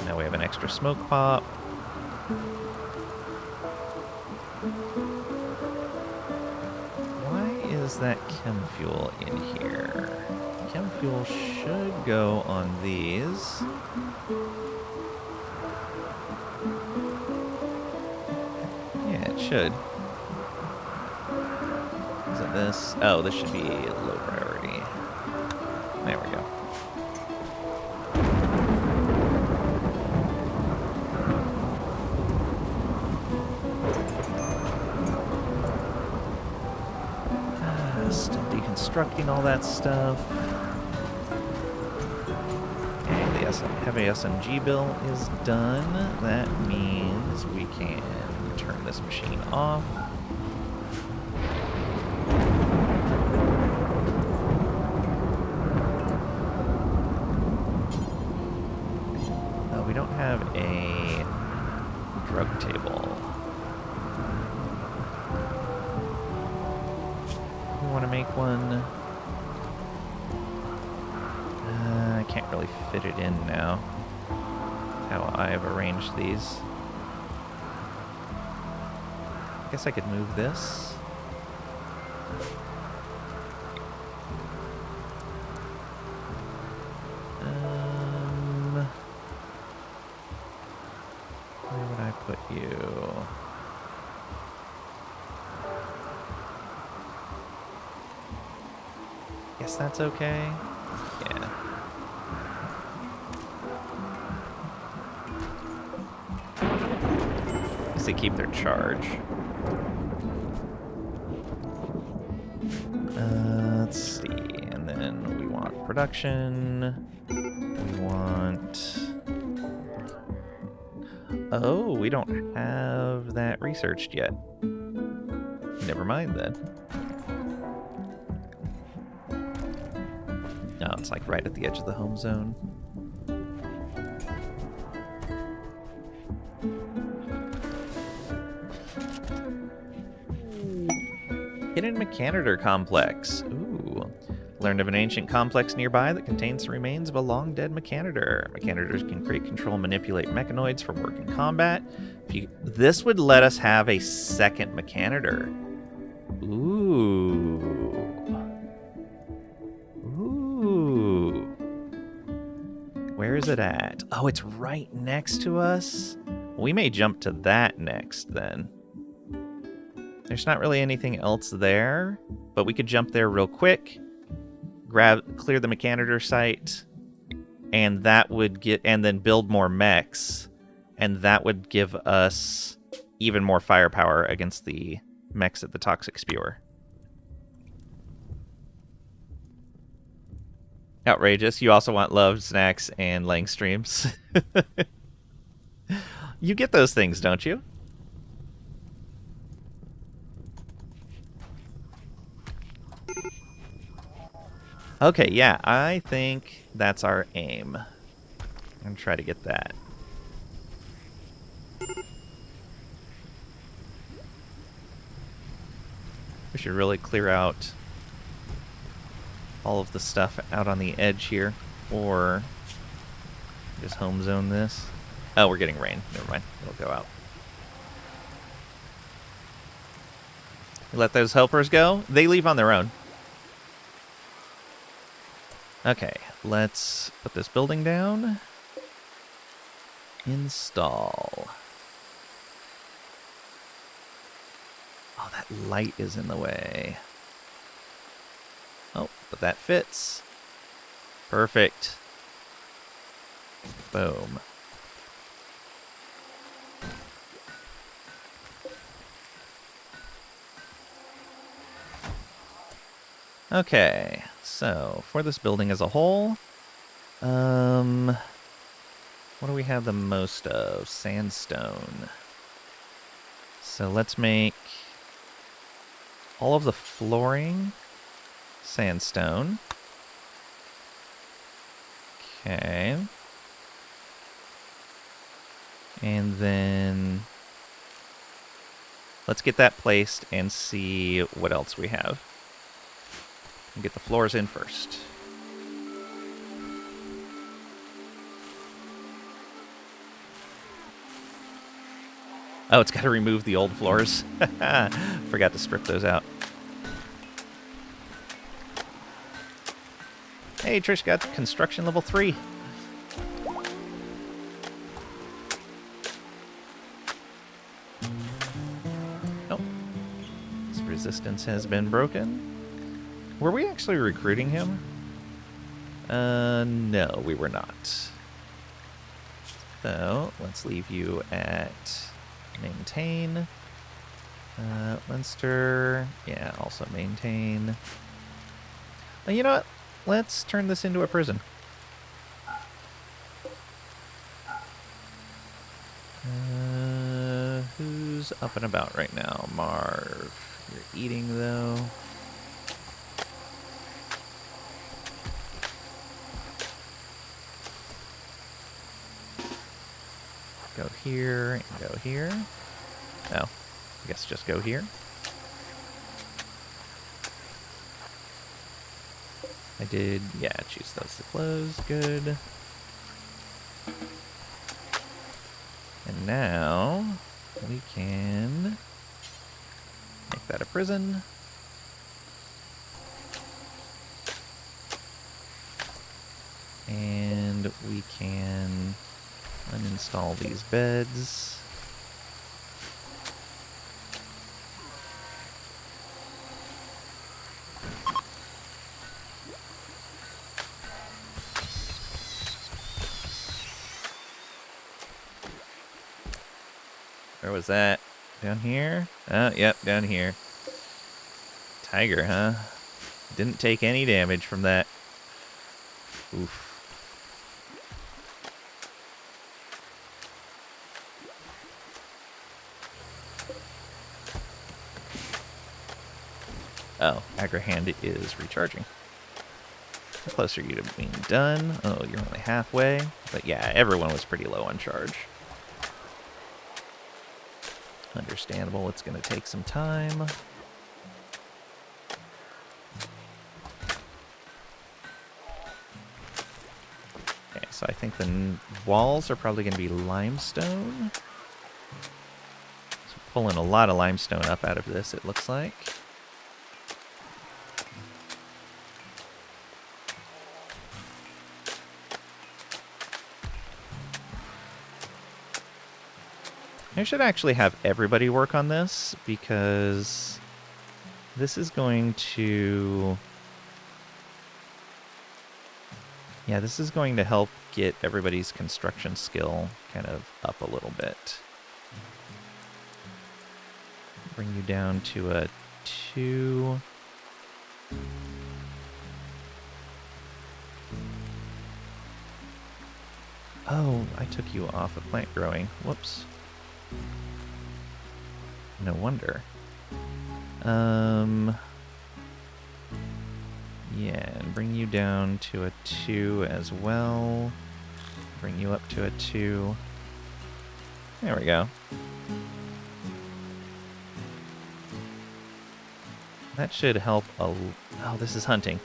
Now we have an extra smoke pop. Is that chem fuel in here? Chem fuel should go on these. Yeah, it should. Is it this? Oh, this should be low priority. There we go. Still deconstructing all that stuff. Okay, the heavy SMG bill is done. That means we can turn this machine off. We don't have a drug table. We want to make one. I can't really fit it in now. How I've arranged these. I guess I could move this. Where would I put you? Guess that's okay. Yeah. At least they keep their charge. Let's see. And then we want production. We want... Oh, we don't have that researched yet. Never mind then. No, it's like right at the edge of the home zone. Hidden Mechanitor Complex. Ooh. Learned of an ancient complex nearby that contains the remains of a long-dead Mechanitor. Mechanitors can create, control, manipulate mechanoids for work in combat. This would let us have a second Mechanitor. Ooh. Ooh. Where is it at? Oh, it's right next to us? We may jump to that next, then. There's not really anything else there, but we could jump there real quick. Clear the Mechanitor site, and that would and then build more mechs, and that would give us even more firepower against the mechs at the Toxic Spewer. Outrageous. You also want love, snacks, and lang streams. You get those things, don't you? Okay, yeah, I think that's our aim. I'm gonna try to get that. We should really clear out all of the stuff out on the edge here, or just home zone this. Oh, we're getting rain. Never mind. It'll go out. Let those helpers go. They leave on their own. Okay, let's put this building down. Install. Oh, that light is in the way. Oh, but that fits. Perfect. Boom. Okay, so for this building as a whole, what do we have the most of? Sandstone. So let's make all of the flooring sandstone. Okay. And then let's get that placed and see what else we have. And get the floors in first. Oh, it's got to remove the old floors. Forgot to strip those out. Hey, Trish got construction level 3. Oh. This resistance has been broken. Were we actually recruiting him? No, we were not. So, let's leave you at maintain. Leinster, yeah, also maintain. Well, you know what? Let's turn this into a prison. Who's up and about right now? Marv. You're eating, though. Go here and go here. Oh, I guess just go here. I did, yeah, choose those to close. Good. And now we can make that a prison. And we can uninstall these beds. Where was that? Down here? Oh, yep, down here. Tiger, huh? Didn't take any damage from that. Oof. Oh, Agrahand is recharging. How close are you to being done? Oh, you're only halfway. But yeah, everyone was pretty low on charge. Understandable, it's going to take some time. Okay, so I think the walls are probably going to be limestone. So pulling a lot of limestone up out of this, it looks like. I should actually have everybody work on this, because this is going to... Yeah, this is going to help get everybody's construction skill kind of up a little bit. Bring you down to a 2. Oh, I took you off of plant growing. Whoops. No wonder. Yeah, and bring you down to a 2 as well. Bring you up to a 2. There we go. That should help a... Oh, this is hunting.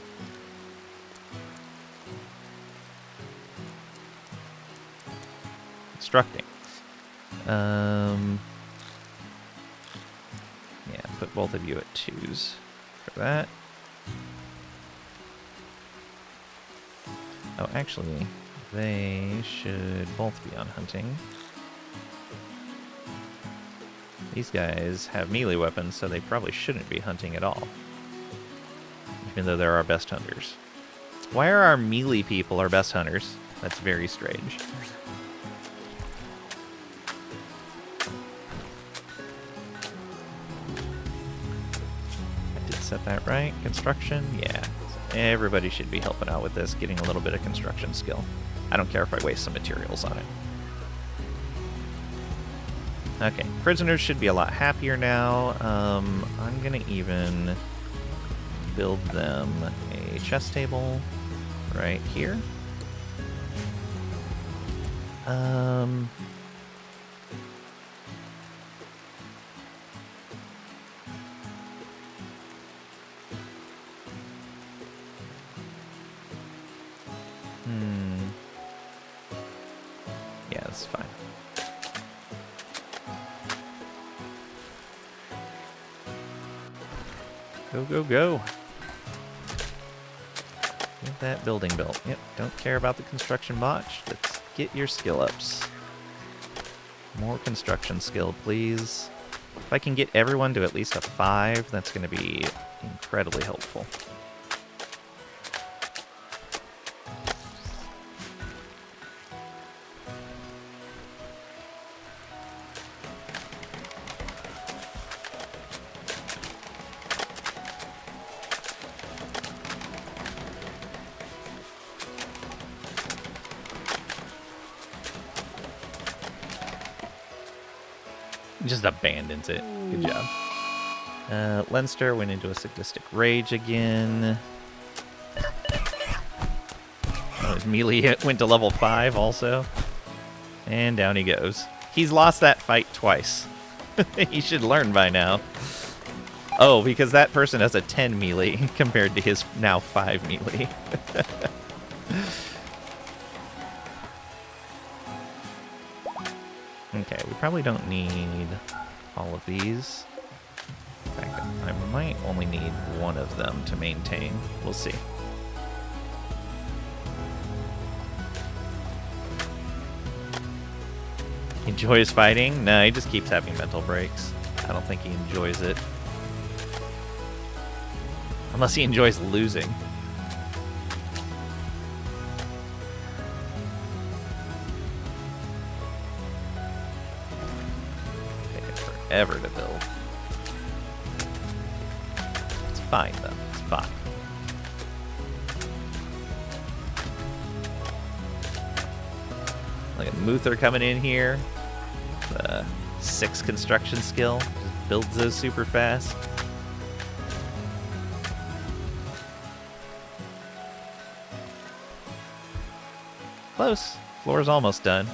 Constructing. Yeah, put both of you at 2s for that. Oh, actually, they should both be on hunting. These guys have melee weapons, so they probably shouldn't be hunting at all. Even though they're our best hunters. Why are our melee people our best hunters? That's very strange. I did set that right. Construction, yeah. Everybody should be helping out with this, getting a little bit of construction skill. I don't care if I waste some materials on it. Okay, prisoners should be a lot happier now. I'm gonna even build them a chess table right here. Yeah, that's fine. Go, go, go. Get that building built. Yep, don't care about the construction botch. Let's get your skill ups. More construction skill, please. If I can get everyone to at least a 5, that's going to be incredibly helpful. Just abandons it. Good job. Leinster went into a sadistic rage again. Oh, his melee went to level 5 also. And down he goes. He's lost that fight twice. He should learn by now. Oh, because that person has a 10 melee compared to his now 5 melee. Okay, we probably don't need all of these. In fact, I might only need one of them to maintain. We'll see. He enjoys fighting? No, he just keeps having mental breaks. I don't think he enjoys it. Unless he enjoys losing. Taking forever to build. It's fine, though. It's fine. Look at Muther coming in here. The 6 construction skill. Just builds those super fast. Close. Floor's almost done.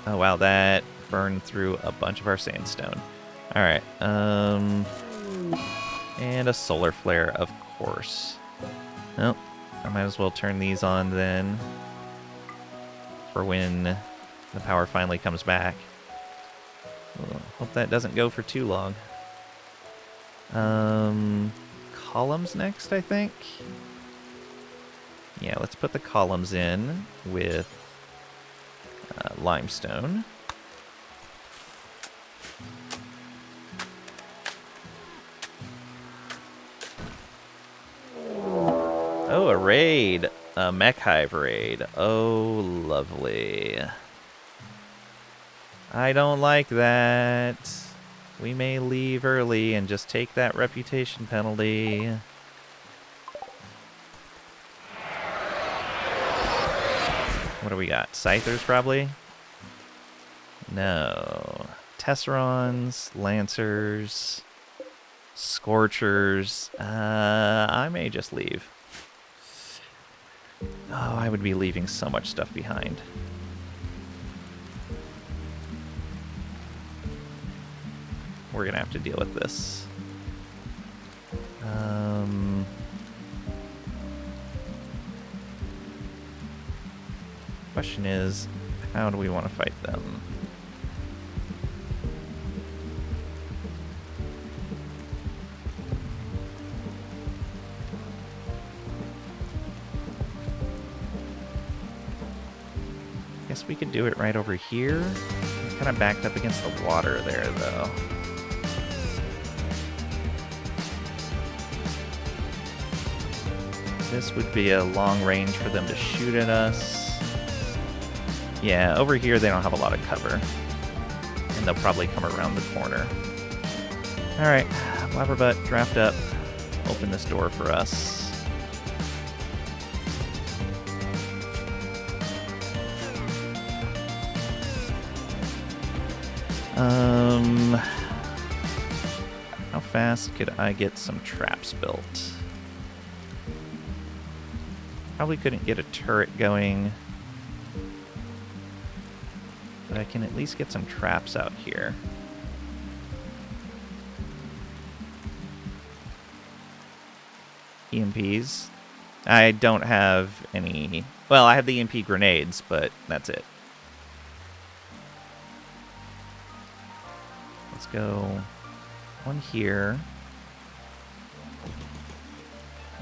Oh wow, that burned through a bunch of our sandstone. Alright, and a solar flare, of course. Nope. I might as well turn these on then for when the power finally comes back. Well, hope that doesn't go for too long. Columns next, I think. Yeah, let's put the columns in with limestone. Oh, a raid. A mech hive raid. Oh, lovely. I don't like that. We may leave early and just take that reputation penalty. What do we got? Scythers, probably? No. Tesserons, Lancers, Scorchers. I may just leave. Oh, I would be leaving so much stuff behind. We're gonna have to deal with this. Question is, how do we want to fight them? Guess we could do it right over here. I'm kind of backed up against the water there, though. This would be a long range for them to shoot at us. Yeah, over here they don't have a lot of cover. And they'll probably come around the corner. Alright, Blabberbutt, draft up. Open this door for us. How fast could I get some traps built? Probably couldn't get a turret going. But I can at least get some traps out here. EMPs. I don't have any... Well, I have the EMP grenades, but that's it. Let's go one here.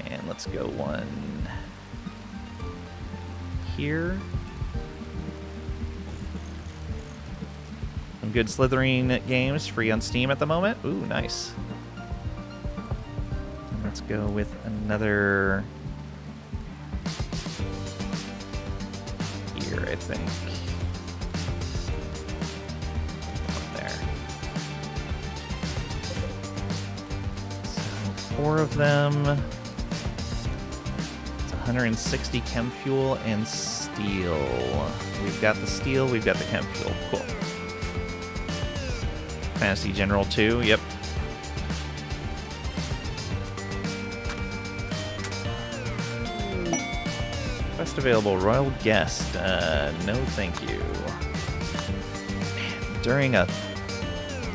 And let's go one here. Some good Slitherine games free on Steam at the moment. Ooh, nice. And let's go with another here, I think. There. So 4 of them. It's 160 chem fuel and steel. We've got the steel, we've got the chem fuel. Cool. Fantasy General 2, yep. Best available Royal Guest. No thank you. Man, during a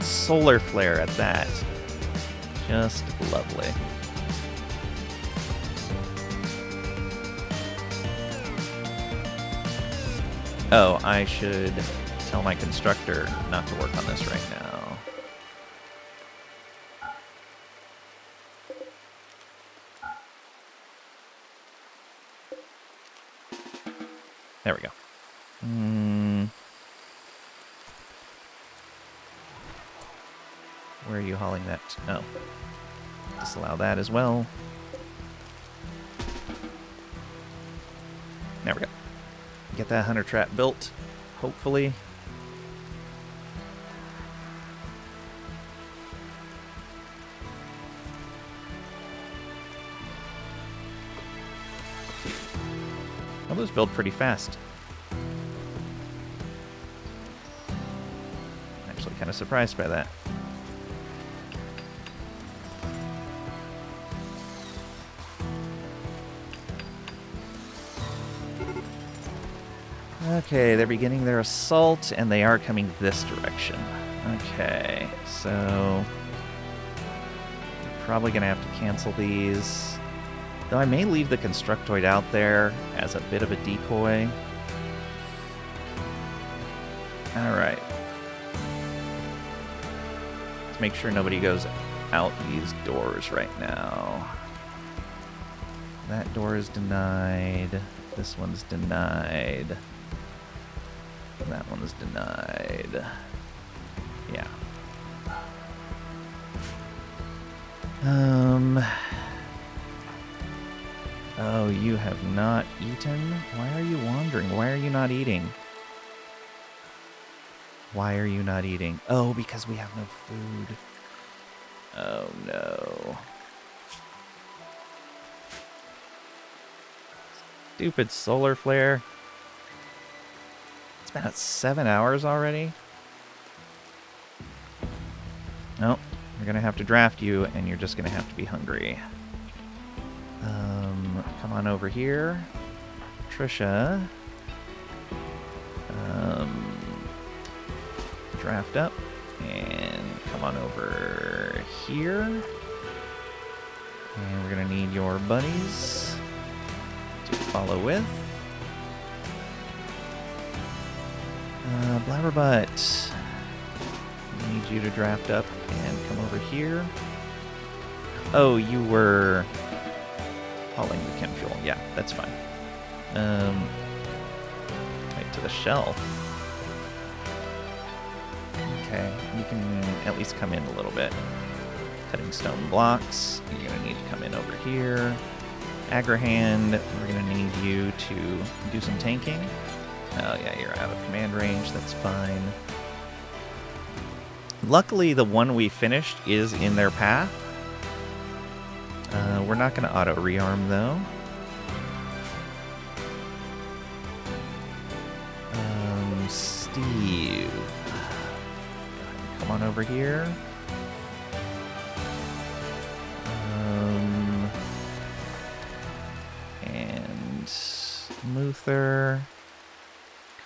solar flare at that. Just lovely. Oh, I should tell my constructor not to work on this right now. There we go. Where are you hauling that? Oh. Disallow that as well. There we go. Get that hunter trap built, hopefully. Well, those build pretty fast. Actually kind of surprised by that. Okay, they're beginning their assault, and they are coming this direction. Okay, so probably going to have to cancel these. Though I may leave the Constructoid out there as a bit of a decoy. Alright. Let's make sure nobody goes out these doors right now. That door is denied. This one's denied. That one's denied. Yeah. Oh, you have not eaten? Why are you wandering? Why are you not eating? Why are you not eating? Oh, because we have no food. Oh, no. Stupid solar flare. It's been at 7 hours already. No, we're gonna have to draft you, and you're just gonna have to be hungry. Come on over here, Trisha. Draft up, and come on over here. And we're gonna need your buddies to follow with. Blabberbutt, I need you to draft up and come over here. Oh, you were hauling the chem fuel. Yeah, that's fine. Right to the shelf. Okay, you can at least come in a little bit. Cutting stone blocks. You're gonna need to come in over here. Agrahand, we're gonna need you to do some tanking. Oh yeah, you're out of command range, that's fine. Luckily, the one we finished is in their path. We're not going to auto-rearm, though. Steve. Come on over here. And Luther.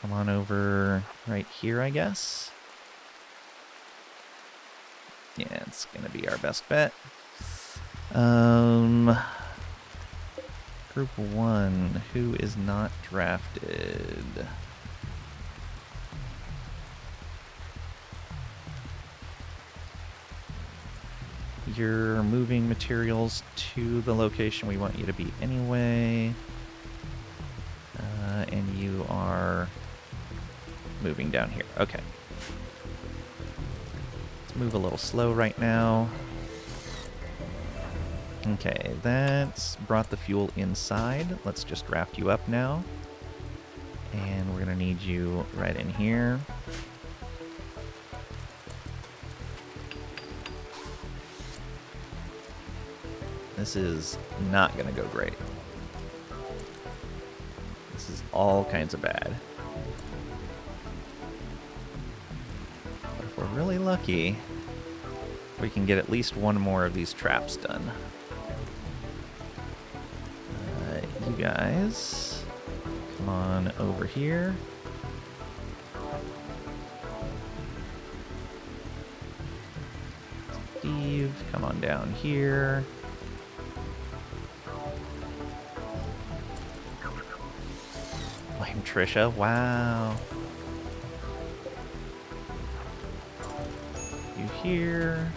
Come on over right here, I guess. Yeah, it's gonna be our best bet. Group 1, who is not drafted? You're moving materials to the location we want you to be anyway. And you are moving down here. Okay. Let's move a little slow right now. Okay, that's brought the fuel inside. Let's just draft you up now. And we're going to need you right in here. This is not going to go great. This is all kinds of bad. But if we're really lucky, we can get at least one more of these traps done. You guys, come on over here. Steve, come on down here. Blame Trisha, wow. You here.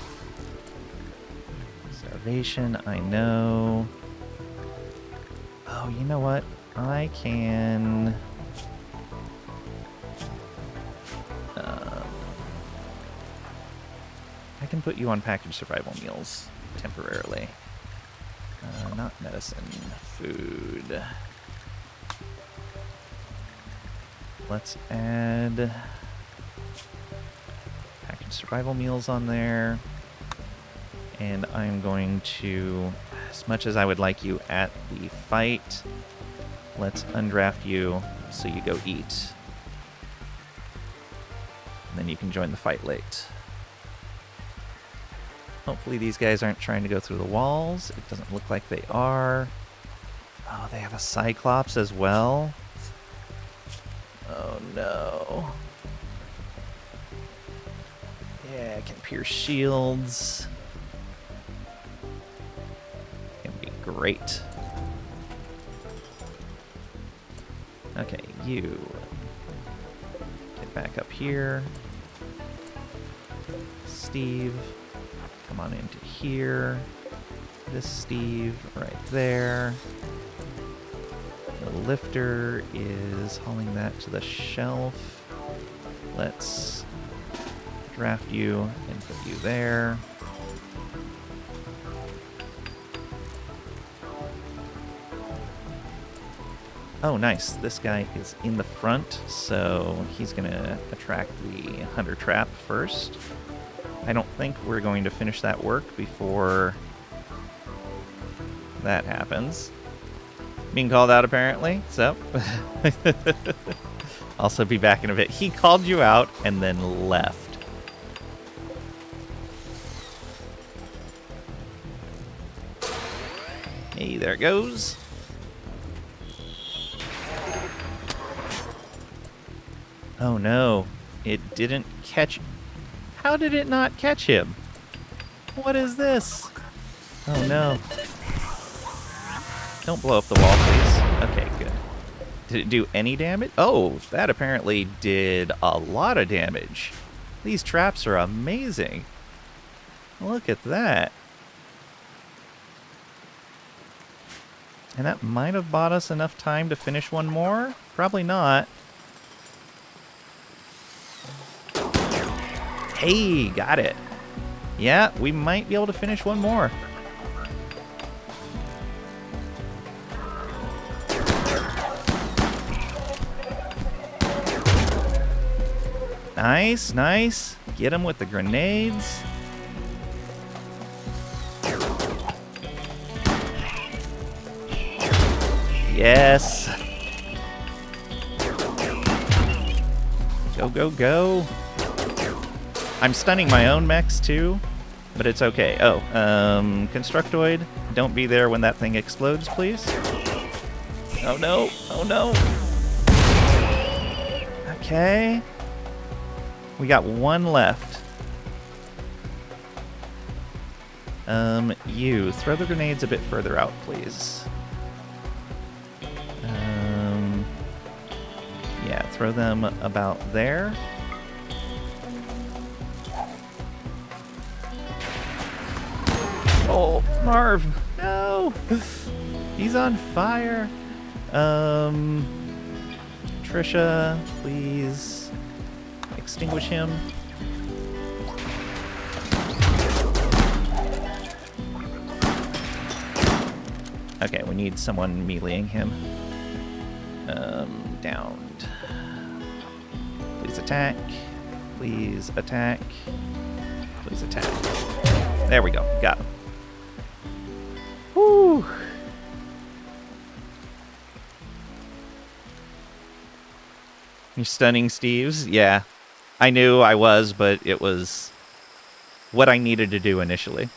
Starvation, I know. Oh, you know what? I can... I can put you on packaged survival meals temporarily. Not medicine, food. Let's add packaged survival meals on there. And I'm going to, as much as I would like you at the fight, let's undraft you so you go eat. And then you can join the fight late. Hopefully these guys aren't trying to go through the walls. It doesn't look like they are. Oh, they have a Cyclops as well. Oh no. Yeah, it can pierce shields. Can be great. Okay, you get back up here. Steve, come on into here. This Steve right there. The lifter is hauling that to the shelf. Let's draft you and put you there. Oh, nice. This guy is in the front, so he's going to attract the hunter trap first. I don't think we're going to finish that work before that happens. Being called out, apparently, so. Also be back in a bit. He called you out and then left. Hey, there it goes. Oh no, it didn't catch. How did it not catch him? What is this? Oh no. Don't blow up the wall, please. Okay, good. Did it do any damage? Oh, that apparently did a lot of damage. These traps are amazing. Look at that. And that might have bought us enough time to finish one more. Probably not. Hey, got it. Yeah, we might be able to finish one more. Nice, nice. Get him with the grenades. Yes. Go, go, go. I'm stunning my own mechs too, but it's okay. Oh, Constructoid, don't be there when that thing explodes, please. Oh no, oh no. Okay. We got one left. You, throw the grenades a bit further out, please. Yeah, throw them about there. Oh, Marv, no! He's on fire. Trisha, please extinguish him. Okay, we need someone meleeing him. Downed. Please attack. Please attack. Please attack. There we go. Got him. Whew. You're stunning Steves? Yeah. I knew I was, but it was what I needed to do initially.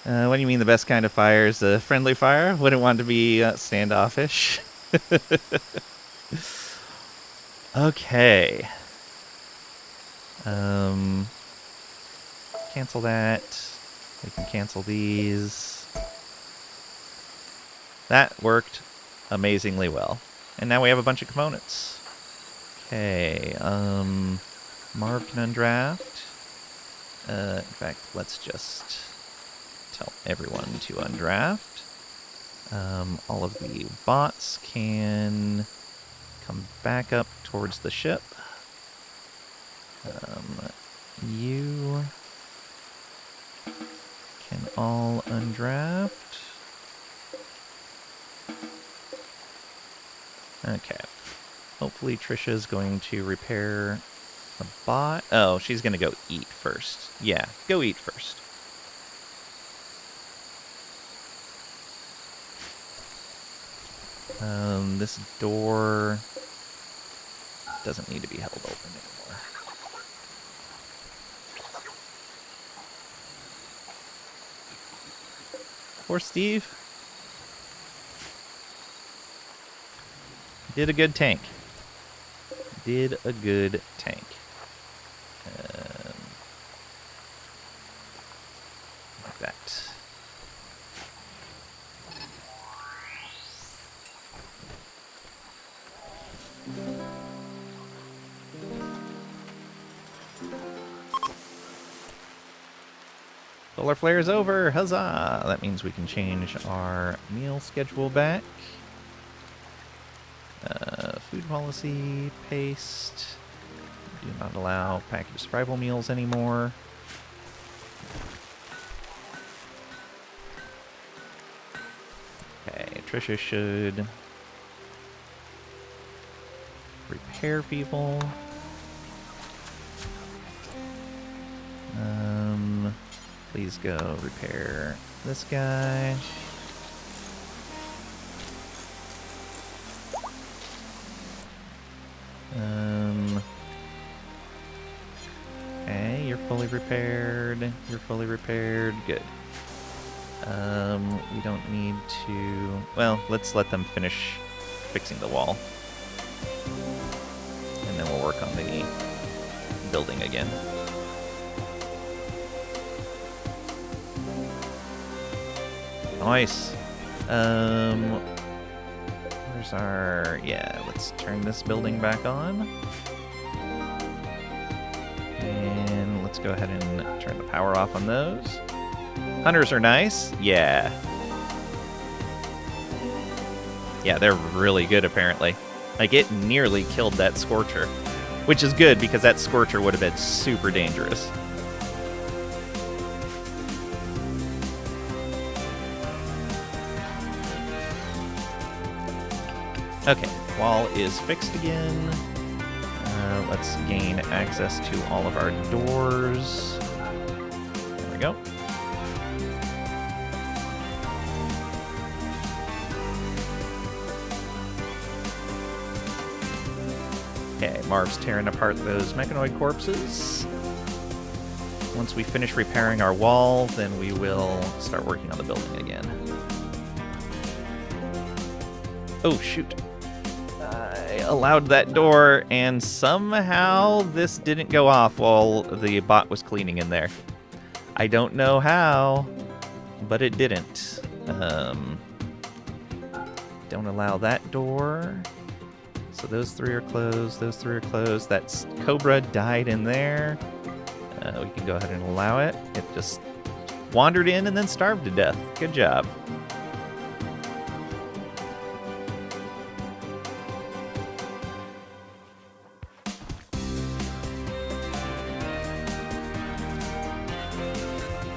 What do you mean the best kind of fire is a friendly fire? Wouldn't want to be standoffish. Okay. Cancel that. We can cancel these. That worked amazingly well. And now we have a bunch of components. Okay, Marv can undraft. In fact, let's just tell everyone to undraft. All of the bots can come back up towards the ship. You can all undraft. Okay. Hopefully Trisha's going to repair the bot. Oh, she's going to go eat first. Yeah, go eat first. This door doesn't need to be held open anymore. Poor Steve. Did a good tank. Did a good tank. Like that. Solar flare is over. Huzzah! That means we can change our meal schedule back. Food policy, paste. Do not allow packaged survival meals anymore. Okay, Trisha should repair people. Please go repair this guy. Okay, you're fully repaired. You're fully repaired. Good. We don't need to... Well, let's let them finish fixing the wall. And then we'll work on the building again. Nice. Where's our... Yeah, let's turn this building back on. And let's go ahead and turn the power off on those. Hunters are nice. Yeah. Yeah, they're really good, apparently. Like, it nearly killed that Scorcher. Which is good, because that Scorcher would have been super dangerous. Okay, wall is fixed again. Let's gain access to all of our doors. There we go. Okay, Marv's tearing apart those mechanoid corpses. Once we finish repairing our wall, then we will start working on the building again. Oh, shoot. I allowed that door, and somehow this didn't go off while the bot was cleaning in there. I don't know how, but it didn't. Don't allow that door. So those three are closed, those three are closed. That Cobra died in there. We can go ahead and allow it. It just wandered in and then starved to death. Good job.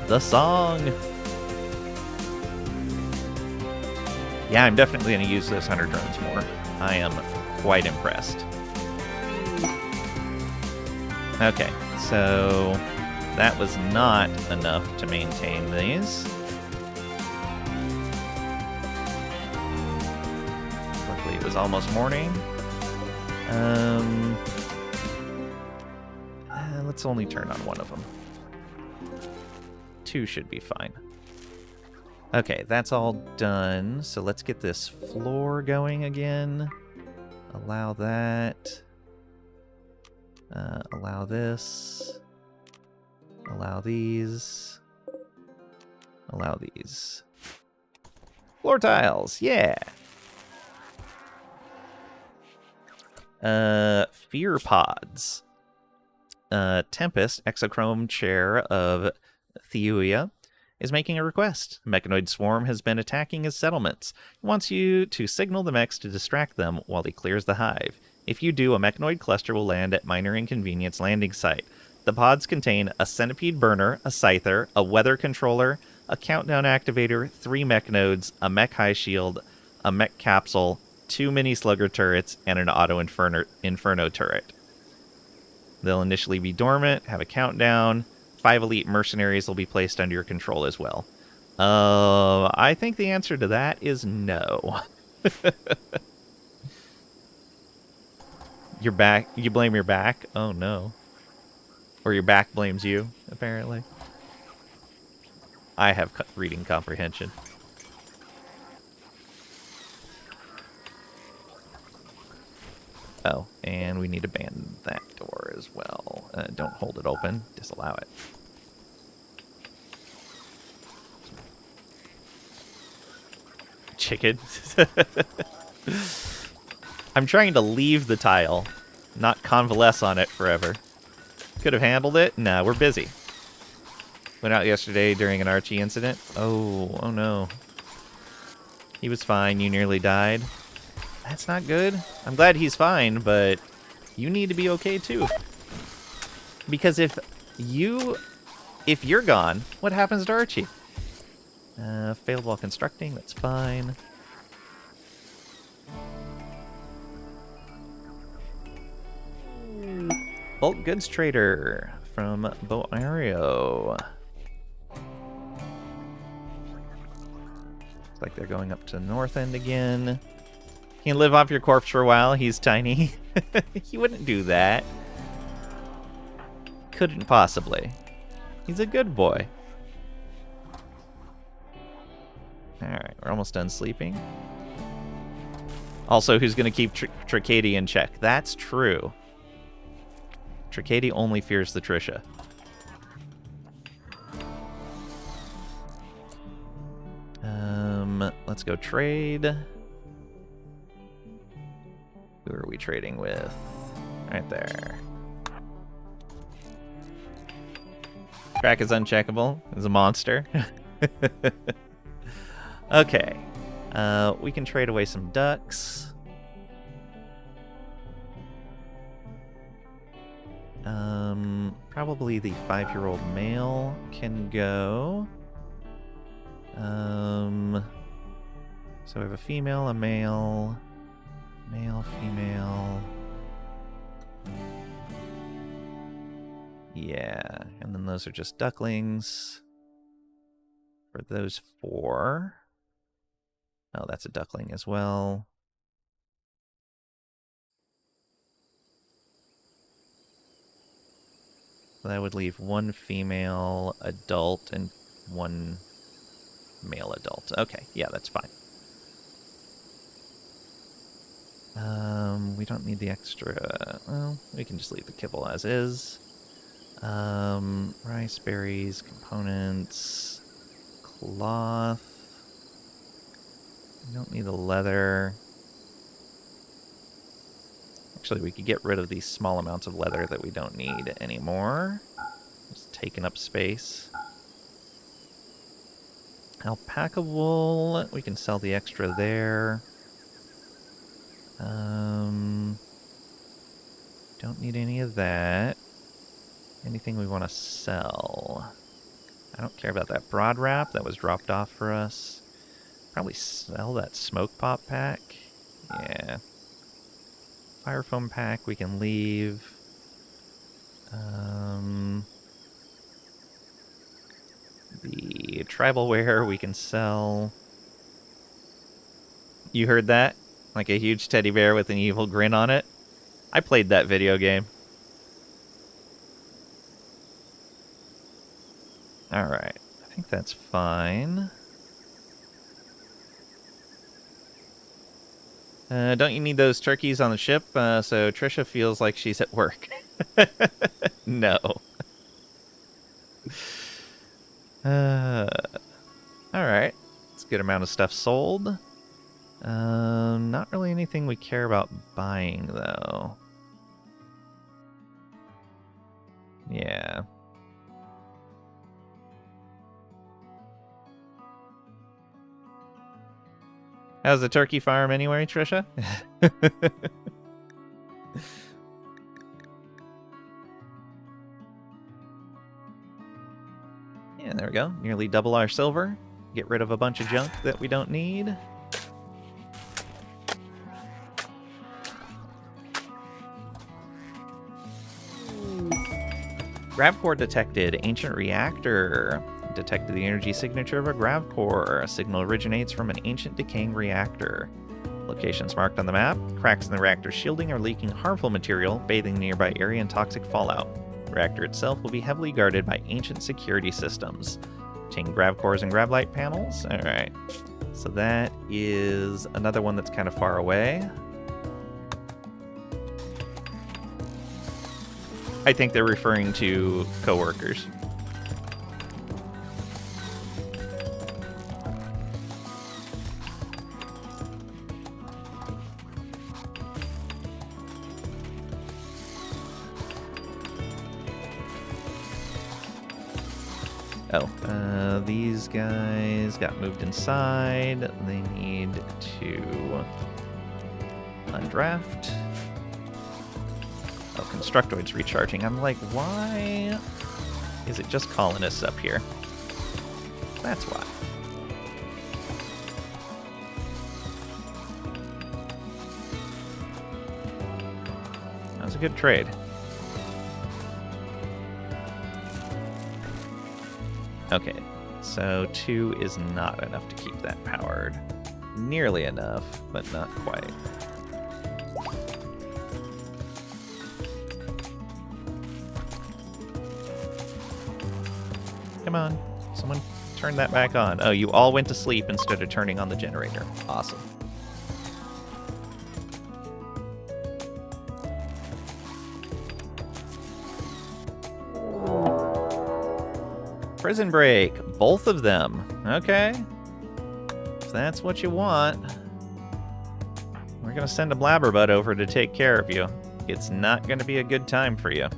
The song. Yeah, I'm definitely going to use those hunter drones more. I am quite impressed. Okay, so that was not enough to maintain these. Luckily, it was almost morning. Let's only turn on one of them. 2 should be fine. Okay, that's all done. So let's get this floor going again. Allow that. Allow this. Allow these. Allow these. Floor tiles, yeah! Fear pods. Tempest, exochrome chair of Theuia, is making a request. The mechanoid swarm has been attacking his settlements. He wants you to signal the mechs to distract them while he clears the hive. If you do, a mechanoid cluster will land at Minor Inconvenience landing site. The pods contain a centipede burner, a scyther, a weather controller, a countdown activator, 3 mech nodes, a mech high shield, a mech capsule, 2 mini slugger turrets, and an auto inferno turret. They'll initially be dormant, have a countdown. 5 elite mercenaries will be placed under your control as well. I think the answer to that is no. Your back, you blame your back? Oh no. Or your back blames you, apparently. I have reading comprehension. Oh, and we need to ban that door as well. Don't hold it open. Disallow it. Chicken. I'm trying to leave the tile, not convalesce on it forever. Could have handled it. Nah, we're busy. Went out yesterday during an Archie incident. Oh no. He was fine. You nearly died. That's not good. I'm glad he's fine, but you need to be okay too. Because if you're gone, what happens to Archie? Failed while constructing, that's fine. Bulk goods trader from Boario. Looks like they're going up to the north end again. He can live off your corpse for a while. He's tiny. He wouldn't do that. Couldn't possibly. He's a good boy. Alright, we're almost done sleeping. Also, who's going to keep Tricady in check? That's true. Tricady only fears the Trisha. Let's go trade. Who are we trading with? Right there. Track is uncheckable. It's a monster. Okay. We can trade away some ducks. Probably the 5-year-old male can go. So we have a female, a male, male, female. Yeah, and then those are just ducklings. For those 4. Oh, that's a duckling as well. So that would leave 1 female adult and 1 male adult. Okay, yeah, that's fine. We don't need the extra... Well, we can just leave the kibble as is. Rice, berries, components, cloth. We don't need the leather. Actually, we could get rid of these small amounts of leather that we don't need anymore. Just taking up space. Alpaca wool, we can sell the extra there. Don't need any of that. Anything we want to sell? I don't care about that broad wrap that was dropped off for us. Probably sell that smoke pop pack. Yeah. Fire foam pack we can leave. The tribal wear we can sell. You heard that? Like a huge teddy bear with an evil grin on it? I played that video game. Alright, I think that's fine. Don't you need those turkeys on the ship so Trisha feels like she's at work? No. Alright. It's a good amount of stuff sold. Not really anything we care about buying, though. Yeah. How's the turkey farm anyway, Trisha? Yeah, there we go. Nearly double our silver. Get rid of a bunch of junk that we don't need. Gravcore detected. Ancient reactor. Detected the energy signature of a gravcore. A signal originates from an ancient decaying reactor. Locations marked on the map. Cracks in the reactor's shielding are leaking harmful material, bathing the nearby area in toxic fallout. The reactor itself will be heavily guarded by ancient security systems. Obtain gravcores and gravlight panels. Alright. So that is another one that's kind of far away. I think they're referring to coworkers. Oh, these guys got moved inside. They need to undraft. Oh, Constructoid's recharging. I'm like, why is it just colonists up here? That's why. That was a good trade. Okay, so 2 is not enough to keep that powered. Nearly enough, but not quite. Come on, someone turn that back on. Oh, you all went to sleep instead of turning on the generator. Awesome. Prison break. Both of them. Okay. If that's what you want. We're going to send a blabberbutt over to take care of you. It's not going to be a good time for you.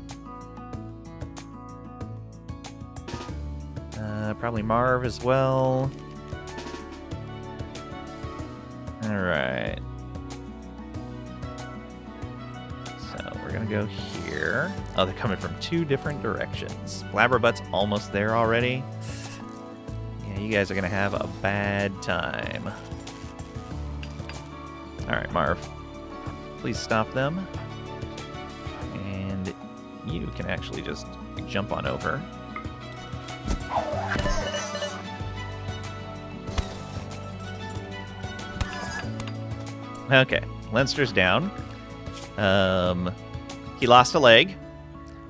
Probably Marv as well. Alright. So we're going to go here. Oh, they're coming from 2 different directions. Blabberbutt's almost there already. Yeah, you guys are going to have a bad time. Alright, Marv. Please stop them. And you can actually just jump on over. Okay, Leinster's down. He lost a leg,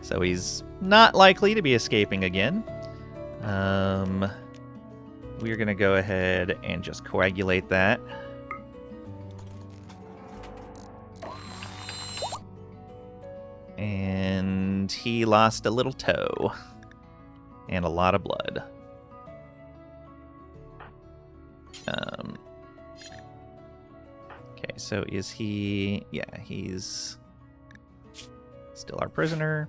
so he's not likely to be escaping again. We're going to go ahead and just coagulate that. And he lost a little toe and a lot of blood. Okay, so is he... Yeah, he's still our prisoner.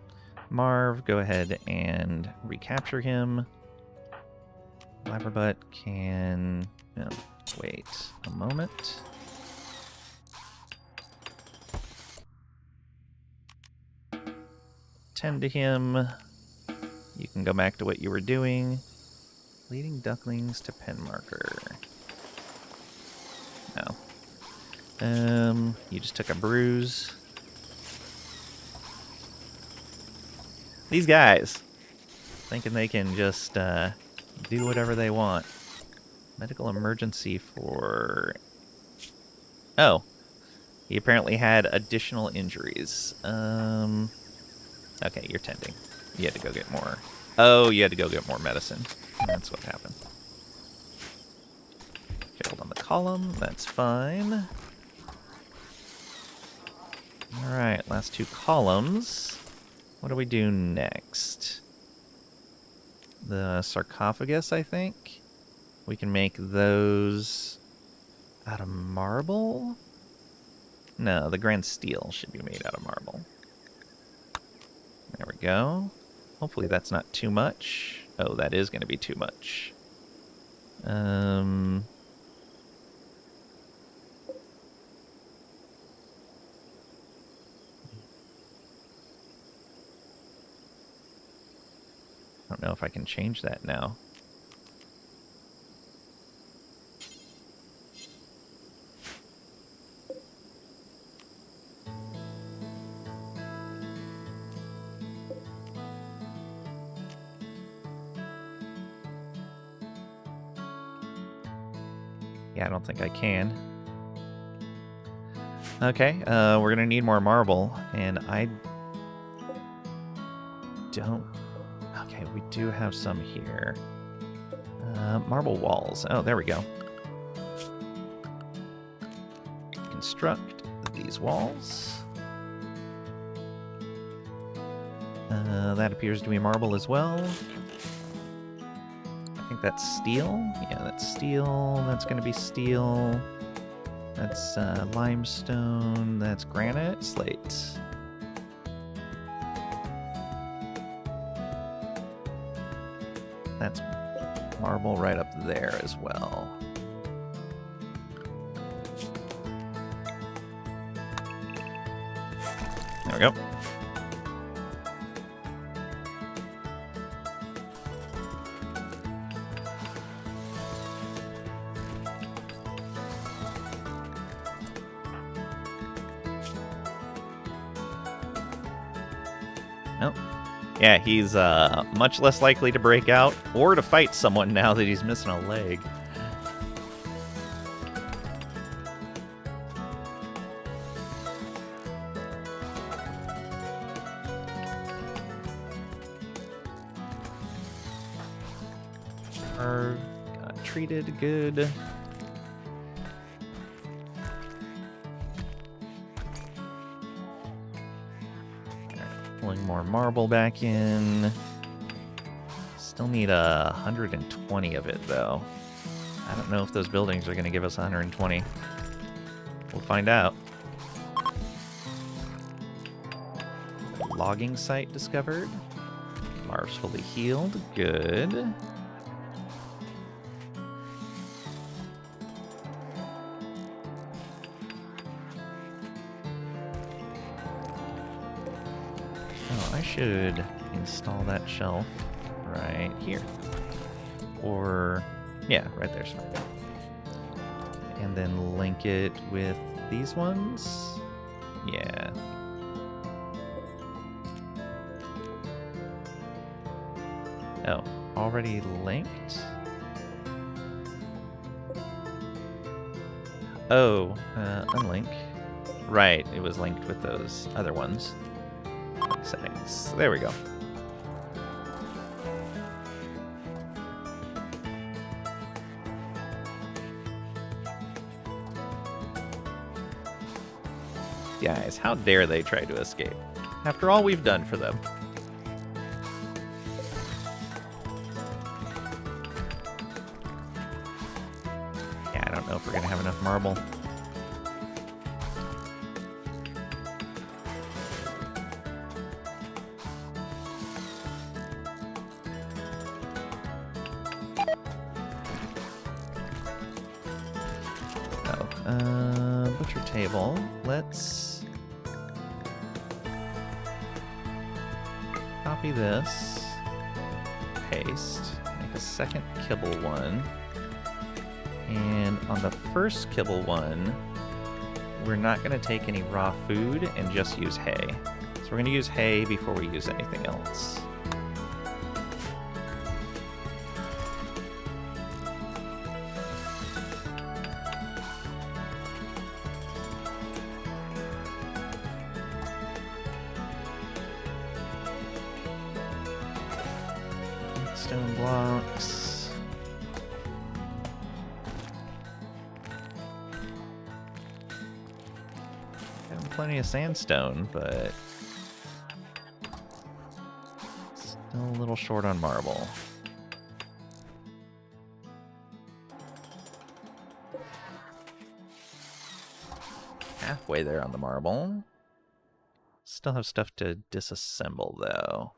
Marv, go ahead and recapture him. Blabberbutt can... No, wait a moment. Tend to him. You can go back to what you were doing. Leading ducklings to pen marker. No. You just took a bruise. These guys, thinking they can just do whatever they want. Medical emergency for... Oh. He apparently had additional injuries. Okay, you're tending. You had to go get more. Oh, you had to go get more medicine. That's what happened. Failed on the column. That's fine. Alright, last 2 columns. What do we do next? The sarcophagus, I think. We can make those out of marble? No, the grand steel should be made out of marble. There we go. Hopefully that's not too much. Oh, that is going to be too much. I don't know if I can change that now. Yeah, I don't think I can. Okay, we're gonna need more marble, and I don't... Okay, we do have some here. Marble walls. Oh, there we go. Construct these walls. That appears to be marble as well. I think that's steel. Yeah, that's steel. That's going to be steel. That's limestone. That's granite. Slate. That's marble right up there as well. There we go. Nope. Yeah, he's much less likely to break out or to fight someone now that he's missing a leg. Got treated good. Pulling more marble back in. Still need 120 of it, though. I don't know if those buildings are going to give us 120. We'll find out. Logging site discovered. Marv's fully healed. Good. I should install that shelf right here. Or, yeah, right there's fine. And then link it with these ones. Yeah. Oh, already linked? Oh, unlink. Right, it was linked with those other ones. Settings. There we go. Guys, how dare they try to escape? After all we've done for them. Yeah, I don't know if we're gonna have enough marble. Butcher table. Let's copy this, paste, make a second kibble one, and on the first kibble one, we're not going to take any raw food and just use hay. So we're going to use hay before we use anything else. stone blocks. Having plenty of sandstone, but still a little short on marble. Halfway there on the marble. Still have stuff to disassemble, though.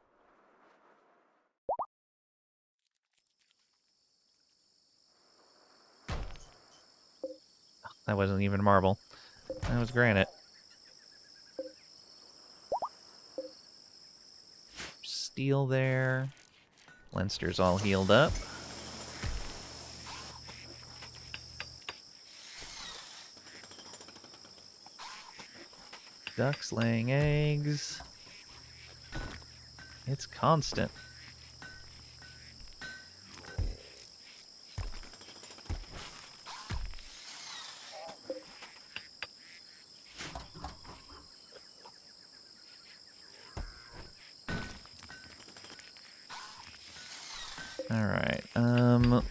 That wasn't even marble. That was granite. Steel there. Leinster's all healed up. Ducks laying eggs. It's constant. Alright,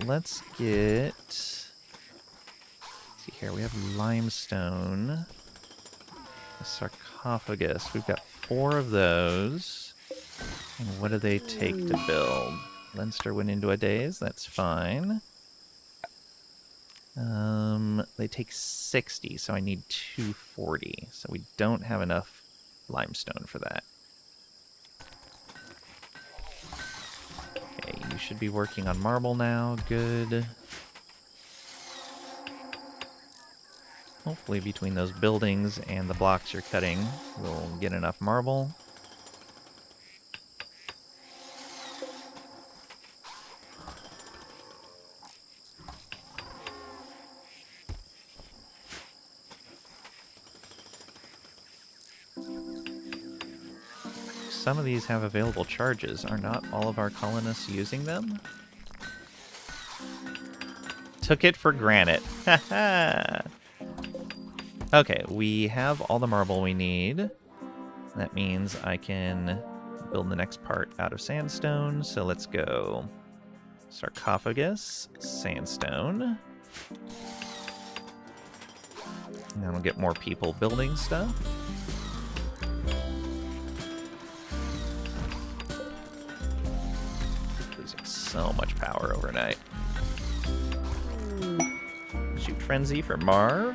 let's get... Let's see here, we have limestone. A sarcophagus. We've got 4 of those. And what do they take to build? Leinster went into a daze, that's fine. They take 60, so I need 240. So we don't have enough limestone for that. Okay, you should be working on marble now. Good. Hopefully between those buildings and the blocks you're cutting, we'll get enough marble. Some of these have available charges. Are not all of our colonists using them? Took it for granted. Haha! Okay, we have all the marble we need. That means I can build the next part out of sandstone. So let's go sarcophagus, sandstone. And then we'll get more people building stuff. Losing so much power overnight. Shoot Frenzy for Marv.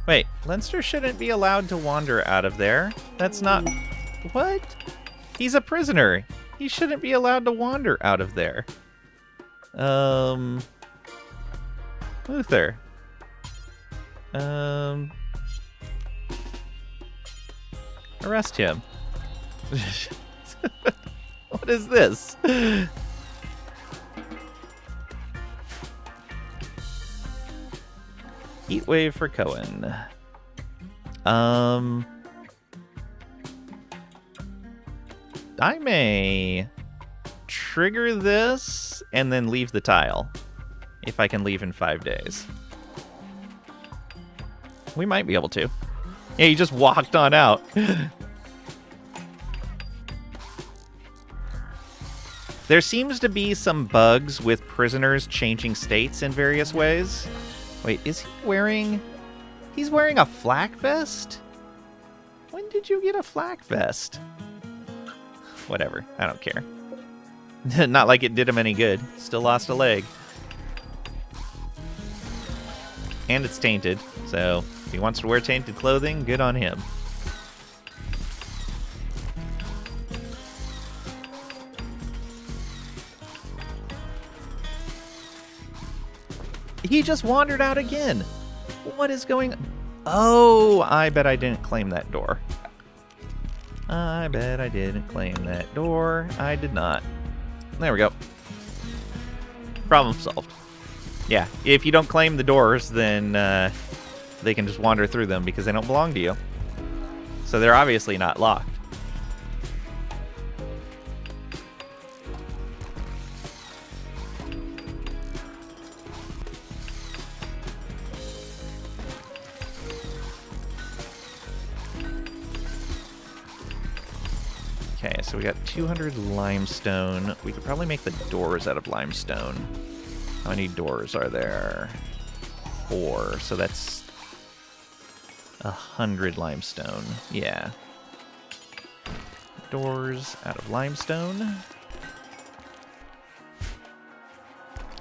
Wait, Leinster shouldn't be allowed to wander out of there. That's not... What? He's a prisoner. He shouldn't be allowed to wander out of there. Luther. Arrest him. What is this? Heat wave for Cohen. I may trigger this and then leave the tile. If I can leave in 5 days. We might be able to. Yeah, he just walked on out. There seems to be some bugs with prisoners changing states in various ways. Wait, is he wearing... He's wearing a flak vest? When did you get a flak vest? Whatever, I don't care. Not like it did him any good. Still lost a leg. And it's tainted, so if he wants to wear tainted clothing, good on him. He just wandered out again. What is going on? Oh, I bet I didn't claim that door. I bet I didn't claim that door. I did not. There we go. Problem solved. Yeah, if you don't claim the doors, then they can just wander through them because they don't belong to you. So they're obviously not locked. Okay, so we got 200 limestone. We could probably make the doors out of limestone. How many doors are there? 4, so that's 100 limestone. Yeah. Doors out of limestone.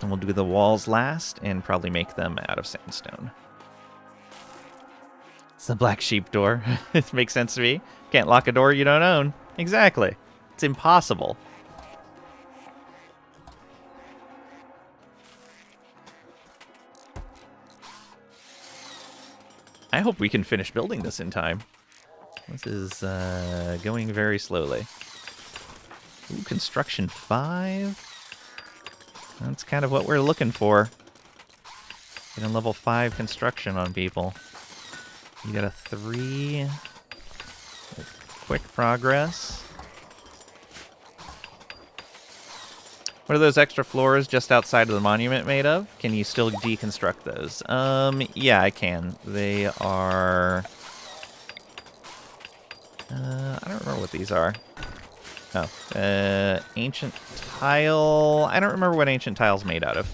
And we'll do the walls last and probably make them out of sandstone. It's the black sheep door. It makes sense to me. Can't lock a door you don't own. Exactly. It's impossible. I hope we can finish building this in time. This is going very slowly. Ooh, construction 5. That's kind of what we're looking for. Getting level 5 construction on people. You got a 3. Quick progress. What are those extra floors just outside of the monument made of? Can you still deconstruct those? Yeah, I can. They are... I don't remember what these are. Oh, ancient tile. I don't remember what ancient tile's made out of.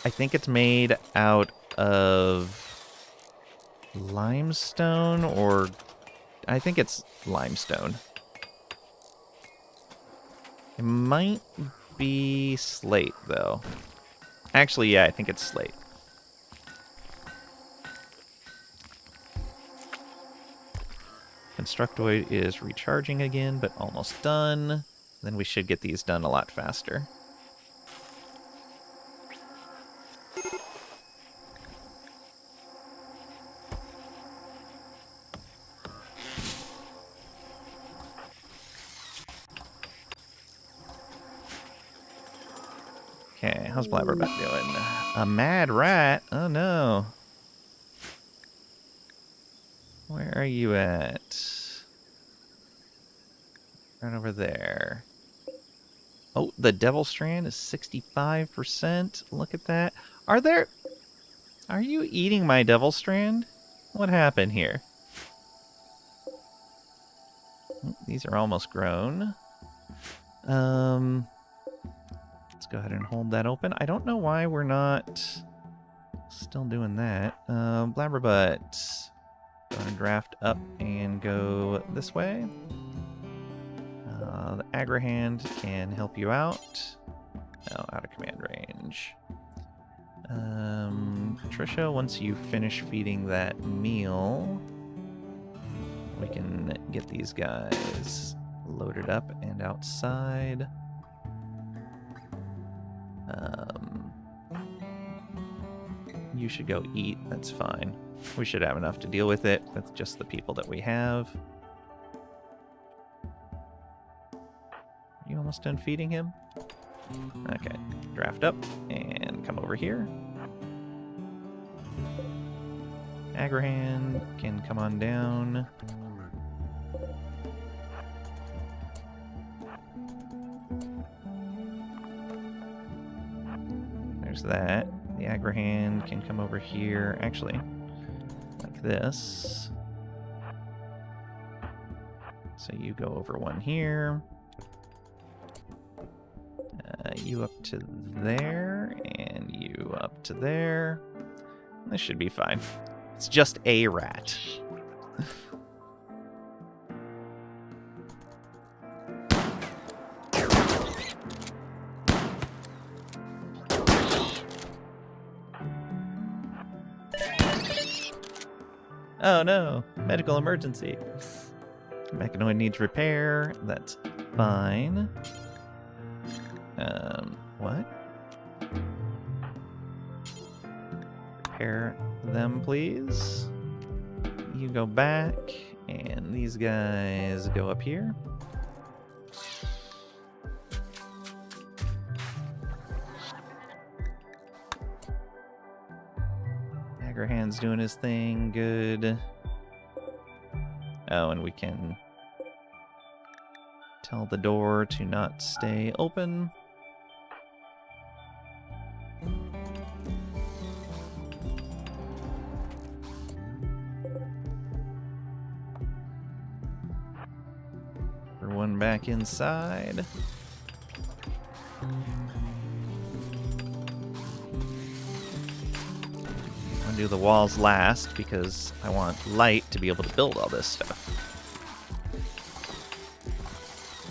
I think it's made out of limestone, or I think it's limestone. It might be slate, though. Actually, yeah, I think it's slate. Constructoid is recharging again, but almost done. Then we should get these done a lot faster. Okay, how's Blabberbutt doing? A mad rat? Oh no. Where are you at? Right over there. Oh, the Devil Strand is 65%. Look at that. Are you eating my Devil Strand? What happened here? These are almost grown. Let's go ahead and hold that open. I don't know why we're not still doing that. Blabberbutt. Go ahead and draft up and go this way. The Agrahand can help you out. Oh, out of command range. Patricia, once you finish feeding that meal, we can get these guys loaded up and outside. You should go eat. That's fine. We should have enough to deal with it with just the people that we have. You almost done feeding him? Okay. Draft up and come over here. Agrahand can come on down. There's that. The Agrahand can come over here. Actually, like this. So you go over one here. You up to there, and you up to there. This should be fine. It's just a rat. Oh no, medical emergency. Mechanoid needs repair. That's fine. What? Repair them, please. You go back, and these guys go up here. Triggerhand's doing his thing. Good. Oh, and we can tell the door to not stay open. Everyone back inside. I'm gonna do the walls last because I want light to be able to build all this stuff.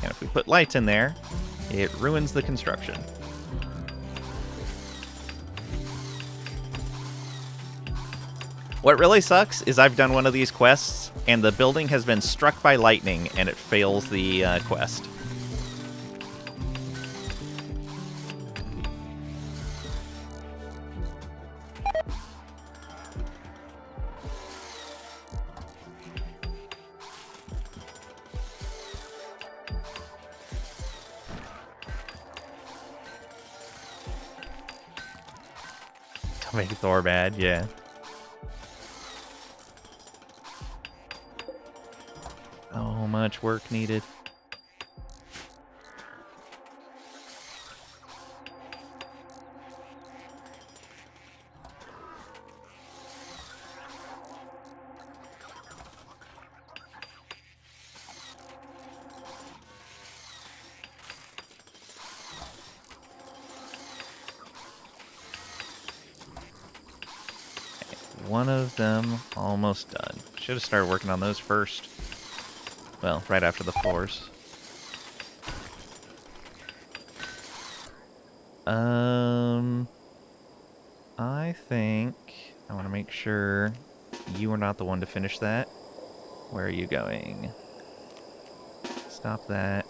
And if we put lights in there, it ruins the construction. What really sucks is I've done one of these quests, and the building has been struck by lightning, and it fails the quest. Don't make Thor bad, yeah. So much work needed. One of them almost done. Should have started working on those first. Well, right after the floors. I think I want to make sure you are not the one to finish that. Where are you going? Stop that.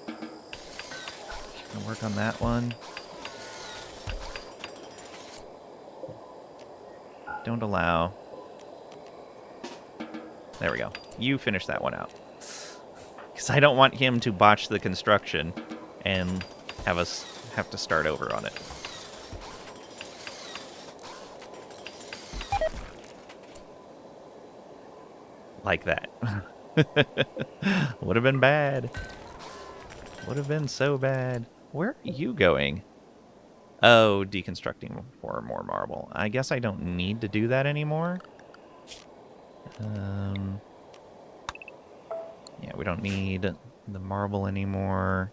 Gonna work on that one. Don't allow. There we go. You finish that one out. Because I don't want him to botch the construction and have us have to start over on it. Like that. Would have been bad. Would have been so bad. Where are you going? Oh, deconstructing for more marble. I guess I don't need to do that anymore. Yeah, we don't need the marble anymore.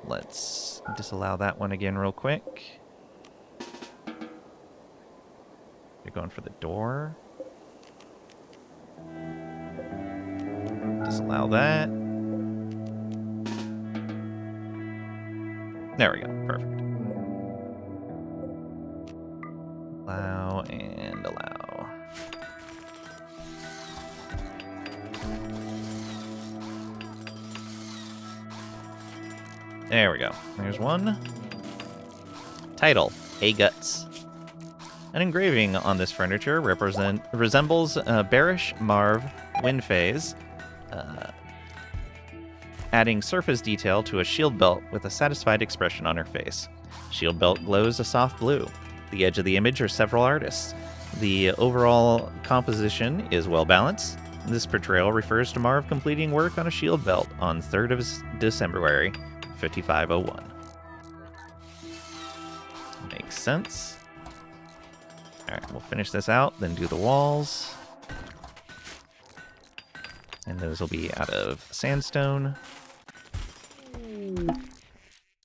Let's disallow that one again real quick. You're going for the door. Disallow that. There we go. Perfect. Allow and allow. There we go. There's one. Title: A Guts. An engraving on this furniture resembles Bearish Marv Windphase, adding surface detail to a shield belt with a satisfied expression on her face. Shield belt glows a soft blue. The edge of the image are several artists. The overall composition is well balanced. This portrayal refers to Marv completing work on a shield belt on 3rd of December, 5501. Makes sense. Alright, we'll finish this out, then do the walls. And those will be out of sandstone.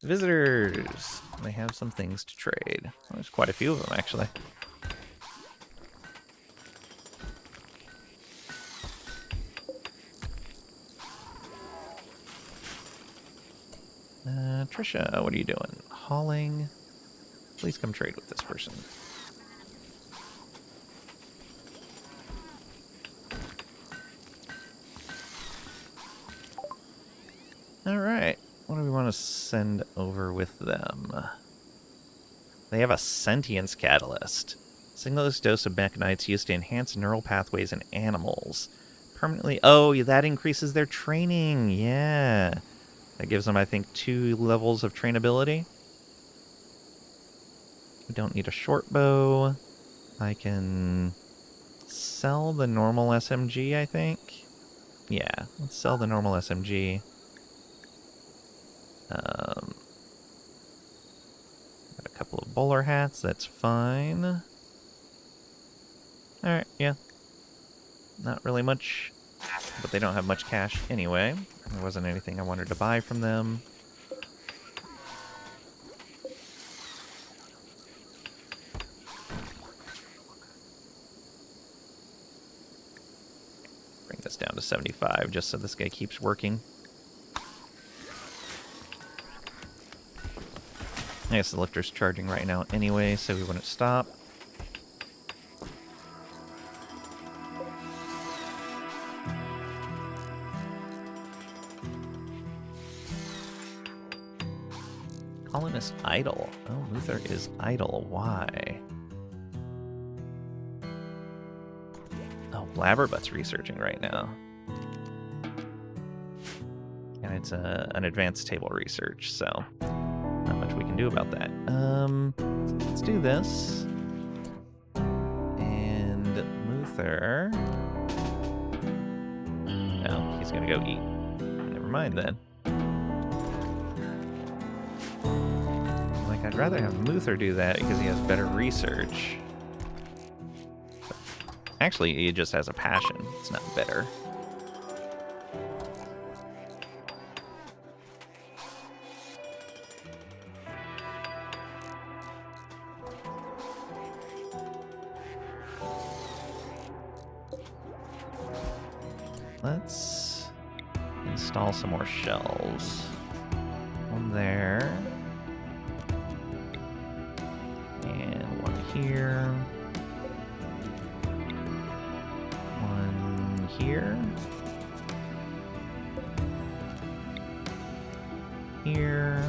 Visitors! They have some things to trade. Well, there's quite a few of them, actually. Trisha, what are you doing? Hauling. Please come trade with this person. Alright. What do we want to send over with them? They have a sentience catalyst. Single dose of mechanites used to enhance neural pathways in animals. Permanently. Oh, that increases their training. Yeah. That gives them, I think, 2 levels of trainability. We don't need a short bow. I can sell the normal SMG, I think. Yeah, let's sell the normal SMG. Got a couple of bowler hats, that's fine. Alright, yeah. Not really much, but they don't have much cash anyway. There wasn't anything I wanted to buy from them. Bring this down to 75 just so this guy keeps working. I guess the lifter's charging right now anyway, so we wouldn't stop. Colonist idle. Oh, Luther is idle. Why? Oh, Blabberbutt's researching right now. And it's an advanced table research, so not much we can do about that. Let's do this. And Luther... No, he's gonna go eat. Never mind then. Like, I'd rather have Luther do that because he has better research. Actually, he just has a passion. It's not better. Let's install some more shelves. One there. And one here. One here. Here.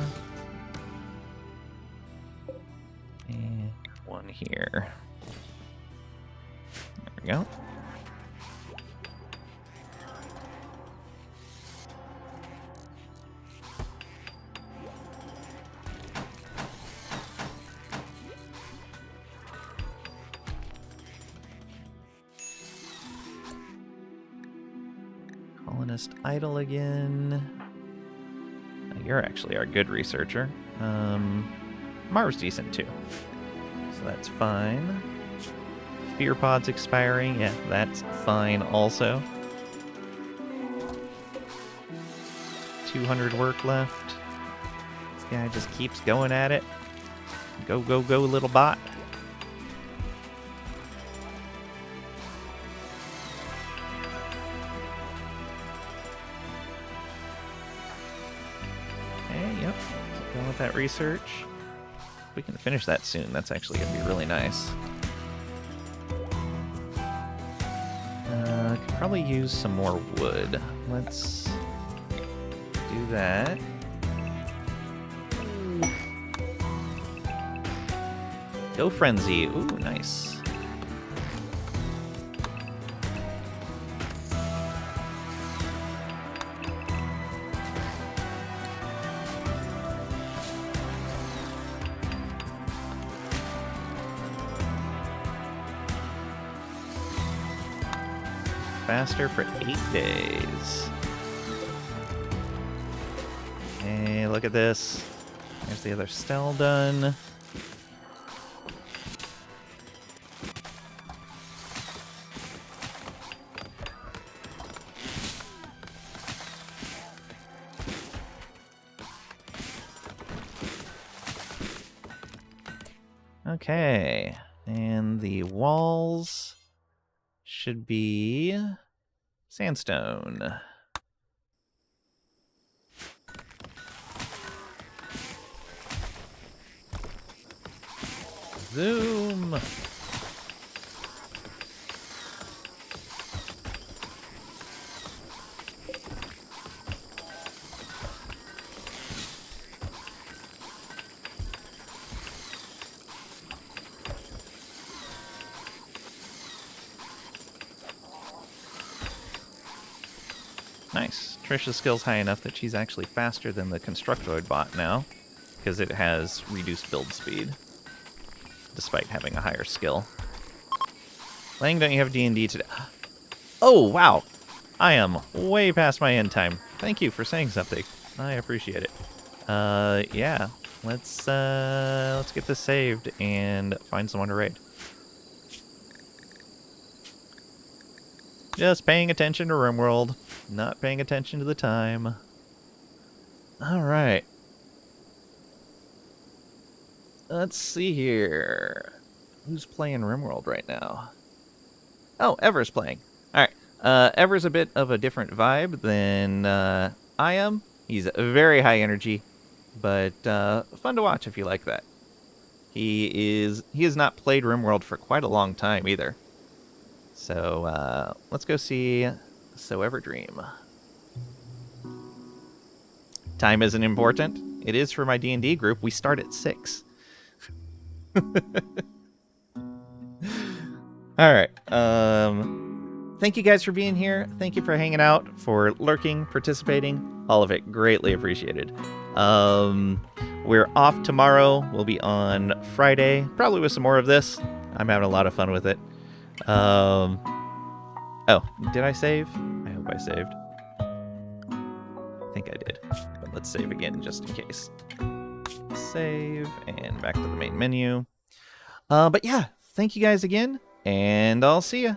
And one here. There we go. Colonist idle again. You're actually our good researcher. Marv's decent too, so that's fine. Fear pod's expiring. Yeah, that's fine also. 200 work left. This guy just keeps going at it. Go, go, go, little bot. Yep. Keep going with that research. We can finish that soon. That's actually going to be really nice. Could probably use some more wood. Let's do that. Go Frenzy. Ooh, nice. Faster for 8 days. Hey, look at this. There's the other stell done. Okay, and the walls should be sandstone. Zoom. Nice. Trisha's skill's high enough that she's actually faster than the Constructoid bot now, because it has reduced build speed. despite having a higher skill. Lang, don't you have D&D today? Oh, wow. I am way past my end time. Thank you for saying something. I appreciate it. Yeah. Let's get this saved and find someone to raid. Just paying attention to RimWorld, not paying attention to the time. Alright. Let's see here. Who's playing RimWorld right now? Oh, Ever's playing. Alright. Ever's a bit of a different vibe than I am. He's very high energy, but fun to watch if you like that. He has not played RimWorld for quite a long time either. So let's go see So Ever Dream. Time isn't important. It is for my D&D group. We start at 6. All right. Thank you guys for being here. Thank you for hanging out, for lurking, participating. All of it greatly appreciated. We're off tomorrow. We'll be on Friday, probably with some more of this. I'm having a lot of fun with it. Oh, did I save? I hope I saved. I think I did. But let's save again just in case. Save, and back to the main menu. But yeah, thank you guys again, and I'll see ya.